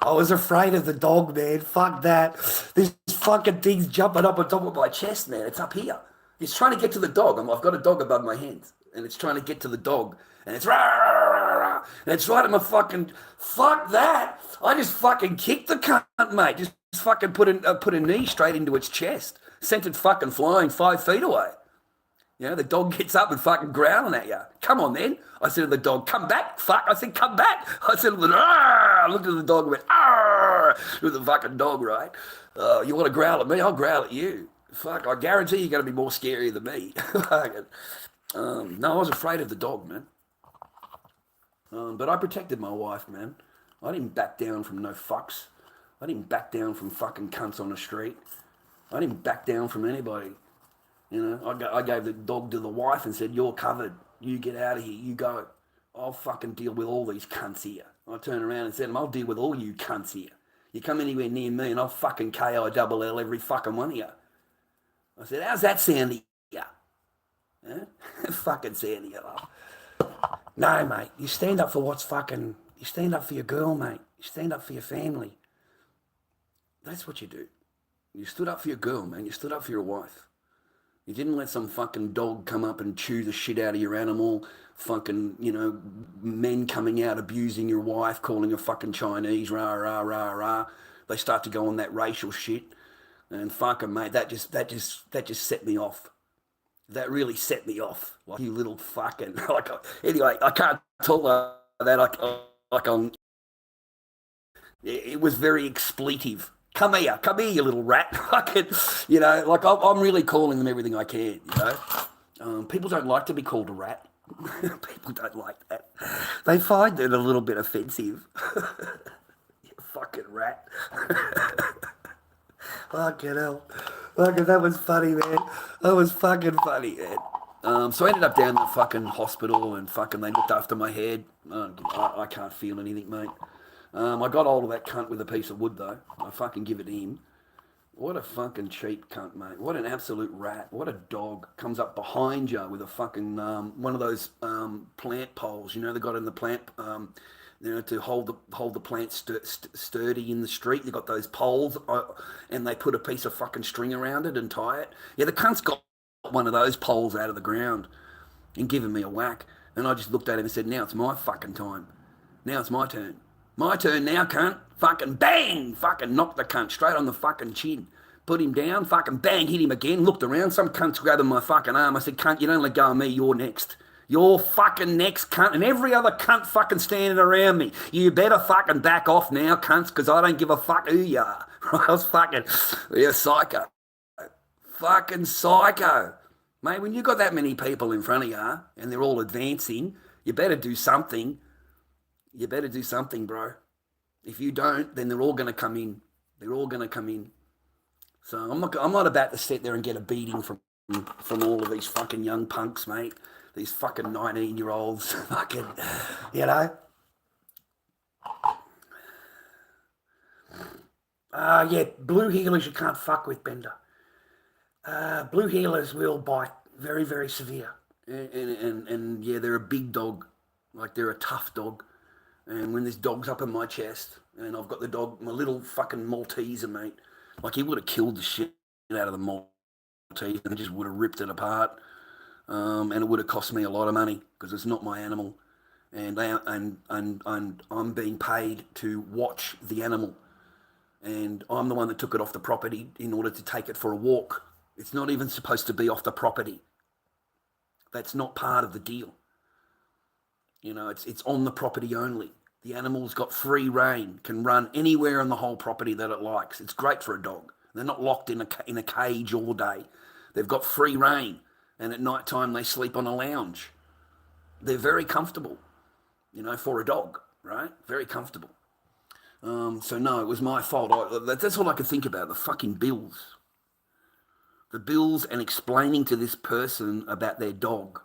S1: I was afraid of the dog, man. Fuck that. This fucking thing's jumping up on top of my chest, man. It's up here. It's trying to get to the dog. I've got a dog above my hands, and it's trying to get to the dog. And it's rah, rah, rah, rah, and it's right at my fucking, fuck that. I just fucking kicked the cunt, mate. Just fucking put a knee straight into its chest. Sent it fucking flying 5 feet away. You know, the dog gets up and fucking growling at you. Come on, then. I said to the dog, come back, fuck. I said, come back. I said, I looked at the dog and went, argh, with the fucking dog, right? You want to growl at me? I'll growl at you. Fuck, I guarantee you're going to be more scary than me. No, I was afraid of the dog, man. But I protected my wife, man. I didn't back down from no fucks. I didn't back down from fucking cunts on the street. I didn't back down from anybody. You know, I gave the dog to the wife and said, you're covered. You get out of here. You go. I'll fucking deal with all these cunts here. I turned around and said, I'll deal with all you cunts here. You come anywhere near me and I'll fucking KO every fucking one of you. I said, how's that sound to you? Huh? Fucking sound to you. No, mate. You stand up for what's fucking... You stand up for your girl, mate. You stand up for your family. That's what you do. You stood up for your girl, man. You stood up for your wife. You didn't let some fucking dog come up and chew the shit out of your animal. Fucking, you know, men coming out abusing your wife, calling her fucking Chinese, rah, rah, rah, rah. They start to go on that racial shit. And fucking, mate, that just set me off. That really set me off. Like, you little fucking... Anyway, I can't talk like that. It was very expletive. Come here, you little rat. You know, like I'm really calling them everything I can, you know. People don't like to be called a rat. People don't like that. They find it a little bit offensive. You fucking rat. Fucking hell. Fucking, that was funny, man. That was fucking funny, man. So I ended up down in the fucking hospital and fucking they looked after my head. I can't feel anything, mate. I got hold of that cunt with a piece of wood, though. I fucking give it to him. What a fucking cheap cunt, mate. What an absolute rat. What a dog. Comes up behind you with a fucking, one of those plant poles, you know, they got in the plant, you know, to hold the plant sturdy in the street. They got those poles, and they put a piece of fucking string around it and tie it. Yeah, the cunt's got one of those poles out of the ground and given me a whack. And I just looked at him and said, now it's my fucking time. Now it's my turn. My turn now, cunt. Fucking bang! Fucking knocked the cunt straight on the fucking chin. Put him down, fucking bang, hit him again, looked around, some cunt's grabbing my fucking arm. I said, cunt, you don't let go of me, you're next. You're fucking next, cunt, and every other cunt fucking standing around me. You better fucking back off now, cunts, because I don't give a fuck who you are. I was fucking, you're psycho. Fucking psycho. Mate, when you got that many people in front of you, and they're all advancing, You better do something. You better do something, bro. If you don't, then they're all going to come in. They're all going to come in. So I'm not about to sit there and get a beating from all of these fucking young punks, mate. These fucking 19-year-olds, fucking, you know. Yeah, blue heelers you can't fuck with, Bender. Blue heelers will bite very, very severe. And yeah, they're a big dog. Like, they're a tough dog. And when this dog's up in my chest, and I've got the dog, my little fucking Malteser, mate, like, he would have killed the shit out of the Maltese and just would have ripped it apart. And it would have cost me a lot of money because it's not my animal. And I'm being paid to watch the animal. And I'm the one that took it off the property in order to take it for a walk. It's not even supposed to be off the property. That's not part of the deal. You know, it's on the property only. The animal's got free rein, can run anywhere on the whole property that it likes. It's great for a dog. They're not locked in a cage all day. They've got free rein, and at night time they sleep on a lounge. They're very comfortable, you know, for a dog, right? Very comfortable. So no, it was my fault. That's all I could think about, the fucking bills. The bills and explaining to this person about their dog.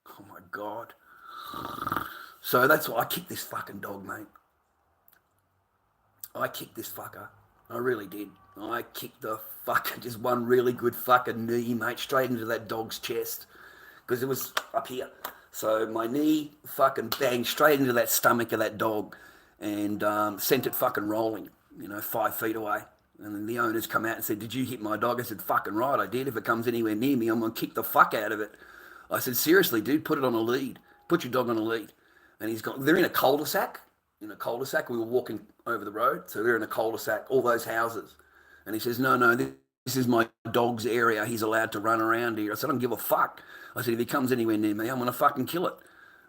S1: Oh my God. So that's why I kicked this fucking dog, mate. I kicked this fucker. I really did. I kicked the fucker, just one really good fucking knee, mate, straight into that dog's chest. Because it was up here. So my knee fucking banged straight into that stomach of that dog and sent it fucking rolling, 5 feet away. And then the owners come out and said, "Did you hit my dog?" I said, "Fucking right, I did. If it comes anywhere near me, I'm going to kick the fuck out of it." I said, "Seriously, dude, put it on a lead. Put your dog on a lead." And they're in a cul-de-sac. In a cul-de-sac, we were walking over the road. So they're in a cul-de-sac, all those houses. And he says, no, this is my dog's area. He's allowed to run around here. I said, "I don't give a fuck." I said, "If he comes anywhere near me, I'm going to fucking kill it."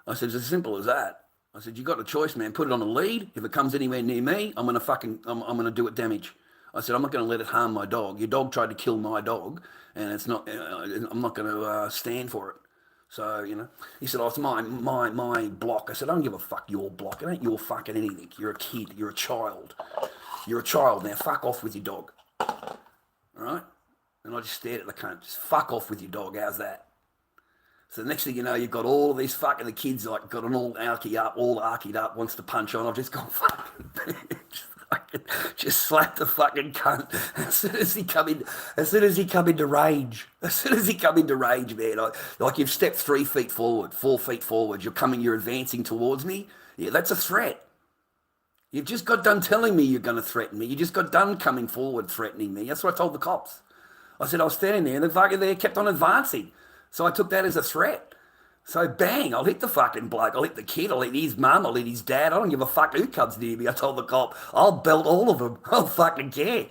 S1: I said, "It's as simple as that." I said, "You got a choice, man. Put it on a lead. If it comes anywhere near me, I'm going to do it damage." I said, "I'm not going to let it harm my dog. Your dog tried to kill my dog, and I'm not going to stand for it." So, he said, "Oh, it's my block." I said, "I don't give a fuck your block. It ain't your fucking anything. You're a kid. You're a child. You're a child. Now, fuck off with your dog." All right? And I just stared at the cunt. "Just fuck off with your dog. How's that?" So the next thing you know, you've got all these fucking, the kids like got an all arched up, wants to punch on. I've just gone fucking just slapped the fucking cunt as soon as he come into range. As soon as he come into range, man, like you've stepped 3 feet forward, 4 feet forward. You're advancing towards me. Yeah, that's a threat. You've just got done telling me you're going to threaten me. You just got done coming forward threatening me. That's what I told the cops. I said I was standing there and the fucker there kept on advancing. So I took that as a threat. So bang, I'll hit the fucking bloke. I'll hit the kid. I'll hit his mum. I'll hit his dad. I don't give a fuck who comes near me. I told the cop, I'll belt all of them. I don't fucking care.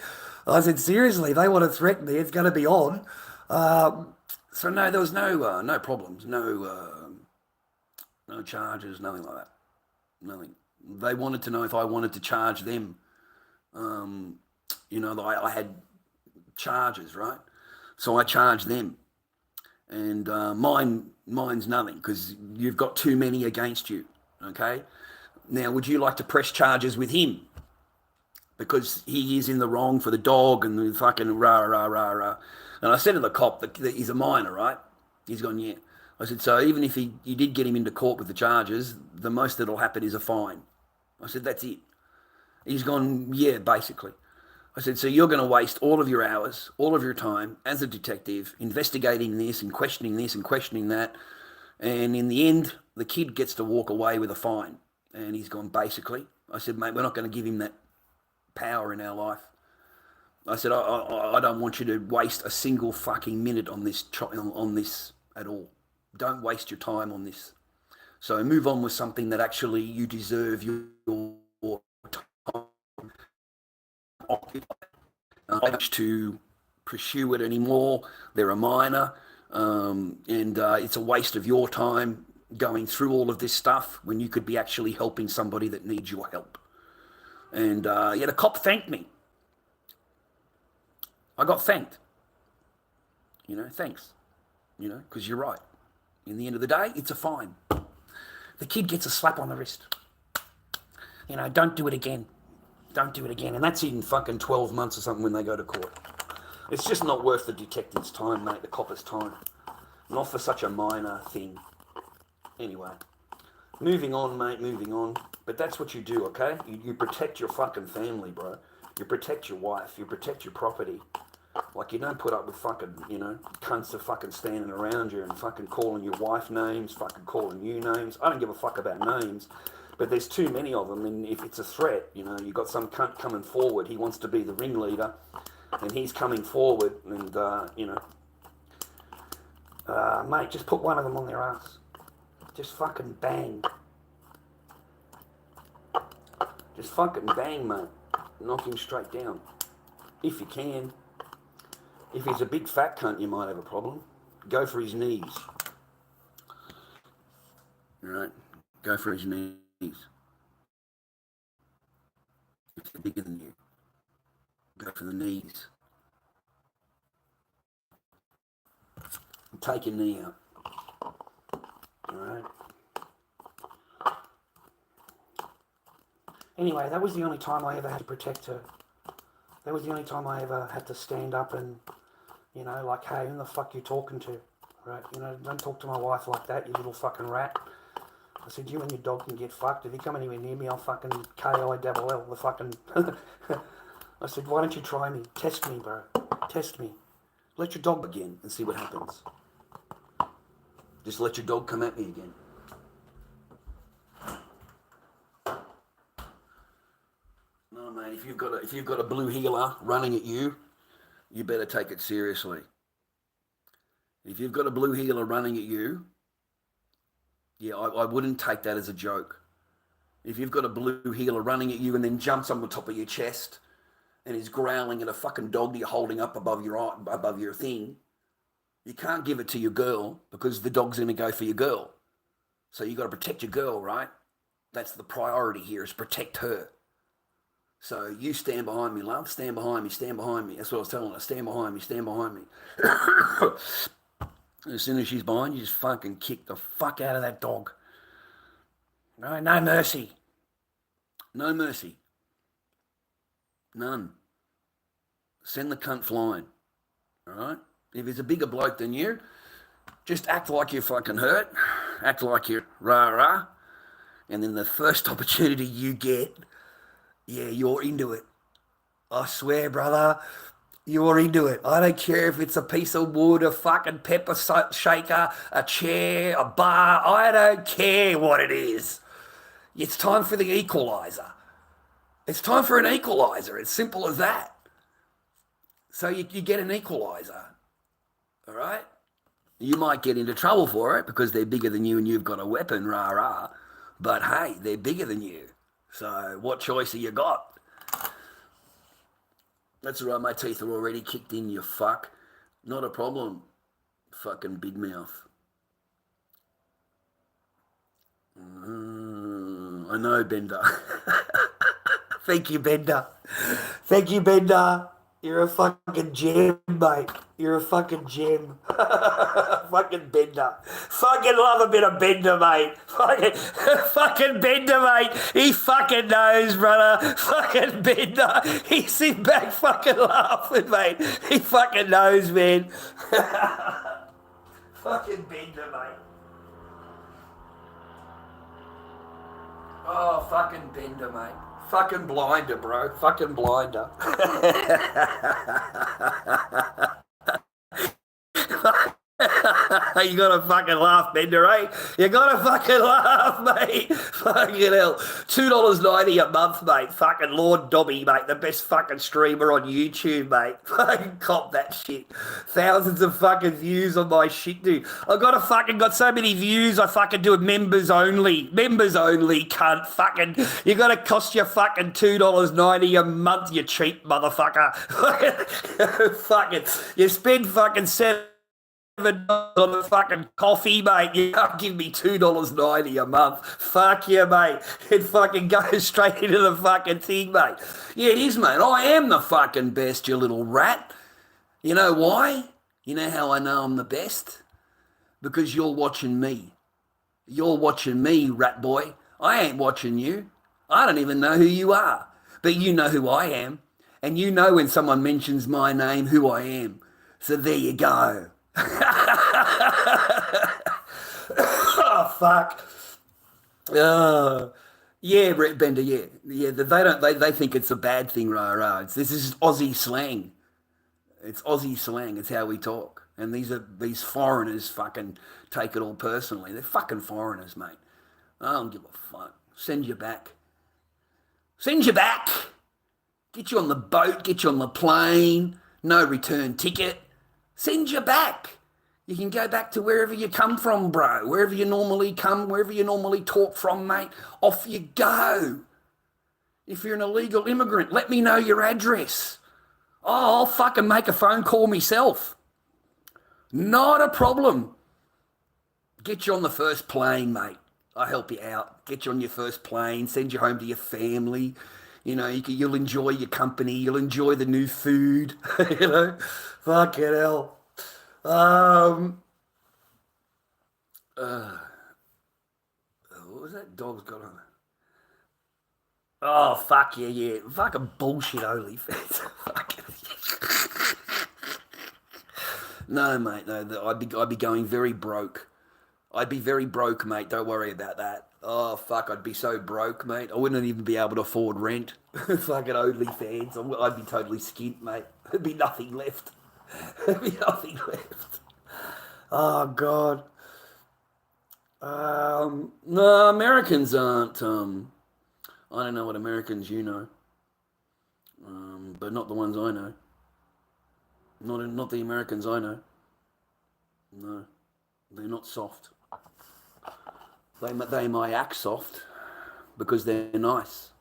S1: I said, seriously, if they want to threaten me, it's going to be on. So no, there was no problems, no charges, nothing like that. Nothing. They wanted to know if I wanted to charge them. I had charges, right? So I charged them. And mine's nothing because you've got too many against you, okay? Now, would you like to press charges with him? Because he is in the wrong for the dog and the fucking rah, rah, rah, rah. And I said to the cop that he's a minor, right? He's gone, yeah. I said, so even if you did get him into court with the charges, the most that'll happen is a fine. I said, that's it. He's gone, yeah, basically. I said, so you're going to waste all of your hours, all of your time as a detective investigating this and questioning that. And in the end, the kid gets to walk away with a fine. And he's gone, basically. I said, mate, we're not going to give him that power in our life. I said, I don't want you to waste a single fucking minute on this at all. Don't waste your time on this. So move on with something that actually you deserve your time. I don't to pursue it anymore. They're a minor, and it's a waste of your time going through all of this stuff when you could be actually helping somebody that needs your help. And the cop thanked me. I got thanked. Thanks. Because you're right. In the end of the day, it's a fine.
S3: the kid gets a slap on the wrist. You know, don't do it again. Don't do it again. And that's in fucking 12 months or something when they go to court. It's just not worth the detective's time, mate, the copper's time. Not for such a minor thing. Anyway, moving on, mate, moving on. But that's what you do, okay? You protect your fucking family, bro. You protect your wife. You protect your property. Like, you don't put up with fucking, you know, cunts are fucking standing around you and fucking calling your wife names, fucking calling you names. I don't give a fuck about names, but there's too many of them, and if it's a threat, you know, you've got some cunt coming forward, he wants to be the ringleader, and he's coming forward, and, you know, mate, just put one of them on their ass. Just fucking bang. Just fucking bang, mate. Knock him straight down. If you can. If he's a big fat cunt, you might have a problem. Go for his knees. Alright? Go for his knees. If they're bigger than you, go for the knees. Take your knee out. Alright? Anyway, that was the only time I ever had to protect her. That was the only time I ever had to stand up and, you know, like, hey, who the fuck you talking to? Right? You know, don't talk to my wife like that, you little fucking rat. I said, you and your dog can get fucked. If you come anywhere near me, I'll fucking KILL the fucking... I said, why don't you try me? Test me, bro. Test me. Let your dog begin and see what happens. Just let your dog come at me again. No, mate, if you've got a blue heeler running at you, you better take it seriously. If you've got a blue heeler running at you, yeah, I wouldn't take that as a joke. If you've got a blue heeler running at you and then jumps on the top of your chest and is growling at a fucking dog that you're holding up above your thing, you can't give it to your girl because the dog's going to go for your girl. So you got to protect your girl, right? That's the priority here, is protect her. So you stand behind me, love. Stand behind me, stand behind me. That's what I was telling her. Stand behind me, stand behind me. As soon as she's behind you, just fucking kick the fuck out of that dog. No mercy. No mercy. None. Send the cunt flying. All right? If he's a bigger bloke than you, just act like you're fucking hurt. Act like you're rah-rah. And then the first opportunity you get, yeah, you're into it. I swear, brother, you're into it. I don't care if it's a piece of wood, a fucking pepper shaker, a chair, a bar. I don't care what it is. It's time for the equalizer. It's time for an equalizer. It's simple as that. So you get an equalizer. All right? You might get into trouble for it because they're bigger than you and you've got a weapon, rah-rah. But hey, they're bigger than you. So what choice have you got? That's all right, my teeth are already kicked in, you fuck. Not a problem, fucking big mouth. I know, Bender. Thank you, Bender. Thank you, Bender. You're a fucking gem, mate. You're a fucking gem. Fucking Bender. Fucking love a bit of Bender, mate. Fucking Bender, mate. He fucking knows, brother. Fucking Bender. He's sitting back fucking laughing, mate. He fucking knows, man. Fucking Bender, mate. Oh, fucking Bender, mate. Fucking blinder, bro. Fucking blinder. You gotta fucking laugh, Bender, eh? You gotta fucking laugh, mate. Fucking hell. $2.90 a month, mate. Fucking Lord Dobby, mate. The best fucking streamer on YouTube, mate. Fucking cop that shit. Thousands of fucking views on my shit, dude. I got so many views, I fucking do it members only. Members only, cunt. Fucking, you gotta cost you fucking $2.90 a month, you cheap motherfucker. Fucking, you spend fucking $7 on the fucking coffee, mate. You can't give me $2.90 a month. Fuck you, mate. It fucking goes straight into the fucking thing, mate. Yeah, it is, mate. I am the fucking best, you little rat. You know why? You know how I know I'm the best? Because you're watching me.
S1: You're watching me, rat boy. I ain't watching you. I don't even know who you are. But you know who I am. And you know when someone mentions my name, who I am. So there you go. Oh, fuck. Yeah, Brett Bender, yeah. Yeah, they think it's a bad thing, rah. This is Aussie slang. It's Aussie slang. It's how we talk. And these foreigners fucking take it all personally. They're fucking foreigners, mate. I don't give a fuck. Send you back. Send you back. Get you on the boat. Get you on the plane. No return ticket. Send you back. You can go back to wherever you come from, bro. Wherever you normally come, wherever you normally talk from, mate. Off you go. If you're an illegal immigrant, let me know your address. Oh, I'll fucking make a phone call myself. Not a problem. Get you on the first plane, mate. I'll help you out. Get you on your first plane, send you home to your family. You know, you'll enjoy your company. You'll enjoy the new food. You know, fucking hell. What was that dog's got on? Oh, fuck yeah. Fucking bullshit OnlyFans. Fucking. No, mate, no. I'd be going very broke. I'd be very broke, mate. Don't worry about that. Oh, fuck, I'd be so broke, mate. I wouldn't even be able to afford rent. Fucking OnlyFans. I'd be totally skint, mate. There'd be nothing left. There'd be nothing left. Oh, God. No, Americans aren't, I don't know what Americans you know. But not the ones I know. Not the Americans I know. No, they're not soft. They might act soft because they're nice.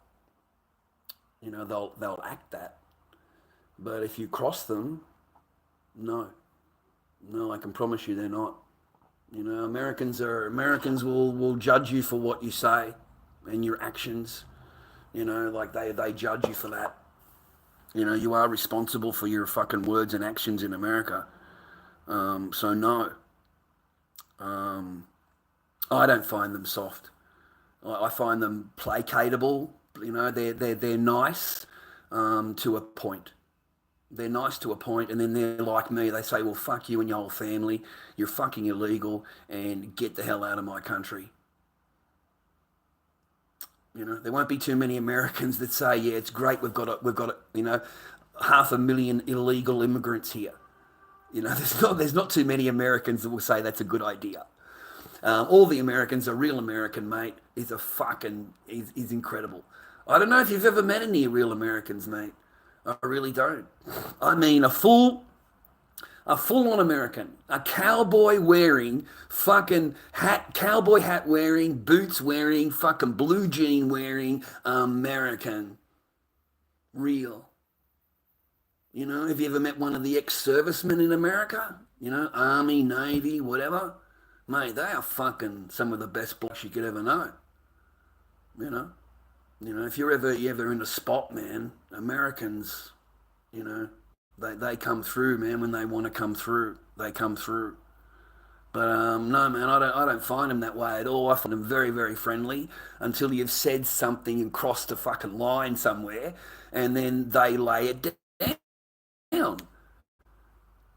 S1: You know, they'll act that. But if you cross them, no, I can promise you they're not. You know, Americans will judge you for what you say and your actions. You know, like they judge you for that. You know, you are responsible for your fucking words and actions in America. So no. I don't find them soft. I find them placatable. You know, they're nice to a point. They're nice to a point, and then they're like me. They say, well, fuck you and your whole family. You're fucking illegal, and get the hell out of my country. You know, there won't be too many Americans that say, yeah, it's great. We've got, you know, 500,000 illegal immigrants here. You know, there's not too many Americans that will say that's a good idea. All the Americans, a real American, mate, is incredible. I don't know if you've ever met any real Americans, mate. I really don't. I mean, a full-on American, a cowboy wearing, fucking hat, cowboy hat wearing, boots wearing, fucking blue jean wearing American. Real. You know, have you ever met one of the ex-servicemen in America? You know, Army, Navy, whatever. Mate, they are fucking some of the best blokes you could ever know. You know, if you're ever in a spot, man, Americans, you know, they come through, man. When they want to come through, they come through. But no, man, I don't find them that way at all. I find them very, very friendly until you've said something and crossed a fucking line somewhere, and then they lay it down.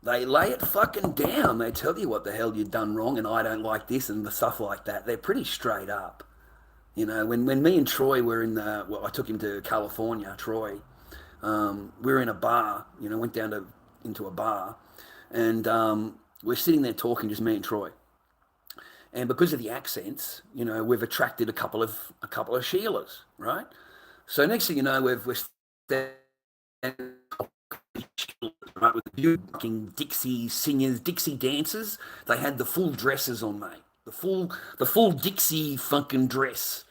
S1: They lay it fucking down. They tell you what the hell you've done wrong, and I don't like this and the stuff like that. They're pretty straight up. You know, when me and Troy were I took him to California, Troy. We were in a bar, you know, went down into a bar, and we're sitting there talking, just me and Troy. And because of the accents, you know, we've attracted a couple of Sheilas, right? So next thing you know, we're standing, right, with the fucking Dixie singers, Dixie dancers. They had the full dresses on, mate. The full Dixie fucking dress.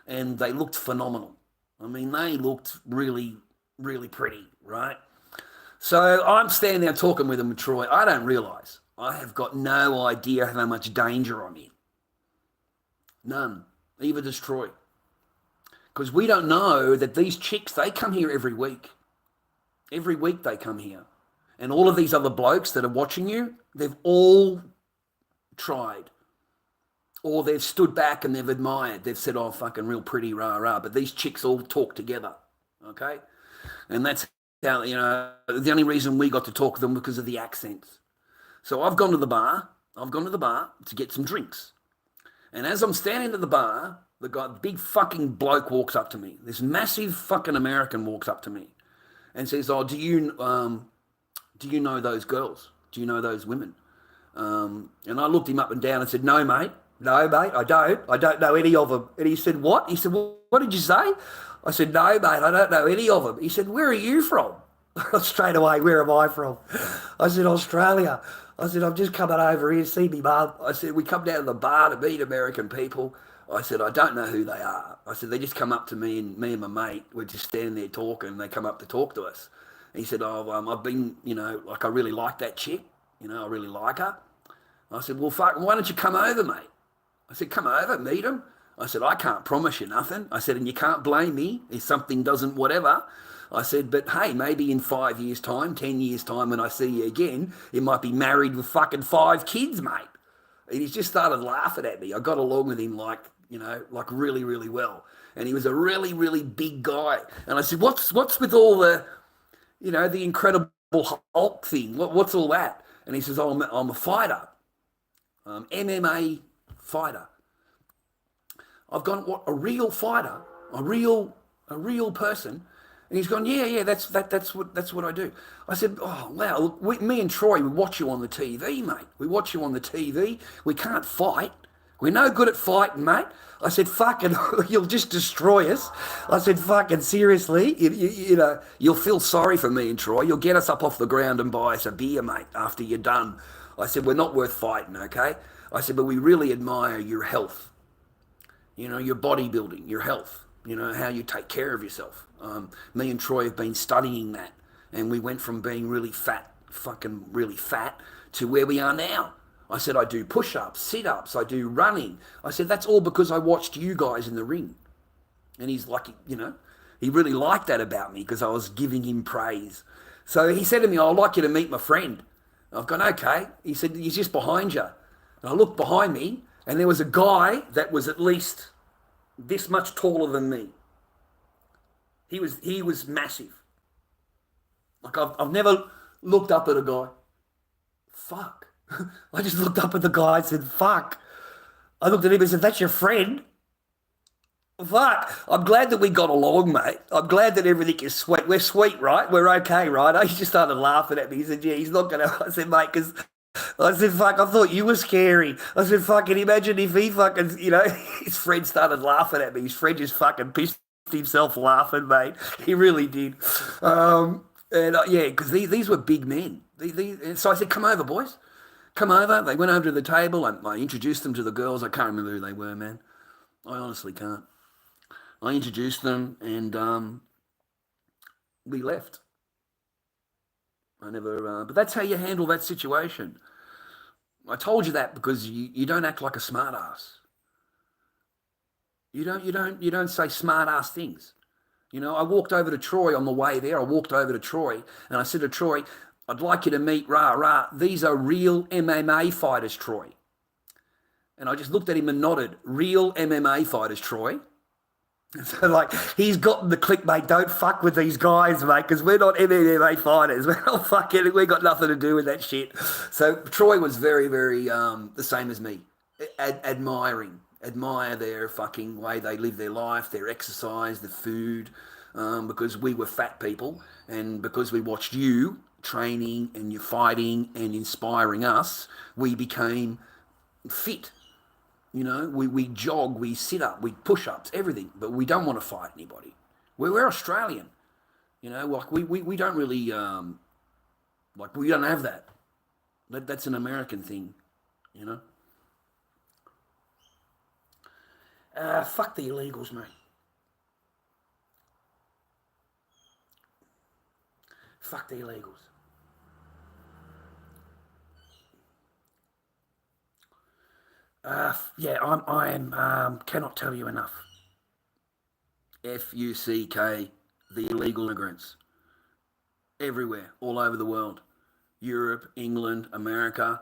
S1: And they looked phenomenal. I mean, they looked really, really pretty, right? So I'm standing there talking with them with Troy. I don't realise. I have got no idea how much danger I'm in. None. Either does Troy. Because we don't know that these chicks, they come here every week. Every week they come here. And all of these other blokes that are watching you, they've all tried. or they've stood back and they've admired. They've said, "Oh, fucking real pretty, rah rah." But these chicks all talk together, okay? And that's how, you know, the only reason we got to talk to them because of the accents. So I've gone to the bar. I've gone to the bar to get some drinks. And as I'm standing at the bar, the big fucking bloke walks up to me. This massive fucking American walks up to me and says, "Oh, do you know those girls? Do you know those women?" And I looked him up and down and said, "No, mate. No, mate, I don't. I don't know any of them." And he said, "What?" He said, "Well, what did you say?" I said, "No, mate, I don't know any of them." He said, "Where are you from?" Straight away, where am I from? I said, "Australia." I said, "I'm just coming over here to see me mum." I said, "We come down to the bar to meet American people." I said, "I don't know who they are." I said, "They just come up to me and my mate, we're just standing there talking and they come up to talk to us." And he said, "Oh, I've been, you know, like I really like that chick. You know, I really like her." I said, "Well, fuck, why don't you come over, mate?" I said, "Come over, meet him." I said, "I can't promise you nothing." I said, "And you can't blame me if something doesn't whatever." I said, "But hey, maybe in 5 years' time, 10 years' time when I see you again, you might be married with fucking 5 kids, mate." And he just started laughing at me. I got along with him like, you know, like really, really well. And he was a really, really big guy. And I said, what's with all the, you know, the Incredible Hulk thing? What's all that? And he says, "Oh, I'm a fighter, MMA fighter." I've gone, "What, a real fighter, a real person?" And he's gone, "Yeah, that's what I do." I said, "Oh wow, look, me and Troy, we watch you on the TV, mate. We watch you on the TV. We can't fight. We're no good at fighting, mate." I said, "Fucking, you'll just destroy us." I said, "Fucking seriously, you know, you'll feel sorry for me and Troy. You'll get us up off the ground and buy us a beer, mate, after you're done." I said, "We're not worth fighting, okay?" I said, "But we really admire your health. You know, your bodybuilding, your health, you know, how you take care of yourself. Me and Troy have been studying that, and we went from being really fat, fucking really fat, to where we are now." I said, "I do push-ups, sit-ups, I do running." I said, "That's all because I watched you guys in the ring." And he's like, you know, he really liked that about me because I was giving him praise. So he said to me, "I'd like you to meet my friend." I've gone, "Okay." He said, "He's just behind you." And I looked behind me, and there was a guy that was at least this much taller than me. He was massive. Like I've never looked up at a guy. Fuck. I just looked up at the guy and said, "Fuck." I looked at him and said, "That's your friend?" Fuck. I'm glad that we got along, mate. I'm glad that everything is sweet. We're sweet, right? We're okay, right? He just started laughing at me. He said, "Yeah, he's not going to." I said, "Mate, because..." I said, "Fuck, I thought you were scary." I said, "Fucking imagine if he fucking," you know, his friend started laughing at me. His friend just fucking pissed himself laughing, mate. He really did. Yeah, because these were big men. And so I said, "Come over, boys. Come over." They went over to the table. I introduced them to the girls. I can't remember who they were, man. I honestly can't. I introduced them and we left. I never, but that's how you handle that situation. I told you that because you don't act like a smart ass. You don't say smart ass things. You know, I walked over to Troy on the way there. I walked over to Troy and I said to Troy, "I'd like you to meet rah rah. These are real MMA fighters, Troy." And I just looked at him and nodded. "Real MMA fighters, Troy." So, like, he's gotten the click, mate. Don't fuck with these guys, mate, because we're not MMA fighters. We're not fucking, we got nothing to do with that shit. So Troy was very, very the same as me. Admire their fucking way they live their life, their exercise, the food, because we were fat people and because we watched you training and you fighting and inspiring us, we became fit. You know, we jog, we sit up, we push ups, everything, but we don't want to fight anybody. We're Australian, you know, like we don't really, like we don't have that. That's an American thing, you know. Fuck the illegals, mate. Fuck the illegals. Yeah, I am, cannot tell you enough. FUCK, the illegal immigrants. Everywhere, all over the world. Europe, England, America.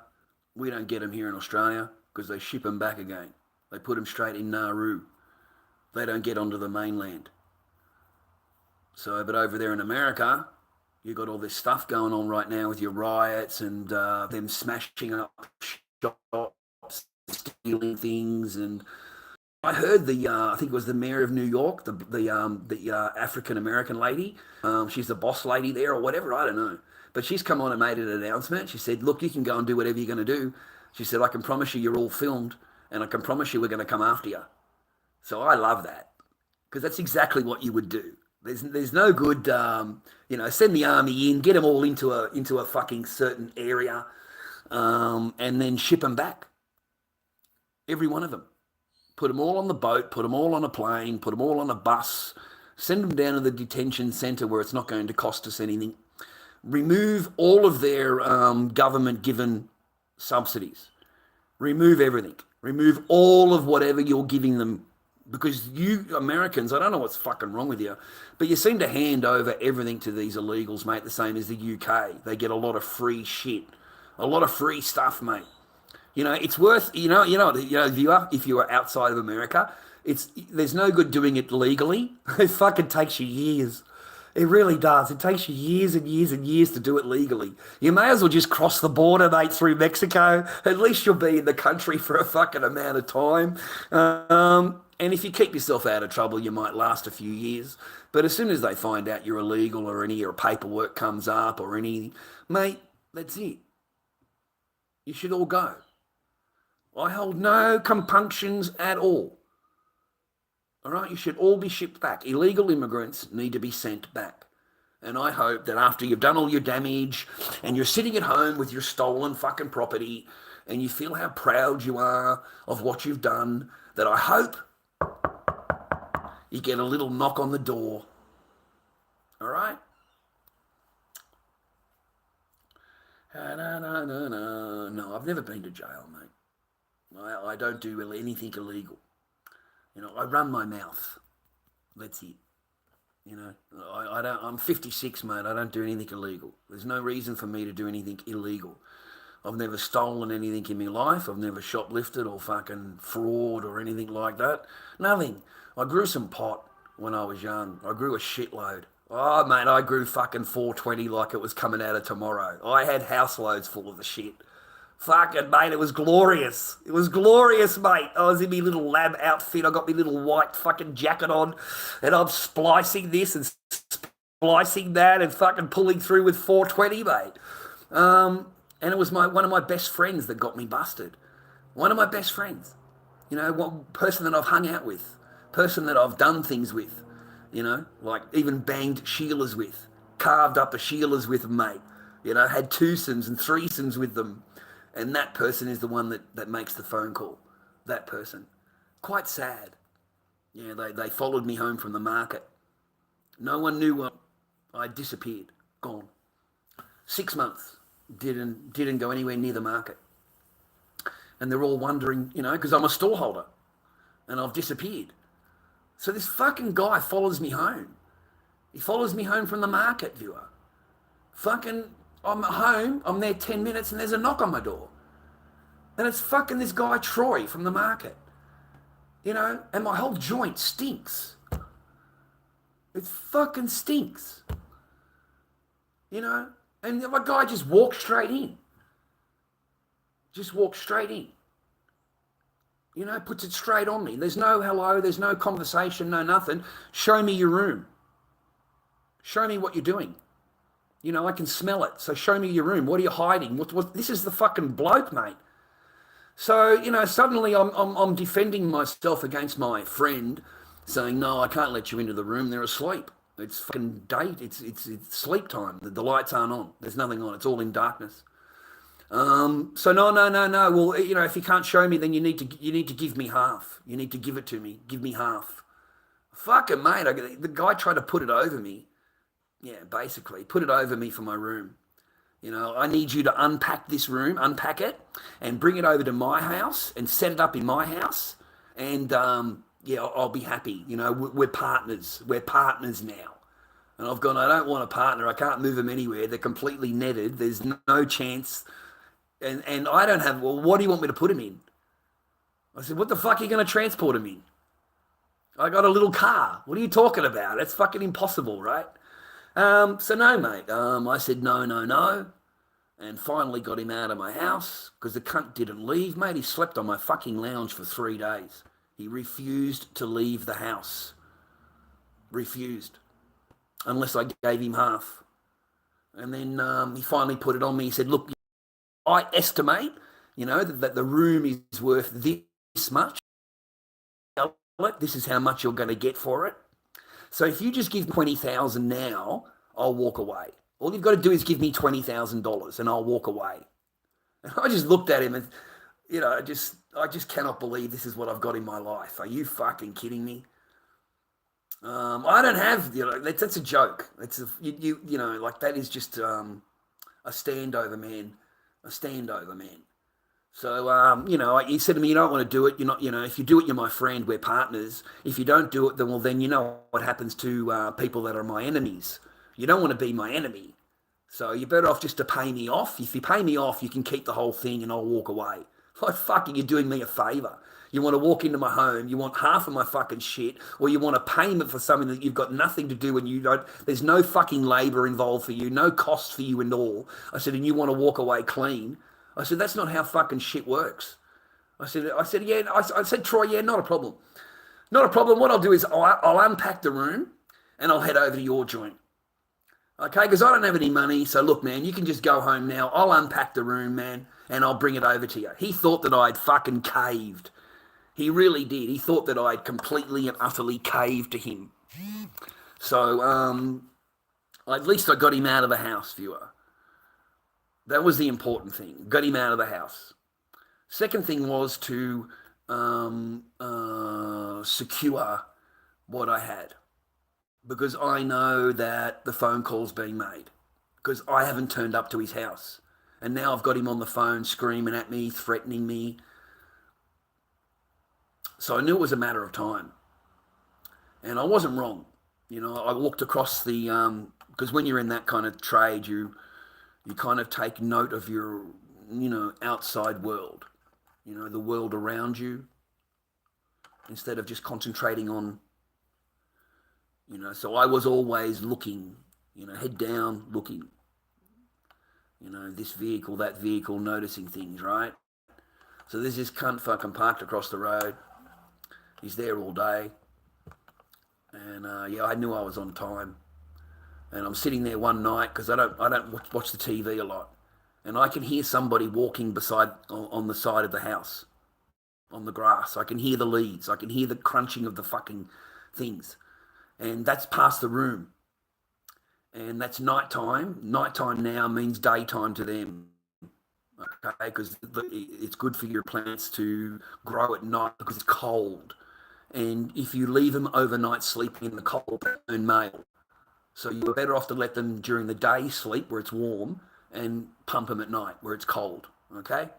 S1: We don't get them here in Australia because they ship them back again. They put them straight in Nauru. They don't get onto the mainland. So, but over there in America, you've got all this stuff going on right now with your riots and them smashing up shops, stealing things. And I heard I think it was the mayor of New York, the African American lady. She's the boss lady there or whatever. I don't know. But she's come on and made an announcement. She said, look, you can go and do whatever you're going to do. She said, I can promise you you're all filmed and I can promise you we're going to come after you. So I love that because that's exactly what you would do. There's no good, send the army in, get them all into a fucking certain area, and then ship them back. Every one of them. Put them all on the boat, put them all on a plane, put them all on a bus, send them down to the detention centre where it's not going to cost us anything. Remove all of their government-given subsidies. Remove everything. Remove all of whatever you're giving them. Because you Americans, I don't know what's fucking wrong with you, but you seem to hand over everything to these illegals, mate, the same as the UK. They get a lot of free shit, a lot of free stuff, mate. You know, it's worth, if you are outside of America, there's no good doing it legally. It fucking takes you years. It really does. It takes you years and years and years to do it legally. You may as well just cross the border, mate, through Mexico. At least you'll be in the country for a fucking amount of time. And if you keep yourself out of trouble, you might last a few years. But as soon as they find out you're illegal or any of your paperwork comes up or anything, mate, that's it. You should all go. I hold no compunctions at all. All right? You should all be shipped back. Illegal immigrants need to be sent back. And I hope that after you've done all your damage and you're sitting at home with your stolen fucking property and you feel how proud you are of what you've done, that I hope you get a little knock on the door. All right? No, I've never been to jail, mate. I don't do anything illegal. You know, I run my mouth. That's it. You know, I'm 56, mate. I don't do anything illegal. There's no reason for me to do anything illegal. I've never stolen anything in my life. I've never shoplifted or fucking fraud or anything like that. Nothing. I grew some pot when I was young. I grew a shitload. Oh, mate, I grew fucking 420 like it was coming out of tomorrow. I had house loads full of the shit. Fucking, mate, it was glorious. It was glorious, mate. I was in my little lab outfit. I got my little white fucking jacket on and I'm splicing this and splicing that and fucking pulling through with 420, mate. And it was one of my best friends that got me busted. One of my best friends. You know, one person that I've hung out with. Person that I've done things with. You know, like even banged Sheilas with. Carved up a Sheilas with, mate. You know, had twosomes and threesomes with them. And that person is the one that makes the phone call. That person. Quite sad. Yeah, they followed me home from the market. No one knew what. I disappeared. Gone. 6 months. Didn't go anywhere near the market. And they're all wondering, you know, because I'm a storeholder. And I've disappeared. So this fucking guy follows me home. He follows me home from the market, viewer. Fucking, I'm at home, I'm there 10 minutes and there's a knock on my door. And it's fucking this guy Troy from the market. You know, and my whole joint stinks. It fucking stinks. You know, and the guy just walked straight in. Just walked straight in. You know, puts it straight on me. There's no hello, there's no conversation, no nothing. Show me your room. Show me what you're doing. You know, I can smell it. So show me your room. What are you hiding? This is the fucking bloke, mate. So, you know, suddenly I'm defending myself against my friend, saying, no, I can't let you into the room. They're asleep. It's fucking date. It's sleep time. The lights aren't on. There's nothing on. It's all in darkness. So no. Well, you know, if you can't show me, then you need to give me half. You need to give it to me. Give me half. Fucking mate, the guy tried to put it over me. Yeah, basically, put it over me for my room. You know, I need you to unpack this room, unpack it, and bring it over to my house and set it up in my house. And yeah, I'll be happy. You know, we're partners. We're partners now. And I've gone, I don't want a partner. I can't move them anywhere. They're completely netted. There's no chance. And I don't have, well, what do you want me to put them in? I said, what the fuck are you going to transport him in? I got a little car. What are you talking about? That's fucking impossible, right? So no, mate. I said no. And finally got him out of my house because the cunt didn't leave, mate. He slept on my fucking lounge for 3 days. He refused to leave the house. Refused. Unless I gave him half. And then he finally put it on me. He said, look, I estimate, that the room is worth this much. This is how much you're going to get for it. So if you just give me $20,000 now, I'll walk away. All you've got to do is give me $20,000 and I'll walk away. And I just looked at him and, I just cannot believe this is what I've got in my life. Are you fucking kidding me? I don't have, that's a joke. It's that is just a standover man. A standover man. So, he said to me, you don't want to do it. You're not, if you do it, you're my friend. We're partners. If you don't do it, then you know what happens to people that are my enemies. You don't want to be my enemy. So you're better off just to pay me off. If you pay me off, you can keep the whole thing and I'll walk away. Like, fucking, you're doing me a favor. You want to walk into my home, you want half of my fucking shit, or you want a payment for something that you've got nothing to do and there's no fucking labor involved for you, no cost for you and all. I said, and you want to walk away clean. I said, that's not how fucking shit works. I said, yeah. I said, Troy, yeah, not a problem. Not a problem. What I'll do is I'll unpack the room and I'll head over to your joint. Okay, because I don't have any money. So look, man, you can just go home now. I'll unpack the room, man, and I'll bring it over to you. He thought that I'd fucking caved. He really did. He thought that I'd completely and utterly caved to him. So at least I got him out of the house, viewer. That was the important thing. Got him out of the house. Second thing was to secure what I had. Because I know that the phone call's being made. Because I haven't turned up to his house. And now I've got him on the phone screaming at me, threatening me. So I knew it was a matter of time. And I wasn't wrong. I walked across the, because when you're in that kind of trade, you kind of take note of your, outside world, the world around you, instead of just concentrating on, so I was always looking, head down, looking, this vehicle, that vehicle, noticing things, right? So there's this cunt fucking parked across the road. He's there all day. And I knew I was on time. And I'm sitting there one night because I don't watch the TV a lot, and I can hear somebody walking on the side of the house, on the grass. I can hear the leaves. I can hear the crunching of the fucking things, and that's past the room. And that's nighttime. Nighttime now means daytime to them. Okay, because it's good for your plants to grow at night because it's cold, and if you leave them overnight sleeping in the cold, they turn male. So you're better off to let them during the day sleep where it's warm and pump them at night where it's cold, okay?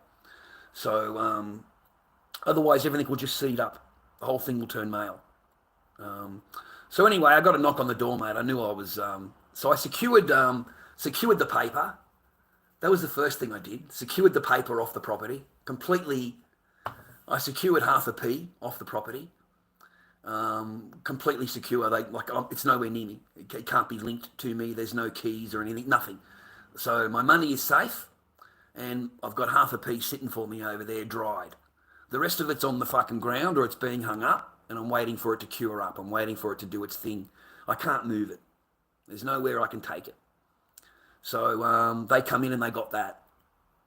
S1: So otherwise everything will just seed up. The whole thing will turn male. So anyway, I got a knock on the door, mate. I knew I was... so I secured the paper. That was the first thing I did. Secured the paper off the property. Completely... I secured half a P off the property. Completely secure. It's nowhere near me. It can't be linked to me. There's no keys or anything, nothing. So my money is safe, and I've got half a piece sitting for me over there, dried. The rest of it's on the fucking ground, or it's being hung up, and I'm waiting for it to cure up. I'm waiting for it to do its thing. I can't move it. There's nowhere I can take it. So they come in and they got that.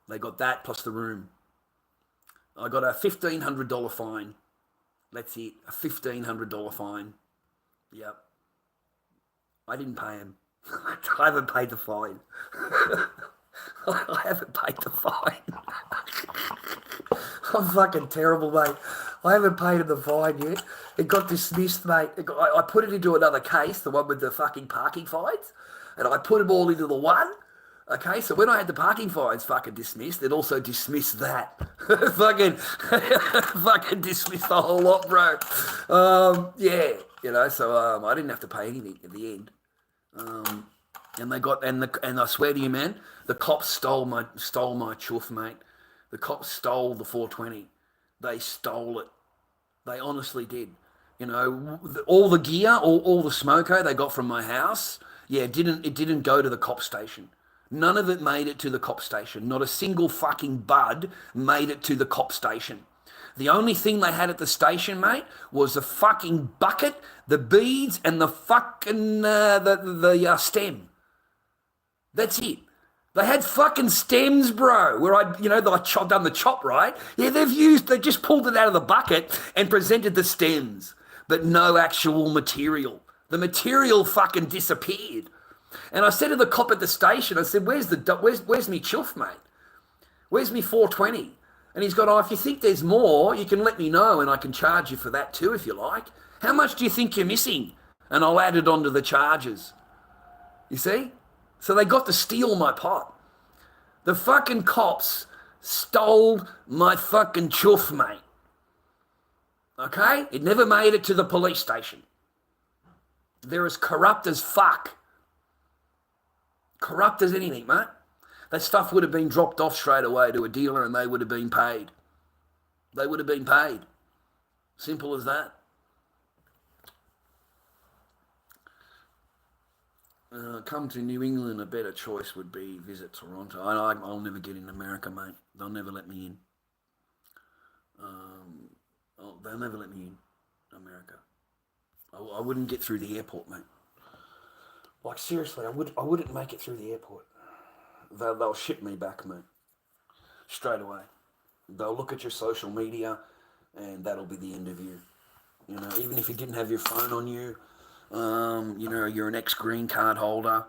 S1: They got that plus the room. I got a $1,500 fine. That's it, a $1,500 fine. Yep. I didn't pay him. I haven't paid the fine. I haven't paid the fine. I'm fucking terrible, mate. I haven't paid him the fine yet. It got dismissed, mate. I put it into another case, the one with the fucking parking fines, and I put them all into the one. Okay, so when I had the parking fines fucking dismissed, it also dismissed that. fucking dismissed the whole lot, bro. Yeah, so I didn't have to pay anything at the end. And I swear to you, man, the cops stole my chuff, mate. The cops stole the 420. They stole it. They honestly did. You know, all the gear, all the smoko they got from my house, yeah, it didn't go to the cop station. None of it made it to the cop station. Not a single fucking bud made it to the cop station. The only thing they had at the station, mate, was the fucking bucket, the beads, and the fucking the stem. That's it. They had fucking stems, bro, where done the chop, right? Yeah, they just pulled it out of the bucket and presented the stems, but no actual material. The material fucking disappeared. And I said to the cop at the station, I said, where's me chuff, mate? Where's me 420? And he's got, oh, if you think there's more, you can let me know and I can charge you for that too if you like. How much do you think you're missing? And I'll add it onto the charges. You see? So they got to steal my pot. The fucking cops stole my fucking chuff, mate. Okay? It never made it to the police station. They're as corrupt as fuck. Corrupt as anything, mate. That stuff would have been dropped off straight away to a dealer and they would have been paid. They would have been paid. Simple as that. Come to New England, a better choice would be visit Toronto. I'll never get in America, mate. They'll never let me in. They'll never let me in America. I wouldn't get through the airport, mate. Like, seriously, I wouldn't make it through the airport. They'll ship me back, mate. Straight away. They'll look at your social media and that'll be the end of you. You know, even if you didn't have your phone on you, you know, you're an ex-green card holder.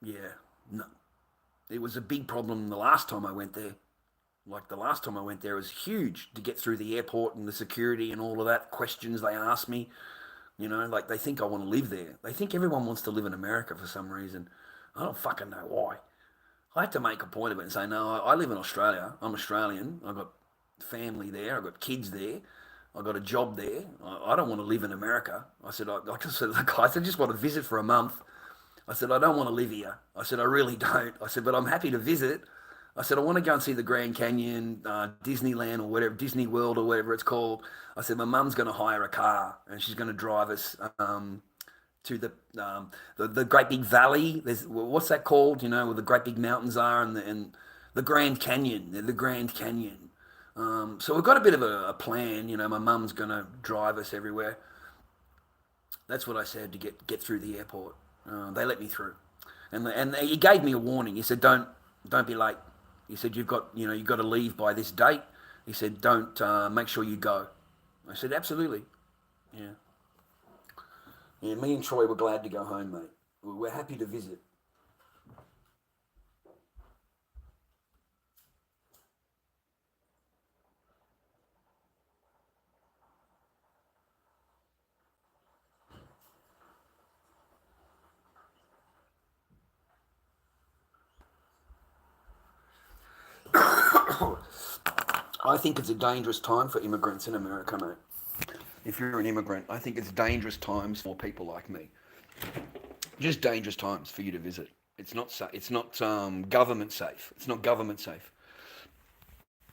S1: Yeah, no. It was a big problem the last time I went there. Like the last time I went there, it was huge to get through the airport and the security and all of that. Questions they asked me. You know, like they think I want to live there. They think everyone wants to live in America for some reason. I don't fucking know why. I had to make a point of it and say, no, I live in Australia. I'm Australian. I've got family there. I've got kids there. I've got a job there. I don't want to live in America. I said, like I said, the guy said, I just want to visit for a month. I said, I don't want to live here. I said, I really don't. I said, but I'm happy to visit. I said, I want to go and see the Grand Canyon, Disneyland or whatever, Disney World or whatever it's called. I said, my mum's going to hire a car and she's going to drive us to the great big valley. There's, what's that called? You know, where the great big mountains are and the Grand Canyon. The Grand Canyon. So we've got a bit of a plan. You know, my mum's going to drive us everywhere. That's what I said to get through the airport. They let me through, and he gave me a warning. He said, don't be late. He said, you've got to leave by this date. He said, don't make sure you go. I said, absolutely. Yeah. Yeah, me and Troy were glad to go home, mate. We're happy to visit. I think it's a dangerous time for immigrants in America, mate. If you're an immigrant, I think it's dangerous times for people like me. Just dangerous times for you to visit. It's not government safe. It's not government safe.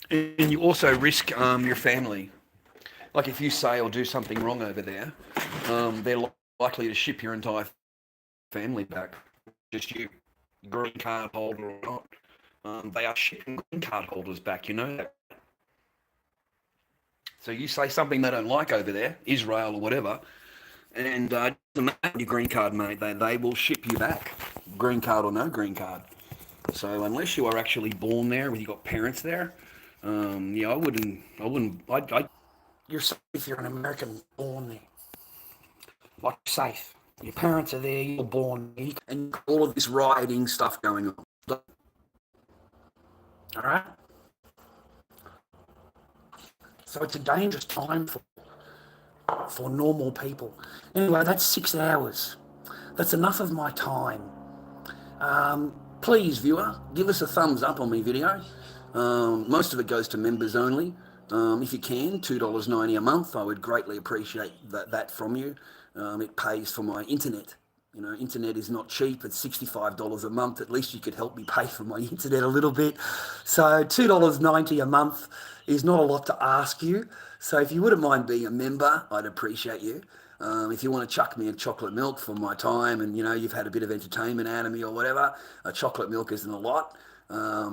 S1: And you also risk your family. Like if you say or do something wrong over there, they're likely to ship your entire family back. Just you, green card holder or not. They are shipping green card holders back, you know that. So you say something they don't like over there, Israel or whatever, and doesn't matter your green card, mate, they will ship you back, green card or no green card. So unless you are actually born there, you got parents there, yeah, you're safe if you're an American born there. Like safe. Your parents are there, you're born there, and all of this rioting stuff going on. All right? So it's a dangerous time for normal people. Anyway, that's 6 hours. That's enough of my time. Please, viewer, give us a thumbs up on my video. Most of it goes to members only. If you can, $2.90 a month. I would greatly appreciate that from you. It pays for my internet You know, internet is not cheap. It's $65 a month. At least you could help me pay for my internet a little bit. So $2.90 a month is not a lot to ask you. So if you wouldn't mind being a member, I'd appreciate you. If you want to chuck me a chocolate milk for my time and, you know, you've had a bit of entertainment out of me or whatever, a chocolate milk isn't a lot.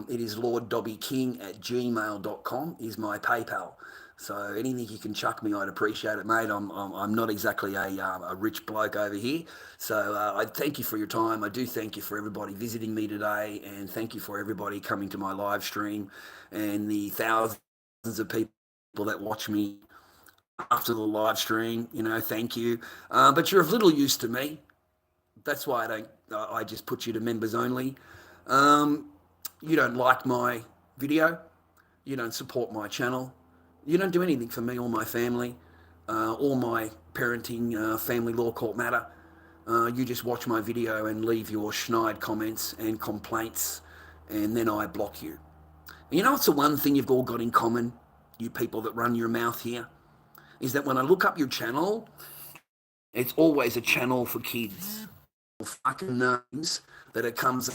S1: It is LordDobbyKing@gmail.com is my PayPal. So anything you can chuck me, I'd appreciate it, mate. I'm not exactly a rich bloke over here. So I thank you for your time. I do thank you for everybody visiting me today, and thank you for everybody coming to my live stream and the thousands of people that watch me after the live stream. You know, thank you. But you're of little use to me. That's why I just put you to members only. You don't like my video. You don't support my channel. You don't do anything for me or my family, or my parenting family law court matter. You just watch my video and leave your schneid comments and complaints, and then I block you. And you know what's the one thing you've all got in common, you people that run your mouth here, is that when I look up your channel, it's always a channel for kids. Fucking names that it comes up.